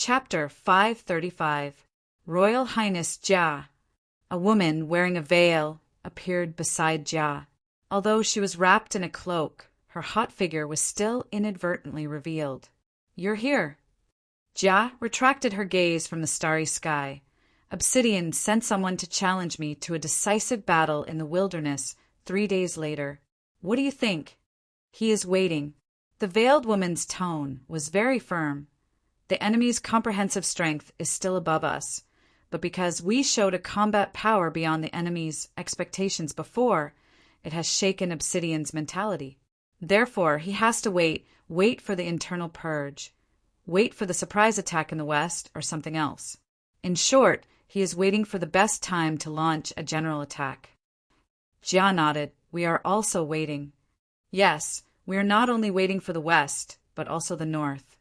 Chapter 535. Royal Highness Jia. A woman wearing a veil appeared beside Jia. Although she was wrapped in a cloak, her hot figure was still inadvertently revealed. "You're here." Jia retracted her gaze from the starry sky. "Obsidian sent someone to challenge me to a decisive battle in the wilderness 3 days later. What do you think? He is waiting." The veiled woman's tone was very firm. "The enemy's comprehensive strength is still above us, but because we showed a combat power beyond the enemy's expectations before, it has shaken Obsidian's mentality. Therefore, he has to wait for the internal purge, wait for the surprise attack in the west or something else. In short, he is waiting for the best time to launch a general attack." Jia nodded. "We are also waiting." "Yes, we are not only waiting for the west, but also the north.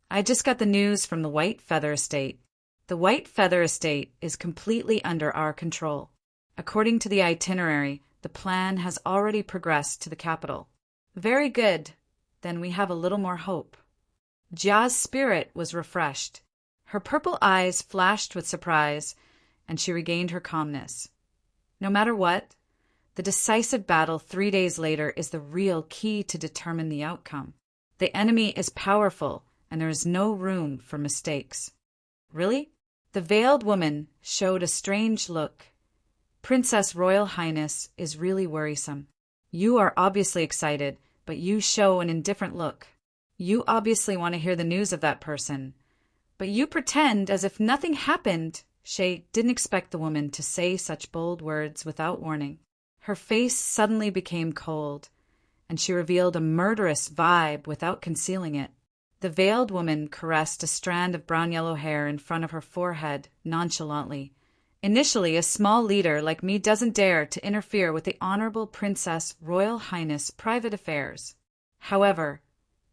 I just got the news from the White Feather Estate. The White Feather Estate is completely under our control. According to the itinerary, the plan has already progressed to the capital." "Very good. Then we have a little more hope." Jia's spirit was refreshed. Her purple eyes flashed with surprise, and she regained her calmness. No matter what, the decisive battle 3 days later is the real key to determine the outcome. The enemy is powerful, and there is no room for mistakes. "Really?" The veiled woman showed a strange look. "Princess Royal Highness is really worrisome. You are obviously excited, but you show an indifferent look. You obviously want to hear the news of that person, but you pretend as if nothing happened." Shay didn't expect the woman to say such bold words without warning. Her face suddenly became cold, and she revealed a murderous vibe without concealing it. The veiled woman caressed a strand of brown-yellow hair in front of her forehead nonchalantly. "Initially, a small leader like me doesn't dare to interfere with the Honorable Princess Royal Highness' private affairs. However,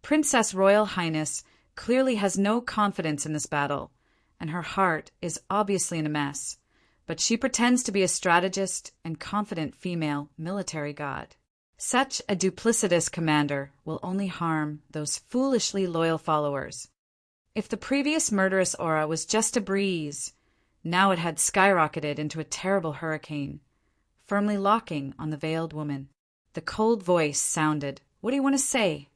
Princess Royal Highness clearly has no confidence in this battle, and her heart is obviously in a mess. But she pretends to be a strategist and confident female military god. Such a duplicitous commander will only harm those foolishly loyal followers. If the previous murderous aura was just a breeze, now it had skyrocketed into a terrible hurricane, firmly locking on the veiled woman." The cold voice sounded, "What do you want to say?"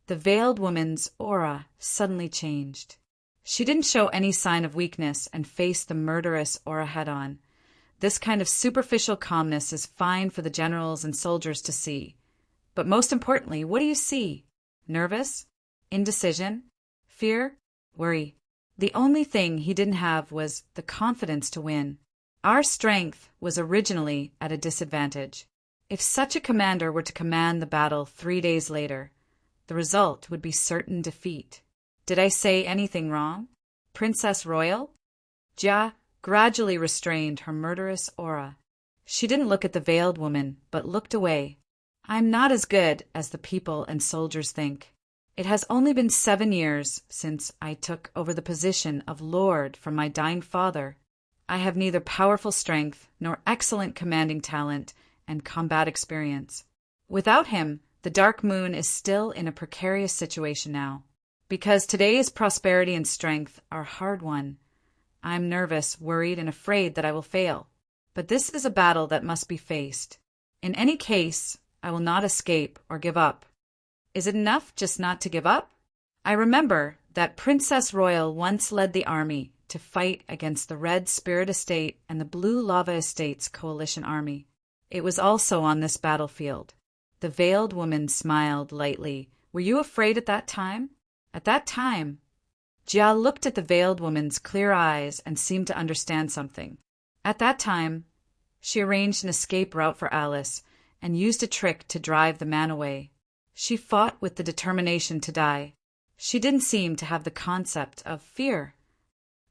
The veiled woman's aura suddenly changed. She didn't show any sign of weakness and faced the murderous aura head-on. This kind of superficial calmness is fine for the generals and soldiers to see. But most importantly, what do you see? Nervous? Indecision? Fear? Worry? The only thing he didn't have was the confidence to win. Our strength was originally at a disadvantage. If such a commander were to command the battle 3 days later, the result would be certain defeat. Did I say anything wrong? Princess Royal? Jia gradually restrained her murderous aura. She didn't look at the veiled woman, but looked away. "I'm not as good as the people and soldiers think. It has only been 7 years since I took over the position of lord from my dying father. I have neither powerful strength nor excellent commanding talent and combat experience. Without him, the Dark Moon is still in a precarious situation now. Because today's prosperity and strength are hard-won, I'm nervous, worried, and afraid that I will fail. But this is a battle that must be faced. In any case, I will not escape or give up. Is it enough just not to give up? I remember that Princess Royal once led the army to fight against the Red Spirit Estate and the Blue Lava Estate's coalition army. It was also on this battlefield." The veiled woman smiled lightly. "Were you afraid at that time?" "At that time?" Jia looked at the veiled woman's clear eyes and seemed to understand something. "At that time, she arranged an escape route for Alice and used a trick to drive the man away. She fought with the determination to die. She didn't seem to have the concept of fear.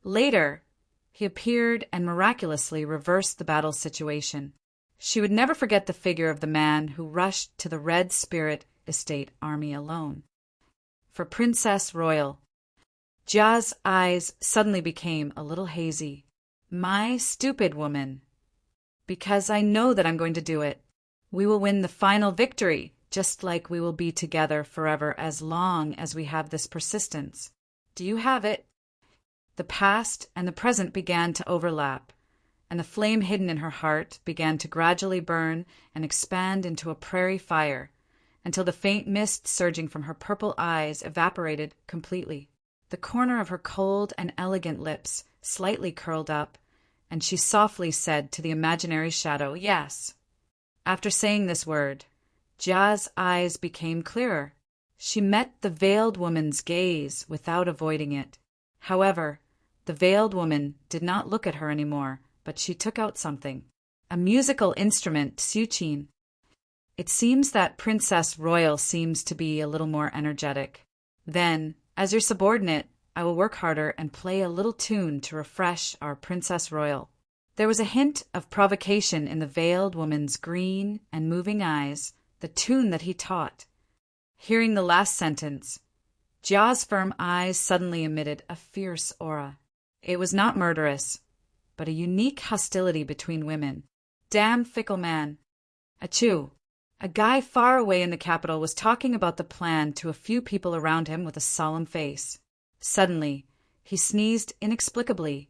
Later, he appeared and miraculously reversed the battle situation. She would never forget the figure of the man who rushed to the Red Spirit Estate army alone. For Princess Royal." Jia's eyes suddenly became a little hazy. "My stupid woman. Because I know that I'm going to do it. We will win the final victory, just like we will be together forever as long as we have this persistence. Do you have it?" The past and the present began to overlap, and the flame hidden in her heart began to gradually burn and expand into a prairie fire, until the faint mist surging from her purple eyes evaporated completely. The corner of her cold and elegant lips slightly curled up, and she softly said to the imaginary shadow, "Yes." After saying this word, Jia's eyes became clearer. She met the veiled woman's gaze without avoiding it. However, the veiled woman did not look at her anymore, but she took out something. A musical instrument, Suqin. It seems that Princess Royal seems to be a little more energetic. Then, as your subordinate, I will work harder and play a little tune to refresh our Princess Royal. There was a hint of provocation in the veiled woman's green and moving eyes, the tune that he taught. Hearing the last sentence, Jia's firm eyes suddenly emitted a fierce aura. It was not murderous, but a unique hostility between women. Damn fickle man. Achoo! A guy far away in the capital was talking about the plan to a few people around him with a solemn face. Suddenly, he sneezed inexplicably,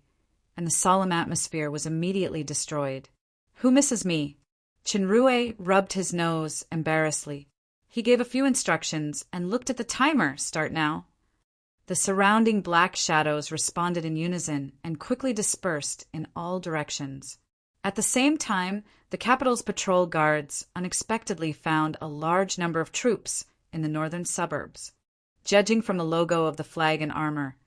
and the solemn atmosphere was immediately destroyed. Who misses me? Chenrue rubbed his nose embarrassedly. He gave a few instructions and looked at the timer. Start now. The surrounding black shadows responded in unison and quickly dispersed in all directions. At the same time, the capital's patrol guards unexpectedly found a large number of troops in the northern suburbs. Judging from the logo of the flag and armor,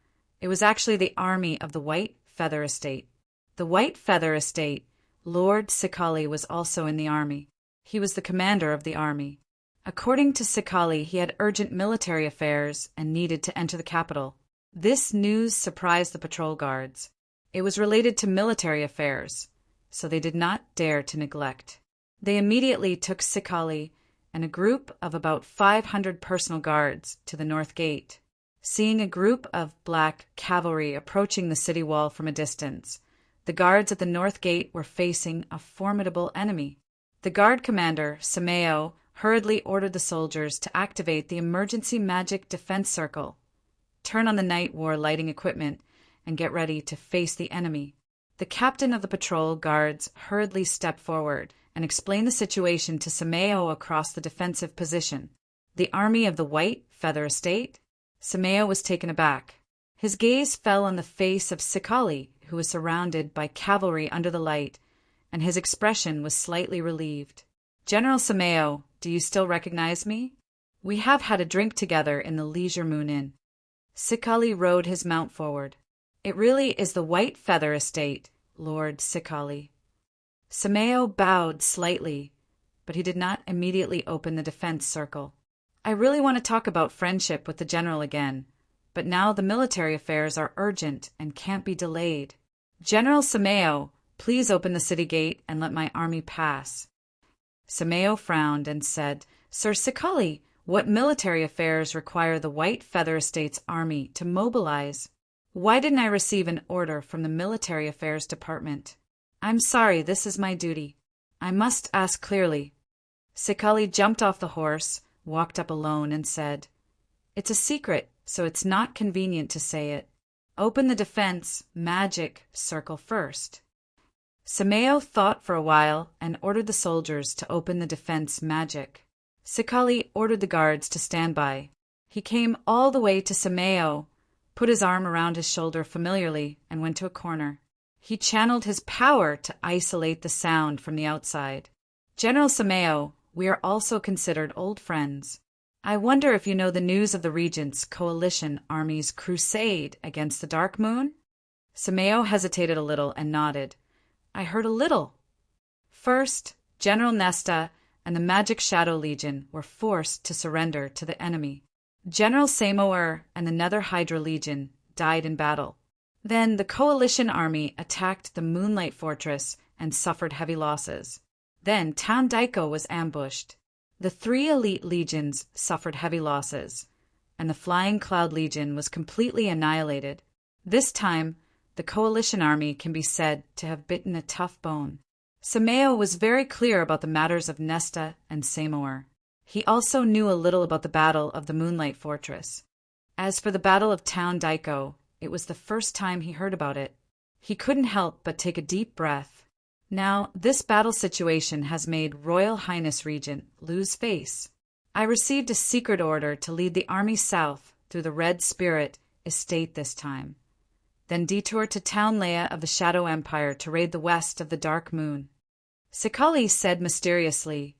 it was actually the army of the White Feather Estate. The White Feather Estate, Lord Sikali was also in the army. He was the commander of the army. According to Sikali, he had urgent military affairs and needed to enter the capital. This news surprised the patrol guards. It was related to military affairs, so they did not dare to neglect. They immediately took Sikali and a group of about 500 personal guards to the north gate. Seeing a group of black cavalry approaching the city wall from a distance, the guards at the north gate were facing a formidable enemy. The guard commander, Sameo, hurriedly ordered the soldiers to activate the emergency magic defense circle, turn on the night war lighting equipment, and get ready to face the enemy. The captain of the patrol guards hurriedly stepped forward and explained the situation to Sameo across the defensive position. The army of the White Feather Estate? Sameo was taken aback. His gaze fell on the face of Sikali, who was surrounded by cavalry under the light, and his expression was slightly relieved. "General Sameo, do you still recognize me? We have had a drink together in the Leisure Moon Inn." Sikali rode his mount forward. "It really is the White Feather Estate, Lord Sikali." Sameo bowed slightly, but he did not immediately open the defense circle. "I really want to talk about friendship with the general again, but now the military affairs are urgent and can't be delayed. General Sameo, please open the city gate and let my army pass." Sameo frowned and said, "Sir Sikali, what military affairs require the White Feather Estate's army to mobilize? Why didn't I receive an order from the Military Affairs Department? I'm sorry, this is my duty. I must ask clearly." Sikali jumped off the horse, walked up alone, and said, "It's a secret, so it's not convenient to say it. Open the defense magic circle first." Sameo thought for a while and ordered the soldiers to open the defense magic. Sikali ordered the guards to stand by. He came all the way to Sameo, put his arm around his shoulder familiarly, and went to a corner. He channeled his power to isolate the sound from the outside. "General Sameo, we are also considered old friends. I wonder if you know the news of the Regent's coalition army's crusade against the Dark Moon?" Sameo hesitated a little and nodded. "I heard a little. First, General Nesta and the Magic Shadow Legion were forced to surrender to the enemy. General Samoer and the Nether Hydra Legion died in battle. Then the coalition army attacked the Moonlight Fortress and suffered heavy losses. Then Town Daiko was ambushed. The 3 elite legions suffered heavy losses, and the Flying Cloud Legion was completely annihilated. This time, the coalition army can be said to have bitten a tough bone." Sameo was very clear about the matters of Nesta and Samoer. He also knew a little about the Battle of the Moonlight Fortress. As for the Battle of Town Daiko, It was the first time he heard about it. He couldn't help but take a deep breath. Now, this battle situation has made Royal Highness Regent lose face. I received a secret order to lead the army south through the Red Spirit estate this time, then detour to Town Leia of the Shadow Empire to raid the west of the Dark Moon. Sakali said mysteriously,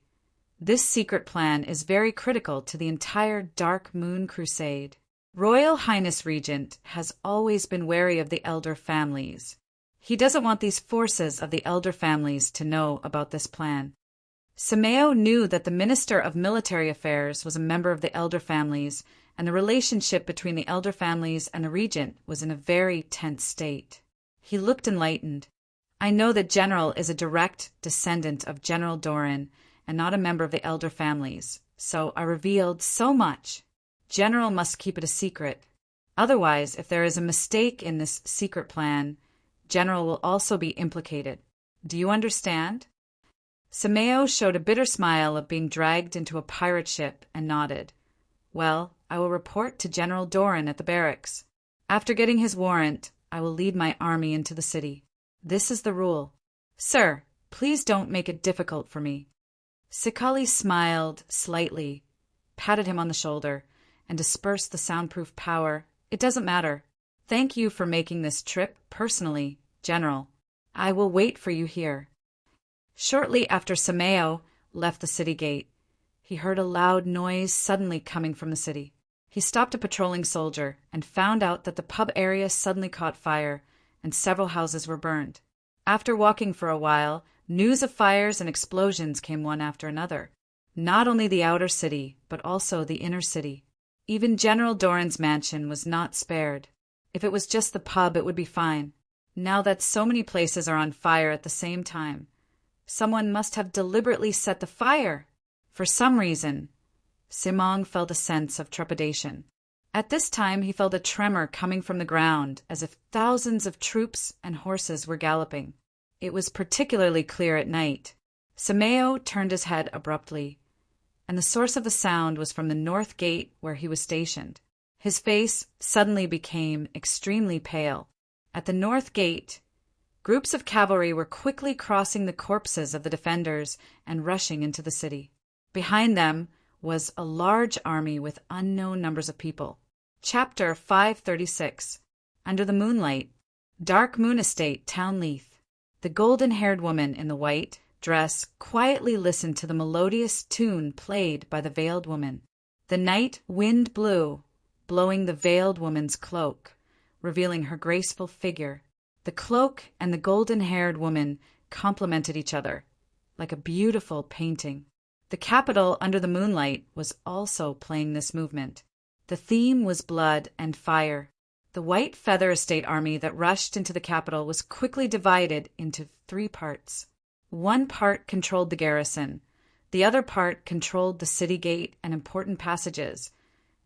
"This secret plan is very critical to the entire Dark Moon Crusade. Royal Highness Regent has always been wary of the elder families. He doesn't want these forces of the elder families to know about this plan." Sameo knew that the Minister of Military Affairs was a member of the elder families, and the relationship between the elder families and the regent was in a very tense state. He looked enlightened. "I know that General is a direct descendant of General Doran and not a member of the elder families, so I revealed so much. General must keep it a secret. Otherwise, if there is a mistake in this secret plan, General will also be implicated. Do you understand?" Sameo showed a bitter smile of being dragged into a pirate ship and nodded. "Well, I will report to General Doran at the barracks. After getting his warrant, I will lead my army into the city. This is the rule. Sir, please don't make it difficult for me." Sakali smiled slightly, patted him on the shoulder, and dispersed the soundproof power. "It doesn't matter. Thank you for making this trip personally, General. I will wait for you here." Shortly after Sameo left the city gate, he heard a loud noise suddenly coming from the city. He stopped a patrolling soldier and found out that the pub area suddenly caught fire and several houses were burned. After walking for a while, news of fires and explosions came one after another. Not only the outer city, but also the inner city. Even General Doran's mansion was not spared. If it was just the pub, it would be fine. Now that so many places are on fire at the same time, someone must have deliberately set the fire. For some reason, Simong felt a sense of trepidation. At this time, he felt a tremor coming from the ground, as if thousands of troops and horses were galloping. It was particularly clear at night. Sameo turned his head abruptly, and the source of the sound was from the north gate where he was stationed. His face suddenly became extremely pale. At the north gate, groups of cavalry were quickly crossing the corpses of the defenders and rushing into the city. Behind them was a large army with unknown numbers of people. Chapter 536. Under the Moonlight. Dark Moon Estate, Town Leith. The golden-haired woman in the white dress quietly listened to the melodious tune played by the veiled woman. The night wind blew, blowing the veiled woman's cloak, revealing her graceful figure. The cloak and the golden-haired woman complemented each other, like a beautiful painting. The capital under the moonlight was also playing this movement. The theme was blood and fire. The White Feather Estate army that rushed into the capital was quickly divided into 3 parts. One part controlled the garrison, the other part controlled the city gate and important passages,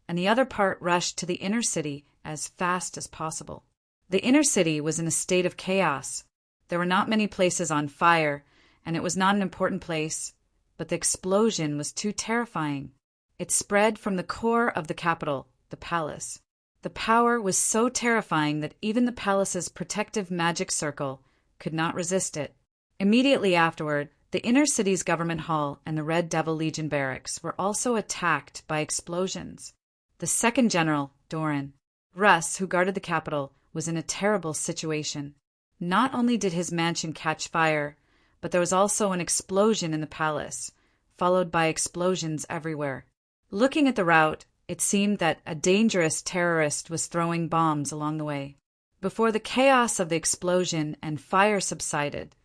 and the other part rushed to the inner city as fast as possible. The inner city was in a state of chaos. There were not many places on fire, and it was not an important place, but the explosion was too terrifying. It spread from the core of the capital, the palace. The power was so terrifying that even the palace's protective magic circle could not resist it. Immediately afterward, the inner city's government hall and the Red Devil Legion barracks were also attacked by explosions. The second general, Doran, Russ, who guarded the capital, was in a terrible situation. Not only did his mansion catch fire, but there was also an explosion in the palace, followed by explosions everywhere. Looking at the route, it seemed that a dangerous terrorist was throwing bombs along the way. Before the chaos of the explosion and fire subsided,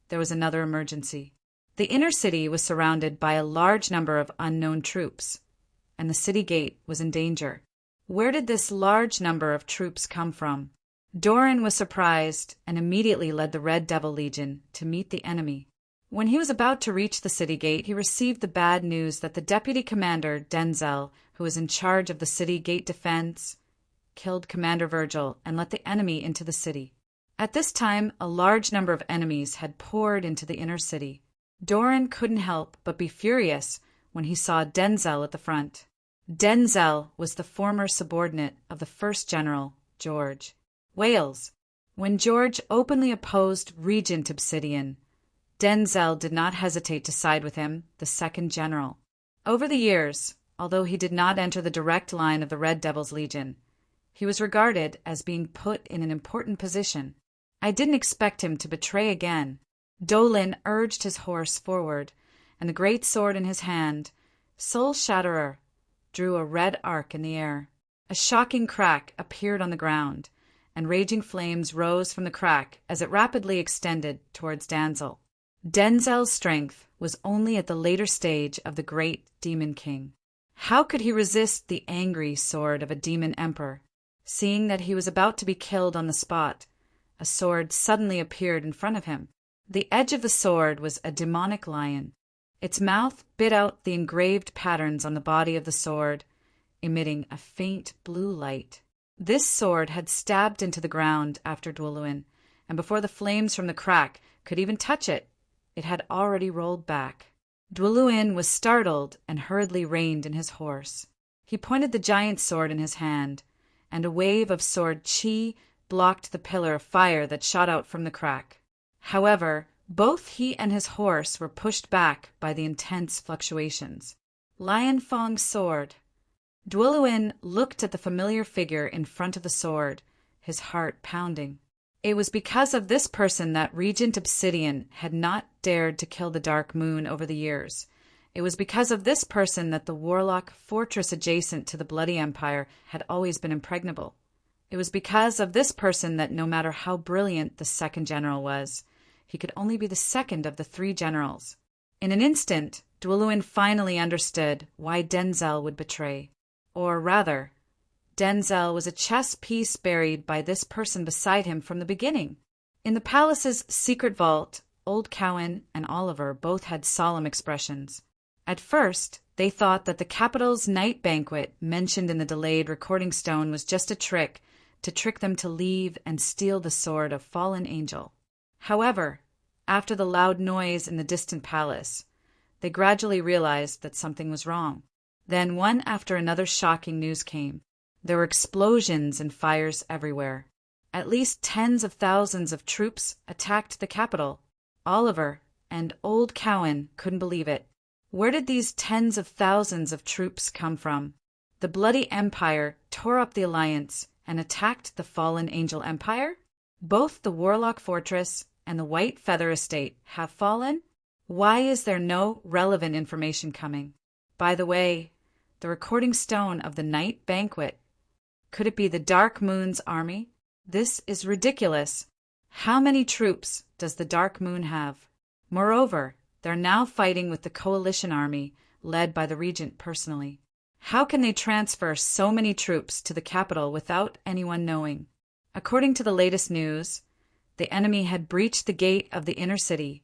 there was another emergency. The inner city was surrounded by a large number of unknown troops, and the city gate was in danger. Where did this large number of troops come from? Doran was surprised and immediately led the Red Devil Legion to meet the enemy. When he was about to reach the city gate, he received the bad news that the deputy commander, Denzel, who was in charge of the city gate defense, killed Commander Virgil and let the enemy into the city. At this time, a large number of enemies had poured into the inner city. Doran couldn't help but be furious when he saw Denzel at the front. Denzel was the former subordinate of the first general, George. Wales. When George openly opposed Regent Obsidian, Denzel did not hesitate to side with him, the second general. Over the years, although he did not enter the direct line of the Red Devil's Legion, he was regarded as being put in an important position. I didn't expect him to betray again. Dolin urged his horse forward, and the great sword in his hand, Soul Shatterer, drew a red arc in the air. A shocking crack appeared on the ground, and raging flames rose from the crack as it rapidly extended towards Denzel. Denzel's strength was only at the later stage of the great Demon King. How could he resist the angry sword of a demon emperor? Seeing that he was about to be killed on the spot, a sword suddenly appeared in front of him. The edge of the sword was a demonic lion. Its mouth bit out the engraved patterns on the body of the sword, emitting a faint blue light. This sword had stabbed into the ground after Dwalin, and before the flames from the crack could even touch it, it had already rolled back. Dwalin was startled and hurriedly reined in his horse. He pointed the giant sword in his hand, and a wave of sword chi blocked the pillar of fire that shot out from the crack. However, both he and his horse were pushed back by the intense fluctuations. Lion Fong's sword. Dwalin looked at the familiar figure in front of the sword, his heart pounding. It was because of this person that Regent Obsidian had not dared to kill the Dark Moon over the years. It was because of this person that the warlock fortress adjacent to the Bloody Empire had always been impregnable. It was because of this person that no matter how brilliant the second general was, he could only be the second of the three generals. In an instant, Dwalin finally understood why Denzel would betray. Or rather, Denzel was a chess piece buried by this person beside him from the beginning. In the palace's secret vault, Old Cowan and Oliver both had solemn expressions. At first, they thought that the capital's night banquet mentioned in the delayed recording stone was just a trick to trick them to leave and steal the sword of Fallen Angel. However, after the loud noise in the distant palace, they gradually realized that something was wrong. Then one after another shocking news came. There were explosions and fires everywhere. At least tens of thousands of troops attacked the capital. Oliver and Old Cowan couldn't believe it. Where did these tens of thousands of troops come from? The Bloody Empire tore up the Alliance and attacked the Fallen Angel Empire? Both the Warlock Fortress and the White Feather Estate have fallen? Why is there no relevant information coming? By the way, the recording stone of the night banquet. Could it be the Dark Moon's army? This is ridiculous. How many troops does the Dark Moon have? Moreover, they're now fighting with the coalition army led by the regent personally. How can they transfer so many troops to the capital without anyone knowing? According to the latest news, the enemy had breached the gate of the inner city,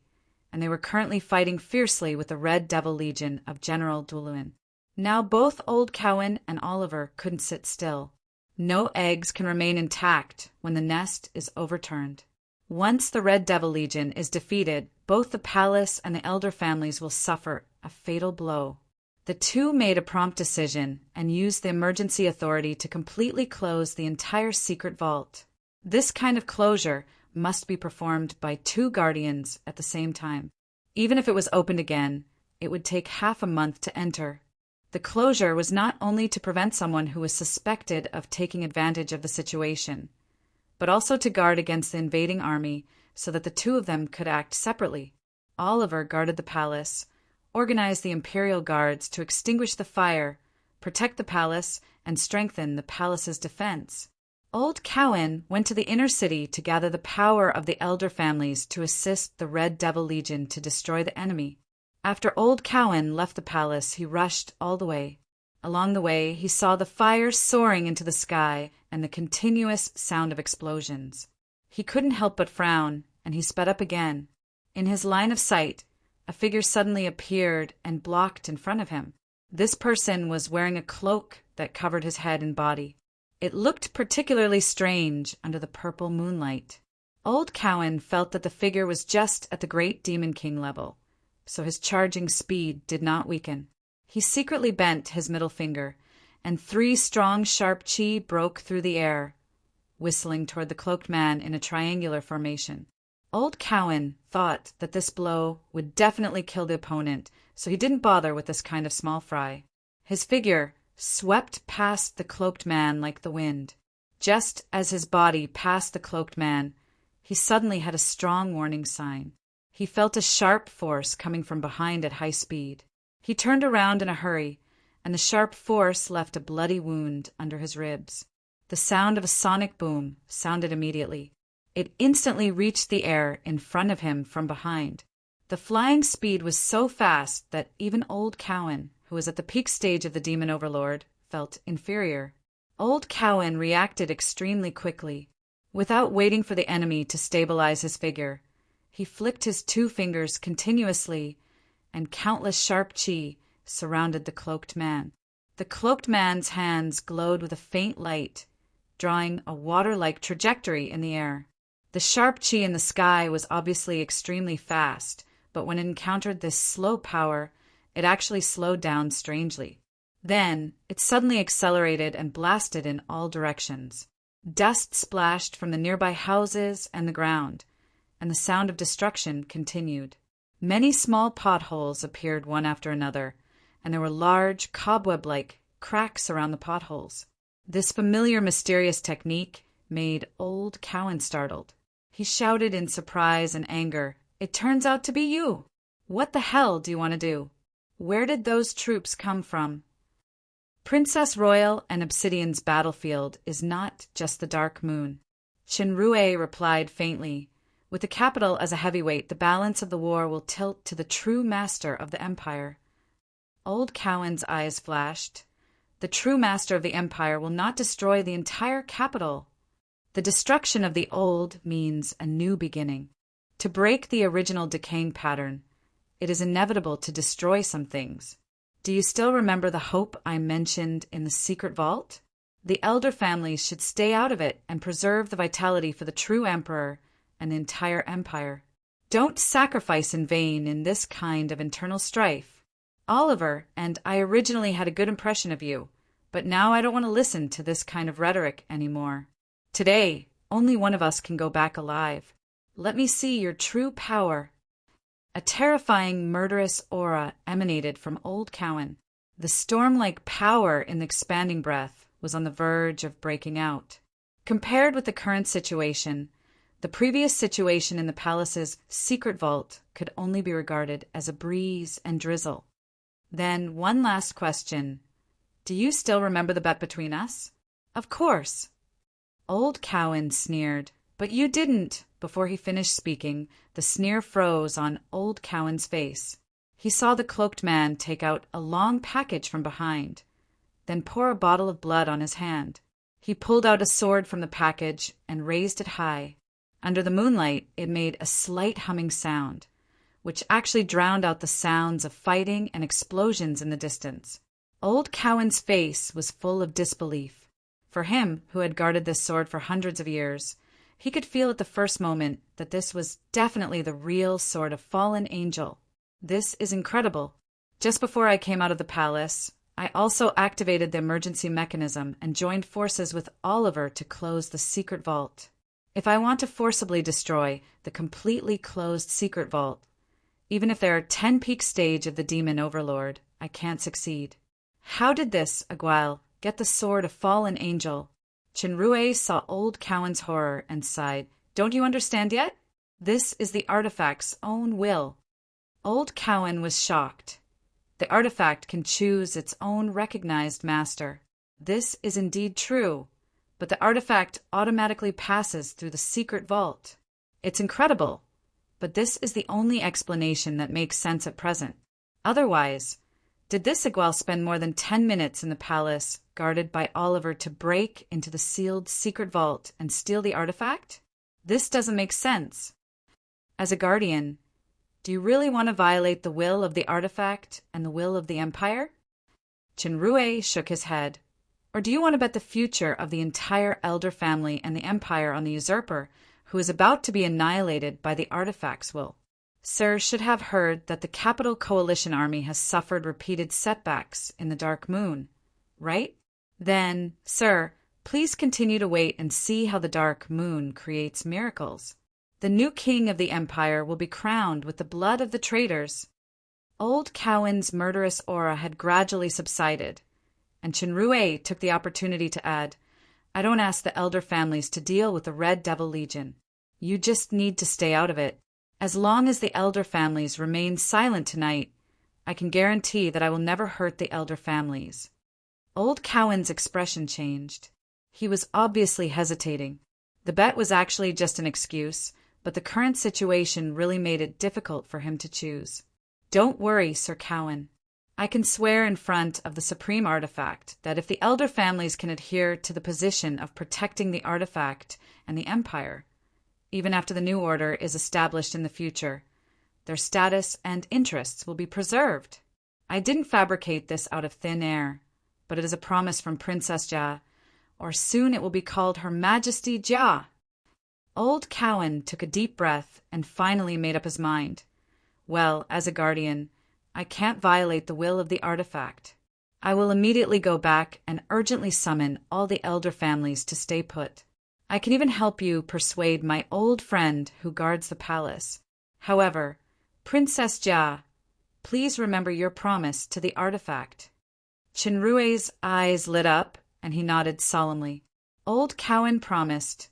and they were currently fighting fiercely with the Red Devil Legion of General Dwalin. Now both Old Cowan and Oliver couldn't sit still. No eggs can remain intact when the nest is overturned. Once the Red Devil Legion is defeated, both the palace and the elder families will suffer a fatal blow. The two made a prompt decision and used the emergency authority to completely close the entire secret vault. This kind of closure must be performed by two guardians at the same time. Even if it was opened again, it would take half a month to enter. The closure was not only to prevent someone who was suspected of taking advantage of the situation, but also to guard against the invading army so that the two of them could act separately. Oliver guarded the palace, organized the Imperial Guards to extinguish the fire, protect the palace, and strengthen the palace's defense. Old Cowan went to the inner city to gather the power of the elder families to assist the Red Devil Legion to destroy the enemy. After Old Cowan left the palace, he rushed all the way. Along the way, he saw the fire soaring into the sky and the continuous sound of explosions. He couldn't help but frown, and he sped up again. In his line of sight, a figure suddenly appeared and blocked in front of him. This person was wearing a cloak that covered his head and body. It looked particularly strange under the purple moonlight. Old Cowan felt that the figure was just at the Great Demon King level, so his charging speed did not weaken. He secretly bent his middle finger, and 3 strong sharp chi broke through the air. whistling toward the cloaked man in a triangular formation. Old Cowan thought that this blow would definitely kill the opponent, so he didn't bother with this kind of small fry. His figure swept past the cloaked man like the wind. Just as his body passed the cloaked man, he suddenly had a strong warning sign. He felt a sharp force coming from behind at high speed. He turned around in a hurry, and the sharp force left a bloody wound under his ribs. The sound of a sonic boom sounded immediately. It instantly reached the air in front of him from behind. The flying speed was so fast that even Old Cowan, who was at the peak stage of the demon overlord, felt inferior. Old Cowan reacted extremely quickly. Without waiting for the enemy to stabilize his figure, he flicked his 2 fingers continuously, and countless sharp chi surrounded the cloaked man. The cloaked man's hands glowed with a faint light, drawing a water-like trajectory in the air. The sharp chi in the sky was obviously extremely fast, but when it encountered this slow power, it actually slowed down strangely. Then, it suddenly accelerated and blasted in all directions. Dust splashed from the nearby houses and the ground, and the sound of destruction continued. Many small potholes appeared one after another, and there were large, cobweb-like cracks around the potholes. This familiar, mysterious technique made Old Cowan startled. He shouted in surprise and anger, "It turns out to be you! What the hell do you want to do? Where did those troops come from?" Princess Royal and Obsidian's battlefield is not just the dark moon. Shinrue replied faintly, "With the capital as a heavyweight, the balance of the war will tilt to the true master of the empire." Old Cowan's eyes flashed. "The true master of the empire will not destroy the entire capital. The destruction of the old means a new beginning. To break the original decaying pattern, it is inevitable to destroy some things. Do you still remember the hope I mentioned in the secret vault? The elder families should stay out of it and preserve the vitality for the true emperor and the entire empire. Don't sacrifice in vain in this kind of internal strife. Oliver and I originally had a good impression of you, but now I don't want to listen to this kind of rhetoric anymore. Today, only one of us can go back alive. Let me see your true power." A terrifying, murderous aura emanated from Old Cowan. The storm-like power in the expanding breath was on the verge of breaking out. Compared with the current situation, the previous situation in the palace's secret vault could only be regarded as a breeze and drizzle. Then one last question. "Do you still remember the bet between us?" "Of course." Old Cowan sneered. "But you didn't." Before he finished speaking, the sneer froze on Old Cowan's face. He saw the cloaked man take out a long package from behind, then pour a bottle of blood on his hand. He pulled out a sword from the package and raised it high. Under the moonlight, it made a slight humming sound, which actually drowned out the sounds of fighting and explosions in the distance. Old Cowan's face was full of disbelief. For him, who had guarded this sword for hundreds of years, he could feel at the first moment that this was definitely the real sword of fallen angel. This is incredible. Just before I came out of the palace, I also activated the emergency mechanism and joined forces with Oliver to close the secret vault. If I want to forcibly destroy the completely closed secret vault, even if there are 10 peak stage of the demon overlord, I can't succeed. How did this, Aguil, get the sword of fallen angel? Shinrue saw Old Cowan's horror and sighed. "Don't you understand yet? This is the artifact's own will." Old Cowan was shocked. The artifact can choose its own recognized master. This is indeed true, but the artifact automatically passes through the secret vault. It's incredible, but this is the only explanation that makes sense at present. Otherwise, did this Aguil spend more than 10 minutes in the palace, guarded by Oliver, to break into the sealed secret vault and steal the artifact? This doesn't make sense. As a guardian, do you really want to violate the will of the artifact and the will of the empire? Shinrue shook his head. Or do you want to bet the future of the entire elder family and the empire on the usurper, who is about to be annihilated by the artifact's will? Sir should have heard that the Capital Coalition Army has suffered repeated setbacks in the Dark Moon, right? Then, sir, Please continue to wait and see how the dark moon creates miracles. The new king of the empire will be crowned with the blood of the traitors." Old Cowan's murderous aura had gradually subsided, and Chinrue took the opportunity to add, "I don't ask the elder families to deal with the Red Devil Legion. You just need to stay out of it. As long as the elder families remain silent tonight, I can guarantee that I will never hurt the elder families." Old Cowan's expression changed. He was obviously hesitating. The bet was actually just an excuse, but the current situation really made it difficult for him to choose. "Don't worry, Sir Cowan. I can swear in front of the Supreme Artifact that if the elder families can adhere to the position of protecting the artifact and the Empire, even after the new order is established in the future, their status and interests will be preserved. I didn't fabricate this out of thin air, but it is a promise from Princess Jia, or soon it will be called Her Majesty Jia." Old Cowan took a deep breath and finally made up his mind. "Well, as a guardian, I can't violate the will of the artifact. I will immediately go back and urgently summon all the elder families to stay put. I can even help you persuade my old friend who guards the palace. However, Princess Jia, please remember your promise to the artifact." Chinrue's eyes lit up, and he nodded solemnly. Old Cowan promised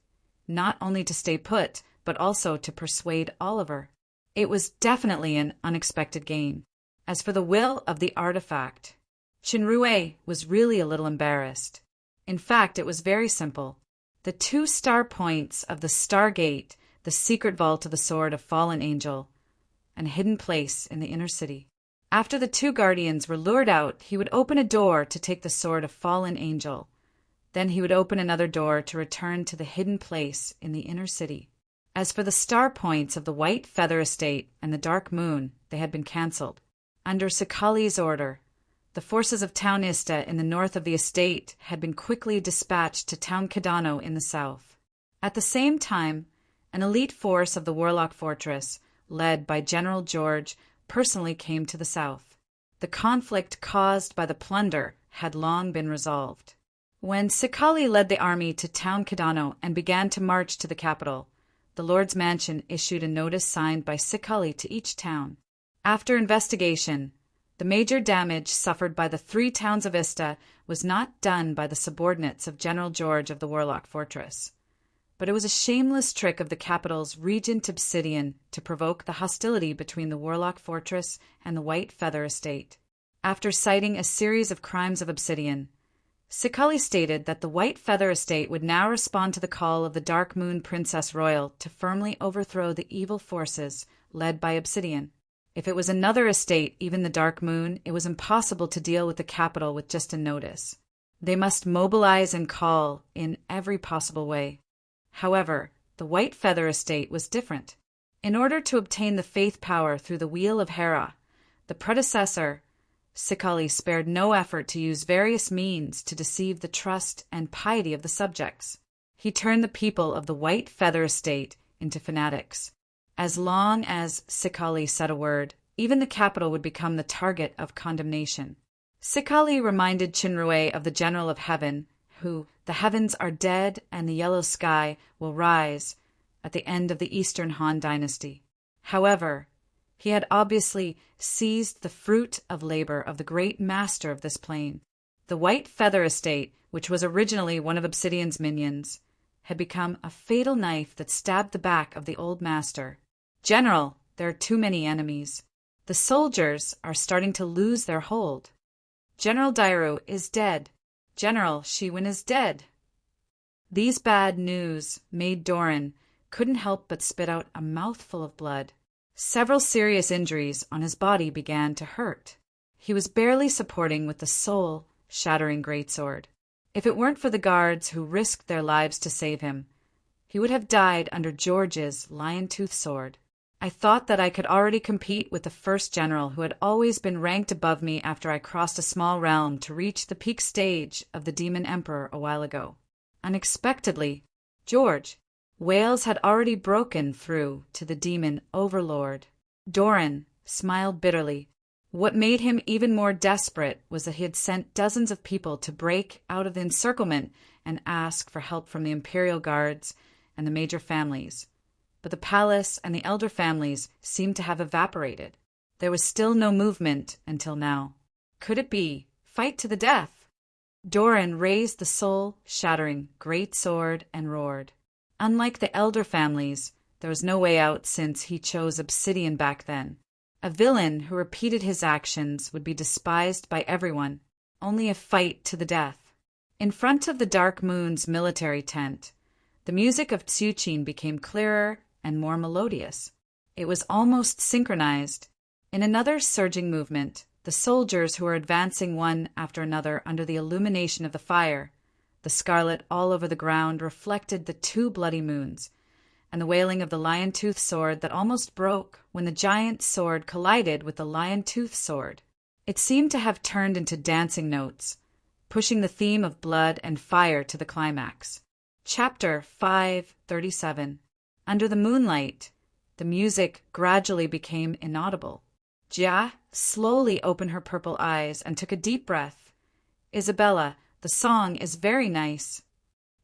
not only to stay put, but also to persuade Oliver. It was definitely an unexpected gain. As for the will of the artifact, Chinrue was really a little embarrassed. In fact, it was very simple. The 2 star points of the Stargate, the secret vault of the Sword of Fallen Angel, and a hidden place in the inner city. After the 2 guardians were lured out, he would open a door to take the Sword of Fallen Angel. Then he would open another door to return to the hidden place in the inner city. As for the star points of the White Feather Estate and the Dark Moon, they had been cancelled. Under Sakali's order, the forces of Town Ista in the north of the estate had been quickly dispatched to Town Kadano in the south. At the same time, an elite force of the Warlock Fortress, led by General George, personally came to the south. The conflict caused by the plunder had long been resolved. When Sakali led the army to Town Kadano and began to march to the capital, the Lord's Mansion issued a notice signed by Sakali to each town. After investigation, the major damage suffered by the 3 towns of Ista was not done by the subordinates of General George of the Warlock Fortress, but it was a shameless trick of the capital's Regent Obsidian to provoke the hostility between the Warlock Fortress and the White Feather Estate. After citing a series of crimes of Obsidian, Sakali stated that the White Feather Estate would now respond to the call of the Dark Moon Princess Royal to firmly overthrow the evil forces led by Obsidian. If it was another estate, even the Dark Moon, it was impossible to deal with the capital with just a notice. They must mobilize and call in every possible way. However, the White Feather Estate was different. In order to obtain the faith power through the Wheel of Hera, the predecessor, Sakali, spared no effort to use various means to deceive the trust and piety of the subjects. He turned the people of the White Feather Estate into fanatics. As long as Sakali said a word, even the capital would become the target of condemnation. Sakali reminded Chinrue of the General of Heaven, who, "The heavens are dead and the yellow sky will rise," at the end of the Eastern Han dynasty. However, he had obviously seized the fruit of labor of the great master of this plane. The White Feather Estate, which was originally one of Obsidian's minions, had become a fatal knife that stabbed the back of the old master. "General, there are too many enemies. The soldiers are starting to lose their hold. General Dairu is dead. General Shiwen is dead." These bad news made Doran couldn't help but spit out a mouthful of blood. Several serious injuries on his body began to hurt. He was barely supporting with the soul-shattering greatsword. If it weren't for the guards who risked their lives to save him, he would have died under George's lion-tooth sword. I thought that I could already compete with the first general who had always been ranked above me after I crossed a small realm to reach the peak stage of the Demon Emperor a while ago. Unexpectedly, George, Wales had already broken through to the Demon Overlord. Doran smiled bitterly. What made him even more desperate was that he had sent dozens of people to break out of the encirclement and ask for help from the imperial guards and the major families. But the palace and the elder families seemed to have evaporated. There was still no movement until now. Could it be fight to the death? Doran raised the soul-shattering great sword and roared. Unlike the elder families, there was no way out since he chose obsidian back then. A villain who repeated his actions would be despised by everyone. Only a fight to the death. In front of the Dark Moon's military tent, the music of Tsuchin became clearer and more melodious. It was almost synchronized. In another surging movement, the soldiers who were advancing one after another under the illumination of the fire, the scarlet all over the ground reflected the two bloody moons, and the wailing of the lion-tooth sword that almost broke when the giant sword collided with the lion-tooth sword. It seemed to have turned into dancing notes, pushing the theme of blood and fire to the climax. Chapter 537. Under the moonlight, the music gradually became inaudible. Jia slowly opened her purple eyes and took a deep breath. Isabella, the song is very nice.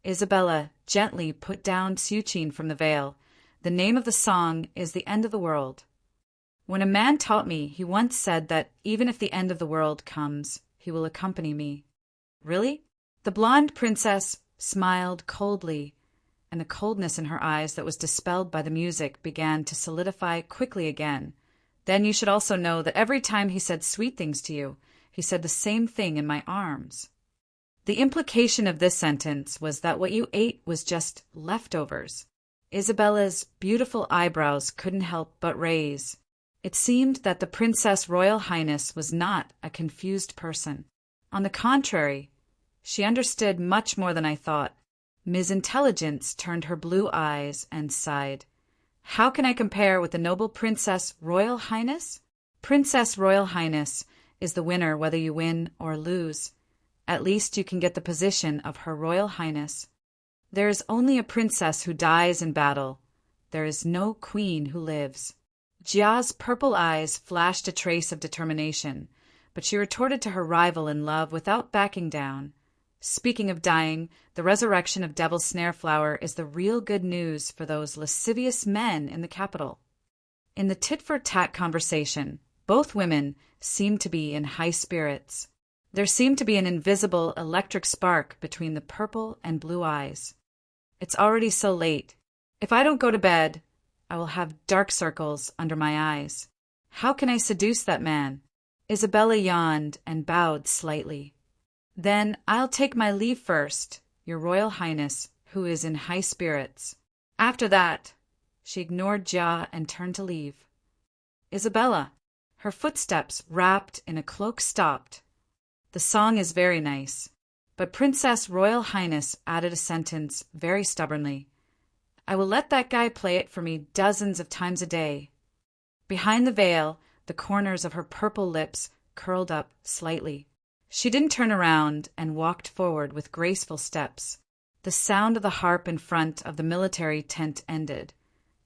Isabella gently put down Tsuchin from the veil. The name of the song is The End of the World. When a man taught me, he once said that even if the end of the world comes, he will accompany me. Really? The blonde princess smiled coldly, and the coldness in her eyes that was dispelled by the music began to solidify quickly again. Then you should also know that every time he said sweet things to you, he said the same thing in my arms. The implication of this sentence was that what you ate was just leftovers. Isabella's beautiful eyebrows couldn't help but raise. It seemed that the Princess Royal Highness was not a confused person. On the contrary, she understood much more than I thought. Ms. Intelligence turned her blue eyes and sighed. How can I compare with the noble Princess Royal Highness? Princess Royal Highness is the winner whether you win or lose. At least you can get the position of Her Royal Highness. There is only a princess who dies in battle. There is no queen who lives. Jia's purple eyes flashed a trace of determination, but she retorted to her rival in love without backing down. Speaking of dying, the resurrection of Devil's Snare Flower is the real good news for those lascivious men in the capital. In the tit-for-tat conversation, both women seemed to be in high spirits. There seemed to be an invisible electric spark between the purple and blue eyes. It's already so late. If I don't go to bed, I will have dark circles under my eyes. How can I seduce that man? Isabella yawned and bowed slightly. Then I'll take my leave first, Your Royal Highness, who is in high spirits. After that, she ignored Jia and turned to leave. Isabella, her footsteps wrapped in a cloak stopped. The song is very nice, but Princess Royal Highness added a sentence very stubbornly. I will let that guy play it for me dozens of times a day. Behind the veil, the corners of her purple lips curled up slightly. She didn't turn around and walked forward with graceful steps. The sound of the harp in front of the military tent ended,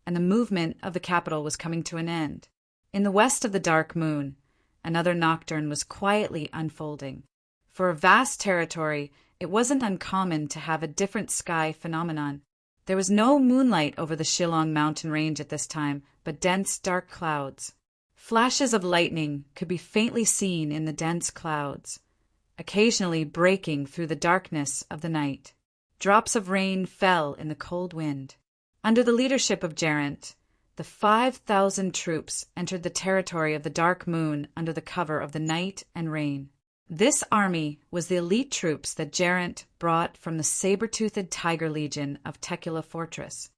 and the movement of the capital was coming to an end. In the west of the Dark Moon, another nocturne was quietly unfolding. For a vast territory, it wasn't uncommon to have a different sky phenomenon. There was no moonlight over the Shillong mountain range at this time, but dense dark clouds. Flashes of lightning could be faintly seen in the dense clouds, occasionally breaking through the darkness of the night. Drops of rain fell in the cold wind. Under the leadership of Geraint, the 5,000 troops entered the territory of the Dark Moon under the cover of the night and rain. This army was the elite troops that Geraint brought from the saber-toothed Tiger Legion of Tekula Fortress.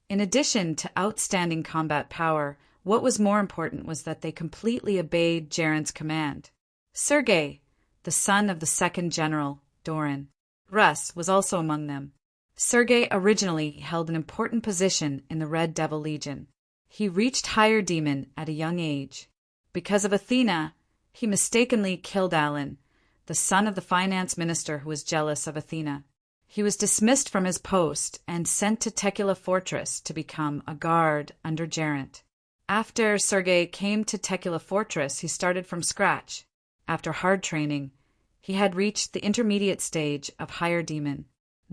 In addition to outstanding combat power, what was more important was that they completely obeyed Geraint's command. Sergei, the son of the second general, Doran, Russ, was also among them. Sergei originally held an important position in the Red Devil Legion. He reached higher demon at a young age. Because of Athena, he mistakenly killed Alan, the son of the finance minister who was jealous of Athena. He was dismissed from his post and sent to Tekula Fortress to become a guard under Geraint. After Sergei came to Tekula Fortress, he started from scratch. After hard training, he had reached the intermediate stage of higher demon.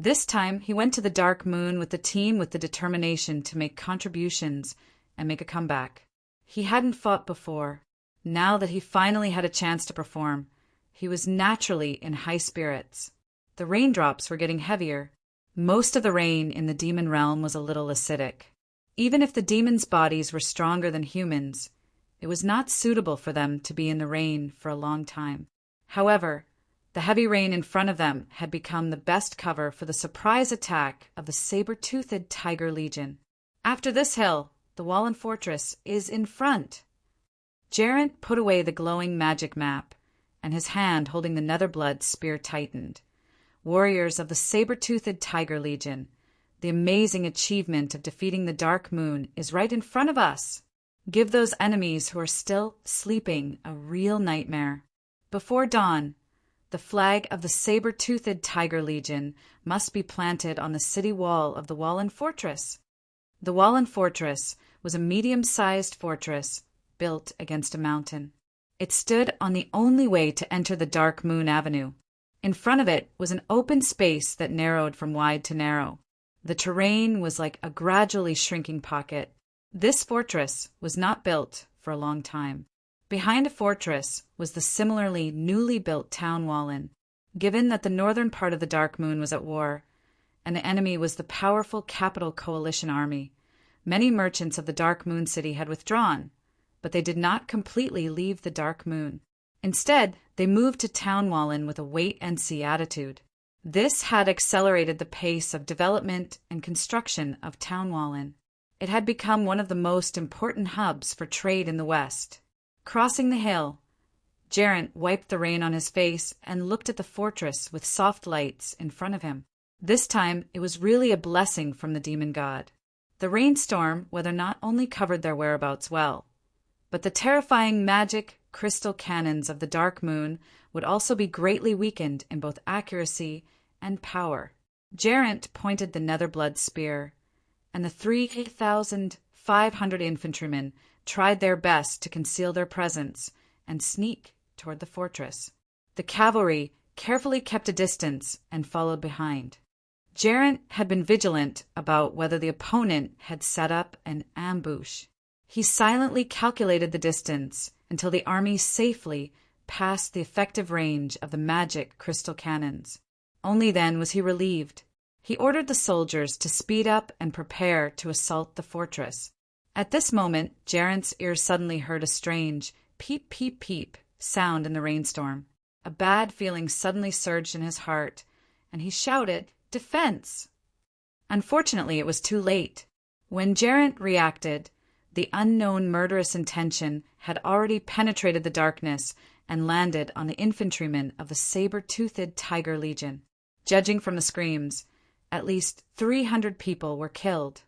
This time, he went to the Dark Moon with the team with the determination to make contributions and make a comeback. He hadn't fought before. Now that he finally had a chance to perform, he was naturally in high spirits. The raindrops were getting heavier. Most of the rain in the demon realm was a little acidic. Even if the demons' bodies were stronger than humans, it was not suitable for them to be in the rain for a long time. However, the heavy rain in front of them had become the best cover for the surprise attack of the saber-toothed tiger legion. After this hill, the wall and fortress is in front. Geraint put away the glowing magic map, and his hand holding the Netherblood spear tightened. Warriors of the saber-toothed tiger legion, the amazing achievement of defeating the Dark Moon is right in front of us. Give those enemies who are still sleeping a real nightmare. Before dawn, the flag of the saber-toothed tiger legion must be planted on the city wall of the Wallen Fortress. The Wallen Fortress was a medium-sized fortress built against a mountain. It stood on the only way to enter the Dark Moon Avenue. In front of it was an open space that narrowed from wide to narrow. The terrain was like a gradually shrinking pocket. This fortress was not built for a long time. Behind a fortress was the similarly newly built town Wallen. Given that the northern part of the Dark Moon was at war, and the enemy was the powerful Capital Coalition army, many merchants of the Dark Moon City had withdrawn, but they did not completely leave the Dark Moon. Instead, they moved to town Wallen with a wait-and-see attitude. This had accelerated the pace of development and construction of town Wallen. It had become one of the most important hubs for trade in the West. Crossing the hill, Geraint wiped the rain on his face and looked at the fortress with soft lights in front of him. This time, it was really a blessing from the demon god. The rainstorm weather not only covered their whereabouts well, but the terrifying magic crystal cannons of the Dark Moon would also be greatly weakened in both accuracy and power. Geraint pointed the Netherblood spear, and the 3,500 infantrymen tried their best to conceal their presence and sneak toward the fortress. The cavalry carefully kept a distance and followed behind. Geraint had been vigilant about whether the opponent had set up an ambush. He silently calculated the distance until the army safely passed the effective range of the magic crystal cannons. Only then was he relieved. He ordered the soldiers to speed up and prepare to assault the fortress. At this moment, Geraint's ears suddenly heard a strange peep, peep, peep sound in the rainstorm. A bad feeling suddenly surged in his heart, and he shouted, "Defense!" Unfortunately, it was too late. When Geraint reacted, the unknown murderous intention had already penetrated the darkness and landed on the infantrymen of the saber-toothed tiger legion. Judging from the screams, at least 300 people were killed.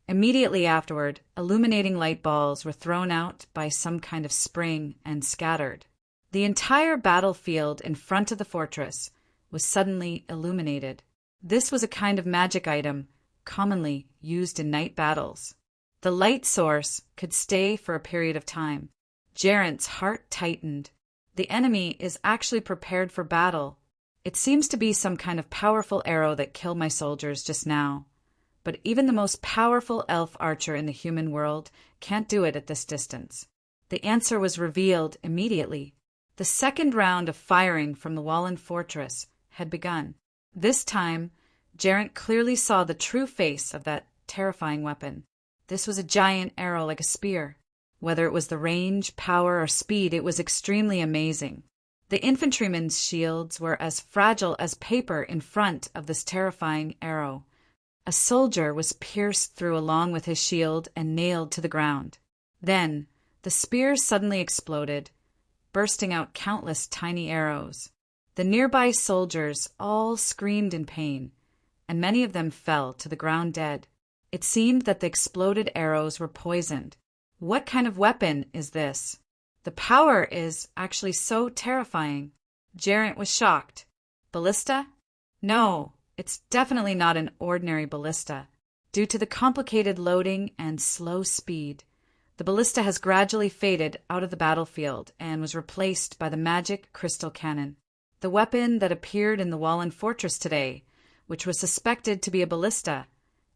Immediately afterward, illuminating light balls were thrown out by some kind of spring and scattered. The entire battlefield in front of the fortress was suddenly illuminated. This was a kind of magic item commonly used in night battles. The light source could stay for a period of time. Geraint's heart tightened. The enemy is actually prepared for battle. It seems to be some kind of powerful arrow that killed my soldiers just now. But even the most powerful elf archer in the human world can't do it at this distance. The answer was revealed immediately. The second round of firing from the Wallen Fortress had begun. This time, Geraint clearly saw the true face of that terrifying weapon. This was a giant arrow like a spear. Whether it was the range, power, or speed, it was extremely amazing. The infantrymen's shields were as fragile as paper in front of this terrifying arrow. A soldier was pierced through along with his shield and nailed to the ground. Then, the spear suddenly exploded, bursting out countless tiny arrows. The nearby soldiers all screamed in pain, and many of them fell to the ground dead. It seemed that the exploded arrows were poisoned. What kind of weapon is this? The power is actually so terrifying. Geraint was shocked. Ballista? No, it's definitely not an ordinary ballista. Due to the complicated loading and slow speed, the ballista has gradually faded out of the battlefield and was replaced by the magic crystal cannon. The weapon that appeared in the Wallen Fortress today which was suspected to be a ballista,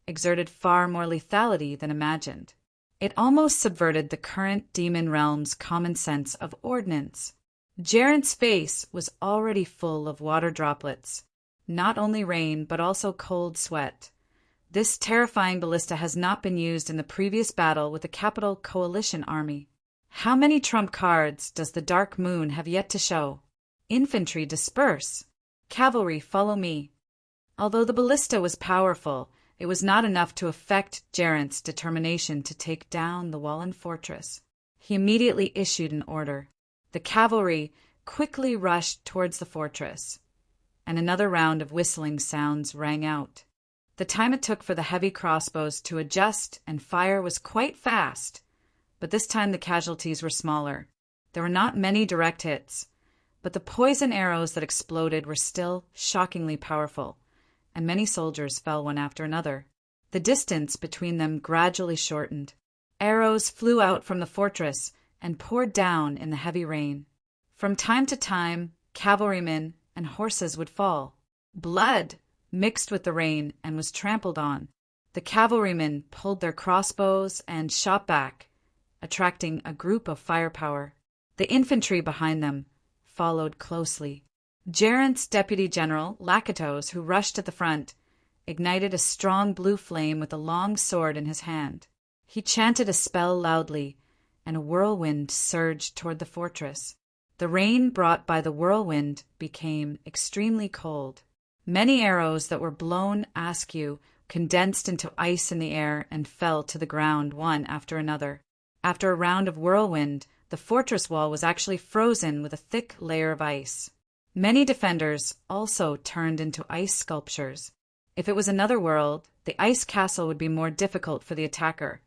exerted far more lethality than imagined. It almost subverted the current demon realm's common sense of ordnance. Gerent's face was already full of water droplets, not only rain but also cold sweat. This terrifying ballista has not been used in the previous battle with the Capital Coalition army. How many trump cards does the Dark Moon have yet to show? Infantry, disperse! Cavalry, follow me! Although the ballista was powerful, it was not enough to affect Gerent's determination to take down the Wallen fortress. He immediately issued an order. The cavalry quickly rushed towards the fortress, and another round of whistling sounds rang out. The time it took for the heavy crossbows to adjust and fire was quite fast, but this time the casualties were smaller. There were not many direct hits, but the poison arrows that exploded were still shockingly powerful, and many soldiers fell one after another. The distance between them gradually shortened. Arrows flew out from the fortress and poured down in the heavy rain. From time to time, cavalrymen and horses would fall. Blood mixed with the rain and was trampled on. The cavalrymen pulled their crossbows and shot back, attracting a group of firepower. The infantry behind them followed closely. Gerent's deputy general, Lakatos, who rushed at the front, ignited a strong blue flame with a long sword in his hand. He chanted a spell loudly, and a whirlwind surged toward the fortress. The rain brought by the whirlwind became extremely cold. Many arrows that were blown askew condensed into ice in the air and fell to the ground one after another. After a round of whirlwind, the fortress wall was actually frozen with a thick layer of ice. Many defenders also turned into ice sculptures. If it was another world, the ice castle would be more difficult for the attacker,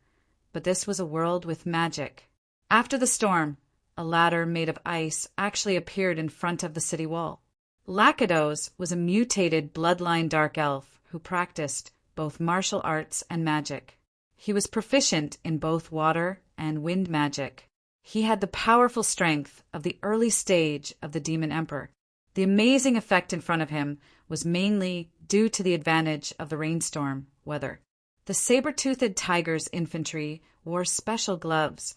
but this was a world with magic. After the storm, a ladder made of ice actually appeared in front of the city wall. Lakatos was a mutated bloodline dark elf who practiced both martial arts and magic. He was proficient in both water and wind magic. He had the powerful strength of the early stage of the Demon Emperor. The amazing effect in front of him was mainly due to the advantage of the rainstorm weather. The saber-toothed tiger's infantry wore special gloves,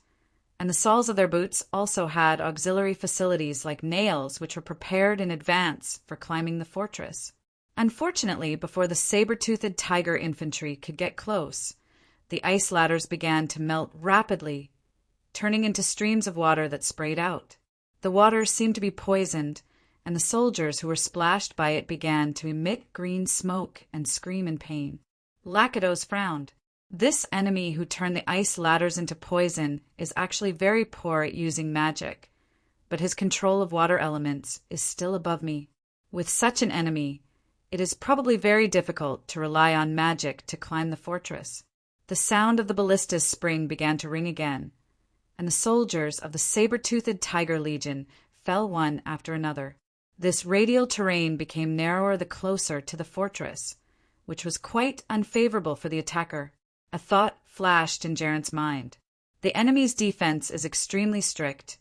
and the soles of their boots also had auxiliary facilities like nails which were prepared in advance for climbing the fortress. Unfortunately, before the saber-toothed tiger infantry could get close, the ice ladders began to melt rapidly, turning into streams of water that sprayed out. The water seemed to be poisoned, and the soldiers who were splashed by it began to emit green smoke and scream in pain. Lakatos frowned. This enemy who turned the ice ladders into poison is actually very poor at using magic, but his control of water elements is still above me. With such an enemy, it is probably very difficult to rely on magic to climb the fortress. The sound of the ballista's spring began to ring again, and the soldiers of the saber-toothed tiger legion fell one after another. This radial terrain became narrower the closer to the fortress, which was quite unfavorable for the attacker. A thought flashed in Gerent's mind. The enemy's defense is extremely strict,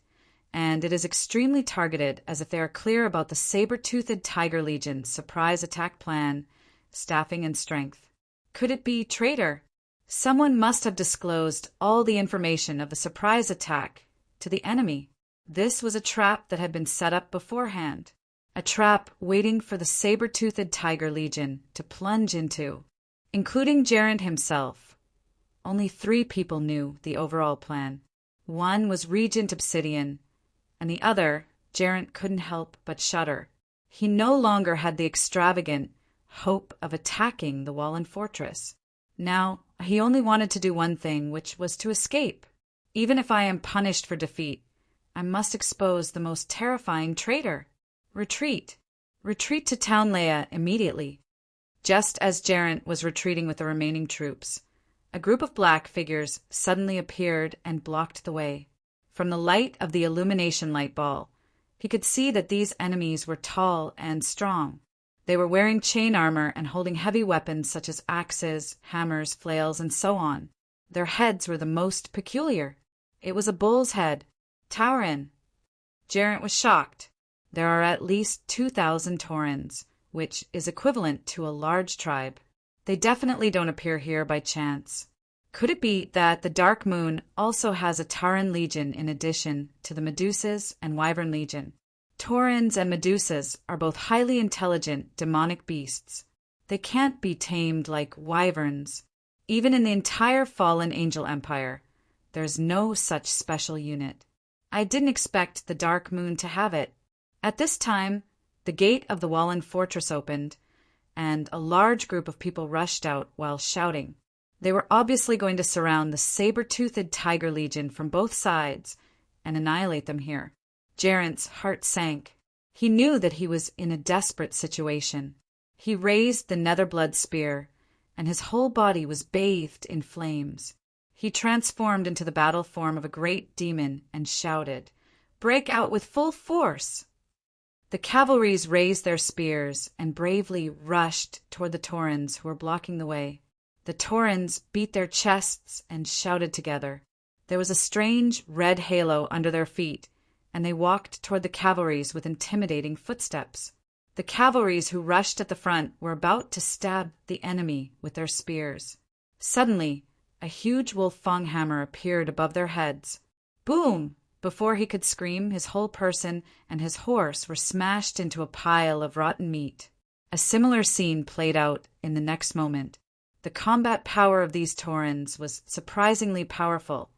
and it is extremely targeted, as if they are clear about the saber-toothed tiger legion's surprise attack plan, staffing, and strength. Could it be traitor? Someone must have disclosed all the information of the surprise attack to the enemy. This was a trap that had been set up beforehand, a trap waiting for the saber-toothed tiger legion to plunge into, including Gerent himself. Only 3 people knew the overall plan. One was Regent Obsidian, and the other, Gerent couldn't help but shudder. He no longer had the extravagant hope of attacking the Wallen fortress. Now, he only wanted to do one thing, which was to escape. Even if I am punished for defeat, I must expose the most terrifying traitor. Retreat. Retreat to Town Leia immediately. Just as Gerent was retreating with the remaining troops, a group of black figures suddenly appeared and blocked the way. From the light of the illumination light ball, he could see that these enemies were tall and strong. They were wearing chain armor and holding heavy weapons such as axes, hammers, flails, and so on. Their heads were the most peculiar. It was a bull's head. Tauren. Gerent was shocked. There are at least 2,000 Taurens, which is equivalent to a large tribe. They definitely don't appear here by chance. Could it be that the Dark Moon also has a Tauren legion in addition to the Medusas and Wyvern legion? Taurens and Medusas are both highly intelligent demonic beasts. They can't be tamed like wyverns. Even in the entire fallen angel empire, there's no such special unit. I didn't expect the Dark Moon to have it. At this time, the gate of the Wallen fortress opened, and a large group of people rushed out while shouting. They were obviously going to surround the saber-toothed tiger legion from both sides and annihilate them here. Gerent's heart sank. He knew that he was in a desperate situation. He raised the Netherblood spear, and his whole body was bathed in flames. He transformed into the battle form of a great demon and shouted, "Break out with full force!" The cavalries raised their spears and bravely rushed toward the Taurens who were blocking the way. The Taurens beat their chests and shouted together. There was a strange red halo under their feet, and they walked toward the cavalries with intimidating footsteps. The cavalries who rushed at the front were about to stab the enemy with their spears. Suddenly, a huge wolf-fang hammer appeared above their heads. Boom! Before he could scream, his whole person and his horse were smashed into a pile of rotten meat. A similar scene played out in the next moment. The combat power of these Taurens was surprisingly powerful,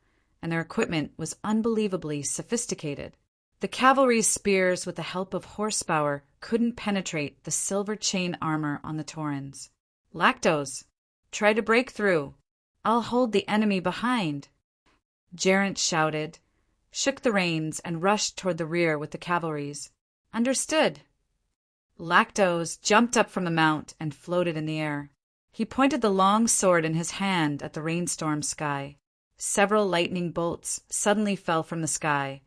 and their equipment was unbelievably sophisticated. The cavalry's spears, with the help of horsepower, couldn't penetrate the silver chain armor on the Taurens. "Lactose, try to break through. I'll hold the enemy behind." Gerent shouted, shook the reins, and rushed toward the rear with the cavalries. "Understood." Lactose jumped up from the mount and floated in the air. He pointed the long sword in his hand at the rainstorm sky. Several lightning bolts suddenly fell from the sky,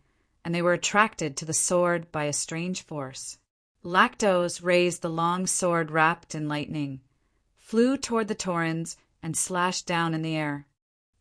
and they were attracted to the sword by a strange force. Lactose raised the long sword wrapped in lightning, flew toward the Taurens, and slashed down in the air.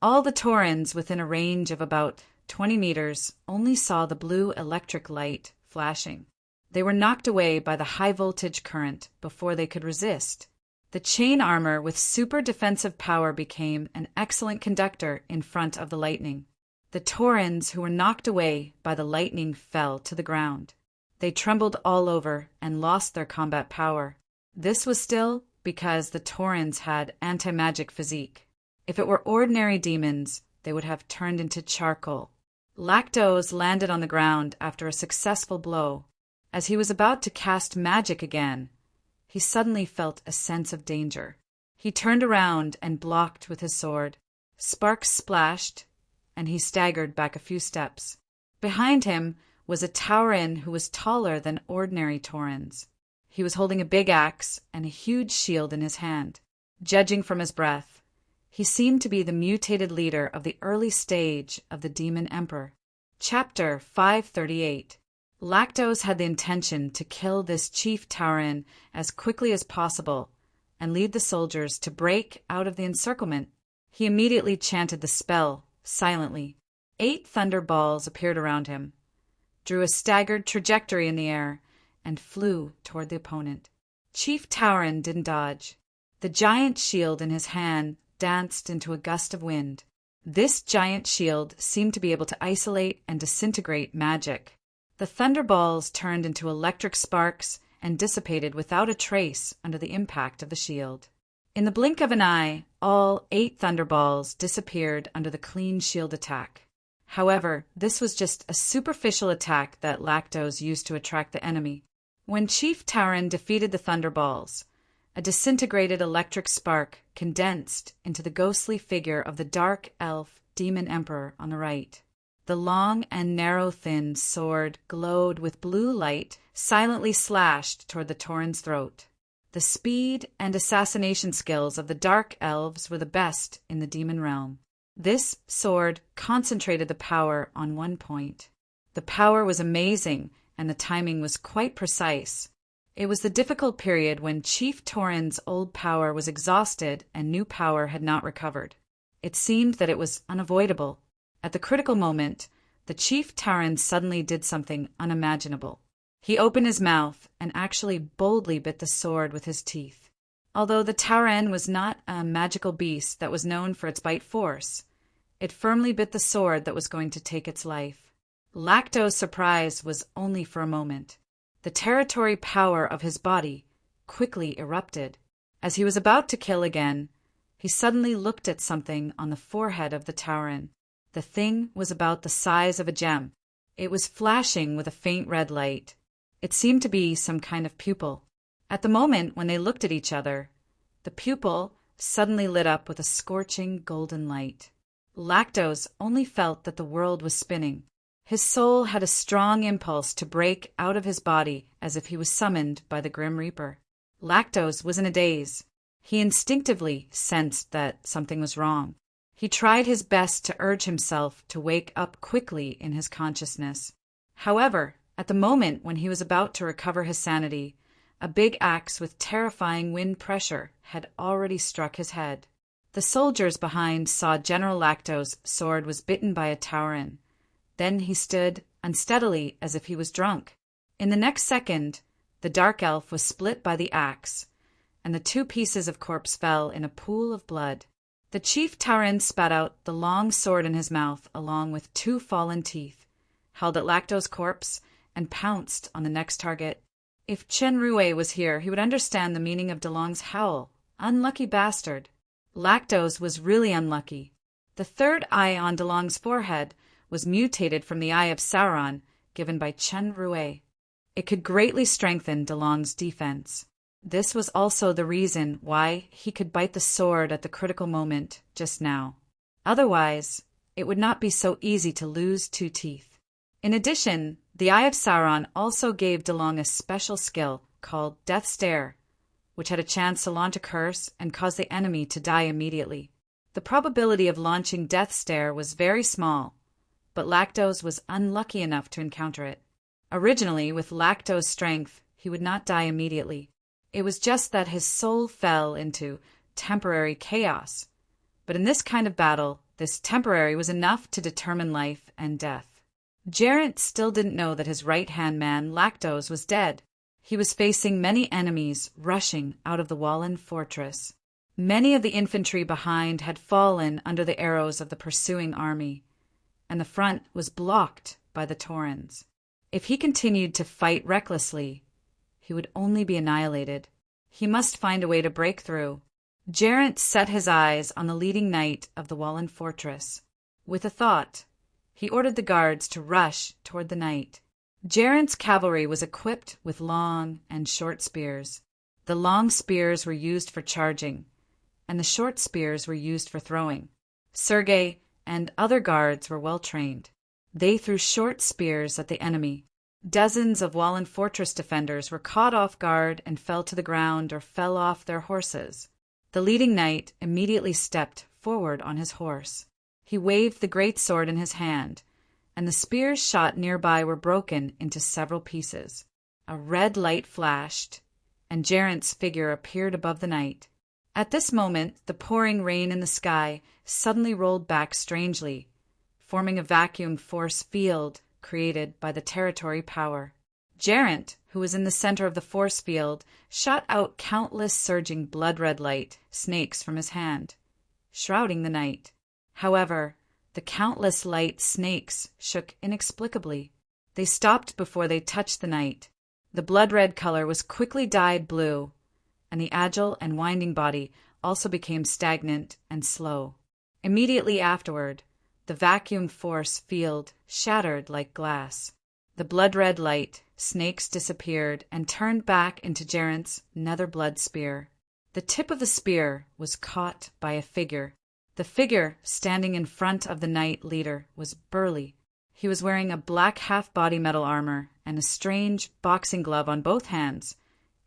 All the Taurens within a range of about 20 meters only saw the blue electric light flashing. They were knocked away by the high-voltage current before they could resist. The chain armor with super defensive power became an excellent conductor in front of the lightning. The Taurens who were knocked away by the lightning fell to the ground. They trembled all over and lost their combat power. This was still because the Taurens had anti-magic physique. If it were ordinary demons, they would have turned into charcoal. Lactose landed on the ground after a successful blow. As he was about to cast magic again, he suddenly felt a sense of danger. He turned around and blocked with his sword. Sparks splashed, and he staggered back a few steps. Behind him was a Tauren who was taller than ordinary Taurens. He was holding a big axe and a huge shield in his hand. Judging from his breath, he seemed to be the mutated leader of the early stage of the Demon Emperor. Chapter 538. Lactose had the intention to kill this chief Tauren as quickly as possible and lead the soldiers to break out of the encirclement. He immediately chanted the spell, silently. 8 thunder balls appeared around him, drew a staggered trajectory in the air, and flew toward the opponent. Chief Tauren didn't dodge. The giant shield in his hand danced into a gust of wind. This giant shield seemed to be able to isolate and disintegrate magic. The thunderballs turned into electric sparks and dissipated without a trace under the impact of the shield. In the blink of an eye, all 8 thunderballs disappeared under the clean shield attack. However, this was just a superficial attack that Lactose used to attract the enemy. When Chief Tauren defeated the thunderballs, a disintegrated electric spark condensed into the ghostly figure of the dark elf Demon Emperor on the right. The long and narrow thin sword glowed with blue light, silently slashed toward the Tauren's throat. The speed and assassination skills of the dark elves were the best in the demon realm. This sword concentrated the power on one point. The power was amazing, and the timing was quite precise. It was the difficult period when Chief Tauren's old power was exhausted and new power had not recovered. It seemed that it was unavoidable. At the critical moment, the Chief Tauren suddenly did something unimaginable. He opened his mouth and actually boldly bit the sword with his teeth. Although the Tauren was not a magical beast that was known for its bite force, it firmly bit the sword that was going to take its life. Lacto's surprise was only for a moment. The territory power of his body quickly erupted. As he was about to kill again, he suddenly looked at something on the forehead of the Tauren. The thing was about the size of a gem. It was flashing with a faint red light. It seemed to be some kind of pupil. At the moment when they looked at each other, the pupil suddenly lit up with a scorching golden light. Lactose only felt that the world was spinning. His soul had a strong impulse to break out of his body as if he was summoned by the Grim Reaper. Lactose was in a daze. He instinctively sensed that something was wrong. He tried his best to urge himself to wake up quickly in his consciousness. However, at the moment when he was about to recover his sanity, a big axe with terrifying wind pressure had already struck his head. The soldiers behind saw General Lacto's sword was bitten by a Tauren. Then he stood unsteadily as if he was drunk. In the next second, the dark elf was split by the axe, and the two pieces of corpse fell in a pool of blood. The chief Tauren spat out the long sword in his mouth along with two fallen teeth, held at Lacto's corpse, and pounced on the next target. If Chen Rue was here, he would understand the meaning of DeLong's howl. Unlucky bastard. Lactose was really unlucky. The third eye on DeLong's forehead was mutated from the eye of Sauron given by Chen Rue. It could greatly strengthen DeLong's defense. This was also the reason why he could bite the sword at the critical moment just now. Otherwise, it would not be so easy to lose two teeth. In addition, the Eye of Sauron also gave DeLong a special skill called Death Stare, which had a chance to launch a curse and cause the enemy to die immediately. The probability of launching Death Stare was very small, but Lactose was unlucky enough to encounter it. Originally, with Lacto's strength, he would not die immediately. It was just that his soul fell into temporary chaos. But in this kind of battle, this temporary was enough to determine life and death. Geraint still didn't know that his right-hand man, Lactose, was dead. He was facing many enemies rushing out of the Wallen fortress. Many of the infantry behind had fallen under the arrows of the pursuing army, and the front was blocked by the Taurens. If he continued to fight recklessly, he would only be annihilated. He must find a way to break through. Geraint set his eyes on the leading knight of the Wallen fortress. With a thought, he ordered the guards to rush toward the knight. Geraint's cavalry was equipped with long and short spears. The long spears were used for charging, and the short spears were used for throwing. Sergei and other guards were well trained. They threw short spears at the enemy. Dozens of Wallen fortress defenders were caught off guard and fell to the ground or fell off their horses. The leading knight immediately stepped forward on his horse. He waved the great sword in his hand, and the spears shot nearby were broken into several pieces. A red light flashed, and Geraint's figure appeared above the knight. At this moment, the pouring rain in the sky suddenly rolled back strangely, forming a vacuum force field created by the territory power. Geraint, who was in the center of the force field, shot out countless surging blood-red light snakes from his hand, shrouding the knight. However, the countless light snakes shook inexplicably. They stopped before they touched the knight. The blood-red color was quickly dyed blue, and the agile and winding body also became stagnant and slow. Immediately afterward, the vacuum force field shattered like glass. The blood-red light snakes disappeared and turned back into Geraint's nether blood spear. The tip of the spear was caught by a figure. The figure standing in front of the knight leader was burly. He was wearing a black half-body metal armor and a strange boxing glove on both hands,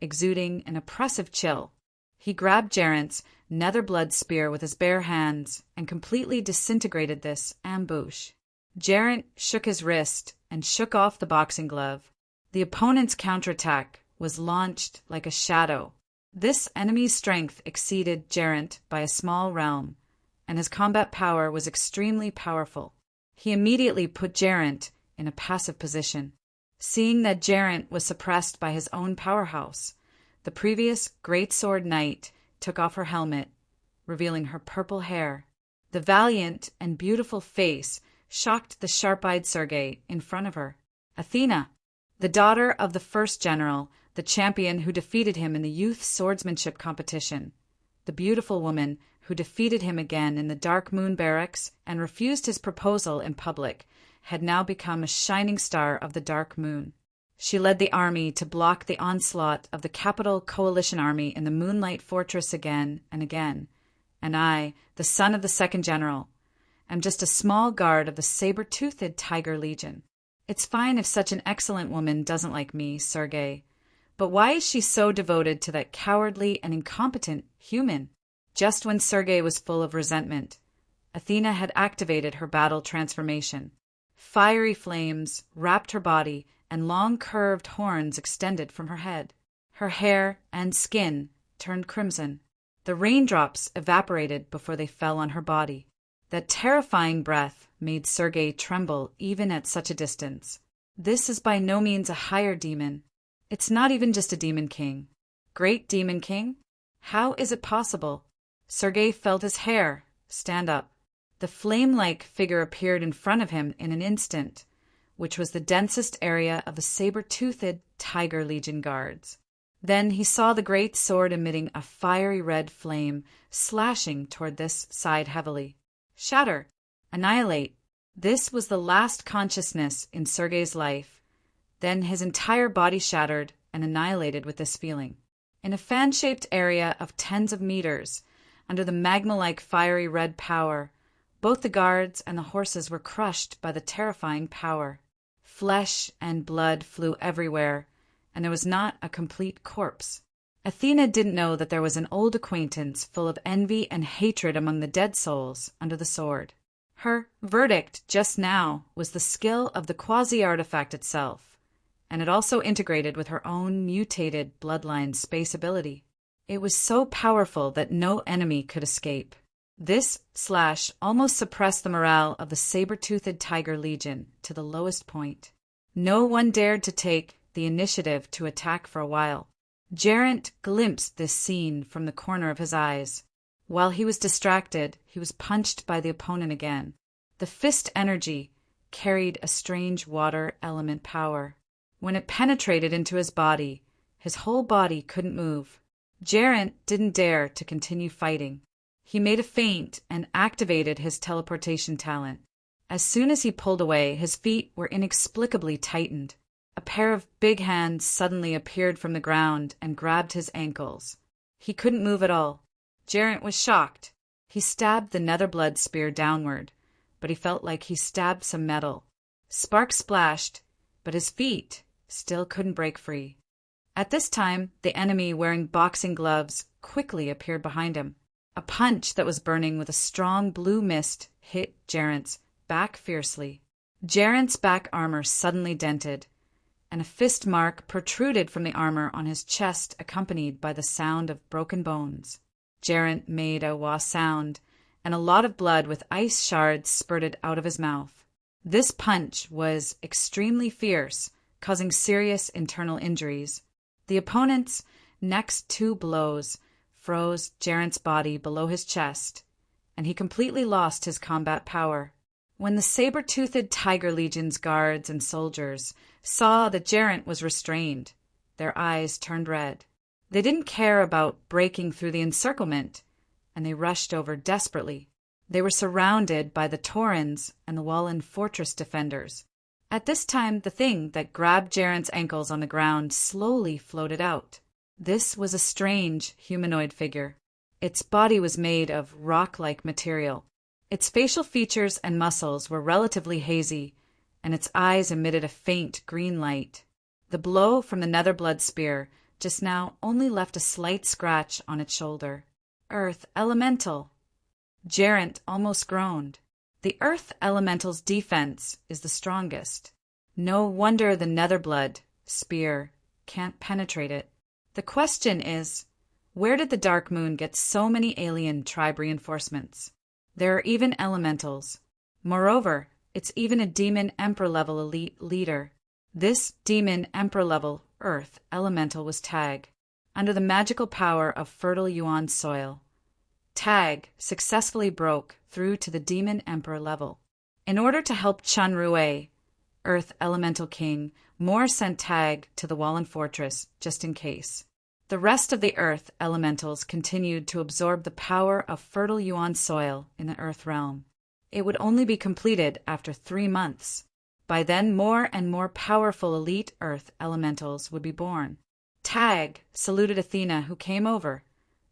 exuding an oppressive chill. He grabbed Geraint's nether blood spear with his bare hands and completely disintegrated this ambush. Geraint shook his wrist and shook off the boxing glove. The opponent's counterattack was launched like a shadow. This enemy's strength exceeded Geraint by a small realm, and his combat power was extremely powerful. He immediately put Geraint in a passive position. Seeing that Geraint was suppressed by his own powerhouse, the previous Great Sword Knight took off her helmet, revealing her purple hair. The valiant and beautiful face shocked the sharp-eyed Sergei in front of her. Athena, the daughter of the first general, the champion who defeated him in the youth swordsmanship competition. The beautiful woman who defeated him again in the Dark Moon barracks and refused his proposal in public, had now become a shining star of the Dark Moon. She led the army to block the onslaught of the capital coalition army in the Moonlight Fortress again and again. And I, the son of the second general, am just a small guard of the saber-toothed Tiger Legion. It's fine if such an excellent woman doesn't like me, Sergei. But why is she so devoted to that cowardly and incompetent human? Just when Sergei was full of resentment, Athena had activated her battle transformation. Fiery flames wrapped her body, and long curved horns extended from her head. Her hair and skin turned crimson. The raindrops evaporated before they fell on her body. That terrifying breath made Sergei tremble even at such a distance. This is by no means a higher demon. It's not even just a demon king. Great demon king? How is it possible? Sergei felt his hair stand up. The flame-like figure appeared in front of him in an instant, which was the densest area of the saber-toothed Tiger Legion guards. Then he saw the great sword emitting a fiery red flame, slashing toward this side heavily. Shatter. Annihilate. This was the last consciousness in Sergei's life. Then his entire body shattered and annihilated with this feeling. In a fan-shaped area of tens of meters, under the magma-like fiery red power, both the guards and the horses were crushed by the terrifying power. Flesh and blood flew everywhere, and there was not a complete corpse. Athena didn't know that there was an old acquaintance full of envy and hatred among the dead souls under the sword. Her verdict just now was the skill of the quasi-artifact itself, and it also integrated with her own mutated bloodline space ability. It was so powerful that no enemy could escape. This slash almost suppressed the morale of the saber-toothed Tiger Legion to the lowest point. No one dared to take the initiative to attack for a while. Geraint glimpsed this scene from the corner of his eyes. While he was distracted, he was punched by the opponent again. The fist energy carried a strange water element power. When it penetrated into his body, his whole body couldn't move. Geraint didn't dare to continue fighting. He made a feint and activated his teleportation talent. As soon as he pulled away, his feet were inexplicably tightened. A pair of big hands suddenly appeared from the ground and grabbed his ankles. He couldn't move at all. Geraint was shocked. He stabbed the Netherblood spear downward, but he felt like he stabbed some metal. Sparks splashed, but his feet still couldn't break free. At this time, the enemy wearing boxing gloves quickly appeared behind him. A punch that was burning with a strong blue mist hit Geraint's back fiercely. Geraint's back armor suddenly dented, and a fist mark protruded from the armor on his chest, accompanied by the sound of broken bones. Geraint made a wah sound, and a lot of blood with ice shards spurted out of his mouth. This punch was extremely fierce, causing serious internal injuries. The opponent's next two blows froze Geraint's body below his chest, and he completely lost his combat power. When the saber-toothed Tiger Legion's guards and soldiers saw that Geraint was restrained, their eyes turned red. They didn't care about breaking through the encirclement, and they rushed over desperately. They were surrounded by the Taurens and the Wallen Fortress defenders. At this time, the thing that grabbed Geraint's ankles on the ground slowly floated out. This was a strange humanoid figure. Its body was made of rock-like material. Its facial features and muscles were relatively hazy, and its eyes emitted a faint green light. The blow from the Netherblood spear just now only left a slight scratch on its shoulder. Earth Elemental! Geraint almost groaned. The Earth Elemental's defense is the strongest. No wonder the Netherblood spear can't penetrate it. The question is, where did the Dark Moon get so many alien tribe reinforcements? There are even elementals. Moreover, it's even a demon emperor-level elite leader. This demon emperor-level earth elemental was Tag, under the magical power of fertile Yuan soil. Tag successfully broke through to the demon emperor level. In order to help Chun Rui, Earth Elemental King, Moore sent Tag to the Wallen Fortress just in case. The rest of the Earth Elementals continued to absorb the power of fertile Yuan soil in the Earth realm. It would only be completed after 3 months. By then, more and more powerful elite Earth Elementals would be born. Tag saluted Athena, who came over.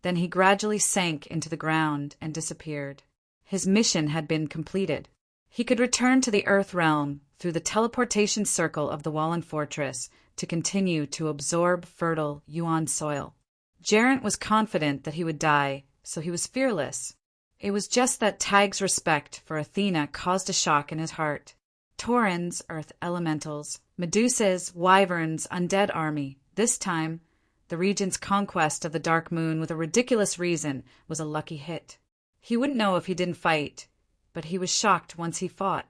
Then he gradually sank into the ground and disappeared. His mission had been completed. He could return to the Earth realm through the teleportation circle of the Wallen Fortress to continue to absorb fertile Yuan soil. Geraint was confident that he would die, so he was fearless. It was just that Tag's respect for Athena caused a shock in his heart. Taurens, Earth Elementals, Medusas, Wyverns, Undead Army. This time, the Regent's conquest of the Dark Moon with a ridiculous reason was a lucky hit. He wouldn't know if he didn't fight, but he was shocked once he fought.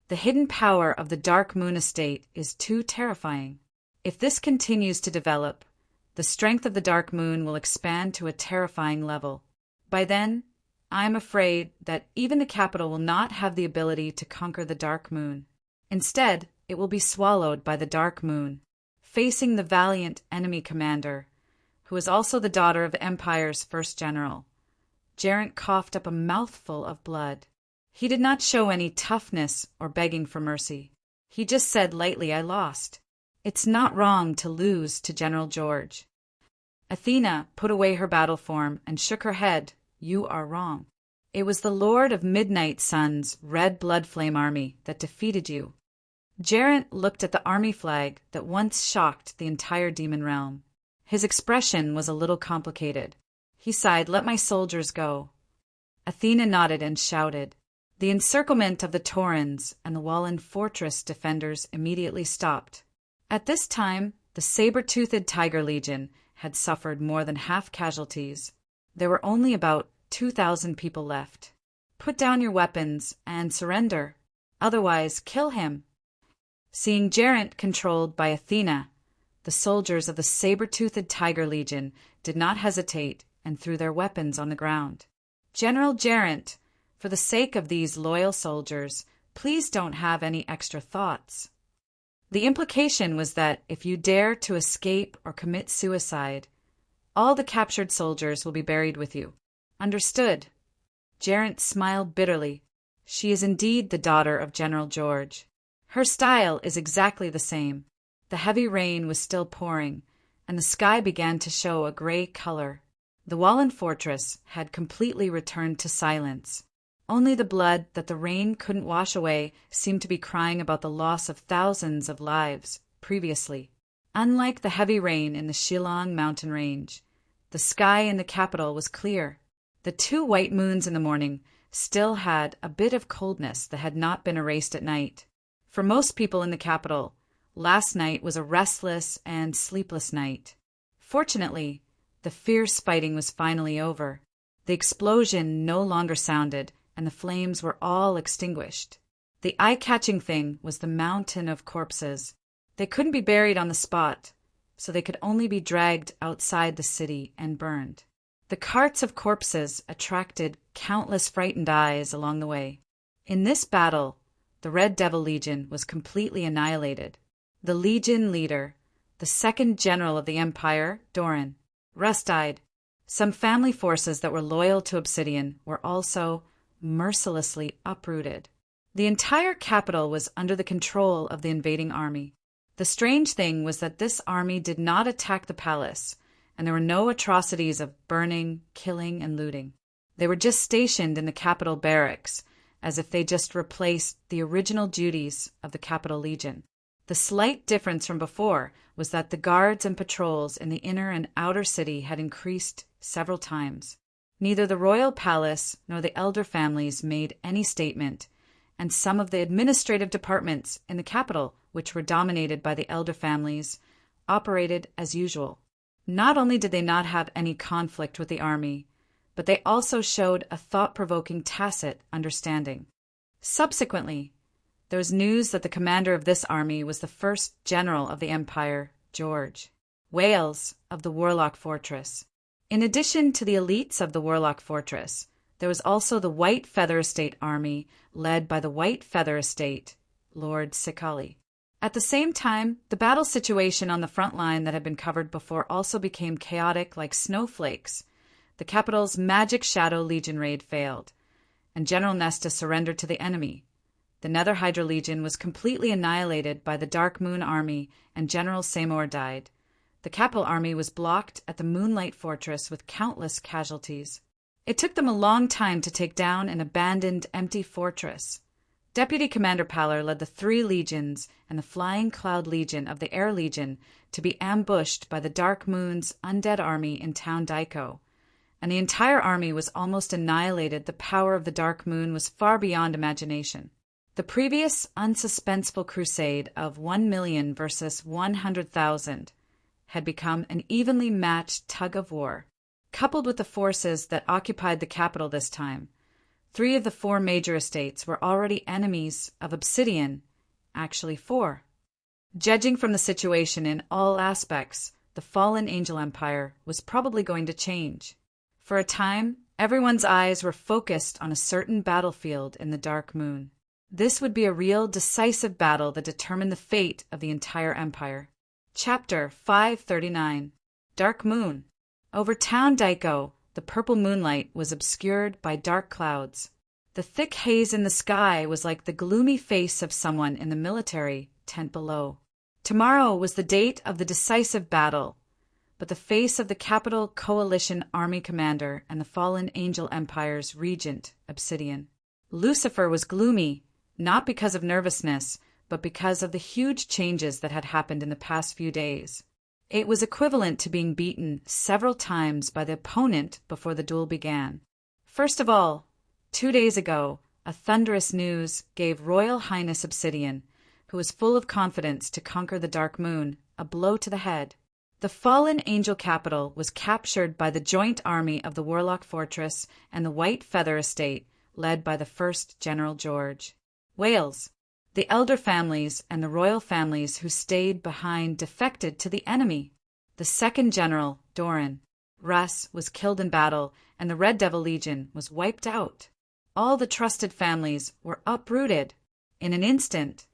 The hidden power of the Dark Moon estate is too terrifying. If this continues to develop, the strength of the Dark Moon will expand to a terrifying level. By then, I am afraid that even the capital will not have the ability to conquer the Dark Moon. Instead, it will be swallowed by the Dark Moon, facing the valiant enemy commander, who is also the daughter of the Empire's first general. Geraint coughed up a mouthful of blood. He did not show any toughness or begging for mercy. He just said lightly, "I lost. It's not wrong to lose to General George." Athena put away her battle form and shook her head. "You are wrong. It was the Lord of Midnight Sun's Red Blood Flame army that defeated you." Geraint looked at the army flag that once shocked the entire demon realm. His expression was a little complicated. He sighed, "Let my soldiers go." Athena nodded and shouted. The encirclement of the Taurens and the Wallen Fortress defenders immediately stopped. At this time, the saber-toothed Tiger Legion had suffered more than half casualties. There were only about 2,000 people left. "Put down your weapons and surrender. Otherwise, kill him." Seeing Geraint controlled by Athena, the soldiers of the saber-toothed Tiger Legion did not hesitate and threw their weapons on the ground. "General Geraint, for the sake of these loyal soldiers, please don't have any extra thoughts." The implication was that if you dare to escape or commit suicide, all the captured soldiers will be buried with you. Understood? Geraint smiled bitterly. She is indeed the daughter of General George. Her style is exactly the same. The heavy rain was still pouring, and the sky began to show a gray color. The Wallen Fortress had completely returned to silence. Only the blood that the rain couldn't wash away seemed to be crying about the loss of thousands of lives previously. Unlike the heavy rain in the Shillong mountain range, the sky in the capital was clear. The 2 white moons in the morning still had a bit of coldness that had not been erased at night. For most people in the capital, last night was a restless and sleepless night. Fortunately, the fierce fighting was finally over. The explosion no longer sounded, and the flames were all extinguished. The eye-catching thing was the mountain of corpses. They couldn't be buried on the spot, so they could only be dragged outside the city and burned. The carts of corpses attracted countless frightened eyes along the way. In this battle, the Red Devil Legion was completely annihilated. The Legion leader, the second general of the Empire, Doran, Russ died. Some family forces that were loyal to Obsidian were also mercilessly uprooted. The entire capital was under the control of the invading army. The strange thing was that this army did not attack the palace, and there were no atrocities of burning, killing, and looting. They were just stationed in the capital barracks, as if they just replaced the original duties of the Capital Legion. The slight difference from before was that the guards and patrols in the inner and outer city had increased several times. Neither the royal palace nor the elder families made any statement, and some of the administrative departments in the capital, which were dominated by the elder families, operated as usual. Not only did they not have any conflict with the army, but they also showed a thought-provoking tacit understanding. Subsequently, there was news that the commander of this army was the first general of the empire, George Wales of the Warlock Fortress. In addition to the elites of the Warlock Fortress, there was also the White Feather Estate army led by the White Feather Estate, Lord Sicali. At the same time, the battle situation on the front line that had been covered before also became chaotic like snowflakes. The capital's Magic Shadow Legion raid failed, and General Nesta surrendered to the enemy. The Nether Hydra Legion was completely annihilated by the Dark Moon Army, and General Seymour died. The capital army was blocked at the Moonlight Fortress with countless casualties. It took them a long time to take down an abandoned, empty fortress. Deputy Commander Paller led the 3 legions and the Flying Cloud Legion of the Air Legion to be ambushed by the Dark Moon's undead army in Town Daiko, and the entire army was almost annihilated. The power of the Dark Moon was far beyond imagination. The previous unsuspenseful crusade of 1 million versus 100,000 had become an evenly matched tug of war. Coupled with the forces that occupied the capital this time, 3 of the 4 major estates were already enemies of Obsidian, actually 4. Judging from the situation in all aspects, the fallen Angel Empire was probably going to change. For a time, everyone's eyes were focused on a certain battlefield in the Dark Moon. This would be a real decisive battle that determined the fate of the entire empire. Chapter 539. Dark Moon. Over Town Daiko, the purple moonlight was obscured by dark clouds. The thick haze in the sky was like the gloomy face of someone in the military tent below. Tomorrow was the date of the decisive battle, but the face of the Capital Coalition Army Commander and the fallen Angel Empire's regent, Obsidian. Lucifer was gloomy, not because of nervousness, but because of the huge changes that had happened in the past few days. It was equivalent to being beaten several times by the opponent before the duel began. First of all, 2 days ago, a thunderous news gave Royal Highness Obsidian, who was full of confidence to conquer the Dark Moon, a blow to the head. The fallen Angel capital was captured by the joint army of the Warlock Fortress and the White Feather Estate, led by the first General George Wales. The elder families and the royal families who stayed behind defected to the enemy. The second general, Doran Russ, was killed in battle, and the Red Devil Legion was wiped out. All the trusted families were uprooted. In an instant,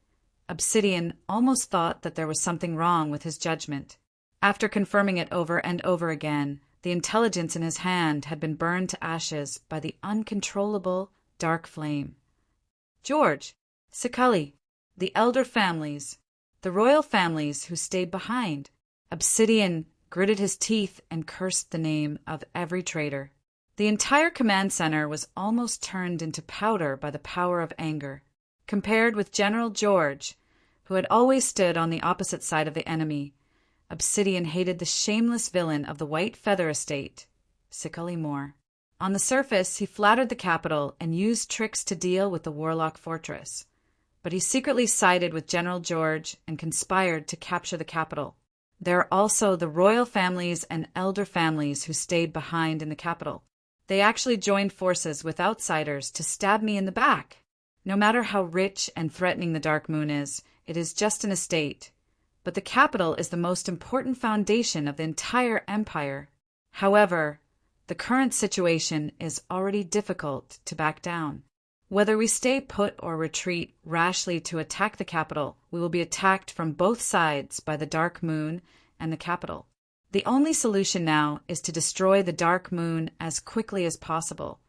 Obsidian almost thought that there was something wrong with his judgment. After confirming it over and over again, the intelligence in his hand had been burned to ashes by the uncontrollable dark flame. George Sicali, the elder families, the royal families who stayed behind. Obsidian gritted his teeth and cursed the name of every traitor. The entire command center was almost turned into powder by the power of anger. Compared with General George, who had always stood on the opposite side of the enemy, Obsidian hated the shameless villain of the White Feather Estate, Sicali more. On the surface, he flattered the capital and used tricks to deal with the Warlock Fortress. But he secretly sided with General George and conspired to capture the capital. There are also the royal families and elder families who stayed behind in the capital. They actually joined forces with outsiders to stab me in the back. No matter how rich and threatening the Dark Moon is, it is just an estate. But the capital is the most important foundation of the entire empire. However, the current situation is already difficult to back down. Whether we stay put or retreat rashly to attack the capital, we will be attacked from both sides by the Dark Moon and the capital. The only solution now is to destroy the Dark Moon as quickly as possible,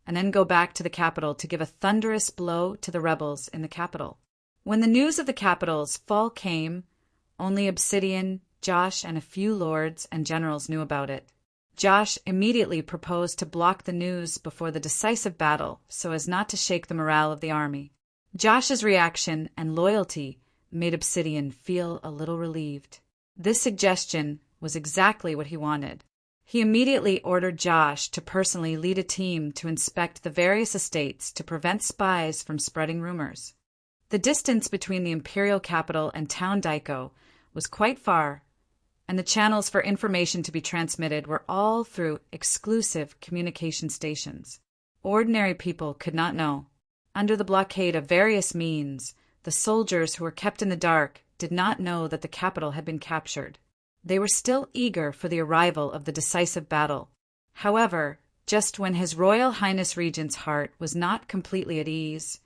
and then go back to the capital to give a thunderous blow to the rebels in the capital. When the news of the capital's fall came, only Obsidian, Josh, and a few lords and generals knew about it. Josh immediately proposed to block the news before the decisive battle so as not to shake the morale of the army. Josh's reaction and loyalty made Obsidian feel a little relieved. This suggestion was exactly what he wanted. He immediately ordered Josh to personally lead a team to inspect the various estates to prevent spies from spreading rumors. The distance between the imperial capital and Town Daiko was quite far, and the channels for information to be transmitted were all through exclusive communication stations. Ordinary people could not know. Under the blockade of various means, The soldiers who were kept in the dark did not know that the capital had been captured. They were still eager for the arrival of the decisive battle. However, just when His Royal Highness Regent's heart was not completely at ease,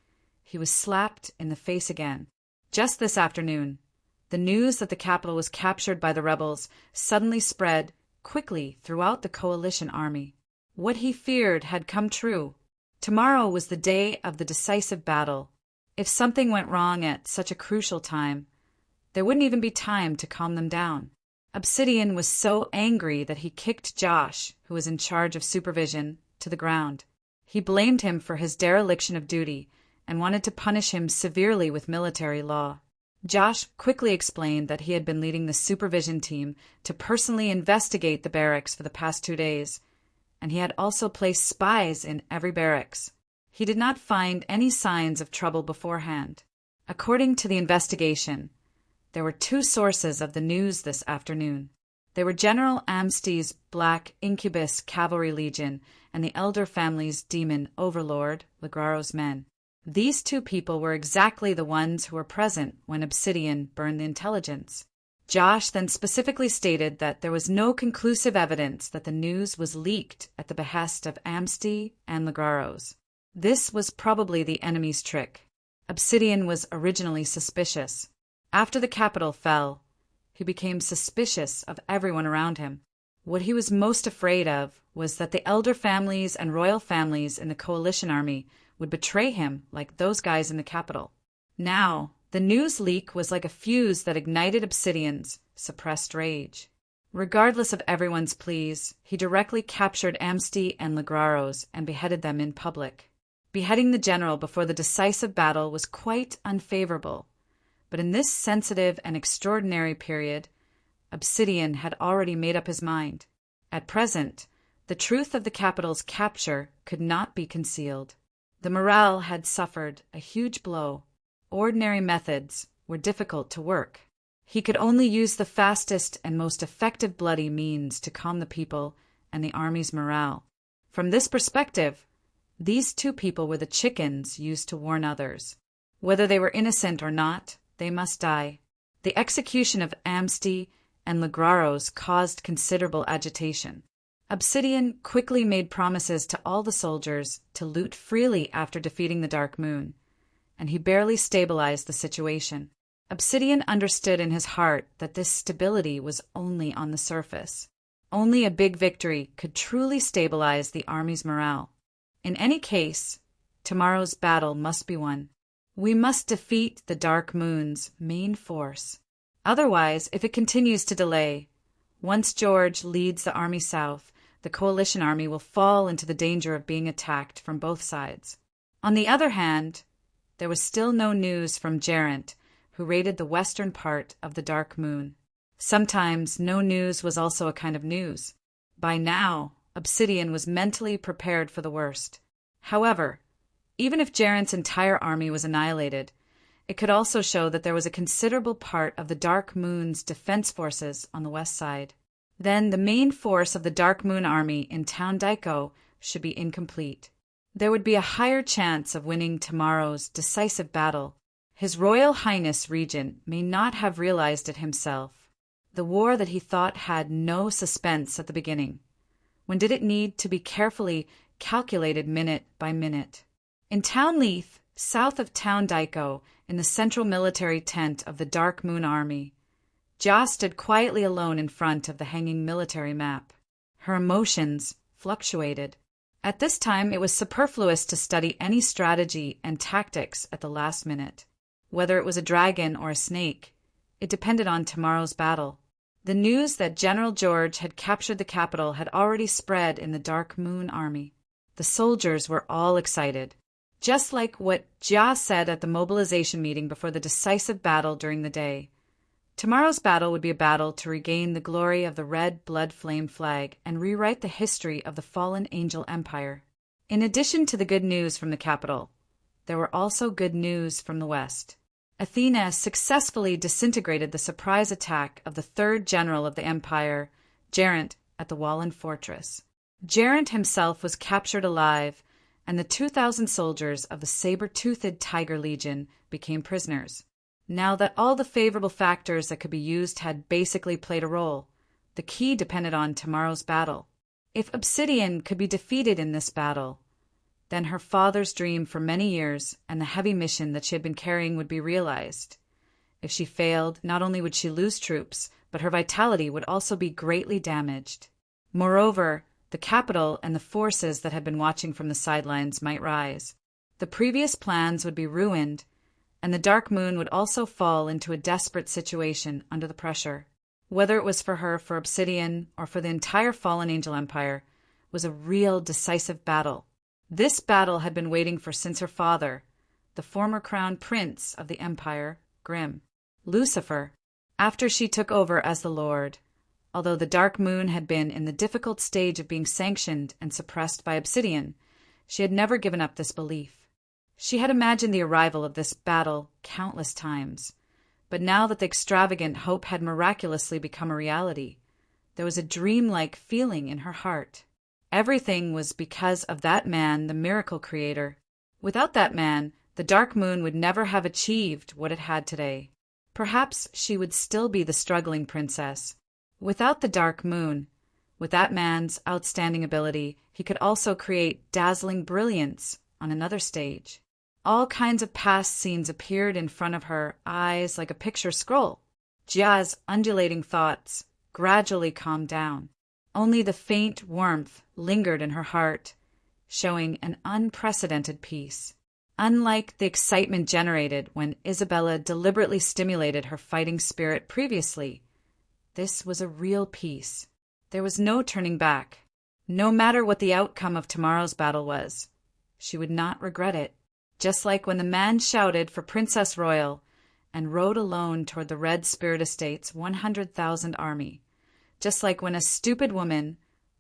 he was slapped in the face again. Just this afternoon, the news that the capital was captured by the rebels suddenly spread quickly throughout the coalition army. What he feared had come true. Tomorrow was the day of the decisive battle. If something went wrong at such a crucial time, there wouldn't even be time to calm them down. Obsidian was so angry that he kicked Josh, who was in charge of supervision, to the ground. He blamed him for his dereliction of duty and wanted to punish him severely with military law. Josh quickly explained that he had been leading the supervision team to personally investigate the barracks for the past 2 days, and he had also placed spies in every barracks. He did not find any signs of trouble beforehand. According to the investigation, there were 2 sources of the news this afternoon. They were General Amstee's Black Incubus Cavalry Legion and the Elder family's demon overlord, Legraro's men. These 2 people were exactly the ones who were present when Obsidian burned the intelligence. Josh then specifically stated that there was no conclusive evidence that the news was leaked at the behest of Amstee and Legraro's. This was probably the enemy's trick. Obsidian was originally suspicious. After the capital fell, he became suspicious of everyone around him. What he was most afraid of was that the elder families and royal families in the coalition army would betray him like those guys in the capital. Now, the news leak was like a fuse that ignited Obsidian's suppressed rage. Regardless of everyone's pleas, he directly captured Amstee and Legraro's and beheaded them in public. Beheading the general before the decisive battle was quite unfavorable. But in this sensitive and extraordinary period, Obsidian had already made up his mind. At present, the truth of the capital's capture could not be concealed. The morale had suffered a huge blow. Ordinary methods were difficult to work. He could only use the fastest and most effective bloody means to calm the people and the army's morale. From this perspective, these 2 people were the chickens used to warn others. Whether they were innocent or not, they must die. The execution of Amstee and Legraro's caused considerable agitation. Obsidian quickly made promises to all the soldiers to loot freely after defeating the Dark Moon, and he barely stabilized the situation. Obsidian understood in his heart that this stability was only on the surface. Only a big victory could truly stabilize the army's morale. In any case, tomorrow's battle must be won. We must defeat the Dark Moon's main force. Otherwise, if it continues to delay, once George leads the army south, the coalition army will fall into the danger of being attacked from both sides. On the other hand, there was still no news from Geraint, who raided the western part of the Dark Moon. Sometimes no news was also a kind of news. By now, Obsidian was mentally prepared for the worst. However, even if Geraint's entire army was annihilated, it could also show that there was a considerable part of the Dark Moon's defense forces on the west side. Then the main force of the Dark Moon army in Town Daiko should be incomplete. There would be a higher chance of winning tomorrow's decisive battle. His Royal Highness Regent may not have realized it himself. The war that he thought had no suspense at the beginning. When did it need to be carefully calculated minute by minute? In Town Leith, south of Town Daiko, in the central military tent of the Dark Moon Army, Jia stood quietly alone in front of the hanging military map. Her emotions fluctuated. At this time, it was superfluous to study any strategy and tactics at the last minute. Whether it was a dragon or a snake, it depended on tomorrow's battle. The news that General George had captured the capital had already spread in the Dark Moon Army. The soldiers were all excited. Just like what Jia said at the mobilization meeting before the decisive battle during the day. Tomorrow's battle would be a battle to regain the glory of the red blood flame flag and rewrite the history of the fallen angel empire. In addition to the good news from the capital, there were also good news from the west. Athena successfully disintegrated the surprise attack of the third general of the empire, Geraint, at the Wallen fortress. Geraint himself was captured alive, and the 2,000 soldiers of the saber-toothed Tiger Legion became prisoners. Now that all the favorable factors that could be used had basically played a role, the key depended on tomorrow's battle. If Obsidian could be defeated in this battle, then her father's dream for many years and the heavy mission that she had been carrying would be realized. If she failed, not only would she lose troops, but her vitality would also be greatly damaged. Moreover, the capital and the forces that had been watching from the sidelines might rise. The previous plans would be ruined, and the Dark Moon would also fall into a desperate situation under the pressure. Whether it was for her, for Obsidian, or for the entire Fallen Angel Empire, was a real decisive battle. This battle had been waiting for since her father, the former crown prince of the Empire, Groom, Lucifer, after she took over as the Lord. Although the Dark Moon had been in the difficult stage of being sanctioned and suppressed by Obsidian, she had never given up this belief. She had imagined the arrival of this battle countless times, but now that the extravagant hope had miraculously become a reality, there was a dreamlike feeling in her heart. Everything was because of that man, the miracle creator. Without that man, the Dark Moon would never have achieved what it had today. Perhaps she would still be the struggling princess. Without the Dark Moon, with that man's outstanding ability, he could also create dazzling brilliance on another stage. All kinds of past scenes appeared in front of her eyes like a picture scroll. Jia's undulating thoughts gradually calmed down. Only the faint warmth lingered in her heart, showing an unprecedented peace. Unlike the excitement generated when Isabella deliberately stimulated her fighting spirit previously, this was a real peace. There was no turning back. No matter what the outcome of tomorrow's battle was, she would not regret it. Just like when the man shouted for Princess Royal and rode alone toward the Red Spirit Estate's 100,000 army. Just like when a stupid woman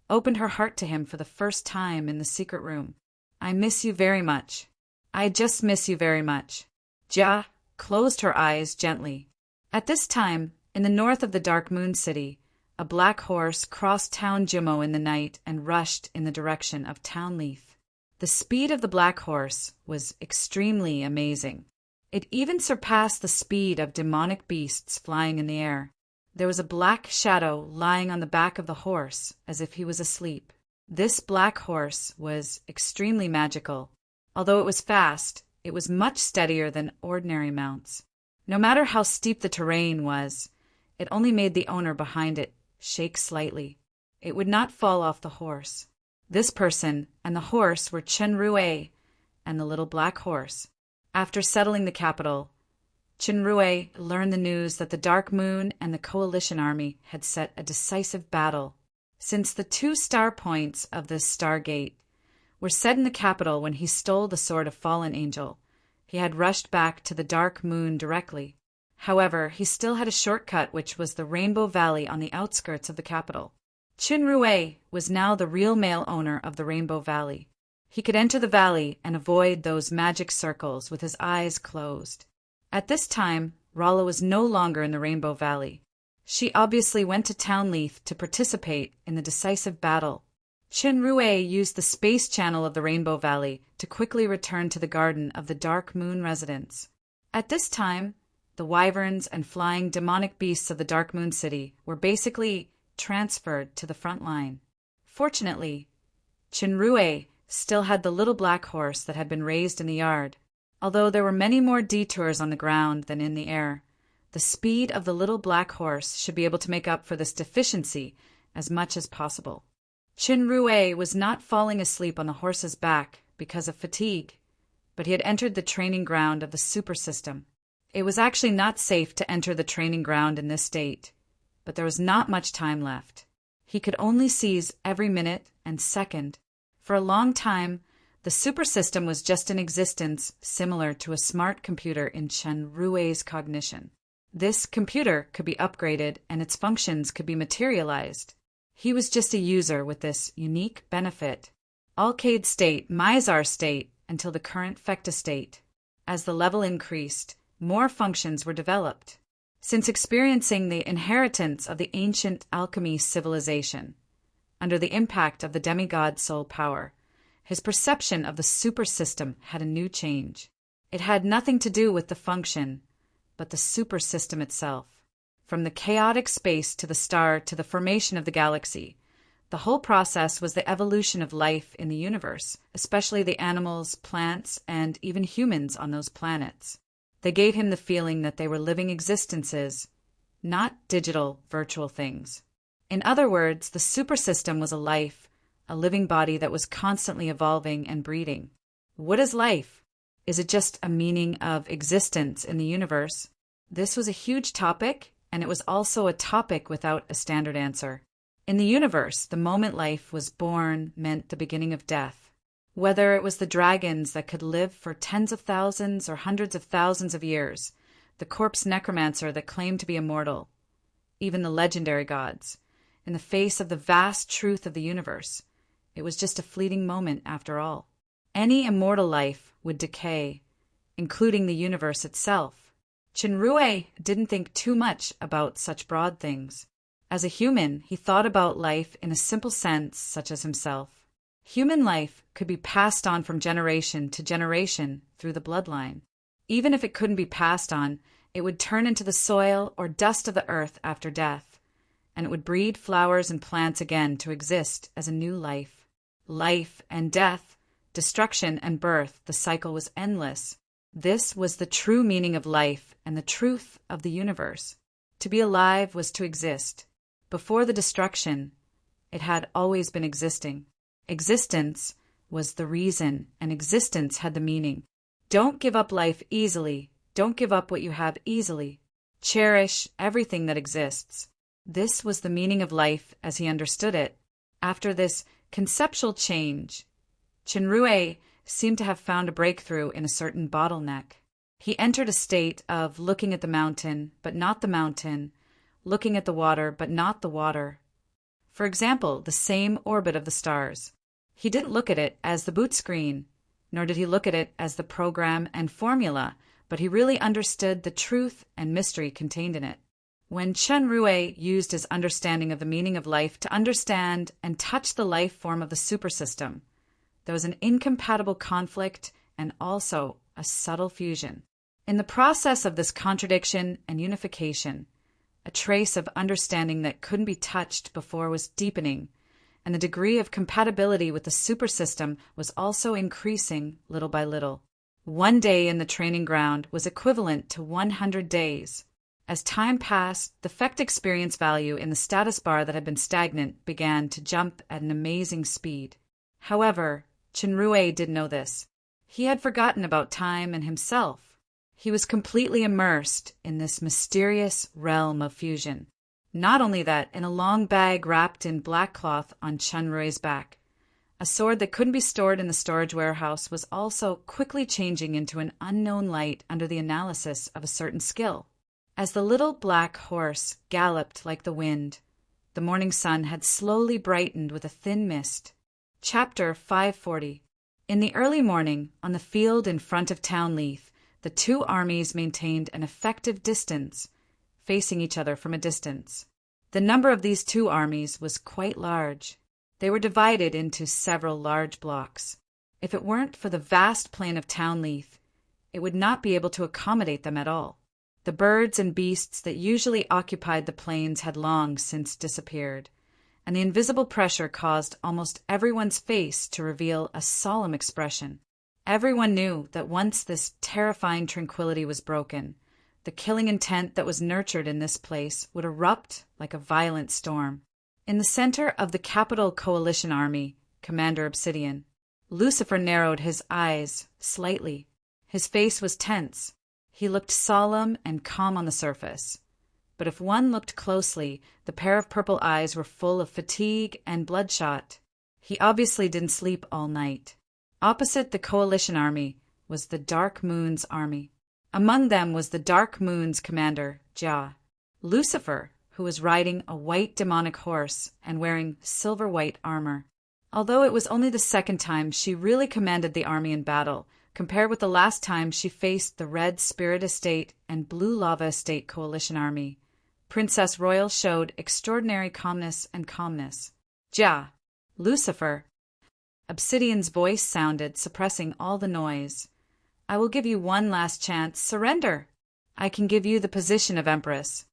opened her heart to him for the first time in the secret room. I miss you very much. I just miss you very much. Jia closed her eyes gently. At this time, in the north of the Dark Moon City, a black horse crossed Town Jimmo in the night and rushed in the direction of Town Leaf. The speed of the black horse was extremely amazing. It even surpassed the speed of demonic beasts flying in the air. There was a black shadow lying on the back of the horse, as if he was asleep. This black horse was extremely magical. Although it was fast, it was much steadier than ordinary mounts. No matter how steep the terrain was, it only made the owner behind it shake slightly. It would not fall off the horse. This person and the horse were Chen Rui and the little black horse. After settling the capital, Chen Rui learned the news that the Dark Moon and the Coalition Army had set a decisive battle. Since the 2 star points of the Stargate were set in the capital when he stole the Sword of Fallen Angel, he had rushed back to the Dark Moon directly. However, he still had a shortcut, which was the Rainbow Valley on the outskirts of the capital. Chen Rui was now the real male owner of the Rainbow Valley. He could enter the valley and avoid those magic circles with his eyes closed. At this time, Rala was no longer in the Rainbow Valley. She obviously went to Town Leaf to participate in the decisive battle. Chen Rui used the space channel of the Rainbow Valley to quickly return to the garden of the Dark Moon residence. At this time, the wyverns and flying demonic beasts of the Dark Moon City were basically transferred to the front line. Fortunately, Chen Rui still had the little black horse that had been raised in the yard. Although there were many more detours on the ground than in the air, the speed of the little black horse should be able to make up for this deficiency as much as possible. Chen Rui was not falling asleep on the horse's back because of fatigue, but he had entered the training ground of the super system. It was actually not safe to enter the training ground in this state, but there was not much time left. He could only seize every minute and second. For a long time, the super system was just in existence, similar to a smart computer in Chen Rui's cognition. This computer could be upgraded and its functions could be materialized. He was just a user with this unique benefit. Alcade state, Mizar state, until the current Fecta state. As the level increased, more functions were developed. Since experiencing the inheritance of the ancient alchemy civilization, under the impact of the demigod soul power, His perception of the super system had a new change. It had nothing to do with the function, but the super system itself. From the chaotic space to the star to the formation of the galaxy, the whole process was the evolution of life in the universe, especially the animals, plants, and even humans on those planets. They gave him the feeling that they were living existences, not digital, virtual things. In other words, the super system was a life, a living body that was constantly evolving and breeding. What is life? Is it just a meaning of existence in the universe? This was a huge topic, and it was also a topic without a standard answer. In the universe, the moment life was born meant the beginning of death. Whether it was the dragons that could live for tens of thousands or hundreds of thousands of years, the corpse necromancer that claimed to be immortal, even the legendary gods, in the face of the vast truth of the universe, it was just a fleeting moment after all. Any immortal life would decay, including the universe itself. Chenrue didn't think too much about such broad things. As a human, he thought about life in a simple sense, such as himself. Human life could be passed on from generation to generation through the bloodline. Even if it couldn't be passed on, it would turn into the soil or dust of the earth after death, and it would breed flowers and plants again to exist as a new life. Life and death, destruction and birth, the cycle was endless. This was the true meaning of life and the truth of the universe. To be alive was to exist. Before the destruction, it had always been existing. Existence was the reason, and existence had the meaning. Don't give up life easily. Don't give up what you have easily. Cherish everything that exists. This was the meaning of life as he understood it. After this conceptual change, Chenrue seemed to have found a breakthrough in a certain bottleneck. He entered a state of looking at the mountain, but not the mountain, looking at the water, but not the water. For example, the same orbit of the stars. He didn't look at it as the boot screen, nor did he look at it as the program and formula, but he really understood the truth and mystery contained in it. When Chenrue used his understanding of the meaning of life to understand and touch the life form of the super system, there was an incompatible conflict and also a subtle fusion. In the process of this contradiction and unification, a trace of understanding that couldn't be touched before was deepening, and the degree of compatibility with the super system was also increasing little by little. 1 day in the training ground was equivalent to 100 days. As time passed, the FECT experience value in the status bar that had been stagnant began to jump at an amazing speed. However, Chenrue didn't know this. He had forgotten about time and himself. He was completely immersed in this mysterious realm of fusion. Not only that, in a long bag wrapped in black cloth on Chenrue's back, a sword that couldn't be stored in the storage warehouse was also quickly changing into an unknown light under the analysis of a certain skill. As the little black horse galloped like the wind, the morning sun had slowly brightened with a thin mist. Chapter 540. In the early morning, on the field in front of Townleith, the two armies maintained an effective distance, facing each other from a distance. The number of these two armies was quite large. They were divided into several large blocks. If it weren't for the vast plain of Townleith, it would not be able to accommodate them at all. The birds and beasts that usually occupied the plains had long since disappeared, and the invisible pressure caused almost everyone's face to reveal a solemn expression. Everyone knew that once this terrifying tranquility was broken, the killing intent that was nurtured in this place would erupt like a violent storm. In the center of the Capital Coalition Army, Commander Obsidian, Lucifer narrowed his eyes slightly. His face was tense. He looked solemn and calm on the surface. But if one looked closely, the pair of purple eyes were full of fatigue and bloodshot. He obviously didn't sleep all night. Opposite the Coalition Army was the Dark Moon's army. Among them was the Dark Moon's commander, Jia. Lucifer, who was riding a white demonic horse and wearing silver-white armor. Although it was only the second time she really commanded the army in battle, compared with the last time she faced the Red Spirit Estate and Blue Lava Estate Coalition Army, Princess Royal showed extraordinary calmness and calmness. Jia, Lucifer, Obsidian's voice sounded, suppressing all the noise. I will give you one last chance. Surrender! I can give you the position of Empress.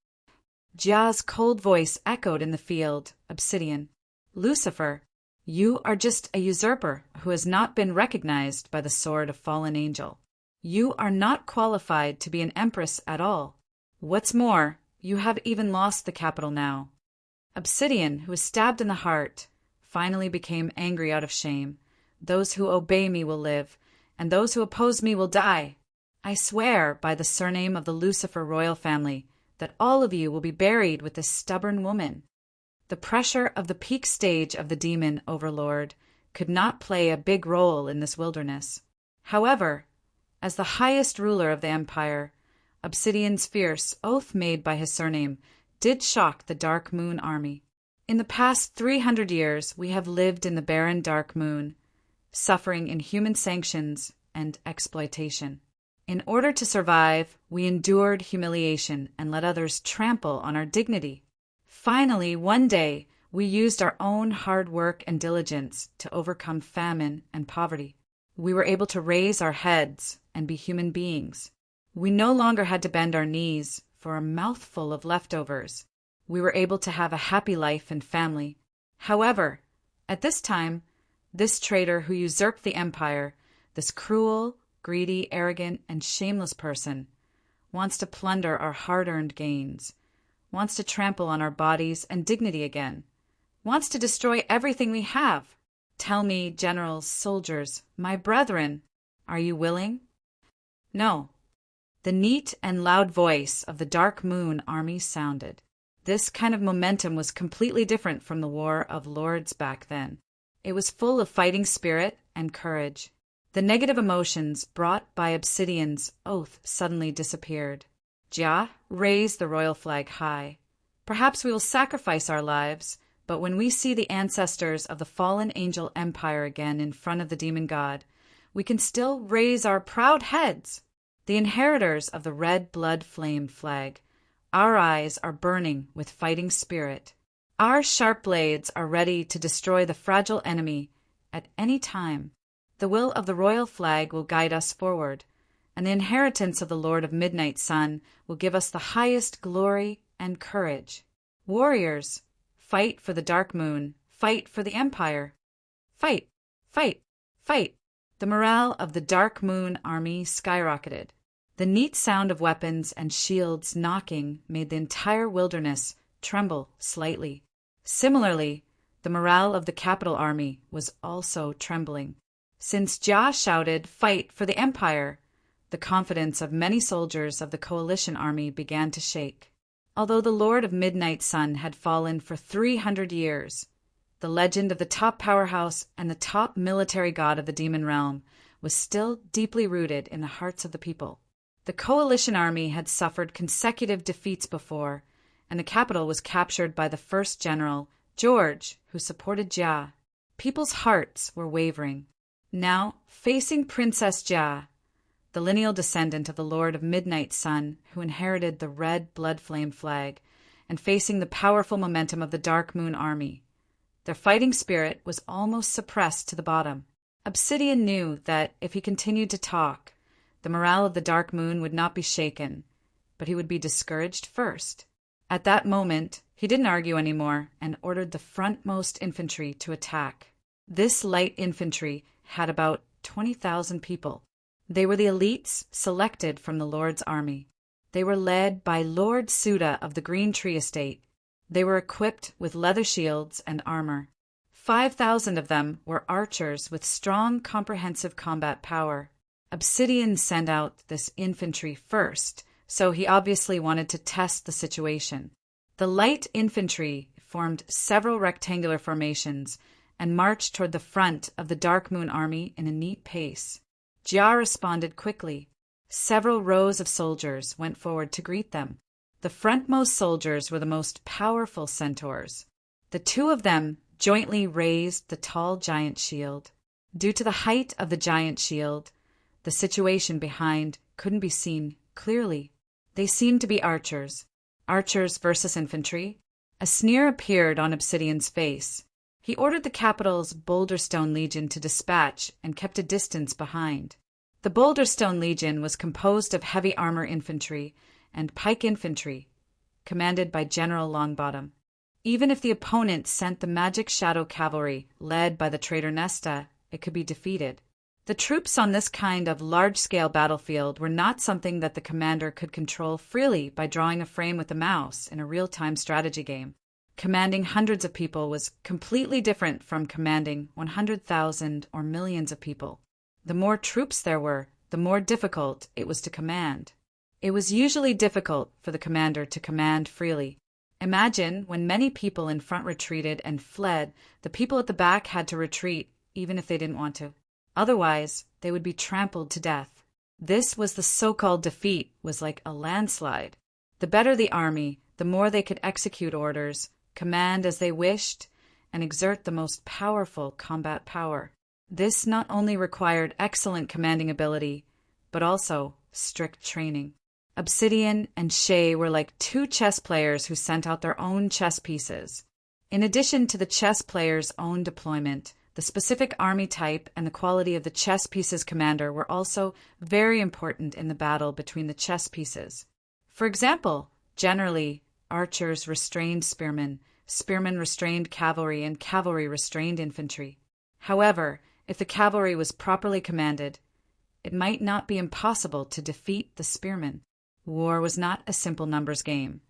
Jia's cold voice echoed in the field. Obsidian. Lucifer, you are just a usurper who has not been recognized by the sword of fallen angel. You are not qualified to be an empress at all. What's more, you have even lost the capital now. Obsidian, who was stabbed in the heart, finally became angry out of shame. Those who obey me will live, and those who oppose me will die. I swear by the surname of the Lucifer royal family that all of you will be buried with this stubborn woman. The pressure of the peak stage of the demon overlord could not play a big role in this wilderness. However, as the highest ruler of the empire, Obsidian's fierce oath made by his surname did shock the Dark Moon army. In the past 300 years, we have lived in the barren Dark Moon, suffering inhuman sanctions and exploitation. In order to survive, we endured humiliation and let others trample on our dignity. Finally, one day, we used our own hard work and diligence to overcome famine and poverty. We were able to raise our heads and be human beings. We no longer had to bend our knees for a mouthful of leftovers. We were able to have a happy life and family. However, at this time, this traitor who usurped the empire, this cruel, greedy, arrogant, and shameless person, wants to plunder our hard-earned gains, wants to trample on our bodies and dignity again, wants to destroy everything we have. Tell me, generals, soldiers, my brethren, are you willing? No. The neat and loud voice of the Dark Moon army sounded. This kind of momentum was completely different from the War of Lords back then. It was full of fighting spirit and courage. The negative emotions brought by Obsidian's oath suddenly disappeared. Jia raised the royal flag high. Perhaps we will sacrifice our lives, but when we see the ancestors of the fallen angel empire again in front of the demon god, we can still raise our proud heads. The inheritors of the red blood flame flag. Our eyes are burning with fighting spirit. Our sharp blades are ready to destroy the fragile enemy at any time. The will of the royal flag will guide us forward, and the inheritance of the Lord of Midnight Sun will give us the highest glory and courage. Warriors, fight for the Dark Moon, fight for the Empire. Fight, fight, fight. The morale of the Dark Moon army skyrocketed. The neat sound of weapons and shields knocking made the entire wilderness tremble slightly. Similarly, the morale of the capital army was also trembling. Since Jia shouted, "Fight for the Empire," the confidence of many soldiers of the coalition army began to shake. Although the Lord of Midnight Sun had fallen for 300 years, the legend of the top powerhouse and the top military god of the demon realm was still deeply rooted in the hearts of the people. The coalition army had suffered consecutive defeats before, and the capital was captured by the first general, George, who supported Jia. People's hearts were wavering. Now, facing Princess Jia, the lineal descendant of the Lord of Midnight Sun, who inherited the red blood flame flag, and facing the powerful momentum of the Dark Moon army, their fighting spirit was almost suppressed to the bottom. Obsidian knew that if he continued to talk, the morale of the Dark Moon would not be shaken, but he would be discouraged first. At that moment, he didn't argue anymore and ordered the frontmost infantry to attack. This light infantry had about 20,000 people. They were the elites selected from the Lord's army. They were led by Lord Suda of the Green Tree Estate. They were equipped with leather shields and armor. 5,000 of them were archers with strong comprehensive combat power. Obsidian sent out this infantry first, so he obviously wanted to test the situation. The light infantry formed several rectangular formations and marched toward the front of the Dark Moon army in a neat pace. Jia responded quickly. Several rows of soldiers went forward to greet them. The frontmost soldiers were the most powerful centaurs. The two of them jointly raised the tall giant shield. Due to the height of the giant shield, the situation behind couldn't be seen clearly. They seemed to be archers. Archers versus infantry. A sneer appeared on Obsidian's face. He ordered the capital's Boulderstone Legion to dispatch and kept a distance behind. The Boulderstone Legion was composed of heavy armor infantry and pike infantry, commanded by General Longbottom. Even if the opponent sent the magic shadow cavalry, led by the traitor Nesta, it could be defeated. The troops on this kind of large-scale battlefield were not something that the commander could control freely by drawing a frame with a mouse in a real-time strategy game. Commanding hundreds of people was completely different from commanding 100,000 or millions of people. The more troops there were, the more difficult it was to command. It was usually difficult for the commander to command freely. Imagine when many people in front retreated and fled, the people at the back had to retreat even if they didn't want to. Otherwise, they would be trampled to death. This was the so-called defeat, was like a landslide. The better the army, the more they could execute orders, command as they wished, and exert the most powerful combat power. This not only required excellent commanding ability, but also strict training. Obsidian and Shay were like two chess players who sent out their own chess pieces. In addition to the chess player's own deployment, the specific army type and the quality of the chess piece's commander were also very important in the battle between the chess pieces. For example, generally, archers restrained spearmen, spearmen restrained cavalry, and cavalry restrained infantry. However, if the cavalry was properly commanded, it might not be impossible to defeat the spearmen. War was not a simple numbers game,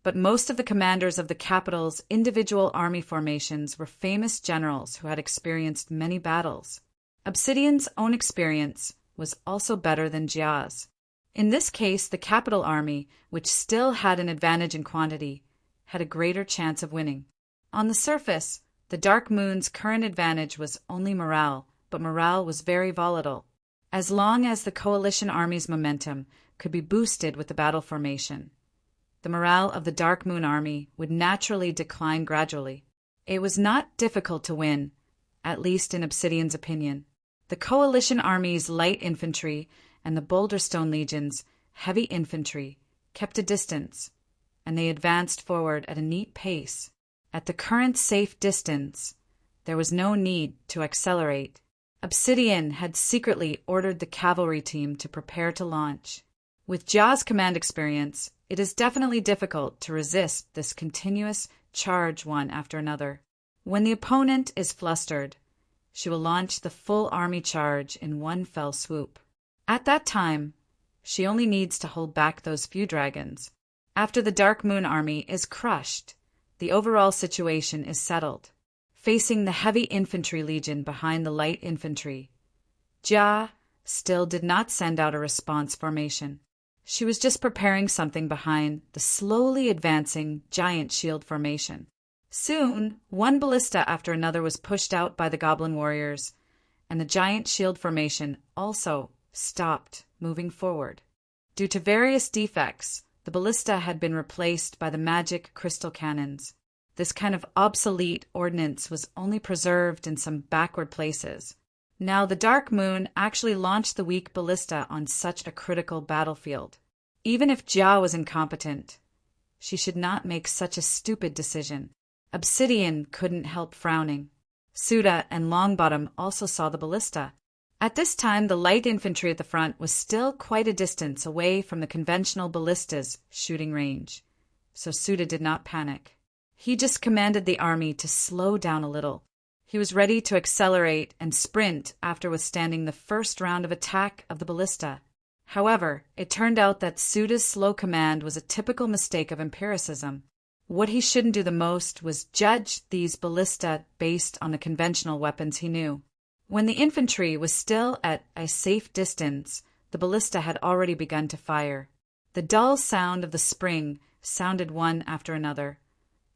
but most of the commanders of the capital's individual army formations were famous generals who had experienced many battles. Obsidian's own experience was also better than Jia's. In this case, the capital army, which still had an advantage in quantity, had a greater chance of winning. On the surface, the Dark Moon's current advantage was only morale, but morale was very volatile. As long as the coalition army's momentum could be boosted with the battle formation, the morale of the Dark Moon army would naturally decline gradually. It was not difficult to win, at least in Obsidian's opinion. The coalition army's light infantry and the Boulderstone Legion's heavy infantry kept a distance, and they advanced forward at a neat pace. At the current safe distance, there was no need to accelerate. Obsidian had secretly ordered the cavalry team to prepare to launch. With Jia's command experience, it is definitely difficult to resist this continuous charge one after another. When the opponent is flustered, she will launch the full army charge in one fell swoop. At that time, she only needs to hold back those few dragons. After the Dark Moon army is crushed, the overall situation is settled. Facing the heavy infantry legion behind the light infantry, Jia still did not send out a response formation. She was just preparing something behind the slowly advancing giant shield formation. Soon, one ballista after another was pushed out by the goblin warriors, and the giant shield formation also stopped moving forward. Due to various defects, the ballista had been replaced by the magic crystal cannons. This kind of obsolete ordnance was only preserved in some backward places. Now the Dark Moon actually launched the weak ballista on such a critical battlefield. Even if Jia was incompetent, she should not make such a stupid decision. Obsidian couldn't help frowning. Suda and Longbottom also saw the ballista. At this time, the light infantry at the front was still quite a distance away from the conventional ballista's shooting range, so Suda did not panic. He just commanded the army to slow down a little. He was ready to accelerate and sprint after withstanding the first round of attack of the ballista. However, it turned out that Suda's slow command was a typical mistake of empiricism. What he shouldn't do the most was judge these ballista based on the conventional weapons he knew. When the infantry was still at a safe distance, the ballista had already begun to fire. The dull sound of the spring sounded one after another,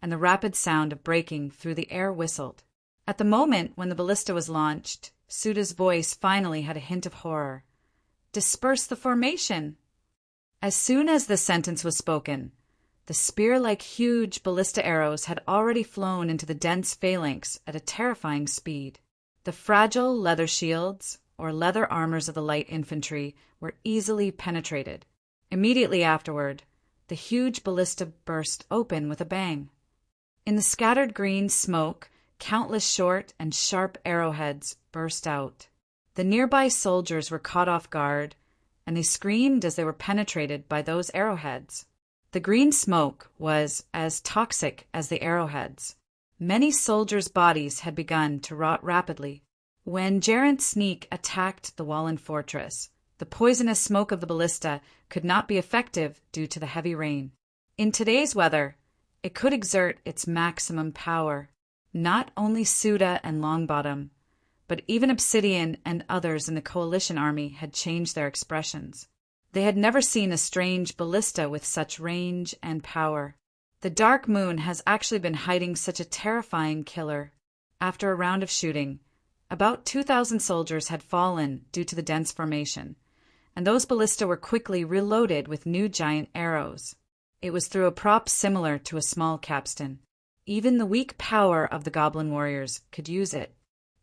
and the rapid sound of braking through the air whistled. At the moment when the ballista was launched, Suda's voice finally had a hint of horror. "Disperse the formation!" As soon as the sentence was spoken, the spear-like huge ballista arrows had already flown into the dense phalanx at a terrifying speed. The fragile leather shields, or leather armors of the light infantry, were easily penetrated. Immediately afterward, the huge ballista burst open with a bang. In the scattered green smoke countless short and sharp arrowheads burst out. The nearby soldiers were caught off guard, and they screamed as they were penetrated by those arrowheads. The green smoke was as toxic as the arrowheads. Many soldiers' bodies had begun to rot rapidly. When Geraint's sneak attacked the Wallen fortress, the poisonous smoke of the ballista could not be effective due to the heavy rain. In today's weather, it could exert its maximum power. Not only Suda and Longbottom, but even Obsidian and others in the coalition army had changed their expressions. They had never seen a strange ballista with such range and power. The Dark Moon has actually been hiding such a terrifying killer. After a round of shooting, about 2,000 soldiers had fallen due to the dense formation, and those ballista were quickly reloaded with new giant arrows. It was through a prop similar to a small capstan. Even the weak power of the goblin warriors could use it.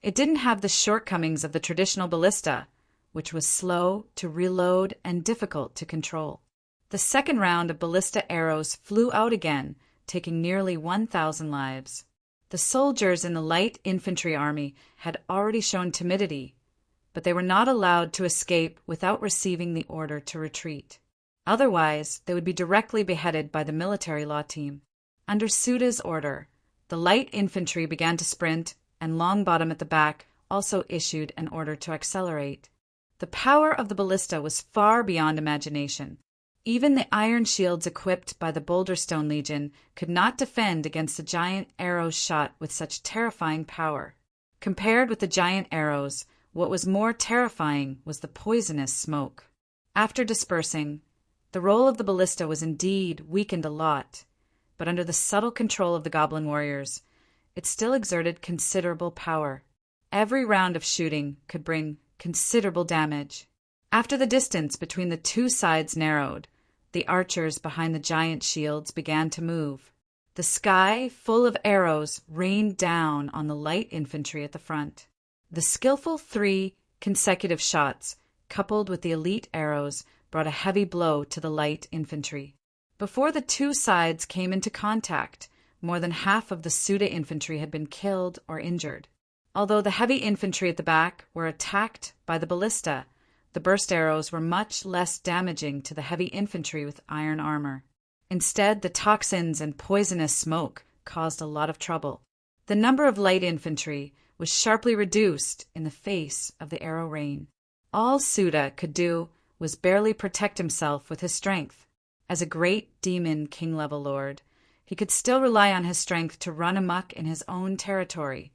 It didn't have the shortcomings of the traditional ballista, which was slow to reload and difficult to control. The second round of ballista arrows flew out again, taking nearly 1,000 lives. The soldiers in the light infantry army had already shown timidity, but they were not allowed to escape without receiving the order to retreat. Otherwise, they would be directly beheaded by the military law team. Under Suda's order, the light infantry began to sprint, and Longbottom at the back also issued an order to accelerate. The power of the ballista was far beyond imagination. Even the iron shields equipped by the Boulderstone Legion could not defend against the giant arrows shot with such terrifying power. Compared with the giant arrows, what was more terrifying was the poisonous smoke. After dispersing, the roll of the ballista was indeed weakened a lot, but under the subtle control of the goblin warriors, it still exerted considerable power. Every round of shooting could bring considerable damage. After the distance between the two sides narrowed, the archers behind the giant shields began to move. The sky, full of arrows, rained down on the light infantry at the front. The skillful 3 consecutive shots, coupled with the elite arrows, brought a heavy blow to the light infantry. Before the two sides came into contact, more than half of the Suda infantry had been killed or injured. Although the heavy infantry at the back were attacked by the ballista, the burst arrows were much less damaging to the heavy infantry with iron armor. Instead, the toxins and poisonous smoke caused a lot of trouble. The number of light infantry was sharply reduced in the face of the arrow rain. All Suda could do was barely protect himself with his strength. As a great demon king-level lord, he could still rely on his strength to run amok in his own territory,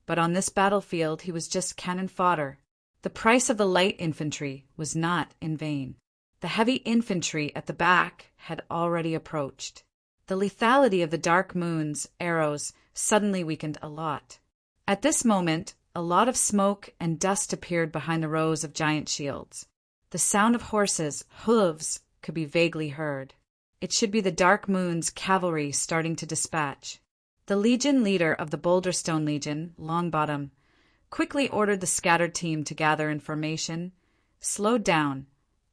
but on this battlefield he was just cannon fodder. The price of the light infantry was not in vain. The heavy infantry at the back had already approached. The lethality of the Dark Moon's arrows suddenly weakened a lot. At this moment, a lot of smoke and dust appeared behind the rows of giant shields. The sound of horses' hooves could be vaguely heard. It should be the Dark Moon's cavalry starting to dispatch. The legion leader of the Boulderstone Legion, Longbottom, quickly ordered the scattered team to gather in formation, slowed down,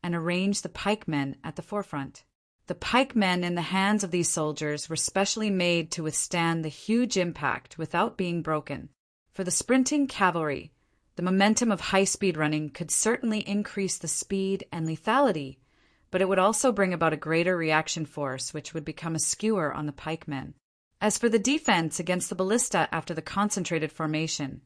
and arranged the pikemen at the forefront. The pikemen in the hands of these soldiers were specially made to withstand the huge impact without being broken. For the sprinting cavalry, the momentum of high-speed running could certainly increase the speed and lethality, but it would also bring about a greater reaction force, which would become a skewer on the pikemen. As for the defense against the ballista after the concentrated formation,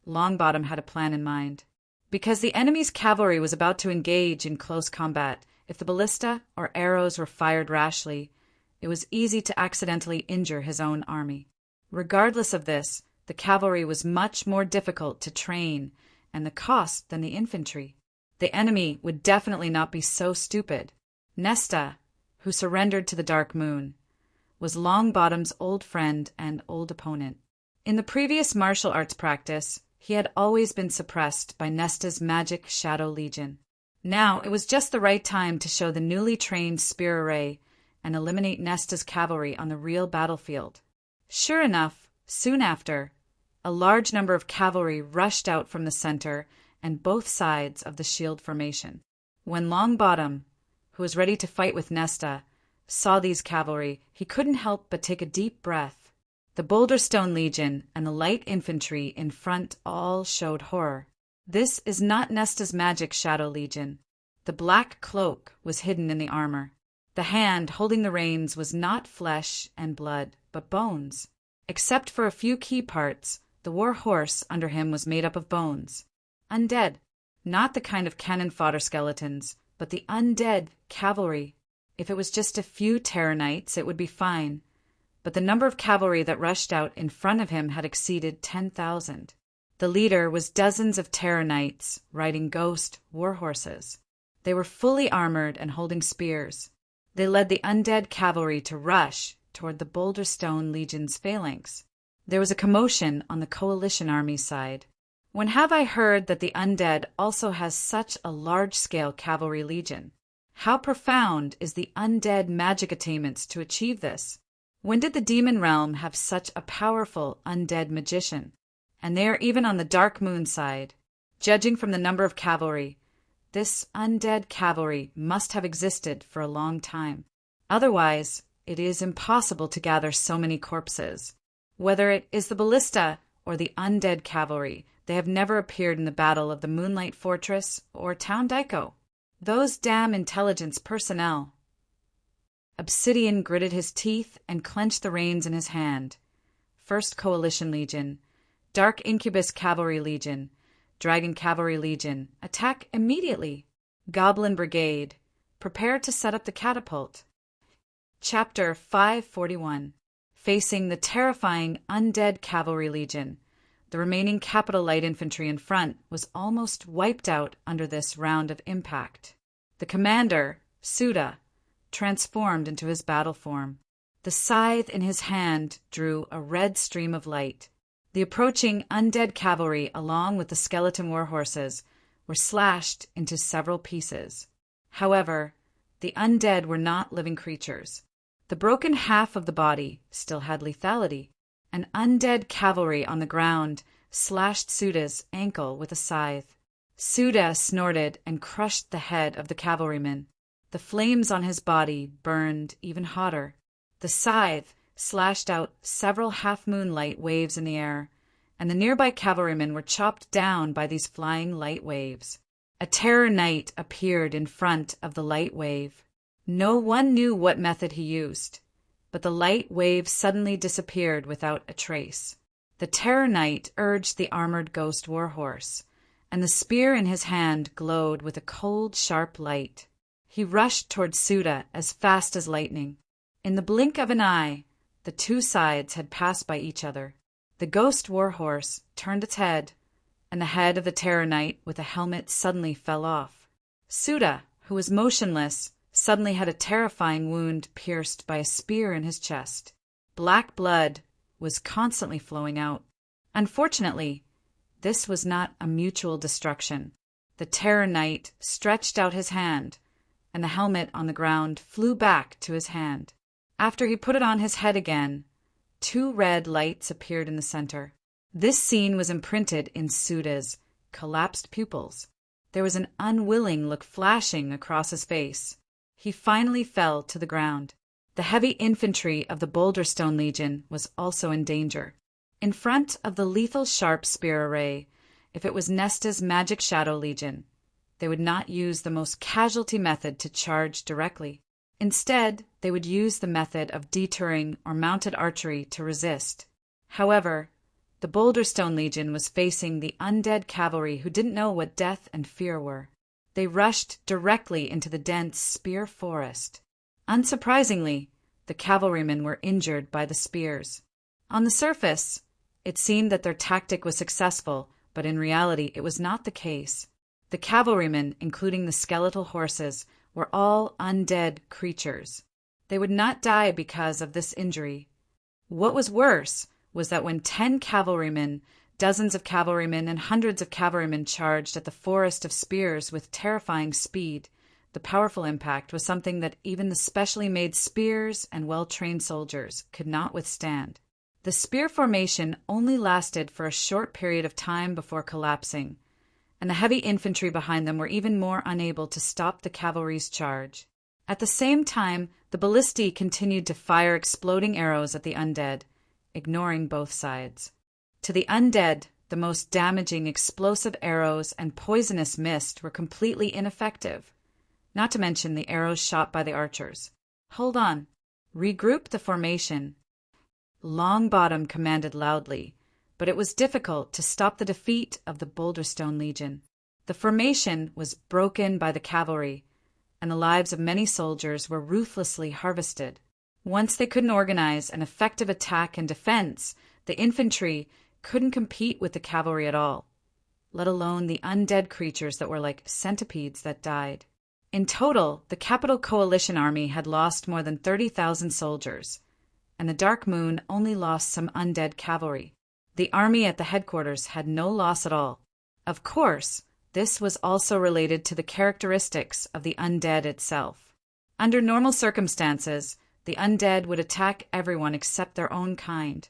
Longbottom had a plan in mind. Because the enemy's cavalry was about to engage in close combat, if the ballista or arrows were fired rashly, it was easy to accidentally injure his own army. Regardless of this, the cavalry was much more difficult to train and the cost than the infantry. The enemy would definitely not be so stupid. Nesta, who surrendered to the Dark Moon, was Longbottom's old friend and old opponent. In the previous martial arts practice, he had always been suppressed by Nesta's magic Shadow Legion. Now it was just the right time to show the newly trained spear array and eliminate Nesta's cavalry on the real battlefield. Sure enough, soon after, a large number of cavalry rushed out from the center and both sides of the shield formation. When Longbottom, who was ready to fight with Nesta, saw these cavalry, he couldn't help but take a deep breath. The Boulder Stone Legion and the light infantry in front all showed horror. This is not Nesta's magic Shadow Legion. The black cloak was hidden in the armor. The hand holding the reins was not flesh and blood, but bones. Except for a few key parts, the war horse under him was made up of bones. Undead. Not the kind of cannon fodder skeletons, but the undead cavalry. If it was just a few Terror Knights, it would be fine. But the number of cavalry that rushed out in front of him had exceeded 10,000. The leader was dozens of Terror Knights riding ghost war horses. They were fully armored and holding spears. They led the undead cavalry to rush toward the Boulder Stone Legion's phalanx. There was a commotion on the coalition army's side. When have I heard that the undead also has such a large-scale cavalry legion? How profound is the undead magic attainments to achieve this? When did the demon realm have such a powerful undead magician? And they are even on the Dark Moon side. Judging from the number of cavalry, this undead cavalry must have existed for a long time. Otherwise, it is impossible to gather so many corpses. Whether it is the ballista or the undead cavalry, they have never appeared in the battle of the Moonlight Fortress or Town Daiko. Those damn intelligence personnel. Obsidian gritted his teeth and clenched the reins in his hand. First Coalition Legion, Dark Incubus Cavalry Legion, Dragon Cavalry Legion, attack immediately. Goblin Brigade, prepare to set up the catapult. Chapter 541. Facing the terrifying Undead Cavalry Legion. The remaining Capital Light Infantry in front was almost wiped out under this round of impact. The commander, Suda, transformed into his battle form. The scythe in his hand drew a red stream of light. The approaching undead cavalry, along with the skeleton war horses, were slashed into several pieces. However, the undead were not living creatures. The broken half of the body still had lethality. An undead cavalry on the ground slashed Suda's ankle with a scythe. Suda snorted and crushed the head of the cavalryman. The flames on his body burned even hotter. The scythe slashed out several half-moonlight waves in the air, and the nearby cavalrymen were chopped down by these flying light waves. A Terror Knight appeared in front of the light wave. No one knew what method he used, but the light wave suddenly disappeared without a trace. The Terror Knight urged the armored ghost warhorse, and the spear in his hand glowed with a cold, sharp light. He rushed toward Suda as fast as lightning. In the blink of an eye, the two sides had passed by each other. The ghost warhorse turned its head, and the head of the Terror Knight with a helmet suddenly fell off. Suda, who was motionless, suddenly had a terrifying wound pierced by a spear in his chest. Black blood was constantly flowing out. Unfortunately, this was not a mutual destruction. The Terror Knight stretched out his hand, and the helmet on the ground flew back to his hand. After he put it on his head again, two red lights appeared in the center. This scene was imprinted in Suda's collapsed pupils. There was an unwilling look flashing across his face. He finally fell to the ground. The heavy infantry of the Boulder Stone Legion was also in danger. In front of the lethal sharp spear array, if it was Nesta's Magic Shadow Legion, they would not use the most casualty method to charge directly. Instead, they would use the method of deterring or mounted archery to resist. However, the Boulder Stone Legion was facing the undead cavalry who didn't know what death and fear were. They rushed directly into the dense spear forest. Unsurprisingly, the cavalrymen were injured by the spears. On the surface, it seemed that their tactic was successful, but in reality it was not the case. The cavalrymen, including the skeletal horses, were all undead creatures. They would not die because of this injury. What was worse was that when 10 cavalrymen, dozens of cavalrymen, and hundreds of cavalrymen charged at the forest of spears with terrifying speed, the powerful impact was something that even the specially made spears and well-trained soldiers could not withstand. The spear formation only lasted for a short period of time before collapsing, and the heavy infantry behind them were even more unable to stop the cavalry's charge. At the same time, the ballistae continued to fire exploding arrows at the undead, ignoring both sides. To the undead, the most damaging explosive arrows and poisonous mist were completely ineffective, not to mention the arrows shot by the archers. Hold on. Regroup the formation. Longbottom commanded loudly, but it was difficult to stop the defeat of the Boulderstone Legion. The formation was broken by the cavalry, and the lives of many soldiers were ruthlessly harvested. Once they couldn't organize an effective attack and defense, the infantry couldn't compete with the cavalry at all, let alone the undead creatures that were like centipedes that died. In total, the Capital Coalition army had lost more than 30,000 soldiers, and the Dark Moon only lost some undead cavalry. The army at the headquarters had no loss at all. Of course, this was also related to the characteristics of the undead itself. Under normal circumstances, the undead would attack everyone except their own kind,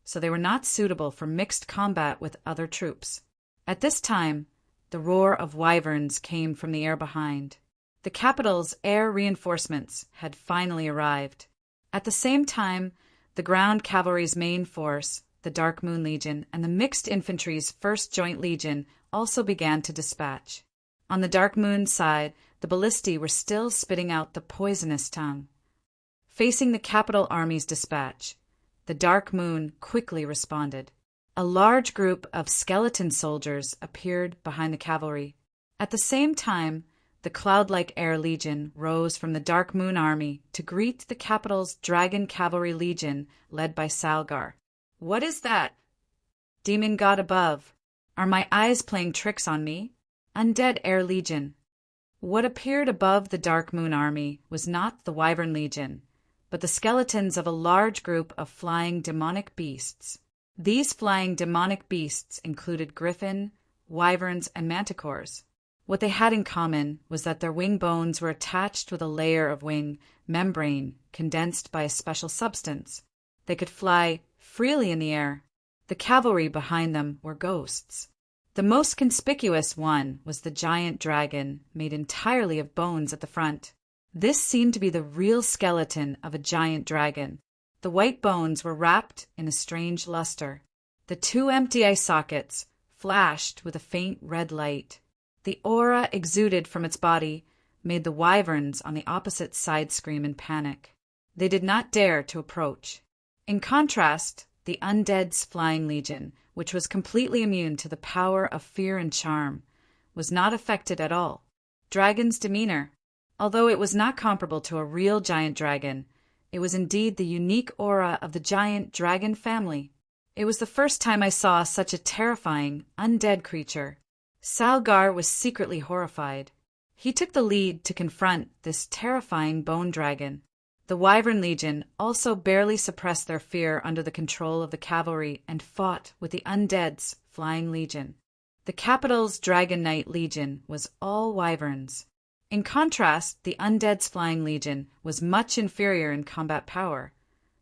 so they were not suitable for mixed combat with other troops. At this time, the roar of wyverns came from the air behind. The capital's air reinforcements had finally arrived. At the same time, the ground cavalry's main force, the Dark Moon Legion, and the mixed infantry's 1st Joint Legion also began to dispatch. On the Dark Moon side, the ballistae were still spitting out the poisonous tongue. Facing the capital army's dispatch, the Dark Moon quickly responded. A large group of skeleton soldiers appeared behind the cavalry. At the same time, the cloud-like air legion rose from the Dark Moon army to greet the capital's Dragon Cavalry Legion led by Salgar. What is that? Demon God above. Are my eyes playing tricks on me? Undead Air Legion. What appeared above the Dark Moon army was not the Wyvern Legion, but the skeletons of a large group of flying demonic beasts. These flying demonic beasts included griffin, wyverns, and manticores. What they had in common was that their wing bones were attached with a layer of wing membrane condensed by a special substance. They could fly freely in the air. The cavalry behind them were ghosts. The most conspicuous one was the giant dragon, made entirely of bones at the front. This seemed to be the real skeleton of a giant dragon. The white bones were wrapped in a strange luster. The 2 empty eye sockets flashed with a faint red light. The aura exuded from its body made the wyverns on the opposite side scream in panic. They did not dare to approach. In contrast, the undead's flying legion, which was completely immune to the power of fear and charm, was not affected at all. Dragon's demeanor. Although it was not comparable to a real giant dragon, it was indeed the unique aura of the giant dragon family. It was the first time I saw such a terrifying, undead creature. Salgar was secretly horrified. He took the lead to confront this terrifying bone dragon. The Wyvern Legion also barely suppressed their fear under the control of the cavalry and fought with the undead's flying legion. The capital's Dragon Knight Legion was all wyverns. In contrast, the undead's flying legion was much inferior in combat power,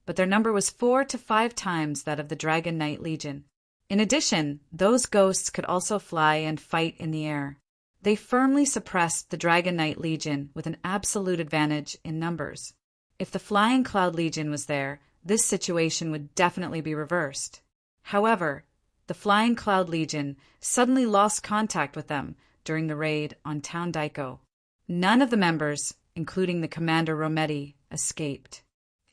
but their number was 4 to 5 times that of the Dragon Knight Legion. In addition, those ghosts could also fly and fight in the air. They firmly suppressed the Dragon Knight Legion with an absolute advantage in numbers. If the Flying Cloud Legion was there, this situation would definitely be reversed. However, the Flying Cloud Legion suddenly lost contact with them during the raid on Town Daiko. None of the members, including the commander Rometti, escaped.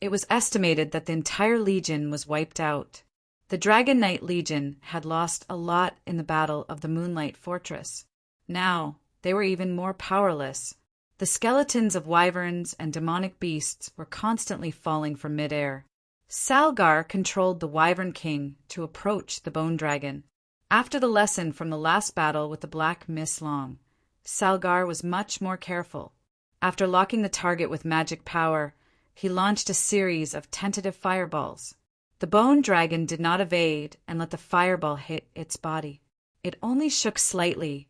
It was estimated that the entire legion was wiped out. The Dragon Knight Legion had lost a lot in the Battle of the Moonlight Fortress. Now, they were even more powerless. The skeletons of wyverns and demonic beasts were constantly falling from midair. Salgar controlled the Wyvern King to approach the Bone Dragon. After the lesson from the last battle with the Black Miss Long, Salgar was much more careful. After locking the target with magic power, he launched a series of tentative fireballs. The Bone Dragon did not evade and let the fireball hit its body. It only shook slightly.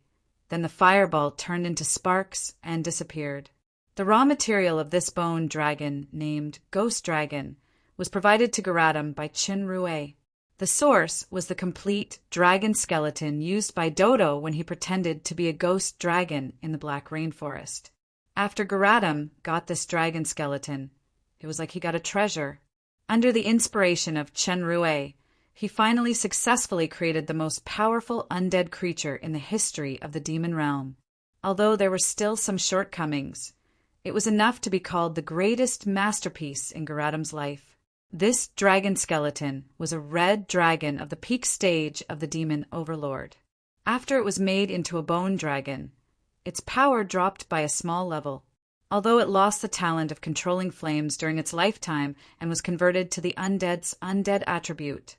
Then the fireball turned into sparks and disappeared. The raw material of this bone dragon, named Ghost Dragon, was provided to Garatum by Chin Rue. The source was the complete dragon skeleton used by Dodo when he pretended to be a ghost dragon in the Black Rainforest. After Garatum got this dragon skeleton, it was like he got a treasure. Under the inspiration of Chen Rui, he finally successfully created the most powerful undead creature in the history of the demon realm. Although there were still some shortcomings, it was enough to be called the greatest masterpiece in Garadam's life. This dragon skeleton was a red dragon of the peak stage of the demon overlord. After it was made into a bone dragon, its power dropped by a small level. Although it lost the talent of controlling flames during its lifetime and was converted to the undead's undead attribute,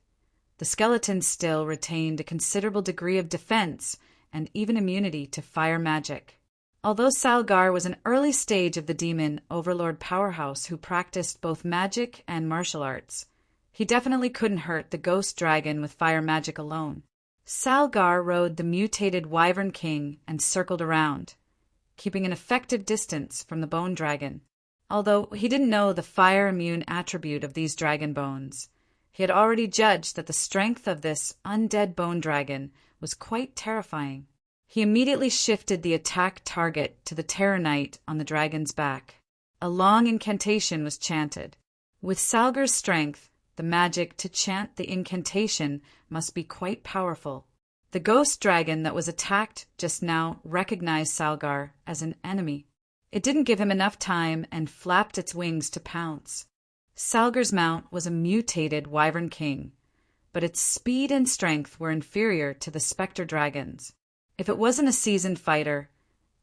the skeleton still retained a considerable degree of defense and even immunity to fire magic. Although Salgar was an early stage of the demon overlord powerhouse who practiced both magic and martial arts, he definitely couldn't hurt the ghost dragon with fire magic alone. Salgar rode the mutated Wyvern King and circled around, keeping an effective distance from the bone dragon. Although he didn't know the fire-immune attribute of these dragon bones, he had already judged that the strength of this undead bone dragon was quite terrifying. He immediately shifted the attack target to the Terror Knight on the dragon's back. A long incantation was chanted. With Salgar's strength, the magic to chant the incantation must be quite powerful. The ghost dragon that was attacked just now recognized Salgar as an enemy. It didn't give him enough time and flapped its wings to pounce. Salgar's mount was a mutated Wyvern King, but its speed and strength were inferior to the Spectre Dragon's. If it wasn't a seasoned fighter,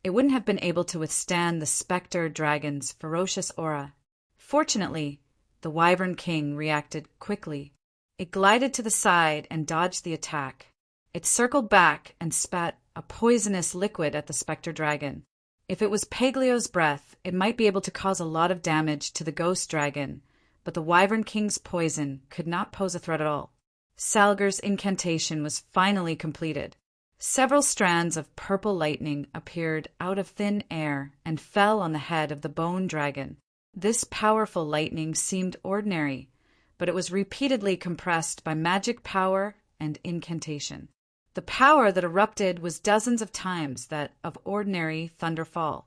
it wouldn't have been able to withstand the Spectre Dragon's ferocious aura. Fortunately, the Wyvern King reacted quickly. It glided to the side and dodged the attack. It circled back and spat a poisonous liquid at the Spectre Dragon. If it was Paglio's breath, it might be able to cause a lot of damage to the Ghost Dragon, but the Wyvern King's poison could not pose a threat at all. Salgar's incantation was finally completed. Several strands of purple lightning appeared out of thin air and fell on the head of the bone dragon. This powerful lightning seemed ordinary, but it was repeatedly compressed by magic power and incantation. The power that erupted was dozens of times that of ordinary thunderfall.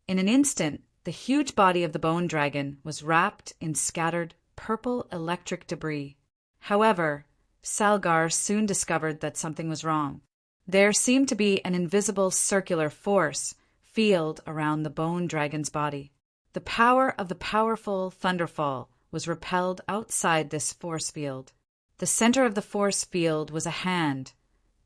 In an instant, the huge body of the bone dragon was wrapped in scattered purple electric debris. However, Salgar soon discovered that something was wrong. There seemed to be an invisible circular force field around the bone dragon's body. The power of the powerful thunderfall was repelled outside this force field. The center of the force field was a hand,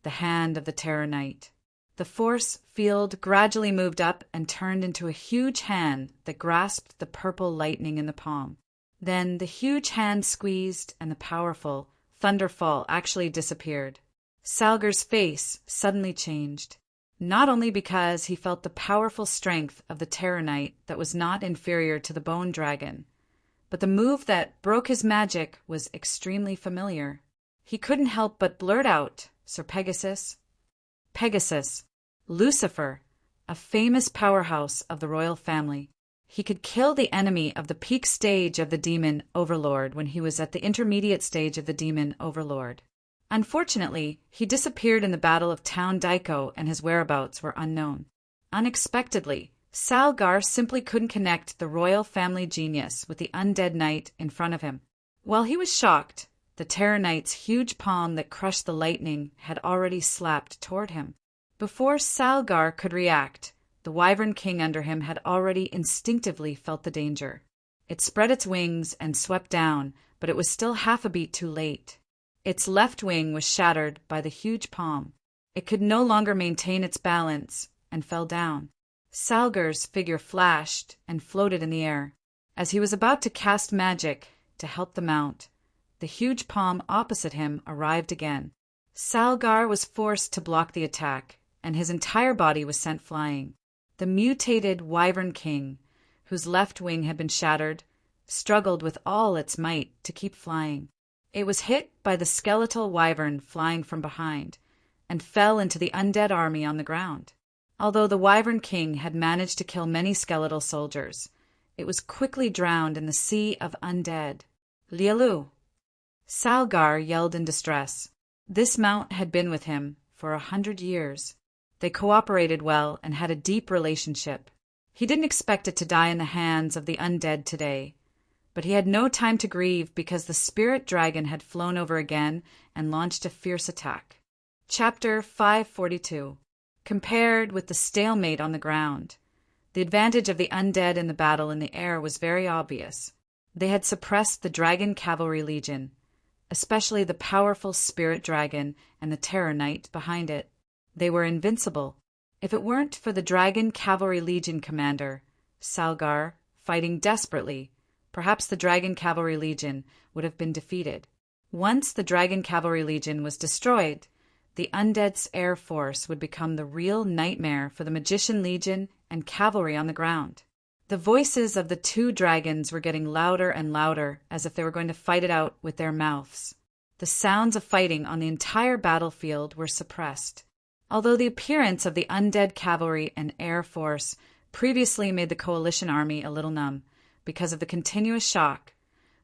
the hand of the Terror Knight. The force field gradually moved up and turned into a huge hand that grasped the purple lightning in the palm. Then the huge hand squeezed and the powerful thunderfall actually disappeared. Salgar's face suddenly changed, not only because he felt the powerful strength of the Terror Knight that was not inferior to the bone dragon, but the move that broke his magic was extremely familiar. He couldn't help but blurt out, "Sir Pegasus." Pegasus, Lucifer, a famous powerhouse of the royal family. He could kill the enemy of the peak stage of the demon overlord when he was at the intermediate stage of the demon overlord. Unfortunately, he disappeared in the Battle of Town Daiko and his whereabouts were unknown. Unexpectedly, Salgar simply couldn't connect the royal family genius with the undead knight in front of him. While he was shocked, the Terror Knight's huge palm that crushed the lightning had already slapped toward him. Before Salgar could react, the Wyvern King under him had already instinctively felt the danger. It spread its wings and swept down, but it was still half a beat too late. Its left wing was shattered by the huge palm. It could no longer maintain its balance and fell down. Salgar's figure flashed and floated in the air. As he was about to cast magic to help the mount, the huge palm opposite him arrived again. Salgar was forced to block the attack, and his entire body was sent flying. The mutated Wyvern King, whose left wing had been shattered, struggled with all its might to keep flying. It was hit by the skeletal wyvern flying from behind, and fell into the undead army on the ground. Although the Wyvern King had managed to kill many skeletal soldiers, it was quickly drowned in the sea of undead. "Lialu!" Salgar yelled in distress. This mount had been with him for 100 years. They cooperated well and had a deep relationship. He didn't expect it to die in the hands of the undead today, But he had no time to grieve because the spirit dragon had flown over again and launched a fierce attack. Chapter 542. Compared with the stalemate on the ground, the advantage of the undead in the battle in the air was very obvious. They had suppressed the Dragon Cavalry Legion, especially the powerful Spirit Dragon and the Terror Knight behind it. They were invincible. If it weren't for the Dragon Cavalry Legion commander, Salgar, fighting desperately, perhaps the Dragon Cavalry Legion would have been defeated. Once the Dragon Cavalry Legion was destroyed, the Undead's air force would become the real nightmare for the Magician Legion and cavalry on the ground. The voices of the two dragons were getting louder and louder, as if they were going to fight it out with their mouths. The sounds of fighting on the entire battlefield were suppressed. Although the appearance of the undead cavalry and air force previously made the coalition army a little numb because of the continuous shock,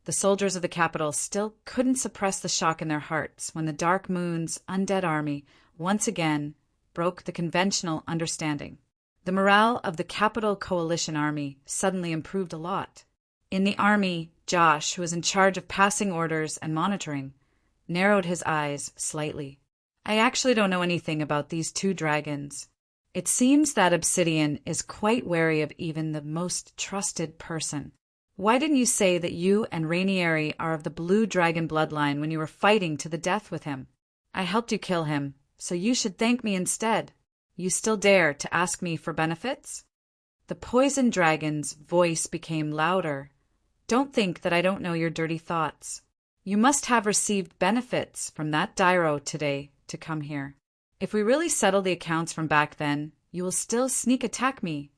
the soldiers of the capital still couldn't suppress the shock in their hearts when the Dark Moon's undead army once again broke the conventional understanding. The morale of the capital coalition army suddenly improved a lot. In the army, Josh, who was in charge of passing orders and monitoring, narrowed his eyes slightly. I actually don't know anything about these two dragons. It seems that Obsidian is quite wary of even the most trusted person. Why didn't you say that you and Rainieri are of the blue dragon bloodline when you were fighting to the death with him? I helped you kill him, so you should thank me instead. You still dare to ask me for benefits? The poison dragon's voice became louder. Don't think that I don't know your dirty thoughts. You must have received benefits from that Dairo today to come here. If we really settle the accounts from back then, you will still sneak attack me.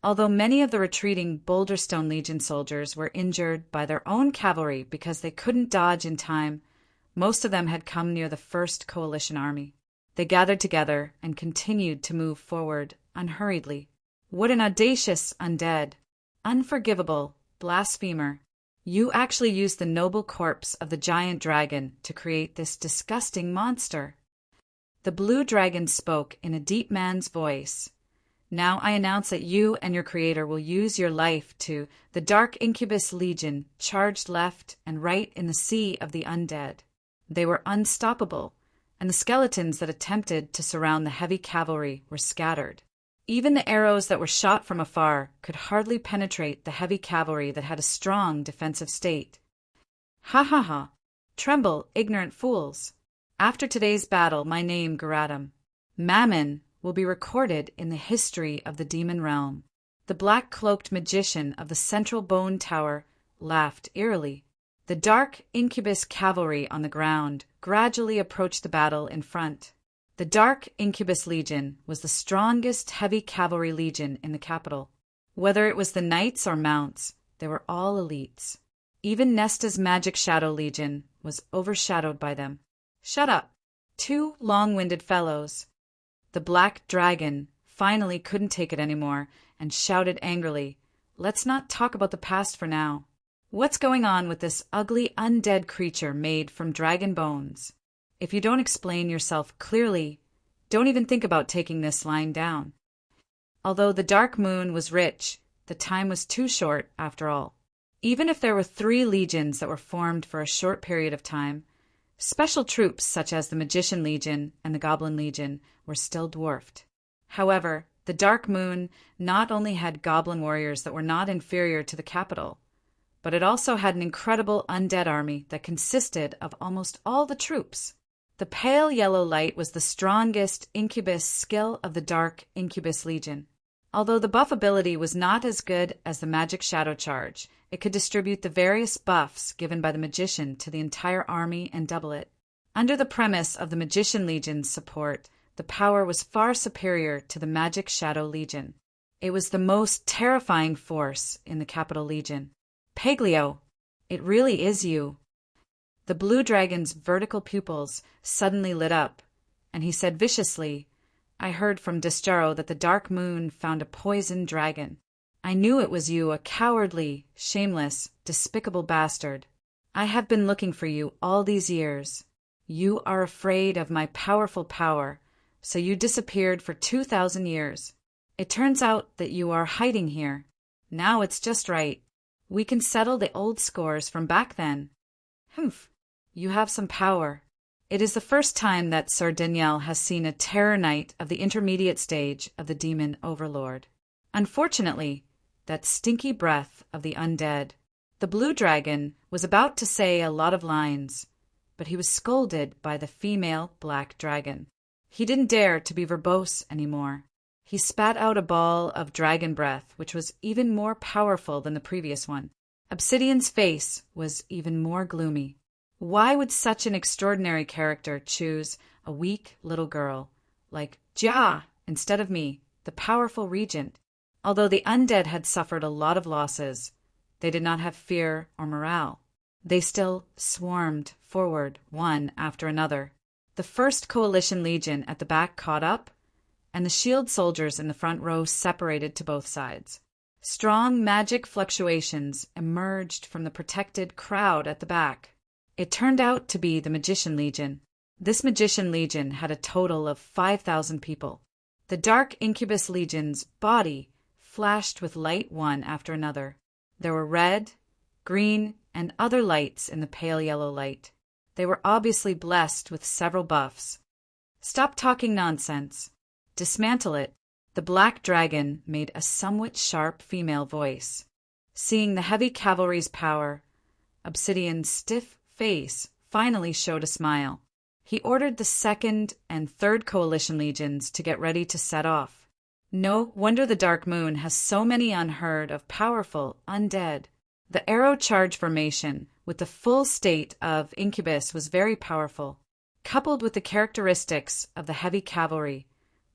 Although many of the retreating Boulderstone Legion soldiers were injured by their own cavalry because they couldn't dodge in time, most of them had come near the first coalition army. They gathered together and continued to move forward unhurriedly. What an audacious undead! Unforgivable blasphemer! You actually used the noble corpse of the giant dragon to create this disgusting monster. The blue dragon spoke in a deep man's voice. Now I announce that you and your creator will use your life to the Dark Incubus Legion charged left and right in the sea of the undead. They were unstoppable, and the skeletons that attempted to surround the heavy cavalry were scattered. Even the arrows that were shot from afar could hardly penetrate the heavy cavalry that had a strong defensive state. Ha ha ha! Tremble, ignorant fools! After today's battle, my name, Garatum, Mammon, will be recorded in the history of the demon realm. The black-cloaked magician of the central bone tower laughed eerily. The dark incubus cavalry on the ground gradually approached the battle in front. The Dark Incubus Legion was the strongest heavy cavalry legion in the capital. Whether it was the knights or mounts, they were all elites. Even Nesta's Magic Shadow Legion was overshadowed by them. Shut up! Two long-winded fellows. The Black Dragon finally couldn't take it anymore and shouted angrily, "Let's not talk about the past for now. What's going on with this ugly undead creature made from dragon bones? If you don't explain yourself clearly, don't even think about taking this lying down." Although the dark moon was rich, the time was too short after all. Even if there were 3 legions that were formed for a short period of time, special troops such as the Magician Legion and the Goblin Legion were still dwarfed. However, the Dark Moon not only had goblin warriors that were not inferior to the capital, but it also had an incredible undead army that consisted of almost all the troops. The pale yellow light was the strongest incubus skill of the Dark Incubus Legion. Although the buff ability was not as good as the Magic Shadow Charge, it could distribute the various buffs given by the magician to the entire army and double it. Under the premise of the Magician Legion's support, the power was far superior to the Magic Shadow Legion. It was the most terrifying force in the Capital Legion. Paglio, it really is you. The blue dragon's vertical pupils suddenly lit up, and he said viciously, "I heard from Disjaro that the Dark Moon found a poisoned dragon. I knew it was you, a cowardly, shameless, despicable bastard. I have been looking for you all these years. You are afraid of my powerful power, so you disappeared for 2,000 years. It turns out that you are hiding here. Now it's just right. We can settle the old scores from back then. Humph, you have some power. It is the first time that Sir Daniel has seen a terror knight of the intermediate stage of the demon overlord. Unfortunately, that stinky breath of the undead. The blue dragon was about to say a lot of lines, but he was scolded by the female black dragon. He didn't dare to be verbose anymore. He spat out a ball of dragon breath, which was even more powerful than the previous one. Obsidian's face was even more gloomy. Why would such an extraordinary character choose a weak little girl like Jia instead of me, the powerful regent? Although the undead had suffered a lot of losses, they did not have fear or morale. They still swarmed forward one after another. The first coalition legion at the back caught up, and the shield soldiers in the front row separated to both sides. Strong magic fluctuations emerged from the protected crowd at the back. It turned out to be the Magician Legion. This Magician Legion had a total of 5,000 people. The Dark Incubus Legion's body flashed with light one after another. There were red, green, and other lights in the pale yellow light. They were obviously blessed with several buffs. Stop talking nonsense. Dismantle it. The black dragon made a somewhat sharp female voice. Seeing the heavy cavalry's power, Obsidian's stiff face finally showed a smile. He ordered the second and third coalition legions to get ready to set off. No wonder the Dark Moon has so many unheard of powerful undead. The arrow charge formation with the full state of Incubus was very powerful. Coupled with the characteristics of the heavy cavalry,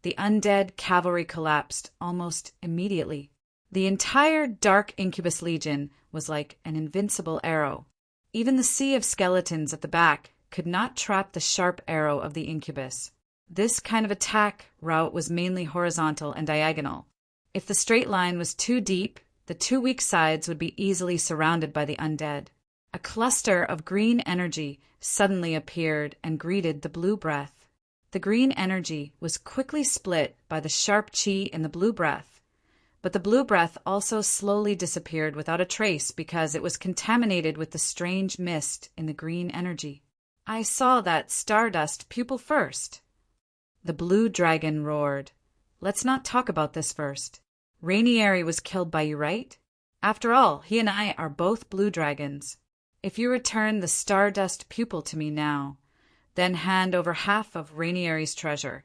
the undead cavalry collapsed almost immediately. The entire Dark Incubus Legion was like an invincible arrow. Even the sea of skeletons at the back could not trap the sharp arrow of the Incubus. This kind of attack route was mainly horizontal and diagonal. If the straight line was too deep, the two weak sides would be easily surrounded by the undead. A cluster of green energy suddenly appeared and greeted the blue breath. The green energy was quickly split by the sharp chi in the blue breath. But the blue breath also slowly disappeared without a trace because it was contaminated with the strange mist in the green energy. I saw that stardust pupil first. The blue dragon roared. Let's not talk about this first. Rainieri was killed by you, right? After all, he and I are both blue dragons. If you return the stardust pupil to me now, then hand over half of Rainieri's treasure,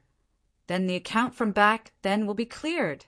then the account from back then will be cleared.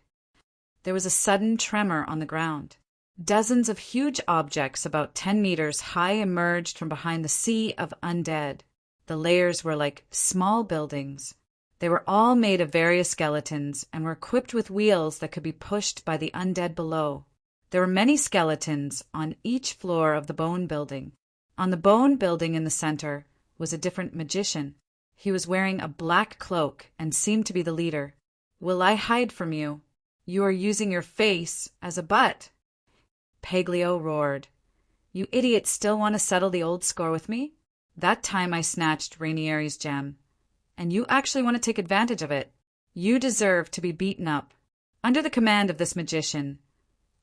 There was a sudden tremor on the ground. Dozens of huge objects about 10 meters high emerged from behind the sea of undead. The layers were like small buildings. They were all made of various skeletons and were equipped with wheels that could be pushed by the undead below. There were many skeletons on each floor of the bone building. On the bone building in the center was a different magician. He was wearing a black cloak and seemed to be the leader. Will I hide from you? You are using your face as a butt. Paglio roared. You idiots still want to settle the old score with me? That time I snatched Rainieri's gem. And you actually want to take advantage of it. You deserve to be beaten up. Under the command of this magician,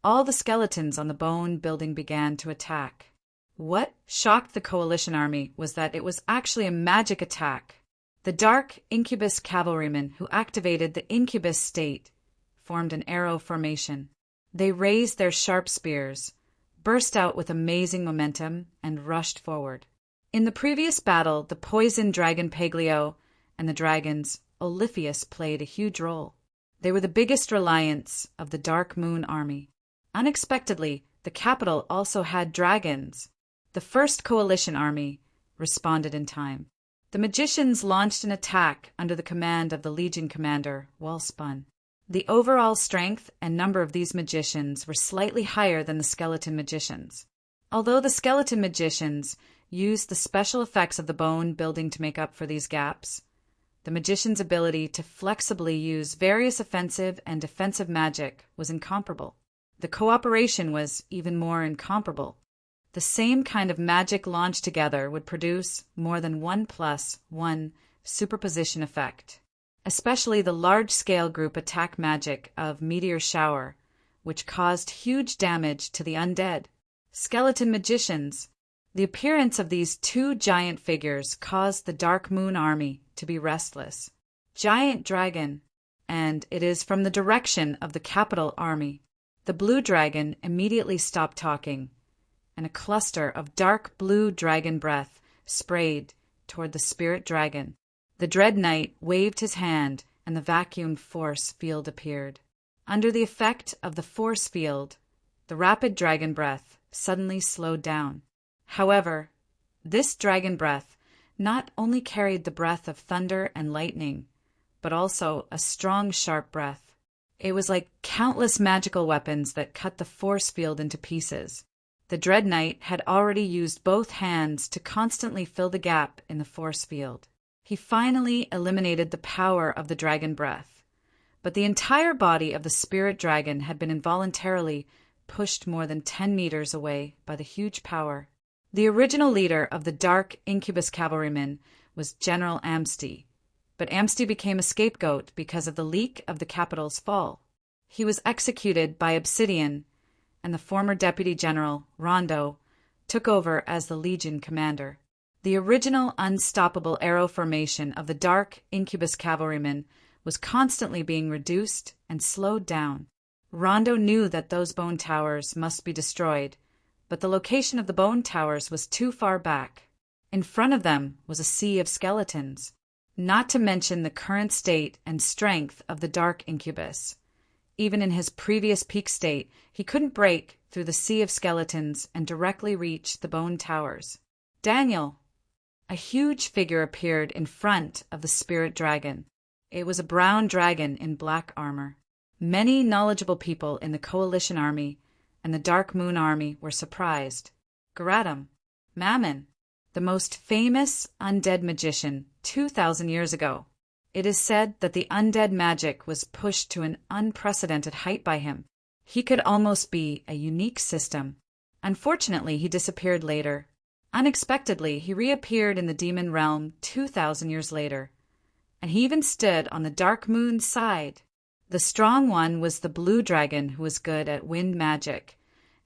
all the skeletons on the bone building began to attack. What shocked the coalition army was that it was actually a magic attack. The Dark Incubus cavalrymen who activated the Incubus state formed an arrow formation. They raised their sharp spears, burst out with amazing momentum, and rushed forward. In the previous battle, the poison dragon Paglio and the dragons Oliphius played a huge role. They were the biggest reliance of the Dark Moon army. Unexpectedly, the capital also had dragons. The first coalition army responded in time. The magicians launched an attack under the command of the Legion commander, Wallspun. The overall strength and number of these magicians were slightly higher than the skeleton magicians. Although the skeleton magicians used the special effects of the bone building to make up for these gaps, the magician's ability to flexibly use various offensive and defensive magic was incomparable. The cooperation was even more incomparable. The same kind of magic launched together would produce more than 1+1 superposition effect. Especially the large-scale group attack magic of Meteor Shower, which caused huge damage to the undead. skeleton magicians. The appearance of these two giant figures caused the Dark Moon Army to be restless. Giant dragon, and it is from the direction of the capital army. The blue dragon immediately stopped talking, and a cluster of dark blue dragon breath sprayed toward the spirit dragon. The dread knight waved his hand, and the vacuum force field appeared. Under the effect of the force field, the rapid dragon breath suddenly slowed down. However, this dragon breath not only carried the breath of thunder and lightning, but also a strong, sharp breath. It was like countless magical weapons that cut the force field into pieces. The Dread Knight had already used both hands to constantly fill the gap in the force field. He finally eliminated the power of the dragon breath, but the entire body of the spirit dragon had been involuntarily pushed more than 10 meters away by the huge power. The original leader of the Dark Incubus Cavalrymen was General Amsty, but Amsty became a scapegoat because of the leak of the capital's fall. He was executed by Obsidian, and the former Deputy General, Rondo, took over as the Legion commander. The original unstoppable arrow formation of the Dark Incubus Cavalrymen was constantly being reduced and slowed down. Rondo knew that those bone towers must be destroyed, but the location of the bone towers was too far back. In front of them was a sea of skeletons, not to mention the current state and strength of the Dark Incubus. Even in his previous peak state, he couldn't break through the sea of skeletons and directly reach the bone towers. Daniel! A huge figure appeared in front of the spirit dragon. It was a brown dragon in black armor. Many knowledgeable people in the Coalition Army and the Dark Moon Army were surprised. Garatum, Mammon, the most famous undead magician 2,000 years ago. It is said that the undead magic was pushed to an unprecedented height by him. He could almost be a unique system. Unfortunately, he disappeared later. Unexpectedly, he reappeared in the demon realm 2,000 years later, and he even stood on the Dark Moon's side. The strong one was the blue dragon who was good at wind magic,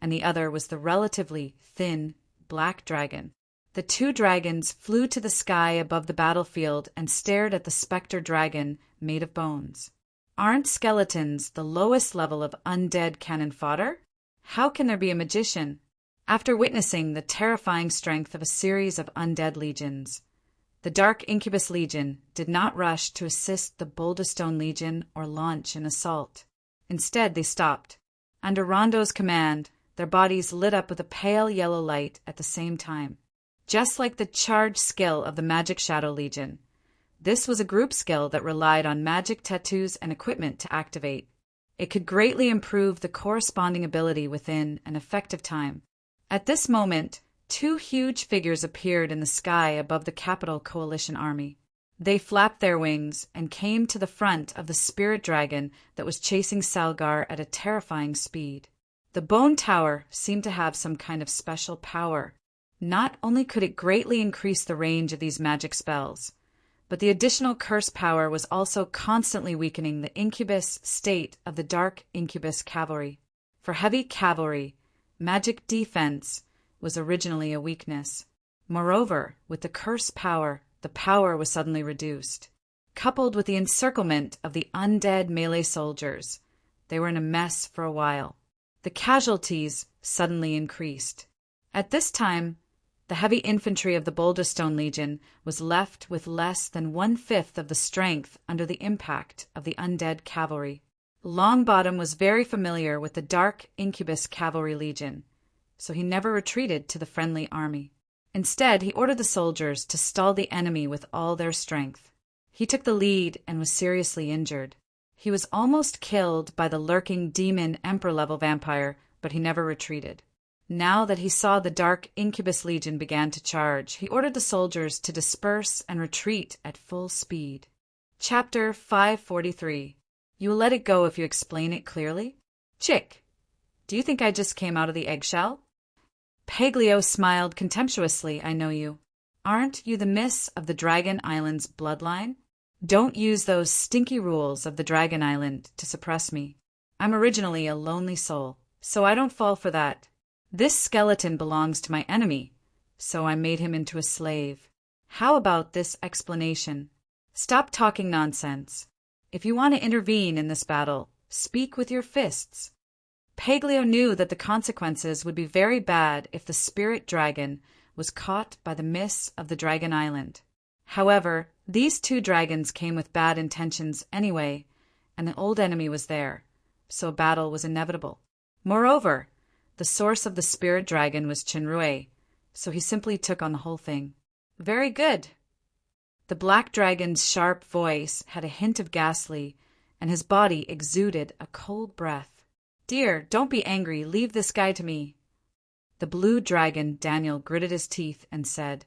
and the other was the relatively thin black dragon. The two dragons flew to the sky above the battlefield and stared at the specter dragon made of bones. Aren't skeletons the lowest level of undead cannon fodder? How can there be a magician? After witnessing the terrifying strength of a series of undead legions, the Dark Incubus Legion did not rush to assist the Boulderstone Legion or launch an assault. Instead, they stopped. Under Rondo's command, their bodies lit up with a pale yellow light at the same time. Just like the charged skill of the Magic Shadow Legion, this was a group skill that relied on magic tattoos and equipment to activate. It could greatly improve the corresponding ability within an effective time. At this moment, two huge figures appeared in the sky above the Capital Coalition Army. They flapped their wings and came to the front of the spirit dragon that was chasing Salgar at a terrifying speed. The bone tower seemed to have some kind of special power. Not only could it greatly increase the range of these magic spells, but the additional curse power was also constantly weakening the incubus state of the Dark Incubus Cavalry. For heavy cavalry, magic defense was originally a weakness. Moreover, with the curse power, the power was suddenly reduced. Coupled with the encirclement of the undead melee soldiers, they were in a mess for a while. The casualties suddenly increased. At this time, the heavy infantry of the Boulderstone Legion was left with less than 1/5 of the strength under the impact of the undead cavalry. Longbottom was very familiar with the Dark Incubus Cavalry Legion, so he never retreated to the friendly army. Instead, he ordered the soldiers to stall the enemy with all their strength. He took the lead and was seriously injured. He was almost killed by the lurking demon emperor-level vampire, but he never retreated. Now that he saw the Dark Incubus Legion began to charge, he ordered the soldiers to disperse and retreat at full speed. Chapter 543. You will let it go if you explain it clearly? Chick, do you think I just came out of the eggshell? Paglio smiled contemptuously. I know you. Aren't you the miss of the Dragon Island's bloodline? Don't use those stinky rules of the Dragon Island to suppress me. I'm originally a lonely soul, so I don't fall for that. This skeleton belongs to my enemy, so I made him into a slave. How about this explanation? Stop talking nonsense. If you want to intervene in this battle, speak with your fists. Paglio knew that the consequences would be very bad if the spirit dragon was caught by the mists of the Dragon Island. However, these two dragons came with bad intentions anyway, and the old enemy was there, so a battle was inevitable. Moreover, the source of the spirit dragon was Chinrui, so he simply took on the whole thing. Very good. The black dragon's sharp voice had a hint of ghastly, and his body exuded a cold breath. Dear, don't be angry, leave this guy to me. The blue dragon, Daniel, gritted his teeth and said,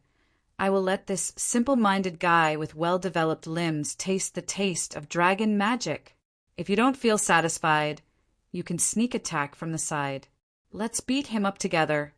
I will let this simple-minded guy with well-developed limbs taste the taste of dragon magic. If you don't feel satisfied, you can sneak attack from the side. Let's beat him up together.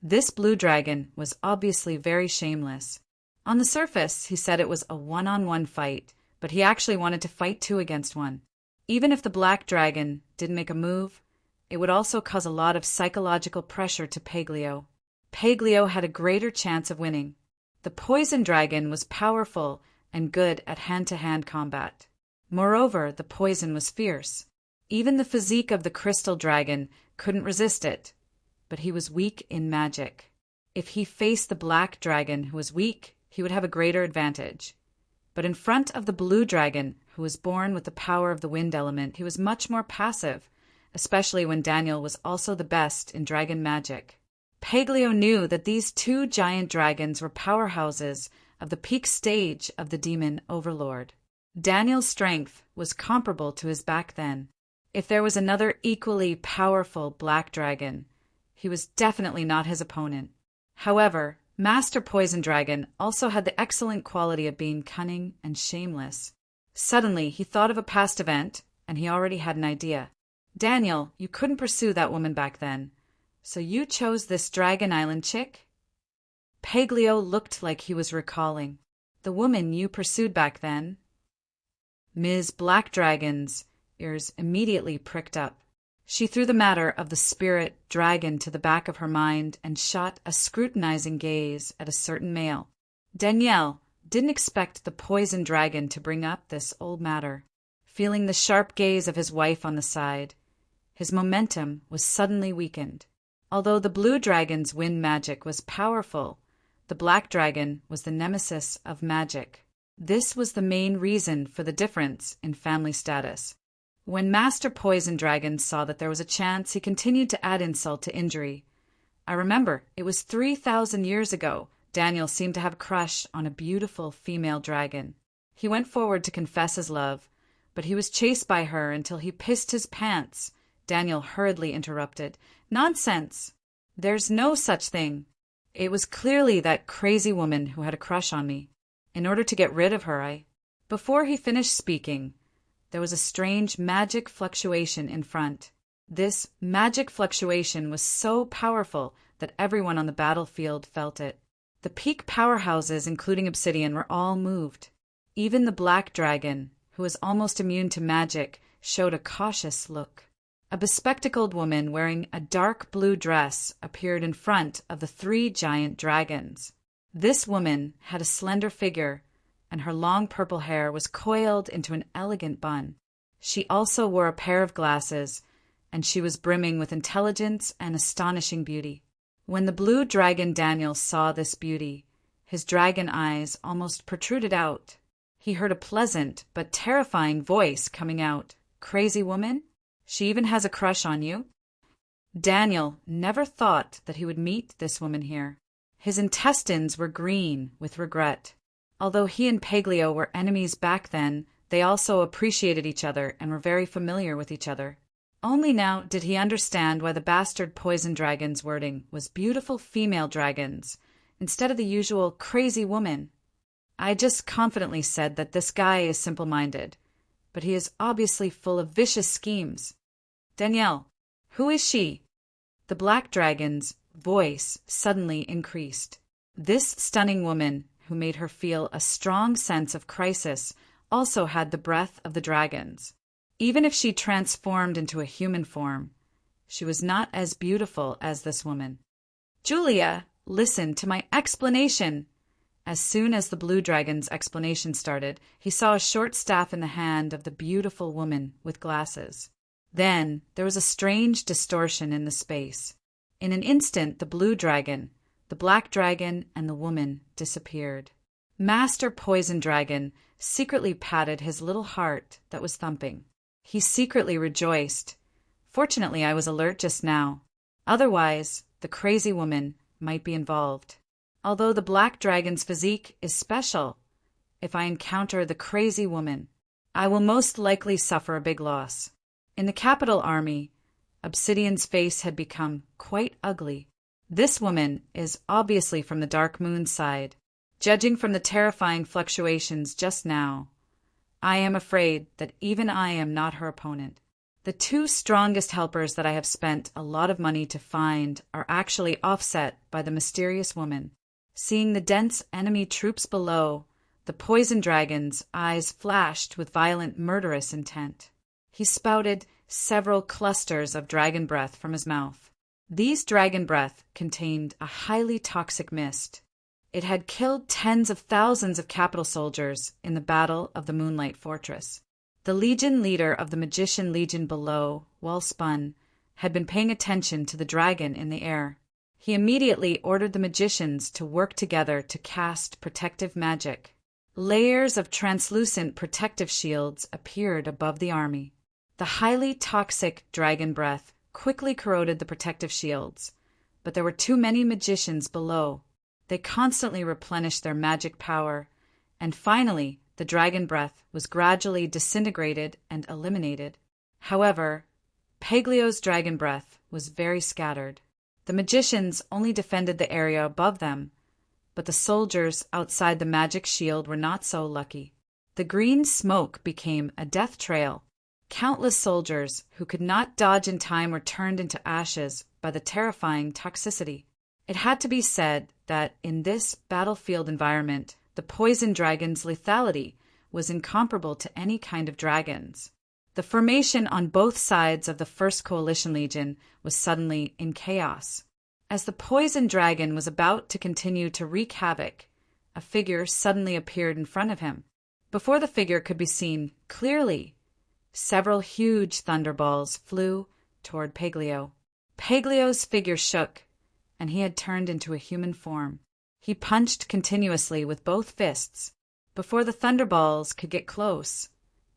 This blue dragon was obviously very shameless. On the surface, he said it was a one-on-one fight, but he actually wanted to fight two against one. Even if the black dragon didn't make a move, it would also cause a lot of psychological pressure to Paglio. Paglio had a greater chance of winning. The poison dragon was powerful and good at hand-to-hand combat. Moreover, the poison was fierce. Even the physique of the crystal dragon couldn't resist it, but he was weak in magic. If he faced the black dragon, who was weak, he would have a greater advantage. But in front of the blue dragon, who was born with the power of the wind element, he was much more passive, especially when Daniel was also the best in dragon magic. Paglio knew that these two giant dragons were powerhouses of the peak stage of the demon overlord. Daniel's strength was comparable to his back then. If there was another equally powerful black dragon, he was definitely not his opponent. However, Master Poison Dragon also had the excellent quality of being cunning and shameless. Suddenly, he thought of a past event, and he already had an idea. Daniel, you couldn't pursue that woman back then, so you chose this Dragon Island chick? Paglio looked like he was recalling. The woman you pursued back then? Ms. Black Dragon's ears immediately pricked up. She threw the matter of the spirit dragon to the back of her mind and shot a scrutinizing gaze at a certain male. Danielle didn't expect the poison dragon to bring up this old matter. Feeling the sharp gaze of his wife on the side, his momentum was suddenly weakened. Although the blue dragon's wind magic was powerful, the black dragon was the nemesis of magic. This was the main reason for the difference in family status. When Master Poison Dragon saw that there was a chance, he continued to add insult to injury. I remember, it was 3,000 years ago. Daniel seemed to have a crush on a beautiful female dragon. He went forward to confess his love, but he was chased by her until he pissed his pants. Daniel hurriedly interrupted. Nonsense! There's no such thing. It was clearly that crazy woman who had a crush on me. In order to get rid of her, Before he finished speaking, there was a strange magic fluctuation in front. This magic fluctuation was so powerful that everyone on the battlefield felt it. The peak powerhouses, including Obsidian, were all moved. Even the black dragon, who was almost immune to magic, showed a cautious look. A bespectacled woman wearing a dark blue dress appeared in front of the three giant dragons. This woman had a slender figure, and her long purple hair was coiled into an elegant bun. She also wore a pair of glasses, and she was brimming with intelligence and astonishing beauty. When the blue dragon Daniel saw this beauty, his dragon eyes almost protruded out. He heard a pleasant but terrifying voice coming out. Crazy woman? She even has a crush on you? Daniel never thought that he would meet this woman here. His intestines were green with regret. Although he and Paglio were enemies back then, they also appreciated each other and were very familiar with each other. Only now did he understand why the bastard poison dragon's wording was beautiful female dragons, instead of the usual crazy woman. I just confidently said that this guy is simple-minded, but he is obviously full of vicious schemes. Danielle, who is she? The black dragon's voice suddenly increased. This stunning woman, who made her feel a strong sense of crisis, also had the breath of the dragons. Even if she transformed into a human form, She was not as beautiful as this woman. "Julia, listen to my explanation." As soon as the blue dragon's explanation started, he saw a short staff in the hand of the beautiful woman with glasses. Then there was a strange distortion in the space. In an instant, the blue dragon, the black dragon, and the woman disappeared. Master Poison Dragon secretly patted his little heart that was thumping. He secretly rejoiced. Fortunately, I was alert just now. Otherwise, the crazy woman might be involved. Although the black dragon's physique is special, if I encounter the crazy woman, I will most likely suffer a big loss. In the capital army, Obsidian's face had become quite ugly. This woman is obviously from the Dark Moon's side. Judging from the terrifying fluctuations just now, I am afraid that even I am not her opponent. The two strongest helpers that I have spent a lot of money to find are actually offset by the mysterious woman. Seeing the dense enemy troops below, the poison dragon's eyes flashed with violent, murderous intent. He spouted several clusters of dragon breath from his mouth. These dragon breath contained a highly toxic mist. It had killed tens of thousands of capital soldiers in the Battle of the Moonlight Fortress. The Legion leader of the Magician Legion below, Wellspun, had been paying attention to the dragon in the air. He immediately ordered the magicians to work together to cast protective magic. Layers of translucent protective shields appeared above the army. The highly toxic dragon breath quickly corroded the protective shields, but there were too many magicians below. They constantly replenished their magic power, and finally the dragon breath was gradually disintegrated and eliminated. However, Paglio's dragon breath was very scattered. The magicians only defended the area above them, but the soldiers outside the magic shield were not so lucky. The green smoke became a death trail. Countless soldiers who could not dodge in time were turned into ashes by the terrifying toxicity. It had to be said that in this battlefield environment, the poison dragon's lethality was incomparable to any kind of dragons. The formation on both sides of the First Coalition Legion was suddenly in chaos. As the poison dragon was about to continue to wreak havoc, a figure suddenly appeared in front of him. Before the figure could be seen clearly, several huge thunderballs flew toward Paglio. Paglio's figure shook, and he had turned into a human form. He punched continuously with both fists. Before the thunderballs could get close,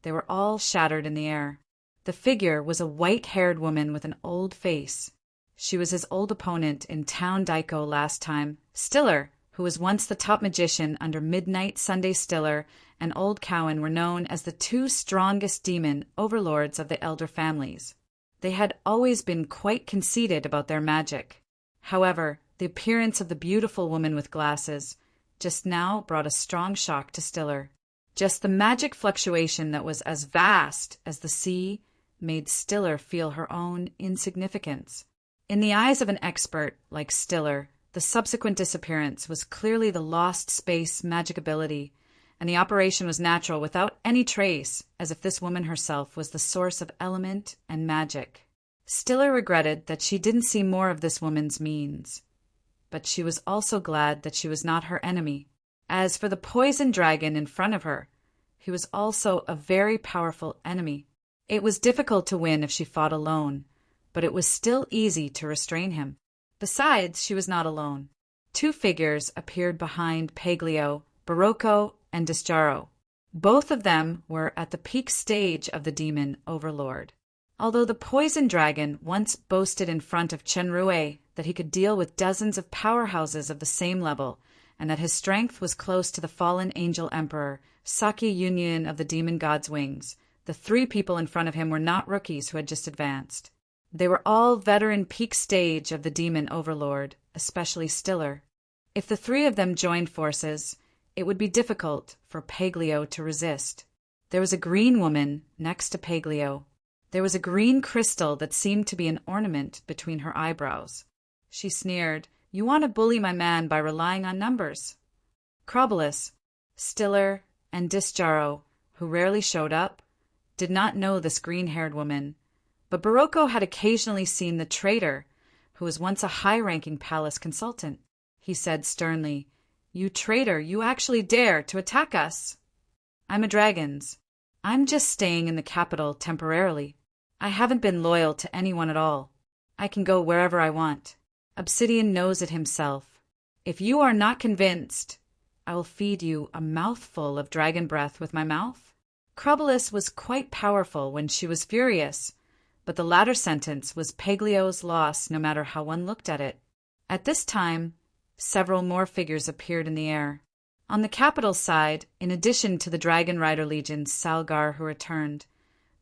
they were all shattered in the air. The figure was a white-haired woman with an old face. She was his old opponent in Town Daiko last time, Stiller, who was once the top magician under Midnight Sunday. Stiller and Old Cowan were known as the two strongest demon overlords of the elder families. They had always been quite conceited about their magic. However, the appearance of the beautiful woman with glasses just now brought a strong shock to Stiller. Just the magic fluctuation that was as vast as the sea made Stiller feel her own insignificance. In the eyes of an expert like Stiller, the subsequent disappearance was clearly the lost space magic ability, and the operation was natural without any trace, as if this woman herself was the source of element and magic. Stiller regretted that she didn't see more of this woman's means, but she was also glad that she was not her enemy. As for the poison dragon in front of her, he was also a very powerful enemy. It was difficult to win if she fought alone, but it was still easy to restrain him. Besides, she was not alone. Two figures appeared behind Paglio, Barocco and Disjaro. Both of them were at the peak stage of the demon overlord. Although the poison dragon once boasted in front of Chenrue that he could deal with dozens of powerhouses of the same level, and that his strength was close to the fallen angel emperor, Saki Union of the demon god's wings, the three people in front of him were not rookies who had just advanced. They were all veteran peak stage of the demon overlord, especially Stiller. If the three of them joined forces, it would be difficult for Paglio to resist. There was a green woman next to Paglio. There was a green crystal that seemed to be an ornament between her eyebrows. She sneered, "You want to bully my man by relying on numbers." Crobolus, Stiller, and Disjaro, who rarely showed up, did not know this green-haired woman, But Barocco had occasionally seen the traitor, who was once a high-ranking palace consultant. He said sternly, "You traitor, you actually dare to attack us!" "I'm a dragon's. I'm just staying in the capital temporarily. I haven't been loyal to anyone at all. I can go wherever I want. Obsidian knows it himself. If you are not convinced, I will feed you a mouthful of dragon breath with my mouth." Crubolus was quite powerful when she was furious, but the latter sentence was Paglio's loss no matter how one looked at it. At this time, several more figures appeared in the air. On the capital side, in addition to the Dragon Rider Legion's Salgar who returned,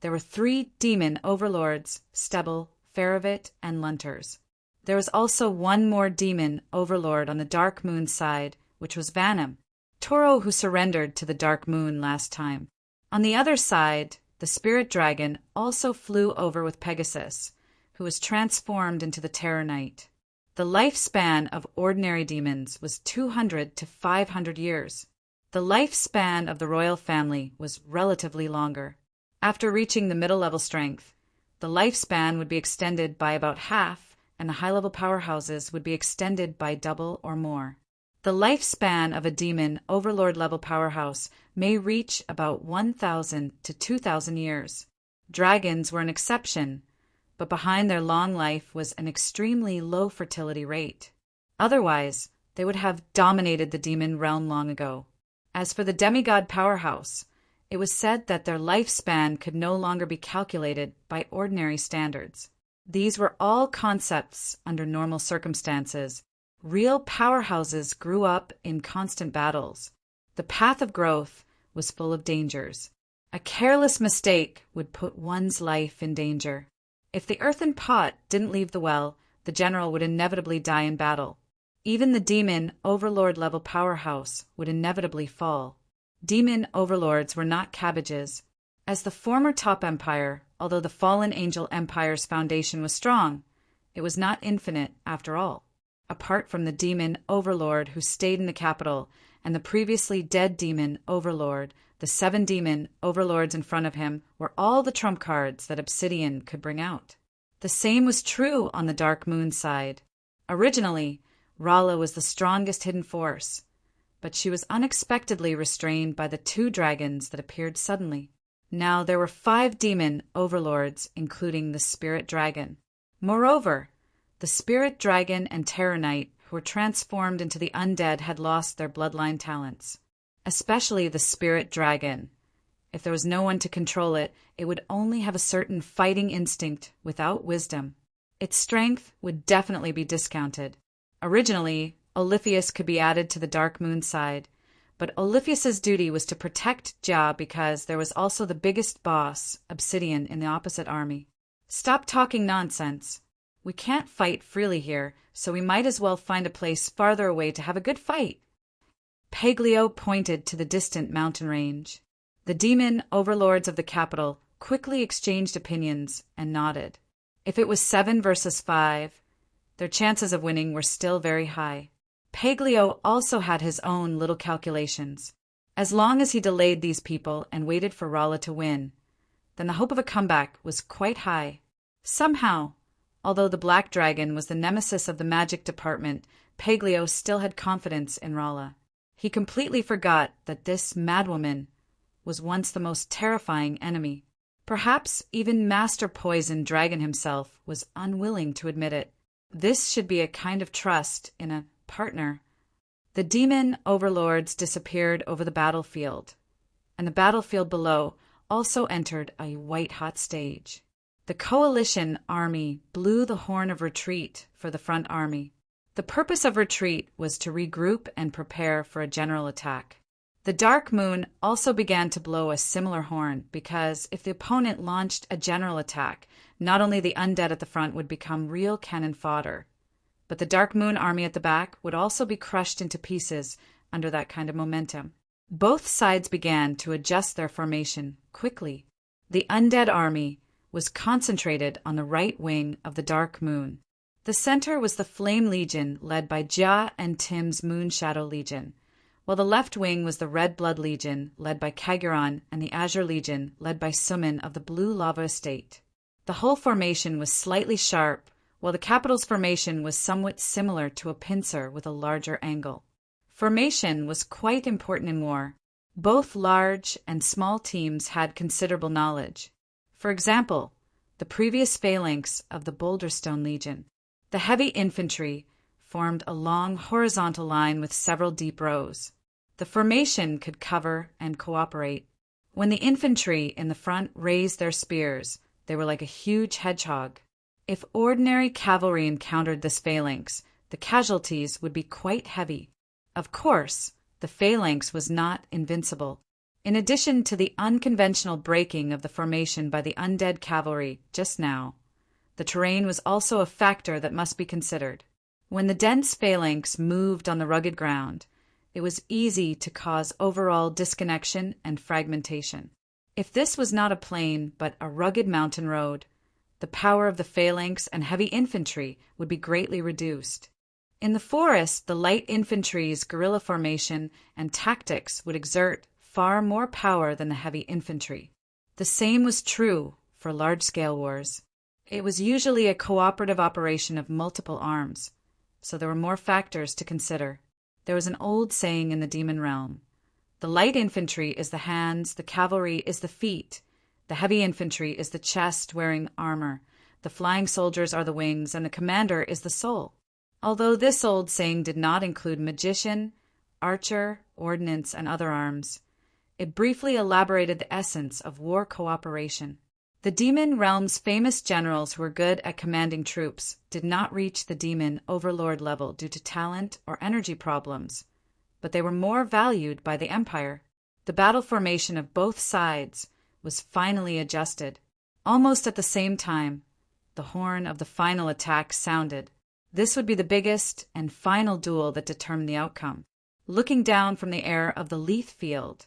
there were 3 demon overlords, Stebble, Faravit, and Lunters. There was also one more demon overlord on the Dark Moon side, which was Vanham, Toro who surrendered to the Dark Moon last time. On the other side, the Spirit Dragon also flew over with Pegasus, who was transformed into the Terror Knight. The lifespan of ordinary demons was 200 to 500 years. The lifespan of the royal family was relatively longer. After reaching the middle-level strength, the lifespan would be extended by about half, and the high-level powerhouses would be extended by double or more. The lifespan of a demon overlord-level powerhouse may reach about 1,000 to 2,000 years. Dragons were an exception, but behind their long life was an extremely low fertility rate. Otherwise, they would have dominated the demon realm long ago. As for the demigod powerhouse, it was said that their lifespan could no longer be calculated by ordinary standards. These were all concepts under normal circumstances. Real powerhouses grew up in constant battles. The path of growth was full of dangers. A careless mistake would put one's life in danger. If the earthen pot didn't leave the well, the general would inevitably die in battle. Even the demon overlord-level powerhouse would inevitably fall. Demon overlords were not cabbages. As the former top empire, although the fallen angel empire's foundation was strong, it was not infinite after all. Apart from the demon overlord who stayed in the capital and the previously dead demon overlord, the 7 demon overlords in front of him were all the trump cards that Obsidian could bring out. The same was true on the Dark Moon side. Originally, Rala was the strongest hidden force, but she was unexpectedly restrained by the 2 dragons that appeared suddenly. Now there were 5 demon overlords, including the Spirit Dragon. Moreover, the Spirit Dragon and Terror Knight who were transformed into the undead had lost their bloodline talents. Especially the Spirit Dragon. If there was no one to control it, it would only have a certain fighting instinct without wisdom. Its strength would definitely be discounted. Originally, Oliphius could be added to the Dark Moon side, but Oliphius's duty was to protect Ja because there was also the biggest boss, Obsidian, in the opposite army. Stop talking nonsense. We can't fight freely here, so we might as well find a place farther away to have a good fight. Paglio pointed to the distant mountain range. The demon overlords of the capital quickly exchanged opinions and nodded. If it was 7 versus 5, their chances of winning were still very high. Paglio also had his own little calculations. As long as he delayed these people and waited for Rala to win, then the hope of a comeback was quite high. Somehow, although the Black Dragon was the nemesis of the magic department, Paglio still had confidence in Rala. He completely forgot that this madwoman was once the most terrifying enemy. Perhaps even Master Poison Dragon himself was unwilling to admit it. This should be a kind of trust in a partner. The demon overlords disappeared over the battlefield, and the battlefield below also entered a white-hot stage. The coalition army blew the horn of retreat for the front army. The purpose of retreat was to regroup and prepare for a general attack. The Dark Moon also began to blow a similar horn because if the opponent launched a general attack, not only the undead at the front would become real cannon fodder, but the Dark Moon army at the back would also be crushed into pieces under that kind of momentum. Both sides began to adjust their formation quickly. The undead army was concentrated on the right wing of the Dark Moon. The center was the Flame Legion led by Ja and Tim's Moonshadow Legion, while the left wing was the Red Blood Legion led by Kaguran and the Azure Legion led by Sumin of the Blue Lava Estate. The whole formation was slightly sharp, while the capital's formation was somewhat similar to a pincer with a larger angle. Formation was quite important in war. Both large and small teams had considerable knowledge. For example, the previous phalanx of the Boulderstone Legion. The heavy infantry formed a long horizontal line with several deep rows. The formation could cover and cooperate. When the infantry in the front raised their spears, they were like a huge hedgehog. If ordinary cavalry encountered this phalanx, the casualties would be quite heavy. Of course, the phalanx was not invincible. In addition to the unconventional breaking of the formation by the undead cavalry just now, the terrain was also a factor that must be considered. When the dense phalanx moved on the rugged ground, it was easy to cause overall disconnection and fragmentation. If this was not a plain but a rugged mountain road, the power of the phalanx and heavy infantry would be greatly reduced. In the forest, the light infantry's guerrilla formation and tactics would exert far more power than the heavy infantry. The same was true for large-scale wars. It was usually a cooperative operation of multiple arms, so there were more factors to consider. There was an old saying in the demon realm: the light infantry is the hands, the cavalry is the feet, the heavy infantry is the chest wearing armor, the flying soldiers are the wings, and the commander is the soul. Although this old saying did not include magician, archer, ordnance, and other arms, it briefly elaborated the essence of war cooperation. The demon realm's famous generals who were good at commanding troops did not reach the demon overlord level due to talent or energy problems, but they were more valued by the empire. The battle formation of both sides was finally adjusted. Almost at the same time, the horn of the final attack sounded. This would be the biggest and final duel that determined the outcome. Looking down from the air of the Leith field,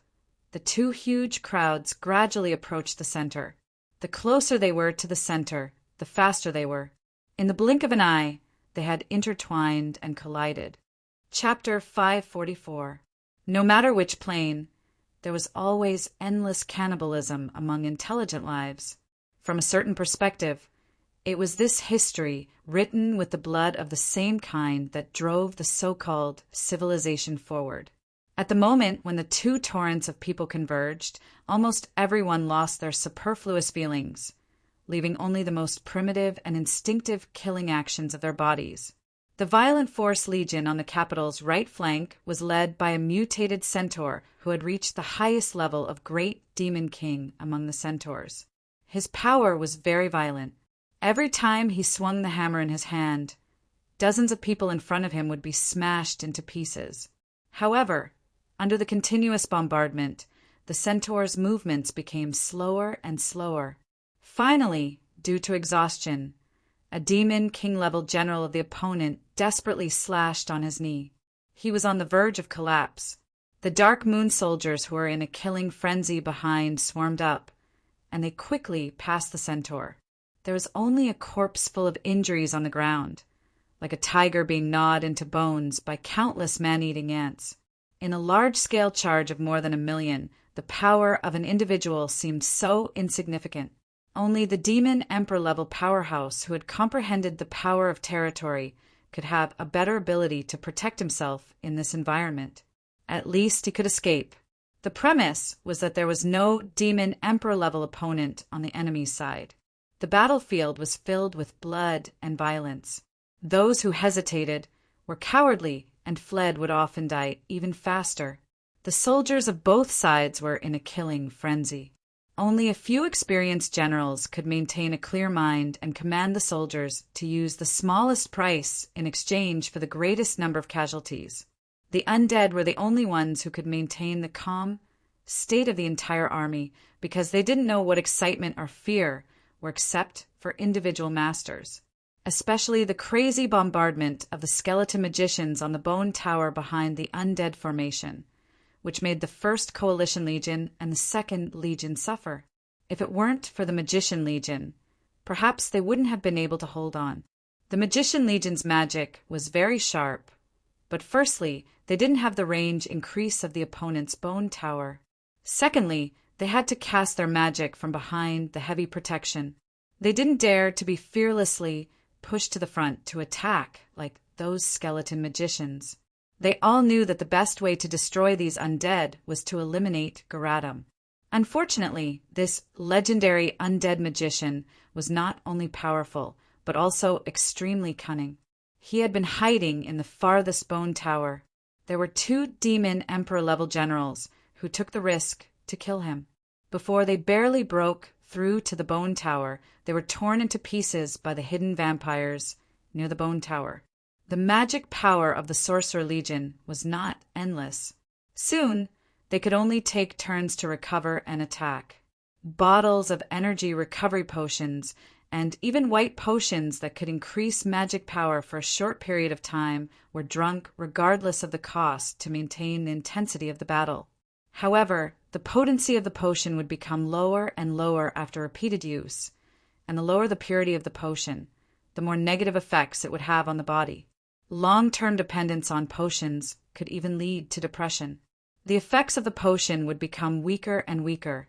the two huge crowds gradually approached the center. The closer they were to the center, the faster they were. In the blink of an eye, they had intertwined and collided. Chapter 544. No matter which plane, there was always endless cannibalism among intelligent lives. From a certain perspective, it was this history, written with the blood of the same kind, that drove the so-called civilization forward. At the moment when the two torrents of people converged, almost everyone lost their superfluous feelings, leaving only the most primitive and instinctive killing actions of their bodies. The Violent Force Legion on the capital's right flank was led by a mutated centaur who had reached the highest level of Great Demon King among the centaurs. His power was very violent. Every time he swung the hammer in his hand, dozens of people in front of him would be smashed into pieces. However, under the continuous bombardment, the centaur's movements became slower and slower. Finally, due to exhaustion, a demon king-level general of the opponent desperately slashed on his knee. He was on the verge of collapse. The Dark Moon soldiers who were in a killing frenzy behind swarmed up, and they quickly passed the centaur. There was only a corpse full of injuries on the ground, like a tiger being gnawed into bones by countless man-eating ants. In a large-scale charge of more than 1 million, the power of an individual seemed so insignificant. Only the demon emperor-level powerhouse who had comprehended the power of territory could have a better ability to protect himself in this environment. At least he could escape. The premise was that there was no demon emperor-level opponent on the enemy's side. The battlefield was filled with blood and violence. Those who hesitated were cowardly, and fled would often die even faster. The soldiers of both sides were in a killing frenzy. Only a few experienced generals could maintain a clear mind and command the soldiers to use the smallest price in exchange for the greatest number of casualties. The undead were the only ones who could maintain the calm state of the entire army because they didn't know what excitement or fear were except for individual masters. Especially the crazy bombardment of the skeleton magicians on the bone tower behind the undead formation, which made the First Coalition Legion and the Second Legion suffer. If it weren't for the Magician Legion, perhaps they wouldn't have been able to hold on. The Magician Legion's magic was very sharp, but firstly, they didn't have the range increase of the opponent's bone tower. Secondly, they had to cast their magic from behind the heavy protection. They didn't dare to be fearlessly pushed to the front to attack like those skeleton magicians. They all knew that the best way to destroy these undead was to eliminate Garadam. Unfortunately, this legendary undead magician was not only powerful, but also extremely cunning. He had been hiding in the farthest bone tower. There were 2 demon emperor-level generals who took the risk to kill him. Before they barely broke through to the bone tower, they were torn into pieces by the hidden vampires near the bone tower. The magic power of the Sorcerer Legion was not endless. Soon, they could only take turns to recover and attack. Bottles of energy recovery potions and even white potions that could increase magic power for a short period of time were drunk regardless of the cost to maintain the intensity of the battle. However, the potency of the potion would become lower and lower after repeated use, and the lower the purity of the potion, the more negative effects it would have on the body. Long-term dependence on potions could even lead to depression. The effects of the potion would become weaker and weaker,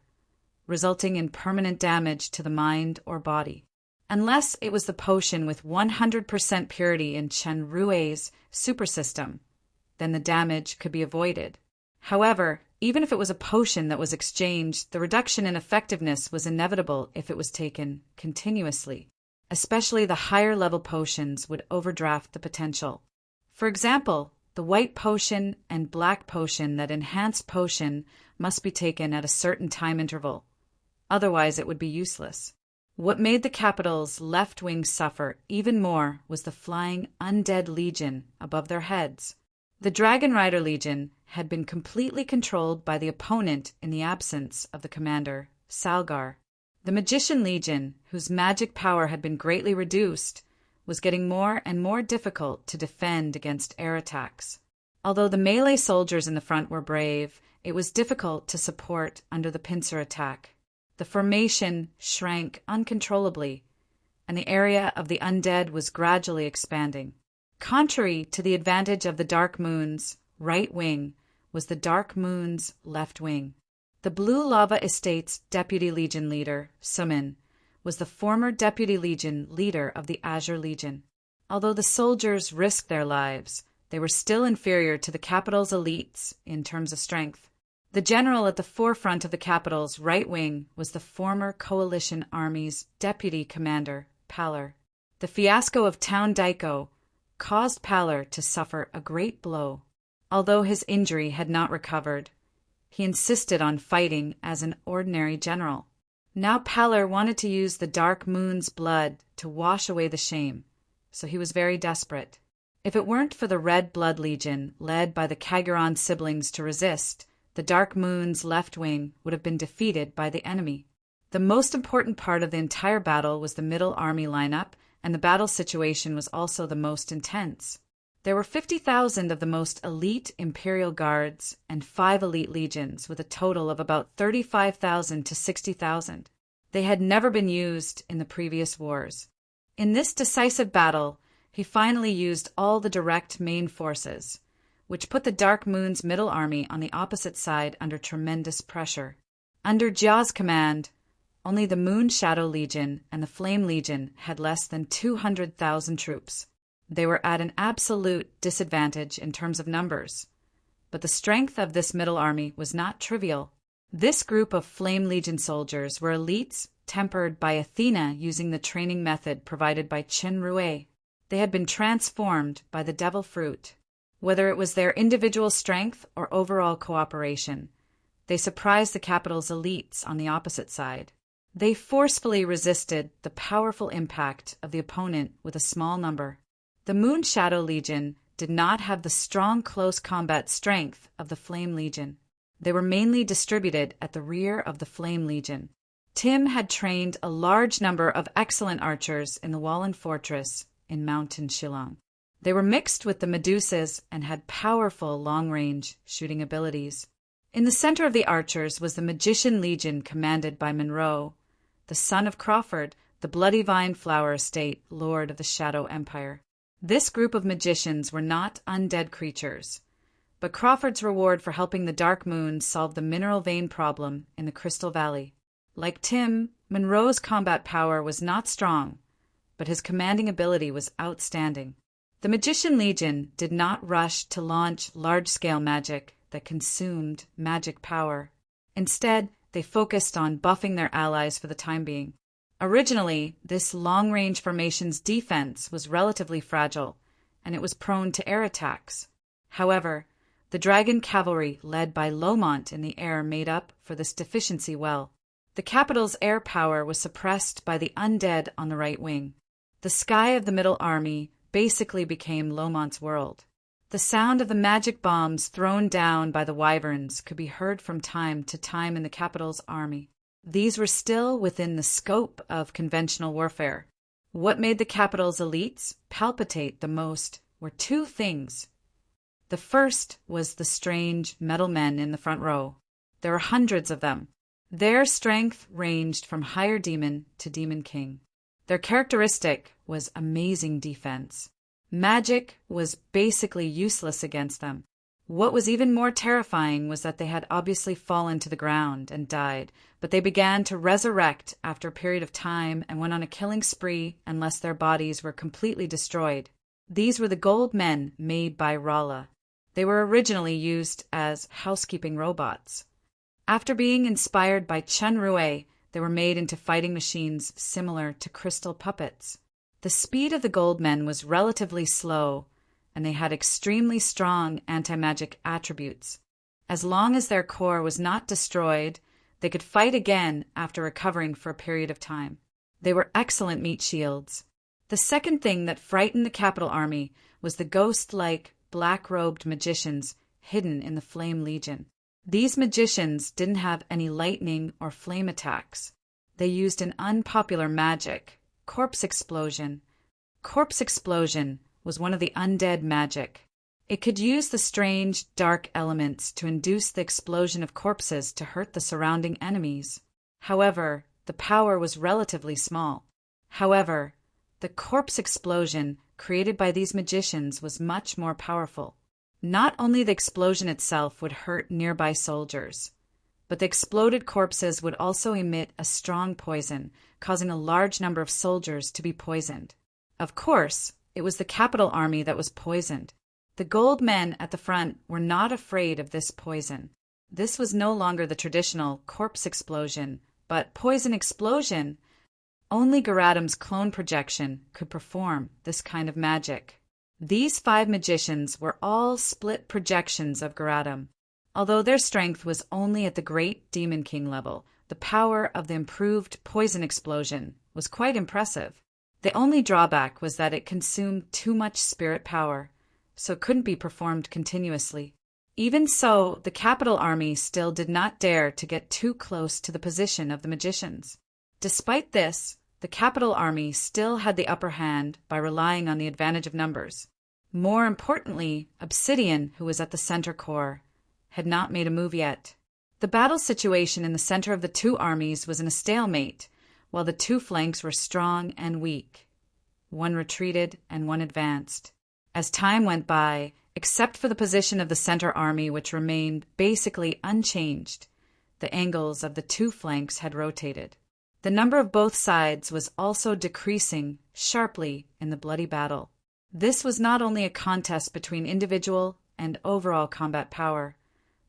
resulting in permanent damage to the mind or body. Unless it was the potion with 100% purity in Chen Rui's super system, then the damage could be avoided. However, even if it was a potion that was exchanged, the reduction in effectiveness was inevitable if it was taken continuously. Especially the higher-level potions would overdraft the potential. For example, the white potion and black potion that enhanced potion must be taken at a certain time interval. Otherwise, it would be useless. What made the capital's left wing suffer even more was the flying undead legion above their heads. The Dragon Rider Legion had been completely controlled by the opponent in the absence of the commander, Salgar. The Magician Legion, whose magic power had been greatly reduced, was getting more and more difficult to defend against air attacks. Although the melee soldiers in the front were brave, it was difficult to support under the pincer attack. The formation shrank uncontrollably, and the area of the undead was gradually expanding. Contrary to the advantage of the Dark Moon's right wing was the Dark Moon's left wing. The Blue Lava Estate's Deputy Legion leader, Sumin, was the former Deputy Legion leader of the Azure Legion. Although the soldiers risked their lives, they were still inferior to the capital's elites in terms of strength. The general at the forefront of the capital's right wing was the former Coalition Army's deputy commander, Pallor. The fiasco of Town Daiko caused Pallor to suffer a great blow. Although his injury had not recovered, he insisted on fighting as an ordinary general. Now Pallor wanted to use the Dark Moon's blood to wash away the shame, so he was very desperate. If it weren't for the Red Blood Legion, led by the Kagurron siblings to resist, the Dark Moon's left wing would have been defeated by the enemy. The most important part of the entire battle was the middle army lineup, and the battle situation was also the most intense. There were 50,000 of the most elite Imperial Guards and 5 elite legions, with a total of about 35,000 to 60,000. They had never been used in the previous wars. In this decisive battle, he finally used all the direct main forces, which put the Dark Moon's middle army on the opposite side under tremendous pressure. Under Jia's command, only the Moon Shadow Legion and the Flame Legion had less than 200,000 troops. They were at an absolute disadvantage in terms of numbers, but the strength of this middle army was not trivial. This group of Flame Legion soldiers were elites tempered by Athena using the training method provided by Chen Rui. They had been transformed by the Devil Fruit. Whether it was their individual strength or overall cooperation, they surprised the capital's elites on the opposite side. They forcefully resisted the powerful impact of the opponent with a small number. The Moon Shadow Legion did not have the strong close combat strength of the Flame Legion. They were mainly distributed at the rear of the Flame Legion. Tim had trained a large number of excellent archers in the Wallen Fortress in Mountain Shillong. They were mixed with the Medusas and had powerful long-range shooting abilities. In the center of the archers was the Magician Legion commanded by Monroe, the son of Crawford, the Bloody Vine Flower Estate Lord of the Shadow Empire. This group of magicians were not undead creatures, but Crawford's reward for helping the Dark Moon solve the mineral vein problem in the Crystal Valley. Like Tim, Monroe's combat power was not strong, but his commanding ability was outstanding. The Magician Legion did not rush to launch large-scale magic that consumed magic power. Instead, they focused on buffing their allies for the time being. Originally, this long-range formation's defense was relatively fragile, and it was prone to air attacks. However, the Dragon Cavalry led by Lomont in the air made up for this deficiency well. The capital's air power was suppressed by the undead on the right wing. The sky of the Middle Army basically became Lomont's world. The sound of the magic bombs thrown down by the wyverns could be heard from time to time in the capital's army. These were still within the scope of conventional warfare. What made the capital's elites palpitate the most were two things. The first was the strange metal men in the front row. There were hundreds of them. Their strength ranged from higher demon to demon king. Their characteristic was amazing defense. Magic was basically useless against them. What was even more terrifying was that they had obviously fallen to the ground and died, but they began to resurrect after a period of time and went on a killing spree unless their bodies were completely destroyed. These were the gold men made by Rolla. They were originally used as housekeeping robots. After being inspired by Chun Rui, they were made into fighting machines similar to crystal puppets. The speed of the gold men was relatively slow, and they had extremely strong anti-magic attributes. As long as their core was not destroyed, they could fight again after recovering for a period of time. They were excellent meat shields. The second thing that frightened the capital army was the ghost-like, black-robed magicians hidden in the Flame Legion. These magicians didn't have any lightning or flame attacks. They used an unpopular magic, Corpse Explosion. Corpse Explosion was one of the undead magic. It could use the strange, dark elements to induce the explosion of corpses to hurt the surrounding enemies. However, the power was relatively small. However, the corpse explosion created by these magicians was much more powerful. Not only the explosion itself would hurt nearby soldiers, but the exploded corpses would also emit a strong poison, causing a large number of soldiers to be poisoned. Of course, it was the capital army that was poisoned. The gold men at the front were not afraid of this poison. This was no longer the traditional corpse explosion, but poison explosion. Only Garadam's clone projection could perform this kind of magic. These 5 magicians were all split projections of Garadam. Although their strength was only at the Great Demon King level, the power of the improved poison explosion was quite impressive. The only drawback was that it consumed too much spirit power, so it couldn't be performed continuously. Even so, the capital army still did not dare to get too close to the position of the magicians. Despite this, the capital army still had the upper hand by relying on the advantage of numbers. More importantly, Obsidian, who was at the center core, had not made a move yet. The battle situation in the center of the two armies was in a stalemate, while the two flanks were strong and weak. One retreated and one advanced. As time went by, except for the position of the center army, which remained basically unchanged, the angles of the two flanks had rotated. The number of both sides was also decreasing sharply in the bloody battle. This was not only a contest between individual and overall combat power,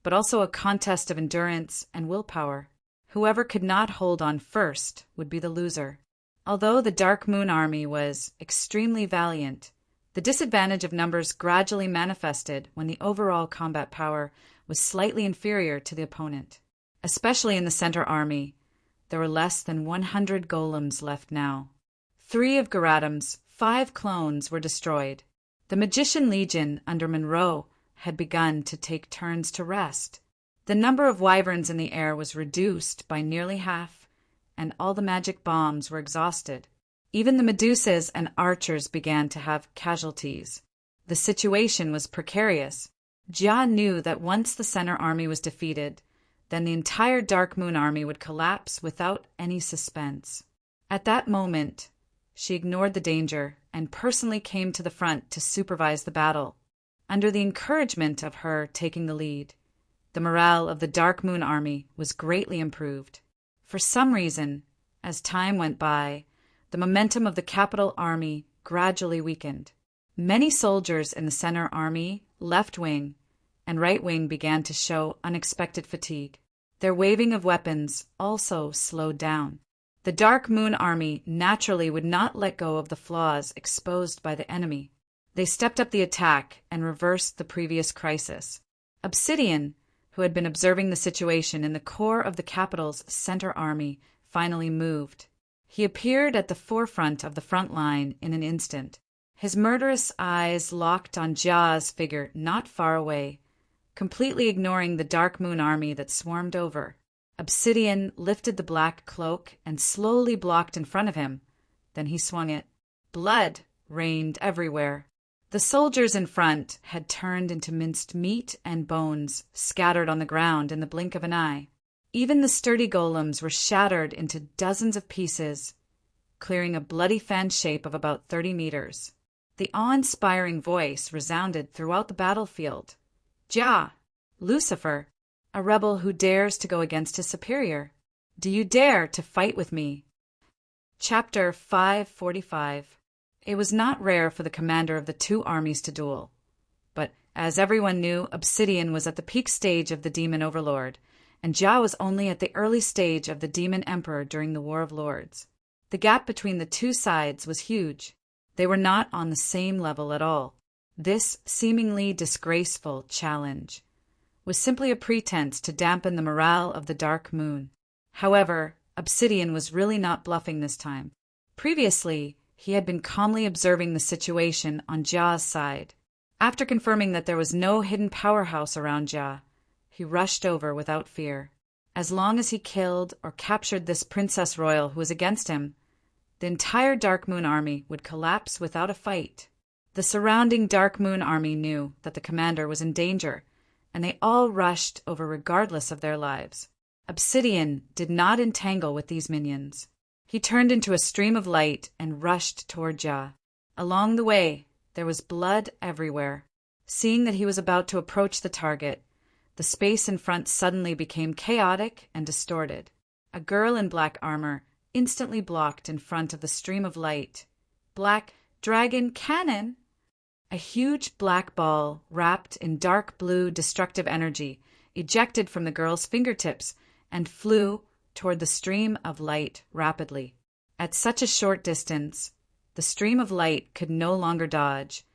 but also a contest of endurance and willpower. Whoever could not hold on first would be the loser. Although the Dark Moon Army was extremely valiant, the disadvantage of numbers gradually manifested when the overall combat power was slightly inferior to the opponent. Especially in the center army, there were less than 100 golems left now. 3 of Garadam's 5 clones were destroyed. The Magician Legion under Monroe had begun to take turns to rest. The number of wyverns in the air was reduced by nearly half, and all the magic bombs were exhausted. Even the Medusas and archers began to have casualties. The situation was precarious. Jia knew that once the center army was defeated, then the entire Dark Moon Army would collapse without any suspense. At that moment, she ignored the danger and personally came to the front to supervise the battle. Under the encouragement of her taking the lead, the morale of the Dark Moon Army was greatly improved. For some reason, As time went by, the momentum of the capital army gradually weakened. Many soldiers in the center army, left wing, and right wing began to show unexpected fatigue. Their waving of weapons also slowed down. The Dark Moon Army naturally would not let go of the flaws exposed by the enemy. They stepped up the attack and reversed the previous crisis. Obsidian, who had been observing the situation in the core of the capital's center army, finally moved. He appeared at the forefront of the front line in an instant. His murderous eyes locked on Jia's figure not far away, completely ignoring the Dark Moon Army that swarmed over. Obsidian lifted the black cloak and slowly blocked in front of him. Then he swung it. Blood rained everywhere. The soldiers in front had turned into minced meat and bones scattered on the ground in the blink of an eye. Even the sturdy golems were shattered into dozens of pieces, clearing a bloody fan shape of about 30 meters. The awe-inspiring voice resounded throughout the battlefield. Jia, Lucifer, a rebel who dares to go against his superior. Do you dare to fight with me? Chapter 545. It was not rare for the commander of the two armies to duel. But, as everyone knew, Obsidian was at the peak stage of the Demon Overlord, and Jia was only at the early stage of the Demon Emperor during the War of Lords. The gap between the two sides was huge. They were not on the same level at all. This seemingly disgraceful challenge was simply a pretense to dampen the morale of the Dark Moon. However, Obsidian was really not bluffing this time. Previously, he had been calmly observing the situation on Jia's side. After confirming that there was no hidden powerhouse around Jia, he rushed over without fear. As long as he killed or captured this princess royal who was against him, the entire Dark Moon Army would collapse without a fight. The surrounding Dark Moon Army knew that the commander was in danger, and they all rushed over regardless of their lives. Obsidian did not entangle with these minions. He turned into a stream of light and rushed toward Jia. Along the way, there was blood everywhere. Seeing that he was about to approach the target, the space in front suddenly became chaotic and distorted. A girl in black armor instantly blocked in front of the stream of light. Black dragon cannon! A huge black ball, wrapped in dark blue destructive energy, ejected from the girl's fingertips and flew toward the stream of light rapidly. At such a short distance, the stream of light could no longer dodge,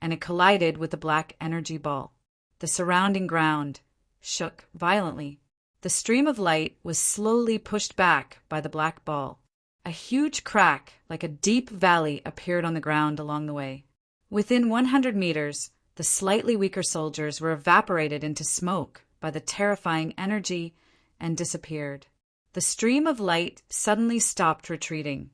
and it collided with the black energy ball. The surrounding ground shook violently. The stream of light was slowly pushed back by the black ball. A huge crack, like a deep valley, appeared on the ground along the way. Within 100 meters, the slightly weaker soldiers were evaporated into smoke by the terrifying energy and disappeared. The stream of light suddenly stopped retreating.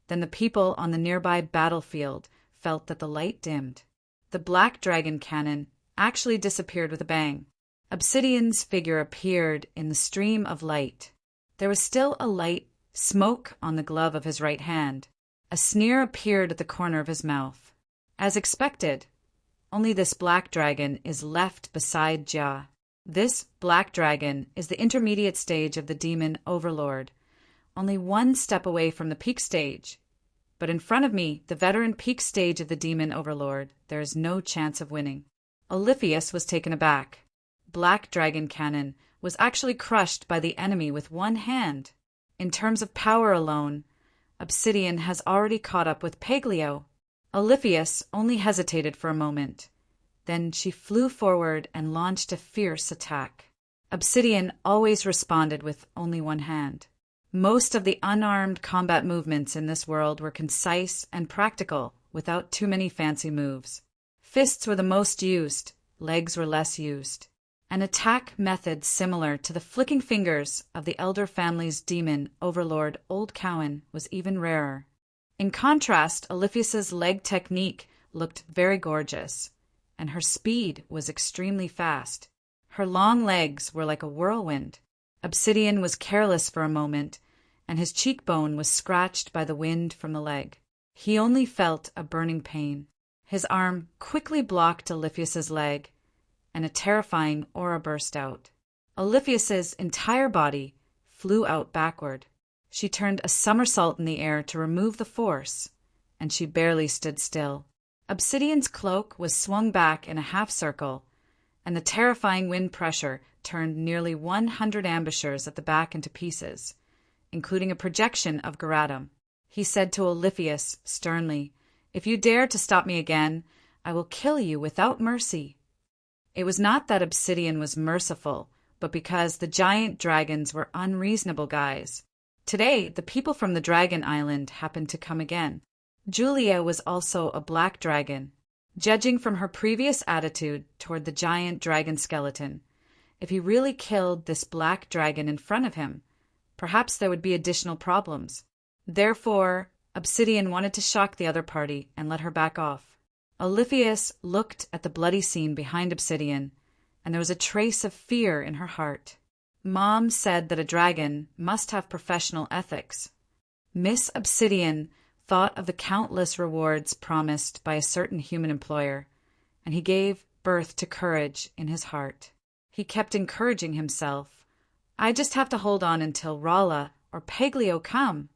Then the people on the nearby battlefield felt that the light dimmed. The black dragon cannon actually disappeared with a bang. Obsidian's figure appeared in the stream of light. There was still a light smoke on the glove of his right hand. A sneer appeared at the corner of his mouth. As expected, only this black dragon is left beside Jia. This black dragon is the intermediate stage of the Demon Overlord, only one step away from the peak stage. But in front of me, the veteran peak stage of the Demon Overlord, there is no chance of winning. Oliphius was taken aback. Black dragon cannon was actually crushed by the enemy with one hand. In terms of power alone, Obsidian has already caught up with Paglio. Oliphius only hesitated for a moment. Then she flew forward and launched a fierce attack. Obsidian always responded with only one hand. Most of the unarmed combat movements in this world were concise and practical, without too many fancy moves. Fists were the most used, legs were less used. An attack method similar to the flicking fingers of the elder family's demon overlord Old Cowan was even rarer. In contrast, Oliphius's leg technique looked very gorgeous, and her speed was extremely fast. Her long legs were like a whirlwind. Obsidian was careless for a moment, and his cheekbone was scratched by the wind from the leg. He only felt a burning pain. His arm quickly blocked Oliphius's leg, and a terrifying aura burst out. Oliphius's entire body flew out backward. She turned a somersault in the air to remove the force, and she barely stood still. Obsidian's cloak was swung back in a half-circle, and the terrifying wind pressure turned nearly 100 ambushers at the back into pieces, including a projection of Geratum. He said to Oliphius sternly, "If you dare to stop me again, I will kill you without mercy." It was not that Obsidian was merciful, but because the giant dragons were unreasonable guys. Today, the people from the Dragon Island happened to come again. Julia was also a black dragon. Judging from her previous attitude toward the giant dragon skeleton, if he really killed this black dragon in front of him, perhaps there would be additional problems. Therefore, Obsidian wanted to shock the other party and let her back off. Oliphius looked at the bloody scene behind Obsidian, and there was a trace of fear in her heart. Mom said that a dragon must have professional ethics. Miss Obsidian thought of the countless rewards promised by a certain human employer, and he gave birth to courage in his heart. He kept encouraging himself, "I just have to hold on until Rolla or Peglio come."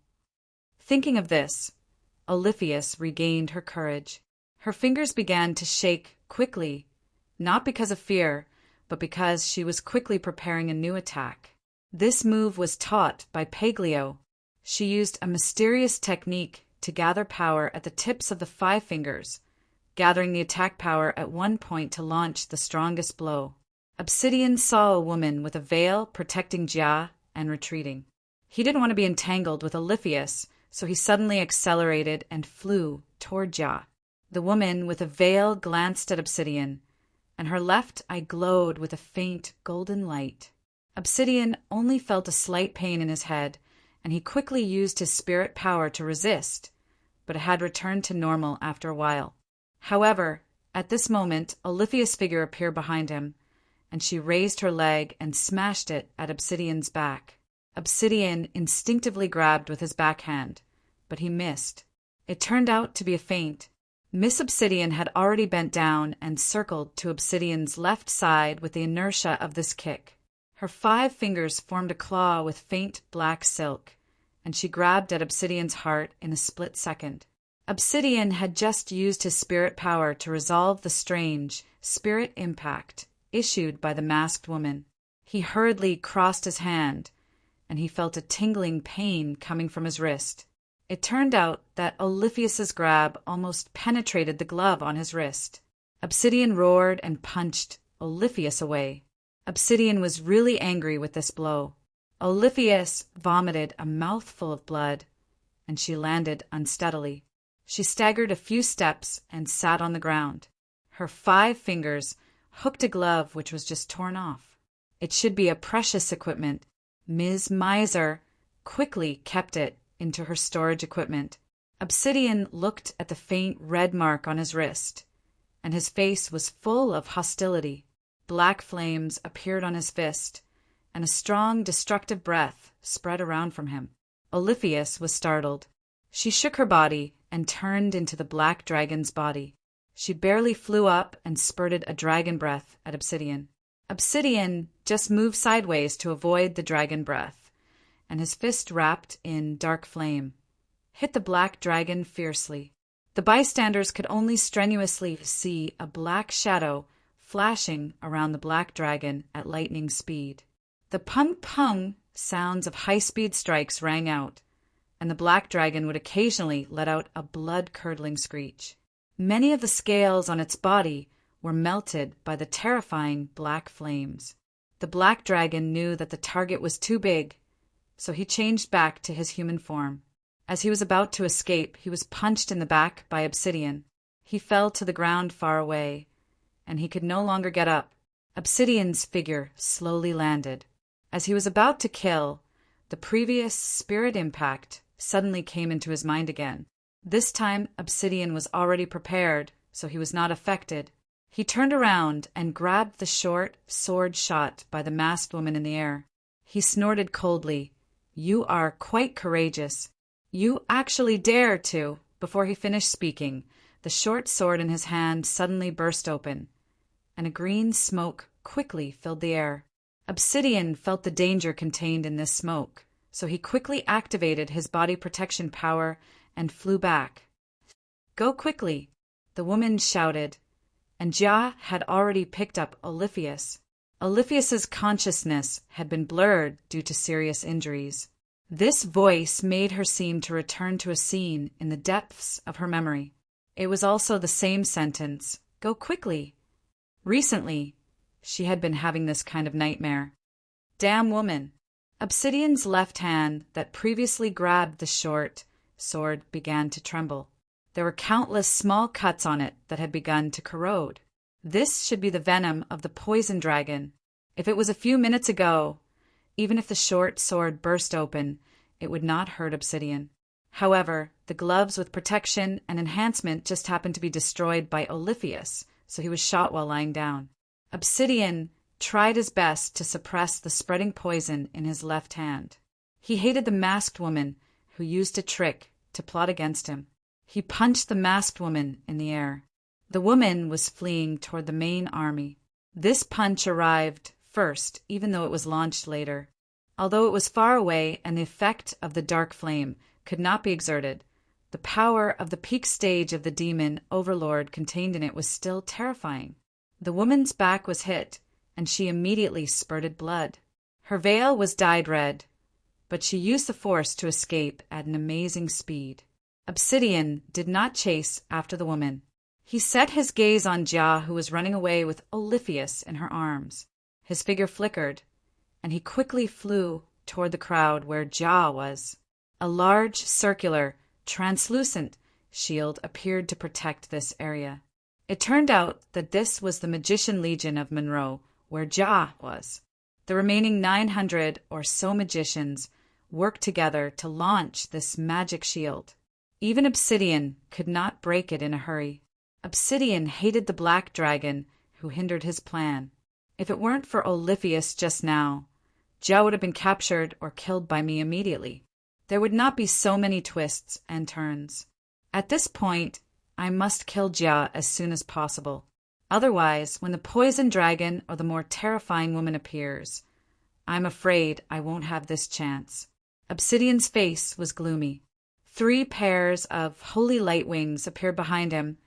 Thinking of this, Oliphius regained her courage. Her fingers began to shake quickly, not because of fear, but because she was quickly preparing a new attack. This move was taught by Peglio. She used a mysterious technique to gather power at the tips of the 5 fingers, gathering the attack power at one point to launch the strongest blow. Obsidian saw a woman with a veil protecting Jia and retreating. He didn't want to be entangled with Oliphius, so he suddenly accelerated and flew toward Jia. The woman with a veil glanced at Obsidian, and her left eye glowed with a faint golden light. Obsidian only felt a slight pain in his head, and he quickly used his spirit power to resist, but it had returned to normal after a while. However, at this moment, Oliphia's figure appeared behind him, and she raised her leg and smashed it at Obsidian's back. Obsidian instinctively grabbed with his backhand, but he missed. It turned out to be a feint. Miss Obsidian had already bent down and circled to Obsidian's left side with the inertia of this kick. Her 5 fingers formed a claw with faint black silk, and she grabbed at Obsidian's heart in a split second. Obsidian had just used his spirit power to resolve the strange spirit impact issued by the masked woman. He hurriedly crossed his hand, and he felt a tingling pain coming from his wrist. It turned out that Oliphius's grab almost penetrated the glove on his wrist. Obsidian roared and punched Oliphius away. Obsidian was really angry with this blow. Oliphius vomited a mouthful of blood, and she landed unsteadily. She staggered a few steps and sat on the ground. Her 5 fingers hooked a glove which was just torn off. It should be a precious equipment. Ms. Miser quickly kept it into her storage equipment. Obsidian looked at the faint red mark on his wrist, and his face was full of hostility. Black flames appeared on his fist, and a strong, destructive breath spread around from him. Oliphius was startled. She shook her body and turned into the black dragon's body. She barely flew up and spurted a dragon breath at Obsidian. Obsidian just moved sideways to avoid the dragon breath, and his fist wrapped in dark flame hit the black dragon fiercely. The bystanders could only strenuously see a black shadow flashing around the black dragon at lightning speed. The pung-pung sounds of high-speed strikes rang out, and the black dragon would occasionally let out a blood-curdling screech. Many of the scales on its body were melted by the terrifying black flames. The black dragon knew that the target was too big, so he changed back to his human form. As he was about to escape, he was punched in the back by Obsidian. He fell to the ground far away, and he could no longer get up. Obsidian's figure slowly landed. As he was about to kill, the previous spirit impact suddenly came into his mind again. This time, Obsidian was already prepared, so he was not affected. He turned around and grabbed the short sword shot by the masked woman in the air. He snorted coldly, "You are quite courageous. You actually dare to." Before he finished speaking, the short sword in his hand suddenly burst open, and a green smoke quickly filled the air. Obsidian felt the danger contained in this smoke, so he quickly activated his body protection power and flew back. "Go quickly," the woman shouted, and Jia had already picked up Oliphius. Oliphius's consciousness had been blurred due to serious injuries. This voice made her seem to return to a scene in the depths of her memory. It was also the same sentence, "Go quickly." Recently, she had been having this kind of nightmare. Damn woman. Obsidian's left hand that previously grabbed the short sword began to tremble. There were countless small cuts on it that had begun to corrode. This should be the venom of the poison dragon. If it was a few minutes ago, even if the short sword burst open, it would not hurt Obsidian. However, the gloves with protection and enhancement just happened to be destroyed by Oliphius, so he was shot while lying down. Obsidian tried his best to suppress the spreading poison in his left hand. He hated the masked woman who used a trick to plot against him. He punched the masked woman in the air. The woman was fleeing toward the main army. This punch arrived first, even though it was launched later. Although it was far away and the effect of the dark flame could not be exerted, the power of the peak stage of the demon overlord contained in it was still terrifying. The woman's back was hit, and she immediately spurted blood. Her veil was dyed red, but she used the force to escape at an amazing speed. Obsidian did not chase after the woman. He set his gaze on Jia, who was running away with Oliphius in her arms. His figure flickered, and he quickly flew toward the crowd where Jia was. A large, circular, translucent shield appeared to protect this area. It turned out that this was the Magician Legion of Monroe, where Jia was. The remaining 900 or so magicians worked together to launch this magic shield. Even Obsidian could not break it in a hurry. Obsidian hated the black dragon who hindered his plan. If it weren't for Oliphius just now, Jia would have been captured or killed by me immediately. There would not be so many twists and turns. At this point, I must kill Jia as soon as possible. Otherwise, when the poison dragon or the more terrifying woman appears, I'm afraid I won't have this chance. Obsidian's face was gloomy. 3 pairs of holy light wings appeared behind him,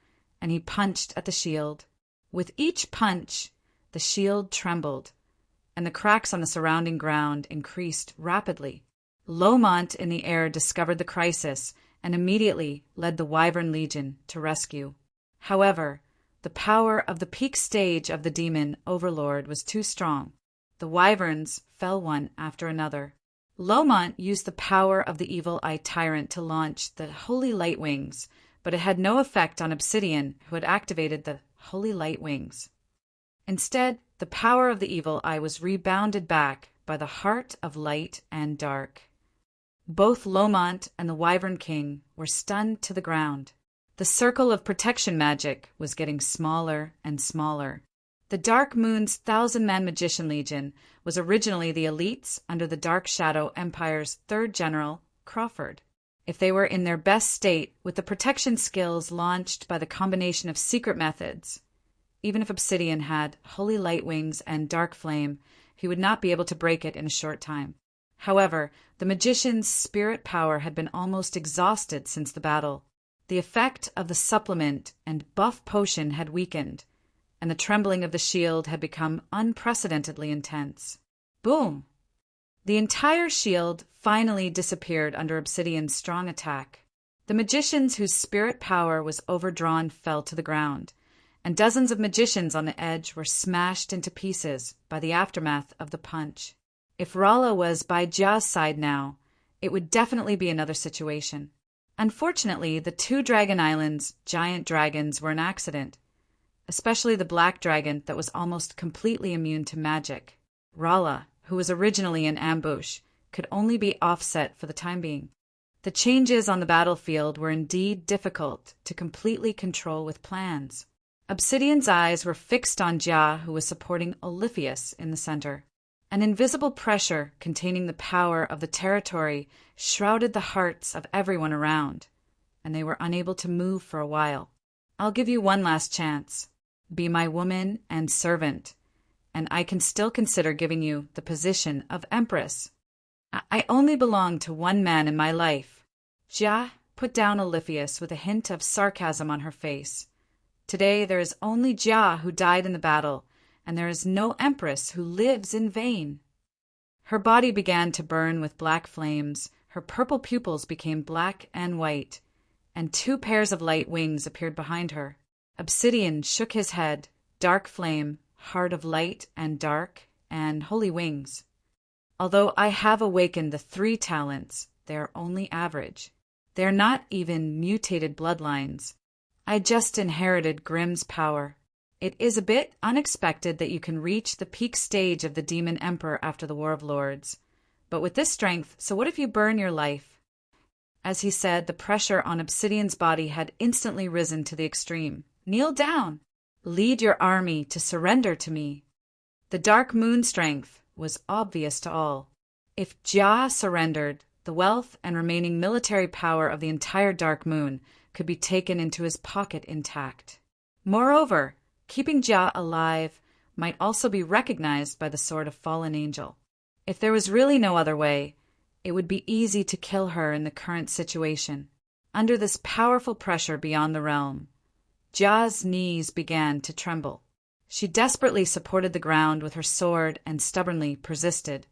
and he punched at the shield. With each punch, the shield trembled, and the cracks on the surrounding ground increased rapidly. Lomont in the air discovered the crisis and immediately led the Wyvern Legion to rescue. However, the power of the peak stage of the demon overlord was too strong. The wyverns fell one after another. Lomont used the power of the evil eye tyrant to launch the holy light wings, but it had no effect on Obsidian, who had activated the holy light wings. Instead, the power of the evil eye was rebounded back by the heart of light and dark. Both Lomont and the Wyvern King were stunned to the ground. The circle of protection magic was getting smaller and smaller. The Dark Moon's 1,000-man Magician Legion was originally the elites under the Dark Shadow Empire's 3rd General, Crawford. If they were in their best state with the protection skills launched by the combination of secret methods, even if Obsidian had Holy Light Wings and Dark Flame, he would not be able to break it in a short time. However, the magician's spirit power had been almost exhausted since the battle. The effect of the supplement and buff potion had weakened, and the trembling of the shield had become unprecedentedly intense. Boom! The entire shield finally disappeared under Obsidian's strong attack. The magicians whose spirit power was overdrawn fell to the ground, and dozens of magicians on the edge were smashed into pieces by the aftermath of the punch. If Rala was by Jia's side now, it would definitely be another situation. Unfortunately, the 2 Dragon Islands' giant dragons were an accident, especially the black dragon that was almost completely immune to magic. Rala, who was originally in ambush, could only be offset for the time being. The changes on the battlefield were indeed difficult to completely control with plans. Obsidian's eyes were fixed on Jia, who was supporting Oliphius in the center. An invisible pressure containing the power of the territory shrouded the hearts of everyone around, and they were unable to move for a while. I'll give you one last chance. Be my woman and servant, and I can still consider giving you the position of Empress. I only belong to one man in my life. Jia put down Oliphius with a hint of sarcasm on her face. Today there is only Jia who died in the battle, and there is no empress who lives in vain. Her body began to burn with black flames, her purple pupils became black and white, and 2 pairs of light wings appeared behind her. Obsidian shook his head, dark flame, heart of light and dark, and holy wings. Although I have awakened the 3 talents, they are only average. They are not even mutated bloodlines. I just inherited Grimm's power. It is a bit unexpected that you can reach the peak stage of the Demon Emperor after the War of Lords. But with this strength, so what if you burn your life? As he said, the pressure on Obsidian's body had instantly risen to the extreme. Kneel down. Lead your army to surrender to me. The Dark Moon strength was obvious to all. If Jia surrendered, the wealth and remaining military power of the entire Dark Moon could be taken into his pocket intact. Moreover, keeping Jia alive might also be recognized by the Sword of Fallen Angel. If there was really no other way, it would be easy to kill her in the current situation. Under this powerful pressure beyond the realm, Jia's knees began to tremble. She desperately supported the ground with her sword and stubbornly persisted.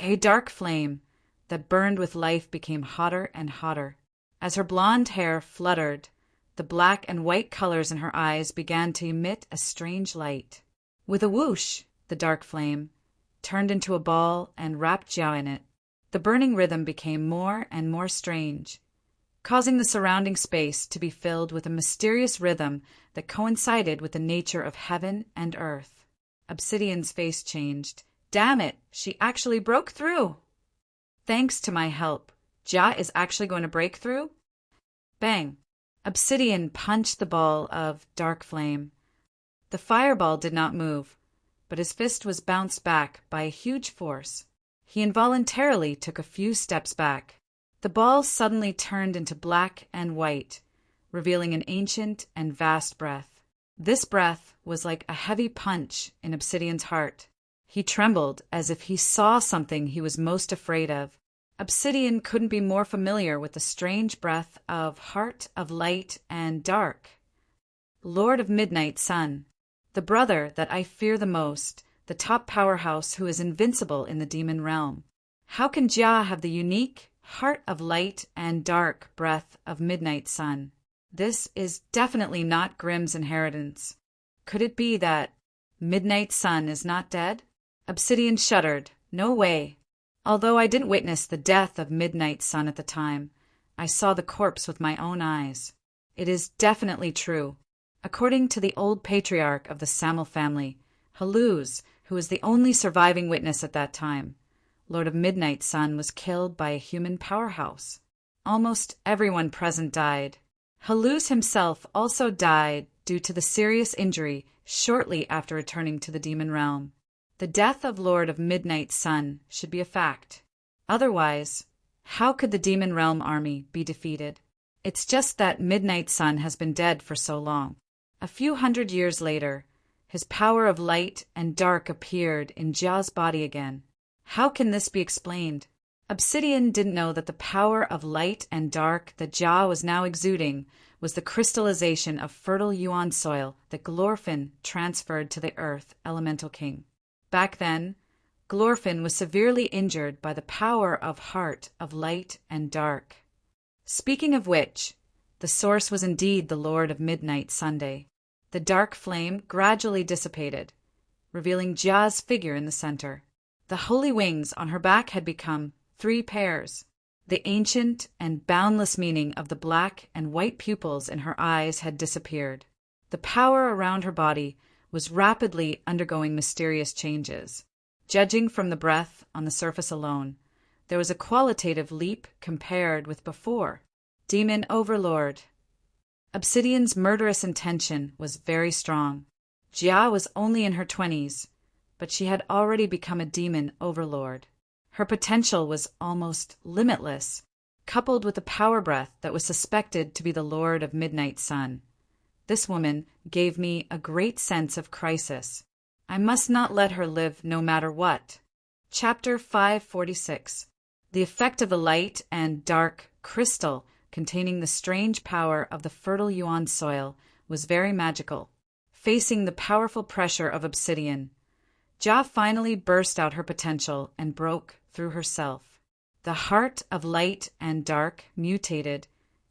A dark flame that burned with life became hotter and hotter. As her blonde hair fluttered, the black and white colors in her eyes began to emit a strange light. With a whoosh, the dark flame turned into a ball and wrapped Jia in it. The burning rhythm became more and more strange, causing the surrounding space to be filled with a mysterious rhythm that coincided with the nature of heaven and earth. Obsidian's face changed. Damn it, she actually broke through! Thanks to my help, Jia is actually going to break through? Bang! Obsidian punched the ball of dark flame. The fireball did not move, but his fist was bounced back by a huge force. He involuntarily took a few steps back. The ball suddenly turned into black and white, revealing an ancient and vast breath. This breath was like a heavy punch in Obsidian's heart. He trembled as if he saw something he was most afraid of. Obsidian couldn't be more familiar with the strange breath of heart of light and dark. Lord of Midnight Sun, the brother that I fear the most, the top powerhouse who is invincible in the demon realm. How can Jia have the unique heart of light and dark breath of Midnight Sun? This is definitely not Grimm's inheritance. Could it be that Midnight Sun is not dead? Obsidian shuddered. No way. Although I didn't witness the death of Midnight Sun at the time, I saw the corpse with my own eyes. It is definitely true. According to the old patriarch of the Samel family, Haluz, who was the only surviving witness at that time, Lord of Midnight Sun was killed by a human powerhouse. Almost everyone present died. Haluz himself also died due to the serious injury shortly after returning to the demon realm. The death of Lord of Midnight Sun should be a fact. Otherwise, how could the demon realm army be defeated? It's just that Midnight Sun has been dead for so long. A few hundred years later, his power of light and dark appeared in Jia's body again. How can this be explained? Obsidian didn't know that the power of light and dark that Jia was now exuding was the crystallization of fertile Yuan soil that Glorfin transferred to the Earth Elemental King. Back then, Glorfin was severely injured by the power of heart of light and dark. Speaking of which, the source was indeed the Lord of Midnight Sunday. The dark flame gradually dissipated, revealing Jia's figure in the center. The holy wings on her back had become 3 pairs. The ancient and boundless meaning of the black and white pupils in her eyes had disappeared. The power around her body was rapidly undergoing mysterious changes. Judging from the breath on the surface alone, there was a qualitative leap compared with before. Demon Overlord. Obsidian's murderous intention was very strong. Jia was only in her 20s, but she had already become a demon overlord. Her potential was almost limitless, coupled with a power breath that was suspected to be the Lord of Midnight Sun. This woman gave me a great sense of crisis. I must not let her live no matter what. Chapter 546. The effect of the light and dark crystal containing the strange power of the fertile yuan soil was very magical. Facing the powerful pressure of obsidian, Jia finally burst out her potential and broke through herself. The heart of light and dark mutated,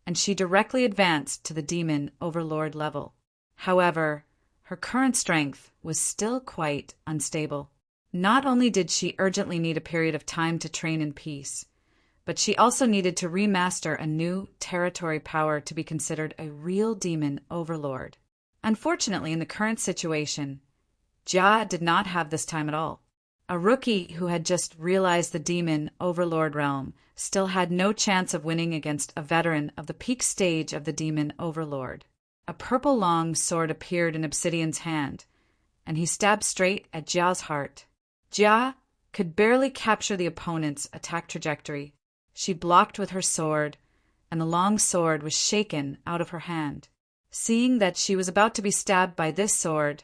and she directly advanced to the demon overlord level. However, her current strength was still quite unstable. Not only did she urgently need a period of time to train in peace, but she also needed to remaster a new territory power to be considered a real demon overlord. Unfortunately, in the current situation, Jia did not have this time at all. A rookie who had just realized the demon overlord realm still had no chance of winning against a veteran of the peak stage of the demon overlord. A purple long sword appeared in Obsidian's hand, and he stabbed straight at Jia's heart. Jia could barely capture the opponent's attack trajectory. She blocked with her sword, and the long sword was shaken out of her hand. Seeing that she was about to be stabbed by this sword,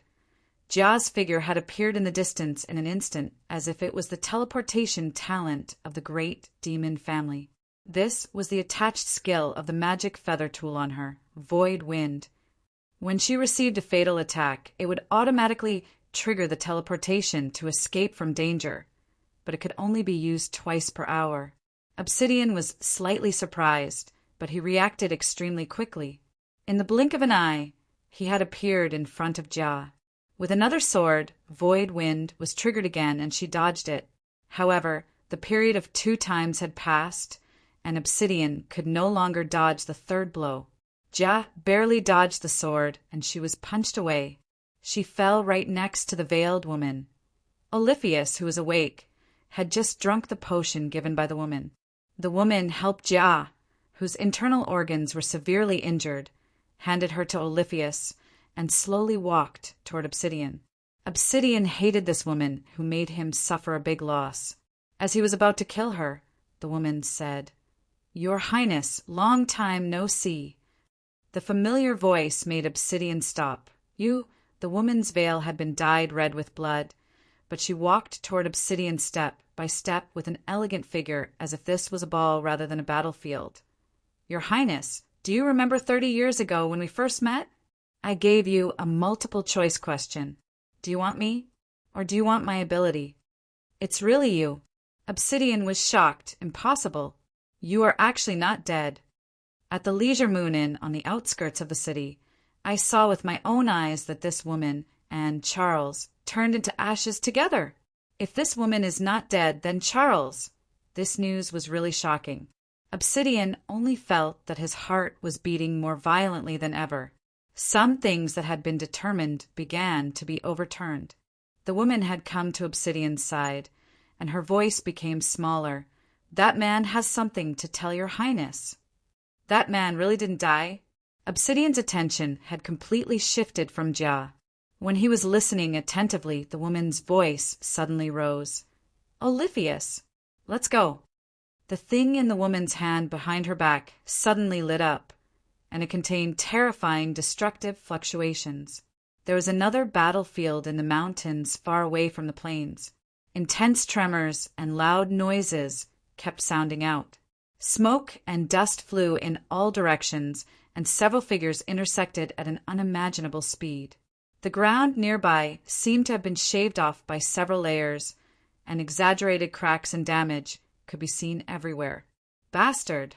Jia's figure had appeared in the distance in an instant, as if it was the teleportation talent of the great demon family. This was the attached skill of the magic feather tool on her, Void Wind. When she received a fatal attack, it would automatically trigger the teleportation to escape from danger, but it could only be used twice per hour. Obsidian was slightly surprised, but he reacted extremely quickly. In the blink of an eye, he had appeared in front of Jia. With another sword, Void Wind was triggered again and she dodged it. However, the period of 2 times had passed, and Obsidian could no longer dodge the third blow. Jia barely dodged the sword, and she was punched away. She fell right next to the veiled woman. Oliphius, who was awake, had just drunk the potion given by the woman. The woman helped Jia, whose internal organs were severely injured, handed her to Oliphius, and slowly walked toward Obsidian. Obsidian hated this woman who made him suffer a big loss. As he was about to kill her, the woman said, "Your Highness, long time no see." The familiar voice made Obsidian stop. The woman's veil had been dyed red with blood, but she walked toward Obsidian step by step with an elegant figure, as if this was a ball rather than a battlefield. "Your Highness, do you remember 30 years ago when we first met? I gave you a multiple-choice question. Do you want me, or do you want my ability? It's really you." Obsidian was shocked. "Impossible. You are actually not dead. At the Leisure Moon Inn on the outskirts of the city, I saw with my own eyes that this woman and Charles turned into ashes together. If this woman is not dead, then Charles." This news was really shocking. Obsidian only felt that his heart was beating more violently than ever. Some things that had been determined began to be overturned. The woman had come to Obsidian's side, and her voice became smaller. "That man has something to tell your Highness." That man really didn't die? Obsidian's attention had completely shifted from Jia. When he was listening attentively, the woman's voice suddenly rose. "Oliphius, let's go." The thing in the woman's hand behind her back suddenly lit up, and it contained terrifying, destructive fluctuations. There was another battlefield in the mountains far away from the plains. Intense tremors and loud noises kept sounding out. Smoke and dust flew in all directions, and several figures intersected at an unimaginable speed. The ground nearby seemed to have been shaved off by several layers, and exaggerated cracks and damage could be seen everywhere. Bastard!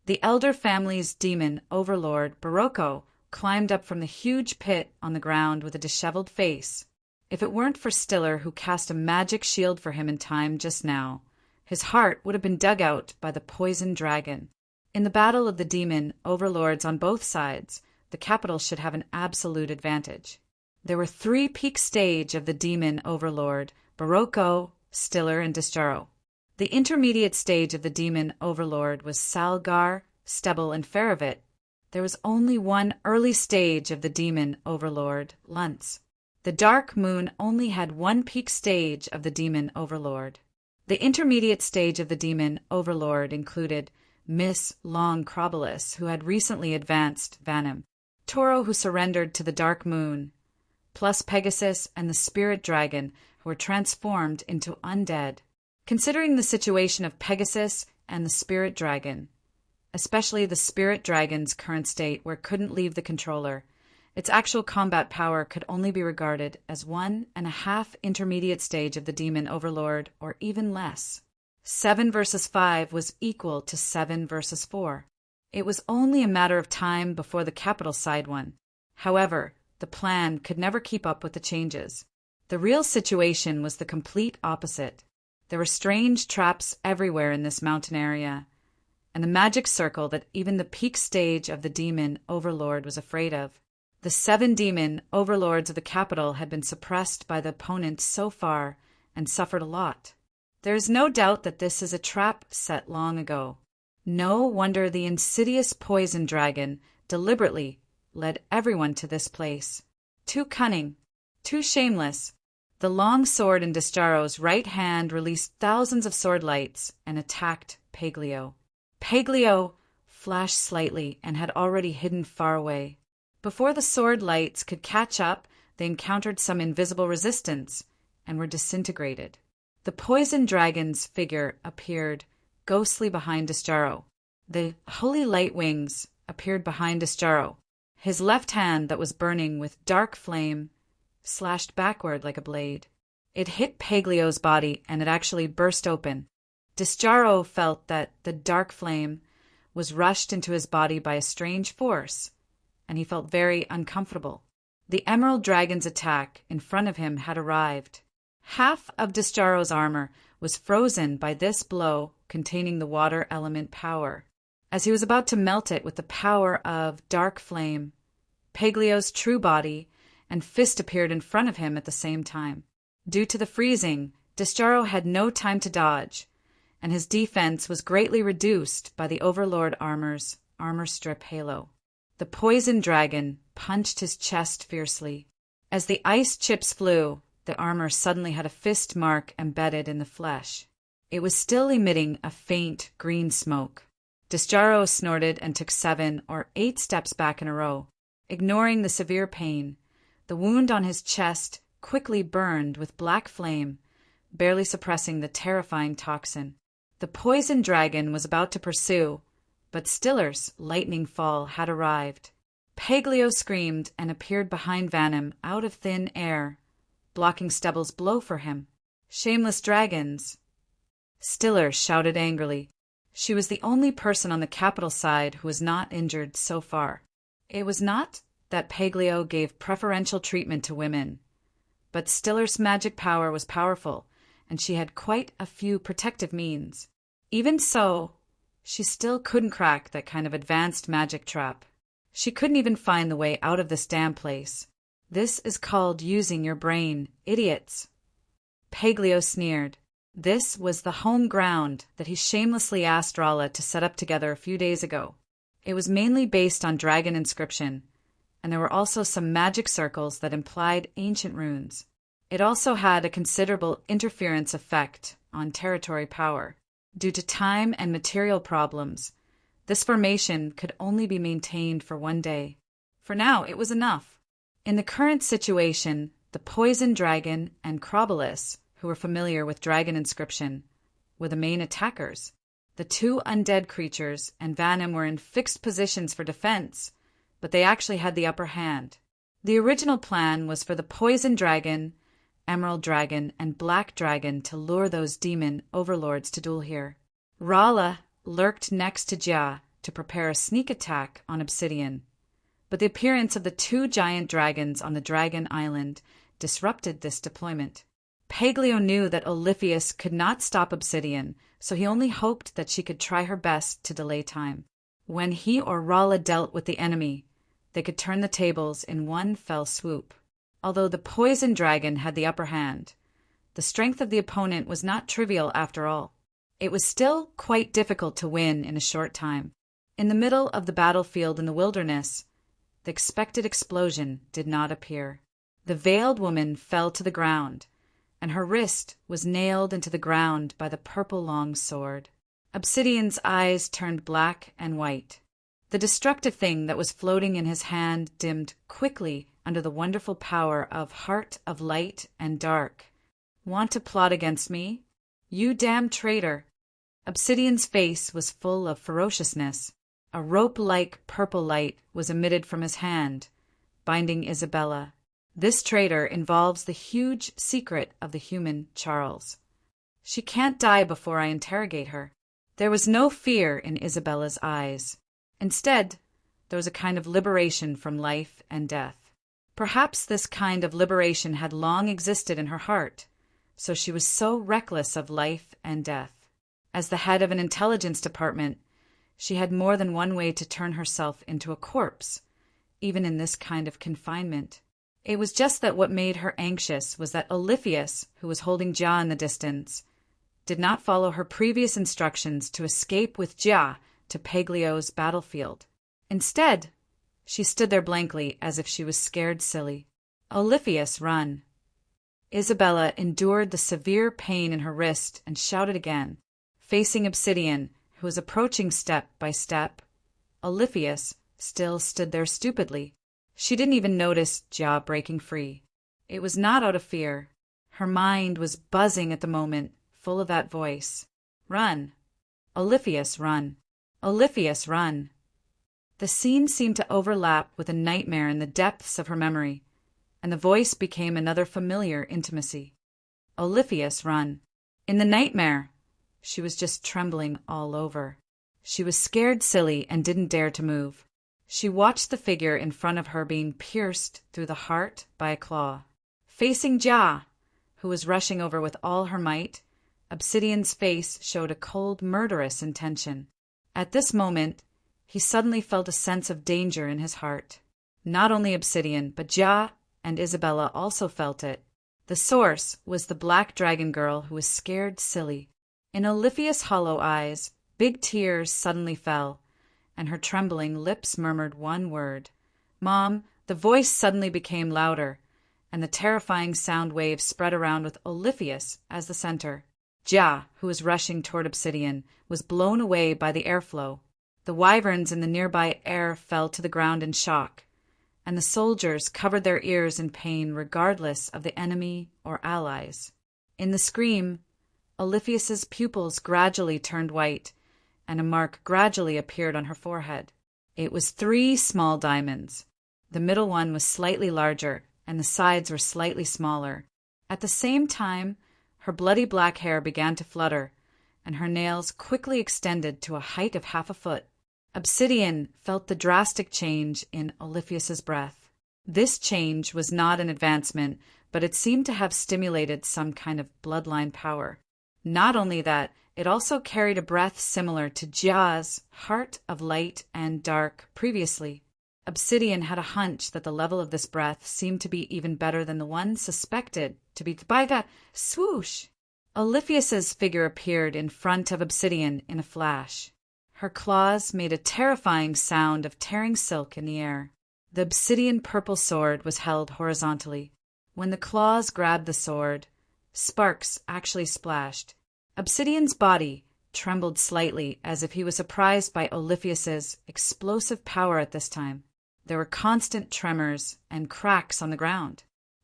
The elder family's demon overlord, Barocco, climbed up from the huge pit on the ground with a disheveled face. If it weren't for Stiller, who cast a magic shield for him in time just now, his heart would have been dug out by the poisoned dragon. In the battle of the demon overlords on both sides, the capital should have an absolute advantage. There were 3 peak stage of the demon overlord, Barocco, Stiller, and Disjaro. The intermediate stage of the demon overlord was Salgar, Stebble, and Faravit. There was only one early stage of the demon overlord, Luntz. The Dark Moon only had 1 peak stage of the demon overlord. The intermediate stage of the demon overlord included Miss Long Crobolus, who had recently advanced Vanim, Toro, who surrendered to the Dark Moon, plus Pegasus and the Spirit Dragon, who were transformed into undead. Considering the situation of Pegasus and the spirit dragon, especially the spirit dragon's current state where it couldn't leave the controller, its actual combat power could only be regarded as 1.5 intermediate stage of the demon overlord, or even less. 7 versus 5 was equal to 7 versus 4. It was only a matter of time before the capital side won. However, the plan could never keep up with the changes. The real situation was the complete opposite. There were strange traps everywhere in this mountain area, and the magic circle that even the peak stage of the demon overlord was afraid of. The 7 demon overlords of the capital had been suppressed by the opponent so far and suffered a lot. There is no doubt that this is a trap set long ago. No wonder the insidious poison dragon deliberately led everyone to this place. Too cunning, too shameless. The long sword in Descharo's right hand released thousands of sword lights and attacked Paglio. Paglio flashed slightly and had already hidden far away. Before the sword lights could catch up, they encountered some invisible resistance and were disintegrated. The poison dragon's figure appeared ghostly behind Descharo. The holy light wings appeared behind Descharo. His left hand that was burning with dark flame slashed backward like a blade. It hit Paglio's body and it actually burst open. Descharo felt that the dark flame was rushed into his body by a strange force, and he felt very uncomfortable. The Emerald Dragon's attack in front of him had arrived. Half of Descharo's armor was frozen by this blow containing the water element power. As he was about to melt it with the power of dark flame, Paglio's true body and fist appeared in front of him at the same time. Due to the freezing, Descharo had no time to dodge, and his defense was greatly reduced by the Overlord armor's armor strip halo. The poison dragon punched his chest fiercely. As the ice chips flew, the armor suddenly had a fist mark embedded in the flesh. It was still emitting a faint green smoke. Descharo snorted and took 7 or 8 steps back in a row. Ignoring the severe pain, the wound on his chest quickly burned with black flame, barely suppressing the terrifying toxin. The poison dragon was about to pursue, but Stiller's lightning fall had arrived. Paglio screamed and appeared behind Vanim out of thin air, blocking Stubble's blow for him. Shameless dragons! Stiller shouted angrily. She was the only person on the capital side who was not injured so far. It was not that Paglio gave preferential treatment to women, but Stiller's magic power was powerful, and she had quite a few protective means. Even so, she still couldn't crack that kind of advanced magic trap. She couldn't even find the way out of this damn place. This is called using your brain, idiots. Paglio sneered. This was the home ground that he shamelessly asked Rala to set up together a few days ago. It was mainly based on dragon inscription, and there were also some magic circles that implied ancient runes. It also had a considerable interference effect on territory power. Due to time and material problems, this formation could only be maintained for 1 day. For now, it was enough. In the current situation, the poison dragon and Crobolus, who were familiar with dragon inscription, were the main attackers. The 2 undead creatures and Vanim were in fixed positions for defense, but they actually had the upper hand. The original plan was for the poison dragon, Emerald Dragon, and Black Dragon to lure those demon overlords to duel here. Rala lurked next to Jia to prepare a sneak attack on Obsidian, but the appearance of the 2 giant dragons on the Dragon Island disrupted this deployment. Paglio knew that Oliphius could not stop Obsidian, so he only hoped that she could try her best to delay time. When he or Rala dealt with the enemy, they could turn the tables in one fell swoop. Although the poison dragon had the upper hand, the strength of the opponent was not trivial after all. It was still quite difficult to win in a short time. In the middle of the battlefield in the wilderness, the expected explosion did not appear. The veiled woman fell to the ground, and her wrist was nailed into the ground by the purple long sword. Obsidian's eyes turned black and white. The destructive thing that was floating in his hand dimmed quickly under the wonderful power of Heart of Light and Dark. Want to plot against me? You damn traitor! Obsidian's face was full of ferociousness. A rope-like purple light was emitted from his hand, binding Isabella. This traitor involves the huge secret of the human Charles. She can't die before I interrogate her. There was no fear in Isabella's eyes. Instead, there was a kind of liberation from life and death. Perhaps this kind of liberation had long existed in her heart, so she was so reckless of life and death. As the head of an intelligence department, she had more than one way to turn herself into a corpse, even in this kind of confinement. It was just that what made her anxious was that Olifius, who was holding Jia in the distance, did not follow her previous instructions to escape with Jia to Paglio's battlefield. Instead, she stood there blankly as if she was scared silly. Olifius, run! Isabella endured the severe pain in her wrist and shouted again. Facing Obsidian, who was approaching step by step, Olifius still stood there stupidly. She didn't even notice Jia breaking free. It was not out of fear. Her mind was buzzing at the moment, full of that voice. Run! Olifius, run! Olifius, run! The scene seemed to overlap with a nightmare in the depths of her memory, and the voice became another familiar intimacy. Olifius, run! In the nightmare, she was just trembling all over. She was scared silly and didn't dare to move. She watched the figure in front of her being pierced through the heart by a claw. Facing Jia, who was rushing over with all her might, Obsidian's face showed a cold, murderous intention. At this moment, he suddenly felt a sense of danger in his heart. Not only Obsidian, but Jia and Isabella also felt it. The source was the black dragon girl who was scared silly. In Olifius' hollow eyes, big tears suddenly fell, and her trembling lips murmured one word. Mom, the voice suddenly became louder, and the terrifying sound wave spread around with Olifius as the center. Jia, who was rushing toward Obsidian, was blown away by the airflow. The wyverns in the nearby air fell to the ground in shock, and the soldiers covered their ears in pain regardless of the enemy or allies. In the scream, Olifius's pupils gradually turned white, and a mark gradually appeared on her forehead. It was 3 small diamonds. The middle one was slightly larger, and the sides were slightly smaller. At the same time, her bloody black hair began to flutter, and her nails quickly extended to a height of half a foot. Obsidian felt the drastic change in Olifius's breath. This change was not an advancement, but it seemed to have stimulated some kind of bloodline power. Not only that, it also carried a breath similar to Jia's heart of light and dark previously. Obsidian had a hunch that the level of this breath seemed to be even better than the one suspected to be by the swoosh. Olifius's figure appeared in front of Obsidian in a flash. Her claws made a terrifying sound of tearing silk in the air. The obsidian purple sword was held horizontally. When the claws grabbed the sword, sparks actually splashed. Obsidian's body trembled slightly as if he was surprised by Olifius's explosive power at this time. There were constant tremors and cracks on the ground.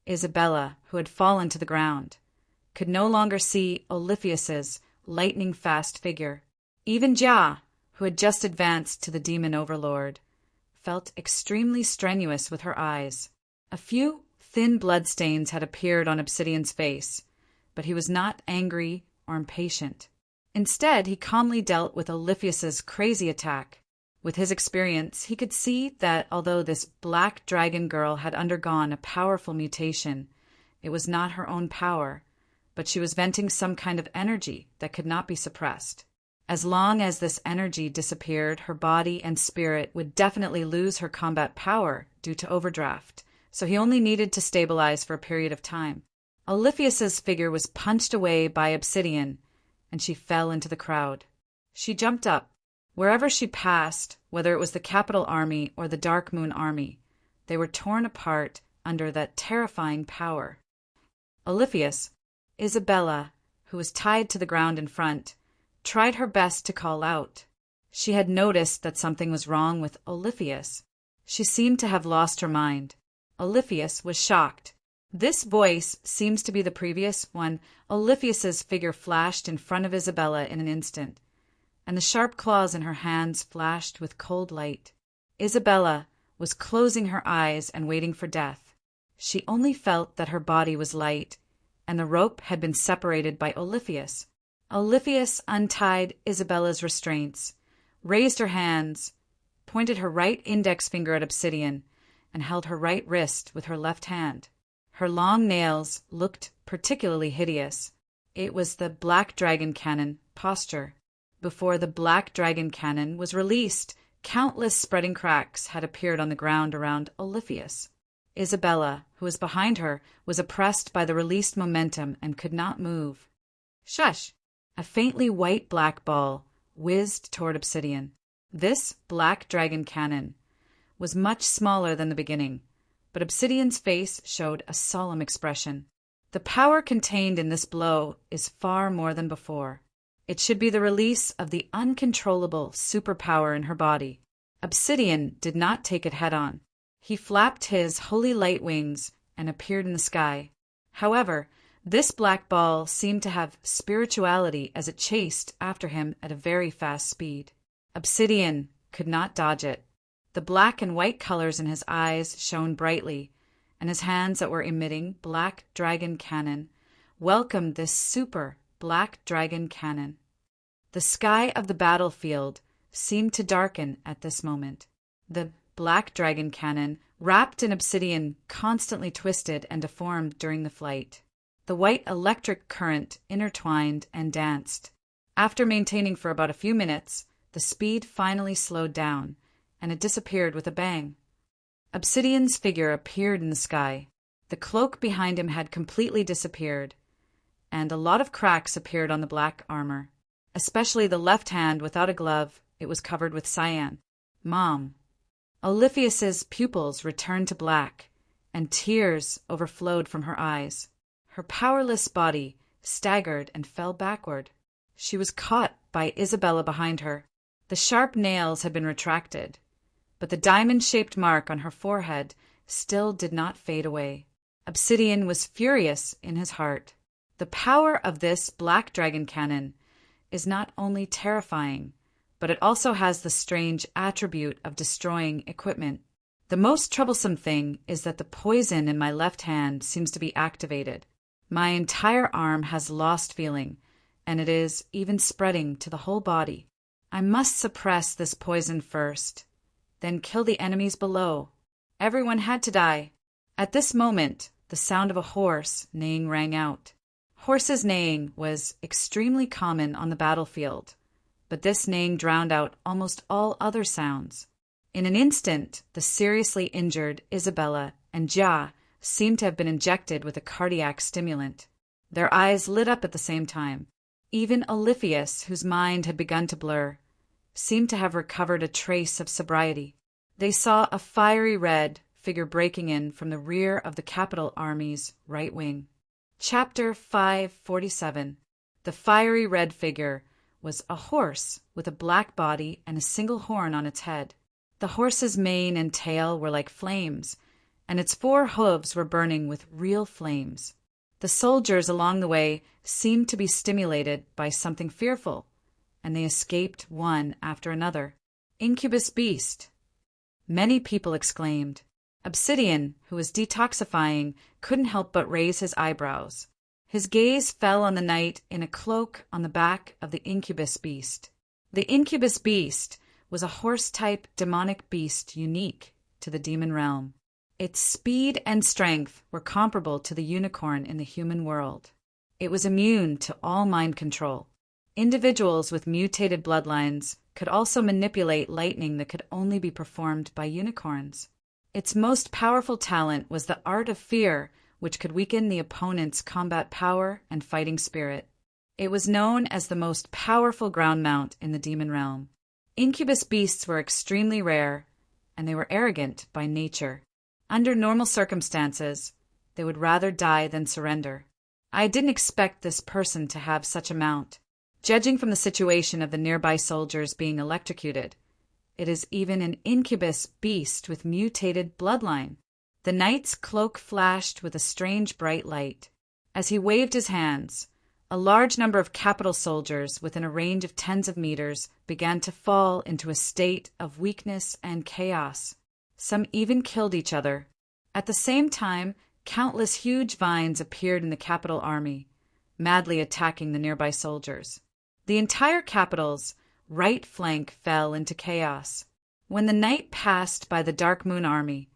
Isabella, who had fallen to the ground, could no longer see Olifius's lightning-fast figure. Even Jia, who had just advanced to the demon overlord, felt extremely strenuous with her eyes. A few thin bloodstains had appeared on Obsidian's face, but he was not angry or impatient. Instead, he calmly dealt with Olifius's crazy attack. With his experience, he could see that although this black dragon girl had undergone a powerful mutation, it was not her own power, but she was venting some kind of energy that could not be suppressed. As long as this energy disappeared, her body and spirit would definitely lose her combat power due to overdraft, so he only needed to stabilize for a period of time. Olifius's figure was punched away by Obsidian, and she fell into the crowd. She jumped up. Wherever she passed, whether it was the Capital Army or the Dark Moon Army, they were torn apart under that terrifying power. Olifius, Isabella, who was tied to the ground in front, tried her best to call out. She had noticed that something was wrong with Olifius. She seemed to have lost her mind. Olifius was shocked. This voice seems to be the previous one. Oliphius's figure flashed in front of Isabella in an instant, and the sharp claws in her hands flashed with cold light. Isabella was closing her eyes and waiting for death. She only felt that her body was light, and the rope had been separated by Oliphius. Oliphius untied Isabella's restraints, raised her hands, pointed her right index finger at Obsidian, and held her right wrist with her left hand. Her long nails looked particularly hideous. It was the black dragon cannon posture. Before the black dragon cannon was released, countless spreading cracks had appeared on the ground around Oliphius. Isabella, who was behind her, was oppressed by the released momentum and could not move. Shush! A faintly white-black ball whizzed toward Obsidian. This black dragon cannon was much smaller than the beginning, but Obsidian's face showed a solemn expression. The power contained in this blow is far more than before. It should be the release of the uncontrollable superpower in her body. Obsidian did not take it head-on. He flapped his holy light wings and appeared in the sky. However, this black ball seemed to have spirituality as it chased after him at a very fast speed. Obsidian could not dodge it. The black and white colors in his eyes shone brightly, and his hands that were emitting black dragon cannon welcomed this super black dragon cannon. The sky of the battlefield seemed to darken at this moment. The black dragon cannon, wrapped in obsidian, constantly twisted and deformed during the flight. The white electric current intertwined and danced. After maintaining for about a few minutes, the speed finally slowed down, and it disappeared with a bang. Obsidian's figure appeared in the sky. The cloak behind him had completely disappeared, and a lot of cracks appeared on the black armor. Especially the left hand without a glove, it was covered with cyan. Mom. Oliphius's pupils returned to black, and tears overflowed from her eyes. Her powerless body staggered and fell backward. She was caught by Isabella behind her. The sharp nails had been retracted, but the diamond-shaped mark on her forehead still did not fade away. Obsidian was furious in his heart. The power of this black dragon cannon is not only terrifying, but it also has the strange attribute of destroying equipment. The most troublesome thing is that the poison in my left hand seems to be activated. My entire arm has lost feeling, and it is even spreading to the whole body. I must suppress this poison first, then kill the enemies below. Everyone had to die. At this moment, the sound of a horse neighing rang out. Horses neighing was extremely common on the battlefield, but this neighing drowned out almost all other sounds. In an instant, the seriously injured Isabella and Ja seemed to have been injected with a cardiac stimulant. Their eyes lit up at the same time. Even Oliphius, whose mind had begun to blur, seemed to have recovered a trace of sobriety. They saw a fiery red figure breaking in from the rear of the capital army's right wing. Chapter 547. The fiery red figure was a horse with a black body and a single horn on its head. The horse's mane and tail were like flames, and its 4 hooves were burning with real flames. The soldiers along the way seemed to be stimulated by something fearful, and they escaped one after another. Incubus beast! Many people exclaimed. Obsidian, who was detoxifying, couldn't help but raise his eyebrows. His gaze fell on the knight in a cloak on the back of the incubus beast. The incubus beast was a horse-type demonic beast unique to the demon realm. Its speed and strength were comparable to the unicorn in the human world. It was immune to all mind control. Individuals with mutated bloodlines could also manipulate lightning that could only be performed by unicorns. Its most powerful talent was the art of fear, which could weaken the opponent's combat power and fighting spirit. It was known as the most powerful ground mount in the demon realm. Incubus beasts were extremely rare, and they were arrogant by nature. Under normal circumstances, they would rather die than surrender. I didn't expect this person to have such a mount. Judging from the situation of the nearby soldiers being electrocuted, it is even an incubus beast with mutated bloodline. The knight's cloak flashed with a strange bright light. As he waved his hands, a large number of capital soldiers within a range of tens of meters began to fall into a state of weakness and chaos. Some even killed each other. At the same time, countless huge vines appeared in the capital army, madly attacking the nearby soldiers. The entire capital's right flank fell into chaos. When the knight passed by the Dark Moon army,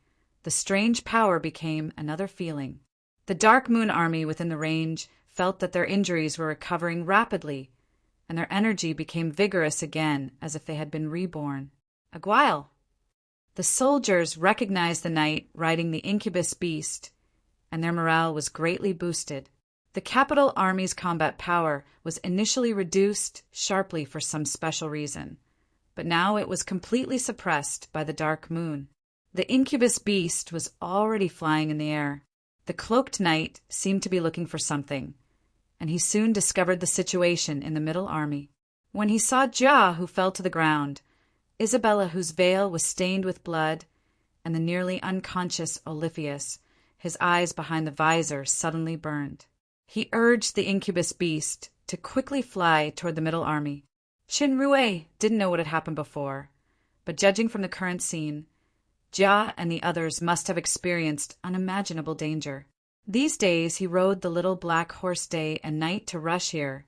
the strange power became another feeling. The Dark Moon army within the range felt that their injuries were recovering rapidly, and their energy became vigorous again as if they had been reborn. Aguile! The soldiers recognized the knight riding the incubus beast, and their morale was greatly boosted. The capital army's combat power was initially reduced sharply for some special reason, but now it was completely suppressed by the Dark Moon. The incubus beast was already flying in the air. The cloaked knight seemed to be looking for something, and he soon discovered the situation in the middle army. When he saw Ja, who fell to the ground, Isabella, whose veil was stained with blood, and the nearly unconscious Oliphius, his eyes behind the visor suddenly burned. He urged the incubus beast to quickly fly toward the middle army. Qin Rue didn't know what had happened before, but judging from the current scene, Ja and the others must have experienced unimaginable danger. These days he rode the little black horse day and night to rush here,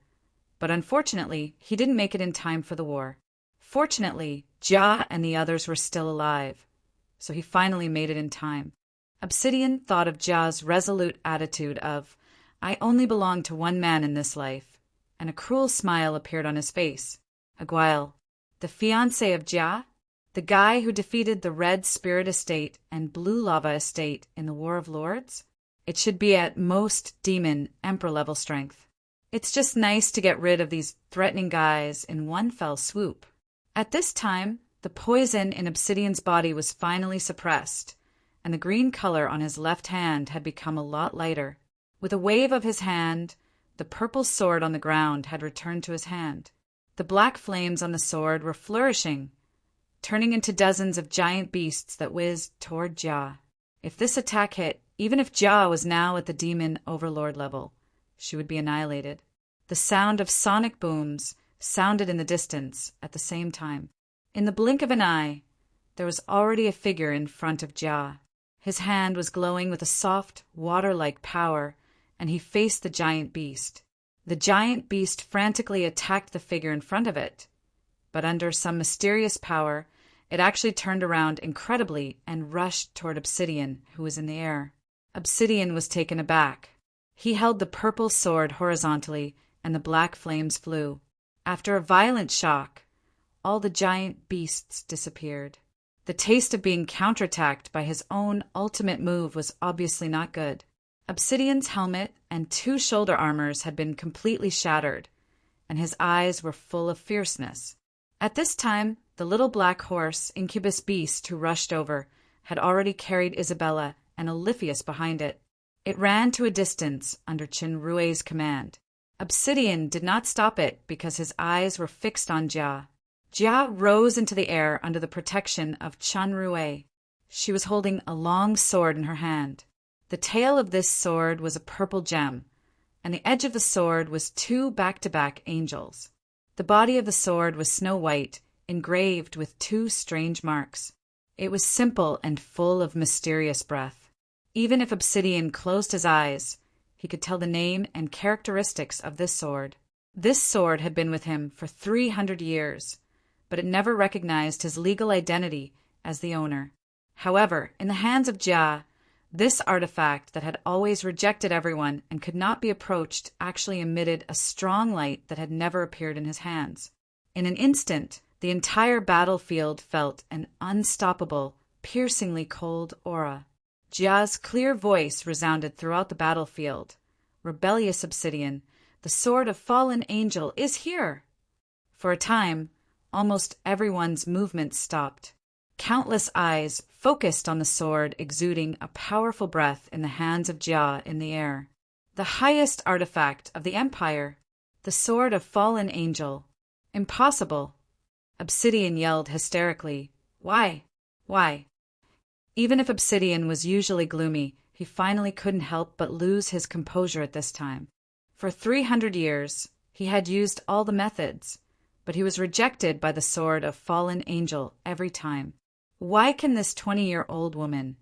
but unfortunately he didn't make it in time for the war. Fortunately, Ja and the others were still alive, so he finally made it in time. Obsidian thought of Ja's resolute attitude of, "I only belong to one man in this life," and a cruel smile appeared on his face. Aguile, the fiancé of Ja? The guy who defeated the Red Spirit Estate and Blue Lava Estate in the War of Lords? It should be at most demon emperor level strength. It's just nice to get rid of these threatening guys in one fell swoop. At this time, the poison in Obsidian's body was finally suppressed, and the green color on his left hand had become a lot lighter. With a wave of his hand, the purple sword on the ground had returned to his hand. The black flames on the sword were flourishing, turning into dozens of giant beasts that whizzed toward Ja. If this attack hit, even if Ja was now at the demon overlord level, she would be annihilated. The sound of sonic booms sounded in the distance at the same time. In the blink of an eye, there was already a figure in front of Ja. His hand was glowing with a soft, water-like power, and he faced the giant beast. The giant beast frantically attacked the figure in front of it, but under some mysterious power, it actually turned around incredibly and rushed toward Obsidian, who was in the air. Obsidian was taken aback. He held the purple sword horizontally, and the black flames flew. After a violent shock, all the giant beasts disappeared. The taste of being counterattacked by his own ultimate move was obviously not good. Obsidian's helmet and 2 shoulder armors had been completely shattered, and his eyes were full of fierceness. At this time, the little black horse, incubus beast who rushed over, had already carried Isabella and Oliphius behind it. It ran to a distance under Qin Rue's command. Obsidian did not stop it because his eyes were fixed on Ja. Ja rose into the air under the protection of Qin Rue. She was holding a long sword in her hand. The tail of this sword was a purple gem, and the edge of the sword was 2 back-to-back angels. The body of the sword was snow white, engraved with 2 strange marks. It was simple and full of mysterious breath. Even if Obsidian closed his eyes, he could tell the name and characteristics of this sword. This sword had been with him for 300 years, but it never recognized his legal identity as the owner. However, in the hands of Ja, this artifact that had always rejected everyone and could not be approached actually emitted a strong light that had never appeared in his hands. In an instant, the entire battlefield felt an unstoppable, piercingly cold aura. Ja's clear voice resounded throughout the battlefield. "Rebellious Obsidian, the sword of fallen angel is here!" For a time, almost everyone's movements stopped. Countless eyes focused on the sword exuding a powerful breath in the hands of Ja in the air. The highest artifact of the Empire, the sword of fallen angel. Impossible! Obsidian yelled hysterically. Why? Why? Even if Obsidian was usually gloomy, he finally couldn't help but lose his composure at this time. For 300 years, he had used all the methods, but he was rejected by the sword of fallen angel every time. Why can this 20-year-old woman,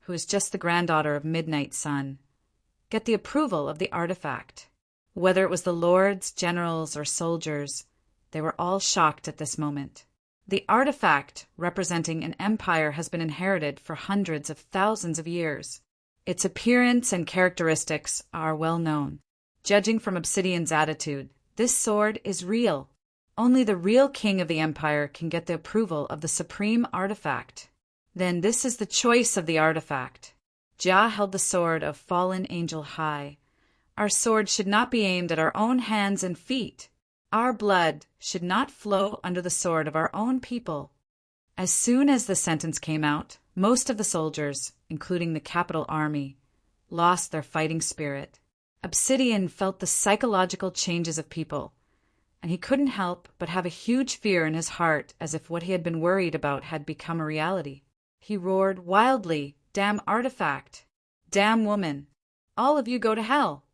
who is just the granddaughter of Midnight Sun, get the approval of the artifact? Whether it was the lords, generals, or soldiers, they were all shocked at this moment. The artifact, representing an empire, has been inherited for hundreds of thousands of years. Its appearance and characteristics are well known. Judging from Obsidian's attitude, this sword is real. Only the real king of the empire can get the approval of the supreme artifact. Then this is the choice of the artifact. Jia held the sword of fallen angel high. Our sword should not be aimed at our own hands and feet. Our blood should not flow under the sword of our own people. As soon as the sentence came out, most of the soldiers, including the capital army, lost their fighting spirit. Obsidian felt the psychological changes of people, and he couldn't help but have a huge fear in his heart, as if what he had been worried about had become a reality. He roared wildly, "Damn artifact! Damn woman! All of you go to hell!"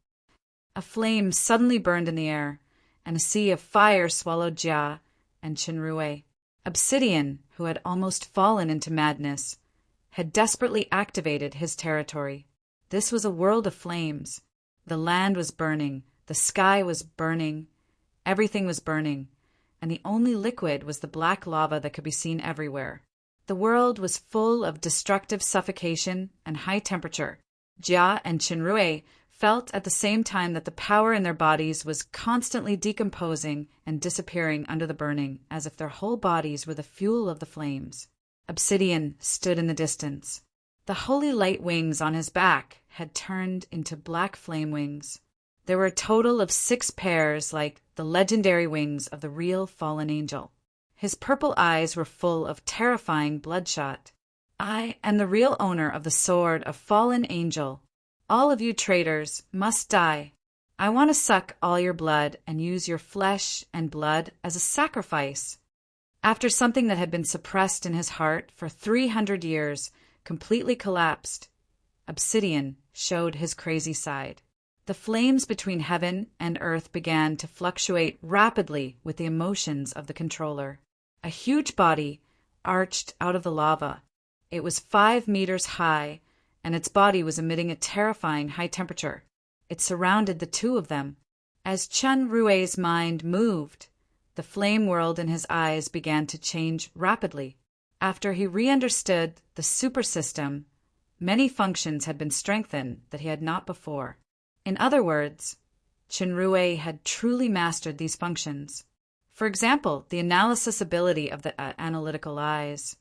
A flame suddenly burned in the air, and a sea of fire swallowed Jia and Qinrui. Obsidian, who had almost fallen into madness, had desperately activated his territory. This was a world of flames. The land was burning, the sky was burning, everything was burning, and the only liquid was the black lava that could be seen everywhere. The world was full of destructive suffocation and high temperature. Jia and Qinrui felt at the same time that the power in their bodies was constantly decomposing and disappearing under the burning, as if their whole bodies were the fuel of the flames. Obsidian stood in the distance. The holy light wings on his back had turned into black flame wings. There were a total of 6 pairs, like the legendary wings of the real fallen angel. His purple eyes were full of terrifying bloodshot. "I am the real owner of the sword of fallen angel. All of you traitors must die. I want to suck all your blood and use your flesh and blood as a sacrifice." After something that had been suppressed in his heart for 300 years completely collapsed, Obsidian showed his crazy side. The flames between heaven and earth began to fluctuate rapidly with the emotions of the controller. A huge body arched out of the lava. It was 5 meters high, and its body was emitting a terrifying high temperature. It surrounded the two of them. As Chen Rui's mind moved, the flame world in his eyes began to change rapidly. After he re-understood the super system, many functions had been strengthened that he had not before. In other words, Qinrui had truly mastered these functions. For example, the analysis ability of the analytical eyes.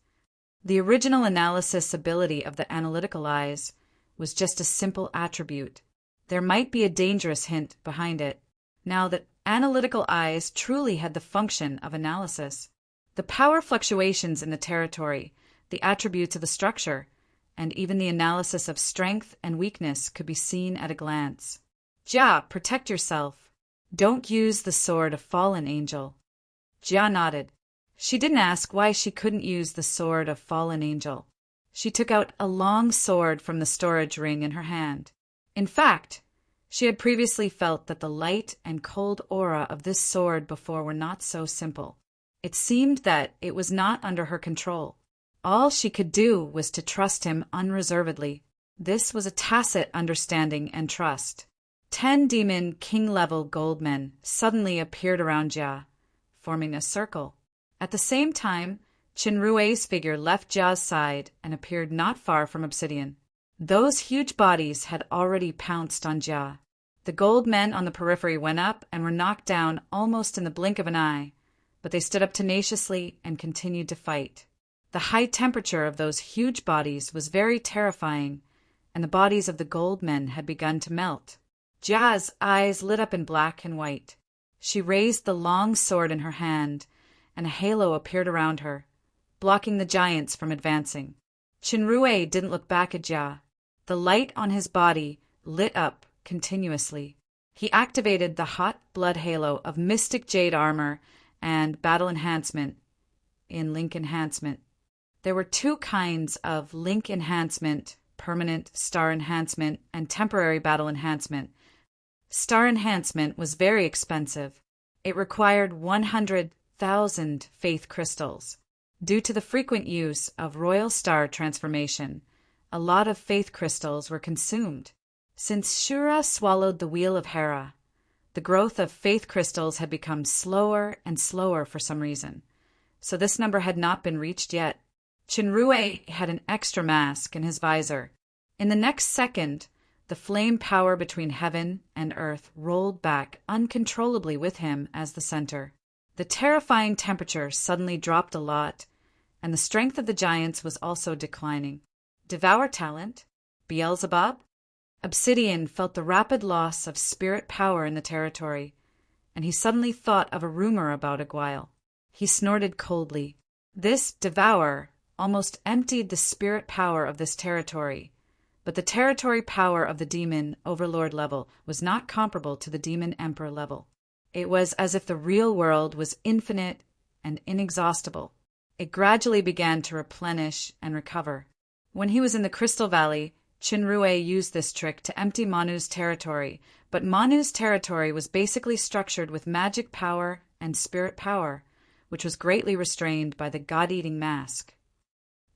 The original analysis ability of the analytical eyes was just a simple attribute. There might be a dangerous hint behind it. Now that analytical eyes truly had the function of analysis. The power fluctuations in the territory, the attributes of the structure, and even the analysis of strength and weakness could be seen at a glance. "Jia, protect yourself. Don't use the sword of fallen angel." Jia nodded. She didn't ask why she couldn't use the sword of fallen angel. She took out a long sword from the storage ring in her hand. In fact, she had previously felt that the light and cold aura of this sword before were not so simple. It seemed that it was not under her control. All she could do was to trust him unreservedly. This was a tacit understanding and trust. 10 demon king-level gold men suddenly appeared around Jia, forming a circle. At the same time, Qinrui's figure left Jia's side and appeared not far from Obsidian. Those huge bodies had already pounced on Jia. The gold men on the periphery went up and were knocked down almost in the blink of an eye, but they stood up tenaciously and continued to fight. The high temperature of those huge bodies was very terrifying, and the bodies of the gold men had begun to melt. Jia's eyes lit up in black and white. She raised the long sword in her hand, and a halo appeared around her, blocking the giants from advancing. Qinrui didn't look back at Jia. The light on his body lit up continuously. He activated the hot blood halo of Mystic Jade Armor and Battle Enhancement in Link Enhancement. There were two kinds of link enhancement: permanent star enhancement and temporary battle enhancement. Star enhancement was very expensive. It required 100,000 faith crystals. Due to the frequent use of royal star transformation, a lot of faith crystals were consumed. Since Shura swallowed the wheel of Hera, the growth of faith crystals had become slower and slower for some reason, so this number had not been reached yet. Chinrue had an extra mask in his visor. In the next second, the flame power between heaven and earth rolled back uncontrollably with him as the center. The terrifying temperature suddenly dropped a lot, and the strength of the giants was also declining. Devour talent? Beelzebub? Obsidian felt the rapid loss of spirit power in the territory, and he suddenly thought of a rumor about Aguile. He snorted coldly. This Devour almost emptied the spirit power of this territory, but the territory power of the demon overlord level was not comparable to the demon emperor level. It was as if the real world was infinite and inexhaustible. It gradually began to replenish and recover. When he was in the Crystal Valley, Chinrue used this trick to empty Manu's territory, but Manu's territory was basically structured with magic power and spirit power, which was greatly restrained by the god-eating mask.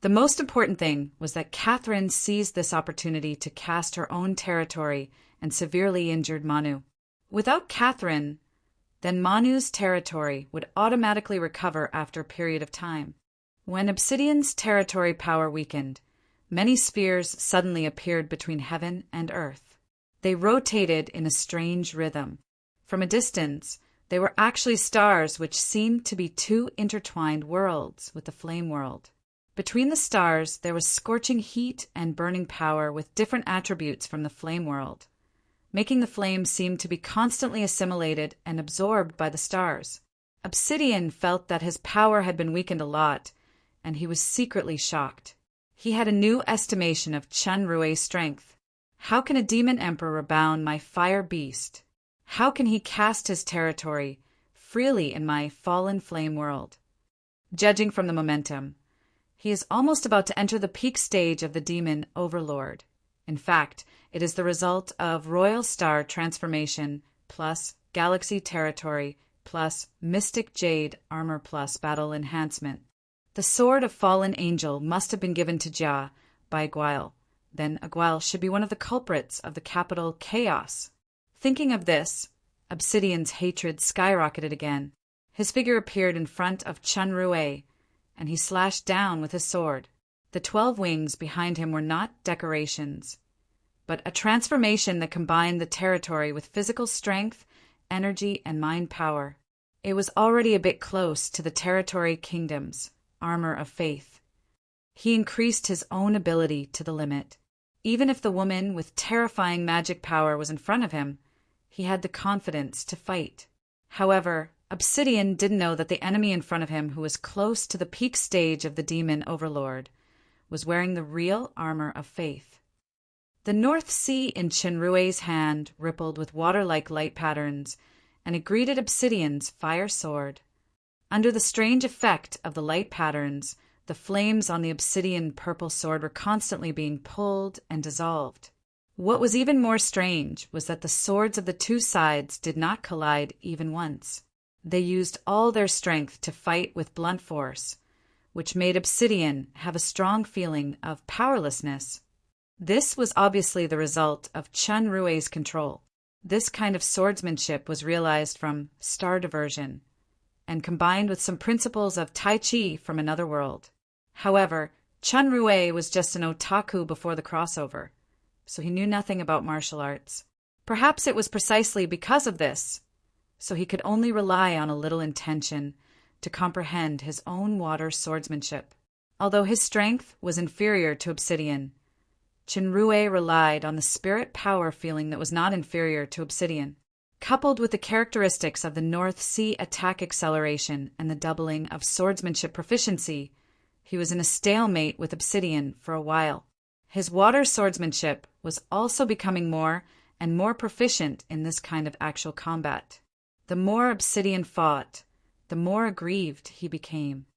The most important thing was that Catherine seized this opportunity to cast her own territory and severely injured Manu. Without Catherine, then Manu's territory would automatically recover after a period of time. When Obsidian's territory power weakened, many spheres suddenly appeared between heaven and earth. They rotated in a strange rhythm. From a distance, they were actually stars which seemed to be two intertwined worlds with the flame world. Between the stars, there was scorching heat and burning power with different attributes from the flame world, making the flame seem to be constantly assimilated and absorbed by the stars. Obsidian felt that his power had been weakened a lot, and he was secretly shocked. He had a new estimation of Chinrue's strength. How can a demon emperor rebound my fire beast? How can he cast his territory freely in my fallen flame world? Judging from the momentum, he is almost about to enter the peak stage of the demon overlord. In fact, it is the result of royal star transformation plus galaxy territory plus mystic jade armor plus battle enhancement. The sword of fallen angel must have been given to Jia by Aguile. Then Aguile should be one of the culprits of the capital chaos. Thinking of this, Obsidian's hatred skyrocketed again. His figure appeared in front of Chinrue, and he slashed down with his sword. The 12 wings behind him were not decorations, but a transformation that combined the territory with physical strength, energy, and mind power. It was already a bit close to the territory kingdom's armor of faith. He increased his own ability to the limit. Even if the woman with terrifying magic power was in front of him, he had the confidence to fight. However, Obsidian didn't know that the enemy in front of him, who was close to the peak stage of the demon overlord, was wearing the real armor of faith. The North Sea in Chinrue's hand rippled with water-like light patterns, and it greeted Obsidian's fire sword. Under the strange effect of the light patterns, the flames on the obsidian purple sword were constantly being pulled and dissolved. What was even more strange was that the swords of the two sides did not collide even once. They used all their strength to fight with blunt force, which made Obsidian have a strong feeling of powerlessness. This was obviously the result of Chinrue's control. This kind of swordsmanship was realized from star diversion, and combined with some principles of Tai Chi from another world. However, Chinrue was just an otaku before the crossover, so he knew nothing about martial arts. Perhaps it was precisely because of this, so he could only rely on a little intention to comprehend his own water swordsmanship. Although his strength was inferior to Obsidian, Chinrue relied on the spirit power feeling that was not inferior to Obsidian. Coupled with the characteristics of the North Sea attack acceleration and the doubling of swordsmanship proficiency, he was in a stalemate with Obsidian for a while. His water swordsmanship was also becoming more and more proficient in this kind of actual combat. The more Obsidian fought, the more aggrieved he became.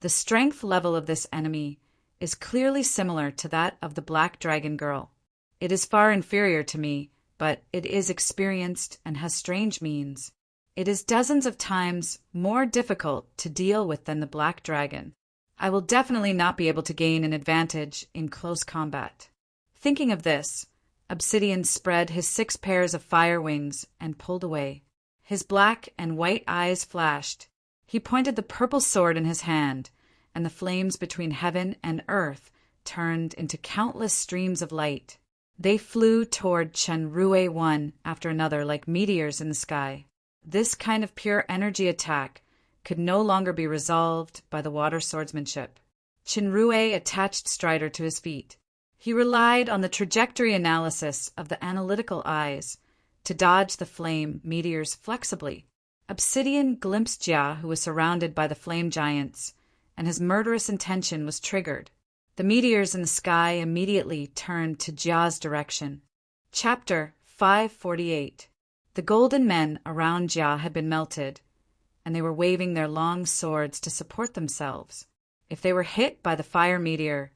The strength level of this enemy is clearly similar to that of the Black Dragon Girl. It is far inferior to me, but it is experienced and has strange means. It is dozens of times more difficult to deal with than the Black Dragon. I will definitely not be able to gain an advantage in close combat. Thinking of this, Obsidian spread his 6 pairs of fire wings and pulled away. His black and white eyes flashed. He pointed the purple sword in his hand, and the flames between heaven and earth turned into countless streams of light. They flew toward Chenrue one after another like meteors in the sky. This kind of pure energy attack could no longer be resolved by the water swordsmanship. Chenrue attached Strider to his feet. He relied on the trajectory analysis of the analytical eyes to dodge the flame meteors flexibly. Obsidian glimpsed Jia, who was surrounded by the flame giants, and his murderous intention was triggered. The meteors in the sky immediately turned to Jia's direction. Chapter 548. The golden men around Jia had been melted, and they were waving their long swords to support themselves. If they were hit by the fire meteor,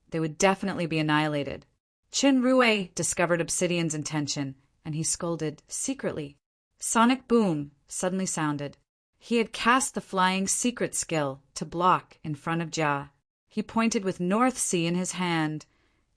they would definitely be annihilated. Chenrue discovered Obsidian's intention, and he scolded secretly. Sonic boom suddenly sounded. He had cast the flying secret skill to block in front of Jia. He pointed with North Sea in his hand,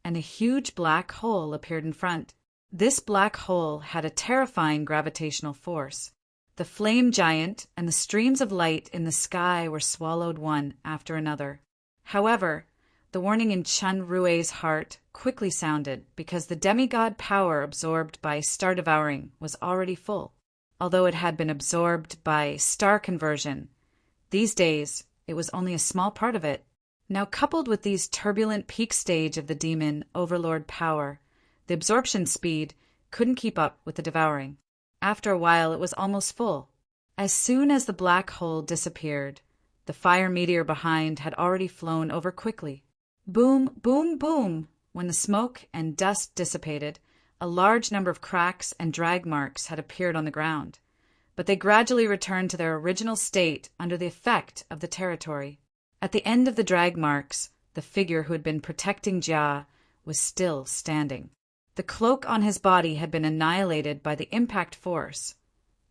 and a huge black hole appeared in front. This black hole had a terrifying gravitational force. The flame giant and the streams of light in the sky were swallowed one after another. However, the warning in Chenrue's heart quickly sounded because the demigod power absorbed by star devouring was already full. Although it had been absorbed by star conversion, these days it was only a small part of it. Now, coupled with these turbulent peak stage of the demon overlord power, the absorption speed couldn't keep up with the devouring. After a while, it was almost full. As soon as the black hole disappeared, the fire meteor behind had already flown over quickly. Boom, boom, boom! When the smoke and dust dissipated, a large number of cracks and drag marks had appeared on the ground, but they gradually returned to their original state under the effect of the territory. At the end of the drag marks, the figure who had been protecting Jia was still standing. The cloak on his body had been annihilated by the impact force,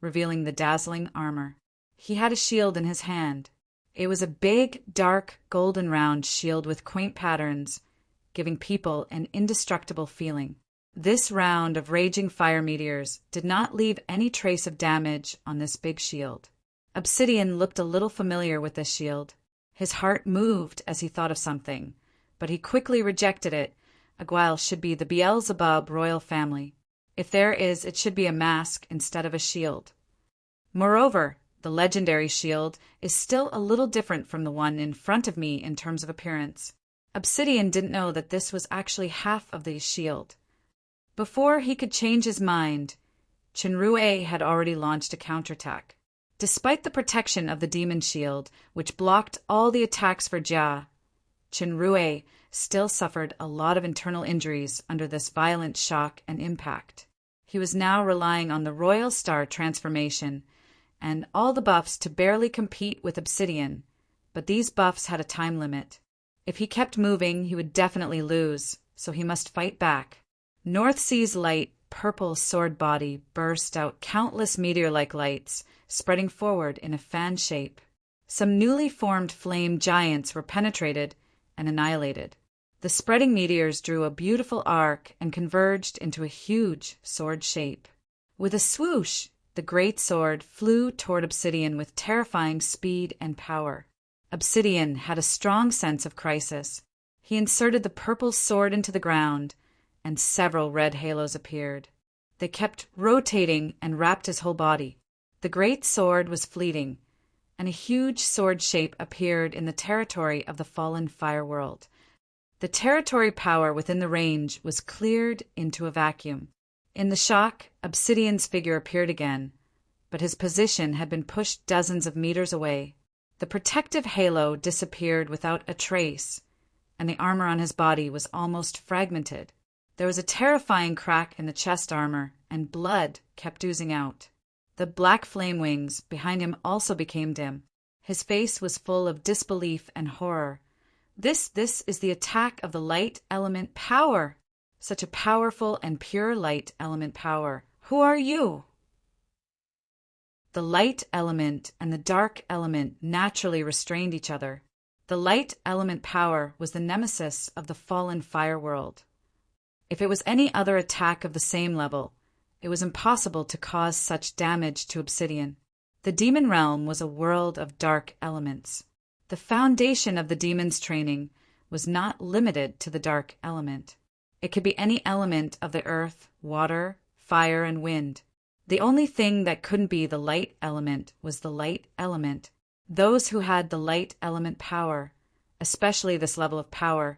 revealing the dazzling armor. He had a shield in his hand. It was a big, dark, golden-round shield with quaint patterns, giving people an indestructible feeling. This round of raging fire meteors did not leave any trace of damage on this big shield. Obsidian looked a little familiar with this shield. His heart moved as he thought of something, but he quickly rejected it. A Guile should be the Beelzebub royal family. If there is, it should be a mask instead of a shield. Moreover, the legendary shield is still a little different from the one in front of me in terms of appearance. Obsidian didn't know that this was actually half of the shield. Before he could change his mind, Chenrue had already launched a counterattack. Despite the protection of the demon shield, which blocked all the attacks for Jia, Chenrue still suffered a lot of internal injuries under this violent shock and impact. He was now relying on the Royal Star transformation and all the buffs to barely compete with Obsidian, but these buffs had a time limit. If he kept moving, he would definitely lose, so he must fight back. North Sea's light purple sword body burst out countless meteor-like lights, spreading forward in a fan shape. Some newly formed flame giants were penetrated and annihilated. The spreading meteors drew a beautiful arc and converged into a huge sword shape. With a swoosh, the great sword flew toward Obsidian with terrifying speed and power. Obsidian had a strong sense of crisis. He inserted the purple sword into the ground, and several red halos appeared. They kept rotating and wrapped his whole body. The great sword was fleeting, and a huge sword shape appeared in the territory of the fallen fire world. The territory power within the range was cleared into a vacuum. In the shock, Obsidian's figure appeared again, but his position had been pushed dozens of meters away. The protective halo disappeared without a trace, and the armor on his body was almost fragmented. There was a terrifying crack in the chest armor, and blood kept oozing out. The black flame wings behind him also became dim. His face was full of disbelief and horror. This is the attack of the light element power. Such a powerful and pure light element power. Who are you? The light element and the dark element naturally restrained each other. The light element power was the nemesis of the fallen fire world. If it was any other attack of the same level, it was impossible to cause such damage to Obsidian. The demon realm was a world of dark elements. The foundation of the demon's training was not limited to the dark element. It could be any element of the earth, water, fire, and wind. The only thing that couldn't be the light element was the light element. Those who had the light element power, especially this level of power,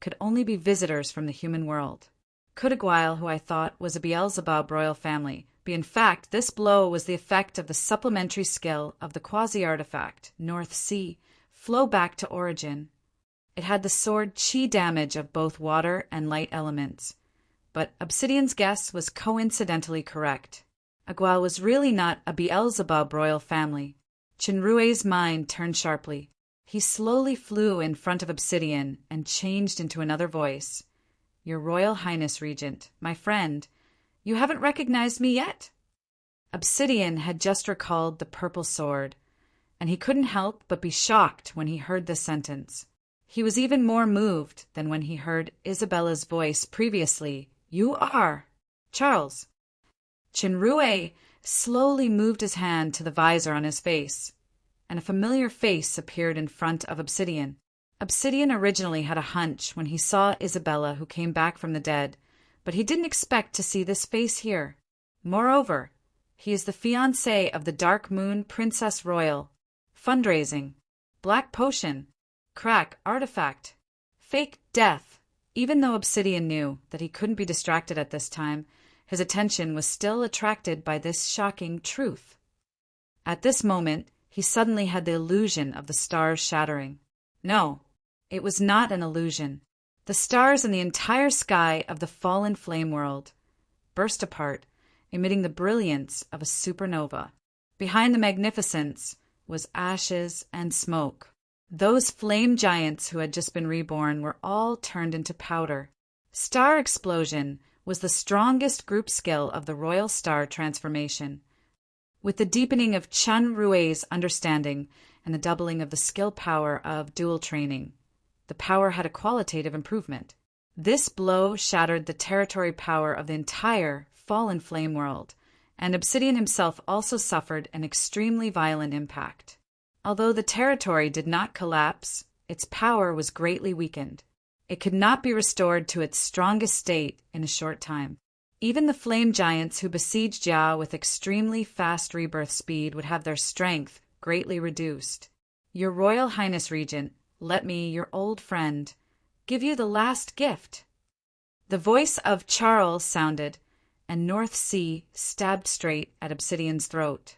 could only be visitors from the human world. Could Aguile, who I thought was a Beelzebub royal family, be in fact this blow was the effect of the supplementary skill of the quasi-artifact, North Sea, flow back to origin. It had the sword chi damage of both water and light elements. But Obsidian's guess was coincidentally correct. Aguile was really not a Beelzebub royal family. Chinrue's mind turned sharply. He slowly flew in front of Obsidian and changed into another voice. Your Royal Highness Regent, my friend, you haven't recognized me yet? Obsidian had just recalled the purple sword, and he couldn't help but be shocked when he heard this sentence. He was even more moved than when he heard Isabella's voice previously. You are Charles. Chinrue slowly moved his hand to the visor on his face, and a familiar face appeared in front of Obsidian. Obsidian originally had a hunch when he saw Isabella who came back from the dead, but he didn't expect to see this face here. Moreover, he is the fiancé of the Dark Moon Princess Royal. Fundraising, black potion, crack artifact, fake death. Even though Obsidian knew that he couldn't be distracted at this time, his attention was still attracted by this shocking truth. At this moment, he suddenly had the illusion of the stars shattering. No, it was not an illusion. The stars in the entire sky of the fallen flame world burst apart, emitting the brilliance of a supernova. Behind the magnificence was ashes and smoke. Those flame giants who had just been reborn were all turned into powder. Star explosion was the strongest group skill of the royal star transformation. With the deepening of Chinrue's understanding and the doubling of the skill power of dual training, the power had a qualitative improvement. This blow shattered the territory power of the entire fallen flame world, and Obsidian himself also suffered an extremely violent impact. Although the territory did not collapse, its power was greatly weakened. It could not be restored to its strongest state in a short time. Even the flame giants who besieged Jia with extremely fast rebirth speed would have their strength greatly reduced. Your Royal Highness Regent, let me, your old friend, give you the last gift. The voice of Charles sounded, and North Sea stabbed straight at Obsidian's throat.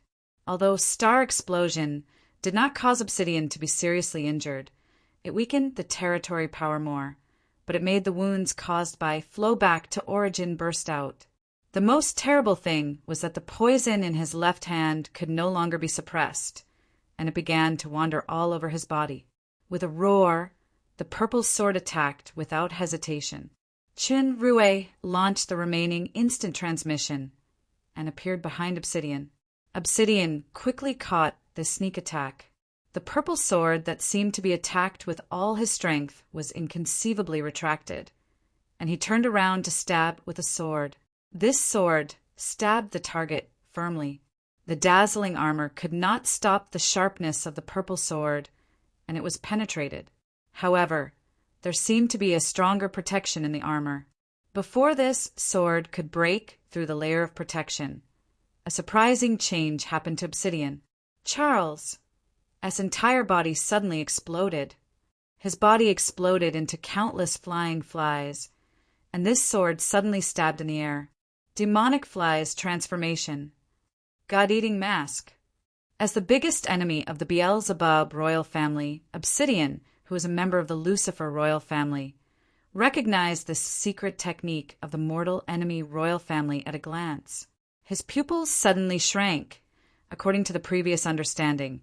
Although Star Explosion did not cause Obsidian to be seriously injured, it weakened the territory power more, but it made the wounds caused by flow back to origin burst out. The most terrible thing was that the poison in his left hand could no longer be suppressed, and it began to wander all over his body. With a roar, the purple sword attacked without hesitation. Chinrue launched the remaining instant transmission and appeared behind Obsidian. Obsidian quickly caught this sneak attack. The purple sword that seemed to be attacked with all his strength was inconceivably retracted, and he turned around to stab with a sword. This sword stabbed the target firmly. The dazzling armor could not stop the sharpness of the purple sword, and it was penetrated. However, there seemed to be a stronger protection in the armor. Before this sword could break through the layer of protection, a surprising change happened to Obsidian. Charles! His entire body suddenly exploded. His body exploded into countless flying flies, and this sword suddenly stabbed in the air. Demonic flies transformation. God-eating mask. As the biggest enemy of the Beelzebub royal family, Obsidian, who was a member of the Lucifer royal family, recognized this secret technique of the mortal enemy royal family at a glance. His pupils suddenly shrank. According to the previous understanding,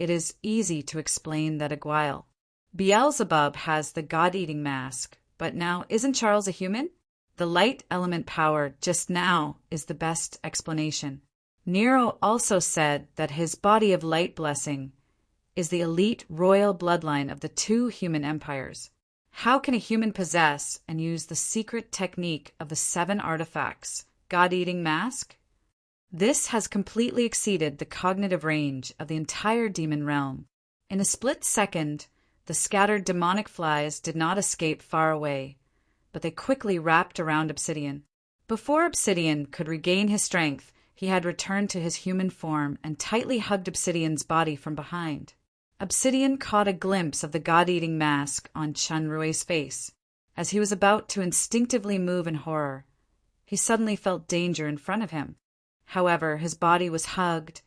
it is easy to explain that Aguile. Beelzebub has the god-eating mask, but now isn't Charles a human? The light element power just now is the best explanation. Nero also said that his body of light blessing is the elite royal bloodline of the two human empires. How can a human possess and use the secret technique of the 7 artifacts, god-eating mask? This has completely exceeded the cognitive range of the entire demon realm. In a split second, the scattered demonic flies did not escape far away, but they quickly wrapped around Obsidian. Before Obsidian could regain his strength, he had returned to his human form and tightly hugged Obsidian's body from behind. Obsidian caught a glimpse of the god-eating mask on Chunrue's face. As he was about to instinctively move in horror, he suddenly felt danger in front of him. However, his body was hugged,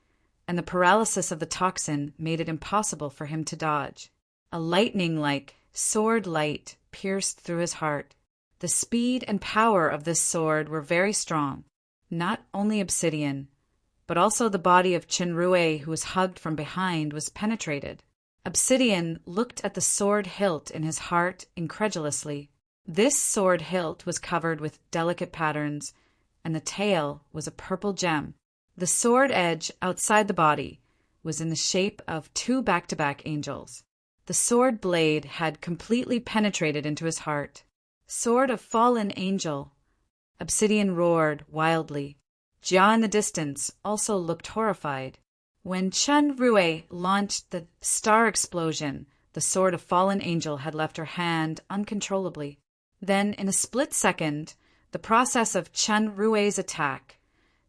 and the paralysis of the toxin made it impossible for him to dodge. A lightning-like sword light pierced through his heart. The speed and power of this sword were very strong. Not only Obsidian, but also the body of Chunrue, who was hugged from behind, was penetrated. Obsidian looked at the sword hilt in his heart incredulously. This sword hilt was covered with delicate patterns, and the tail was a purple gem. The sword edge outside the body was in the shape of 2 back-to-back angels. The sword blade had completely penetrated into his heart. Sword of fallen angel. Obsidian roared wildly. Jia in the distance also looked horrified. When Chunrue launched the star explosion, the sword of fallen angel had left her hand uncontrollably. Then, in a split second, the process of Chunrue's attack,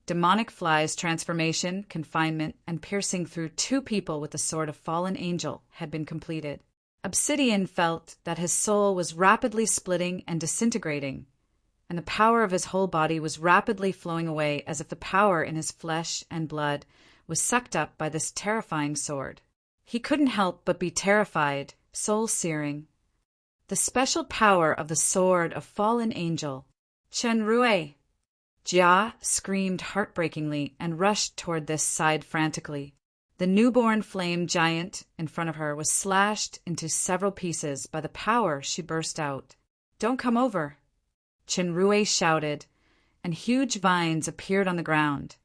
demonic fly's transformation, confinement, and piercing through 2 people with the sword of fallen angel had been completed. Obsidian felt that his soul was rapidly splitting and disintegrating, and the power of his whole body was rapidly flowing away as if the power in his flesh and blood was sucked up by this terrifying sword. He couldn't help but be terrified, soul-searing. The special power of the sword of fallen angel. Chunrue! Jia screamed heartbreakingly and rushed toward this side frantically. The newborn flame giant in front of her was slashed into several pieces by the power she burst out. "Don't come over!" Chunrue shouted, and huge vines appeared on the ground,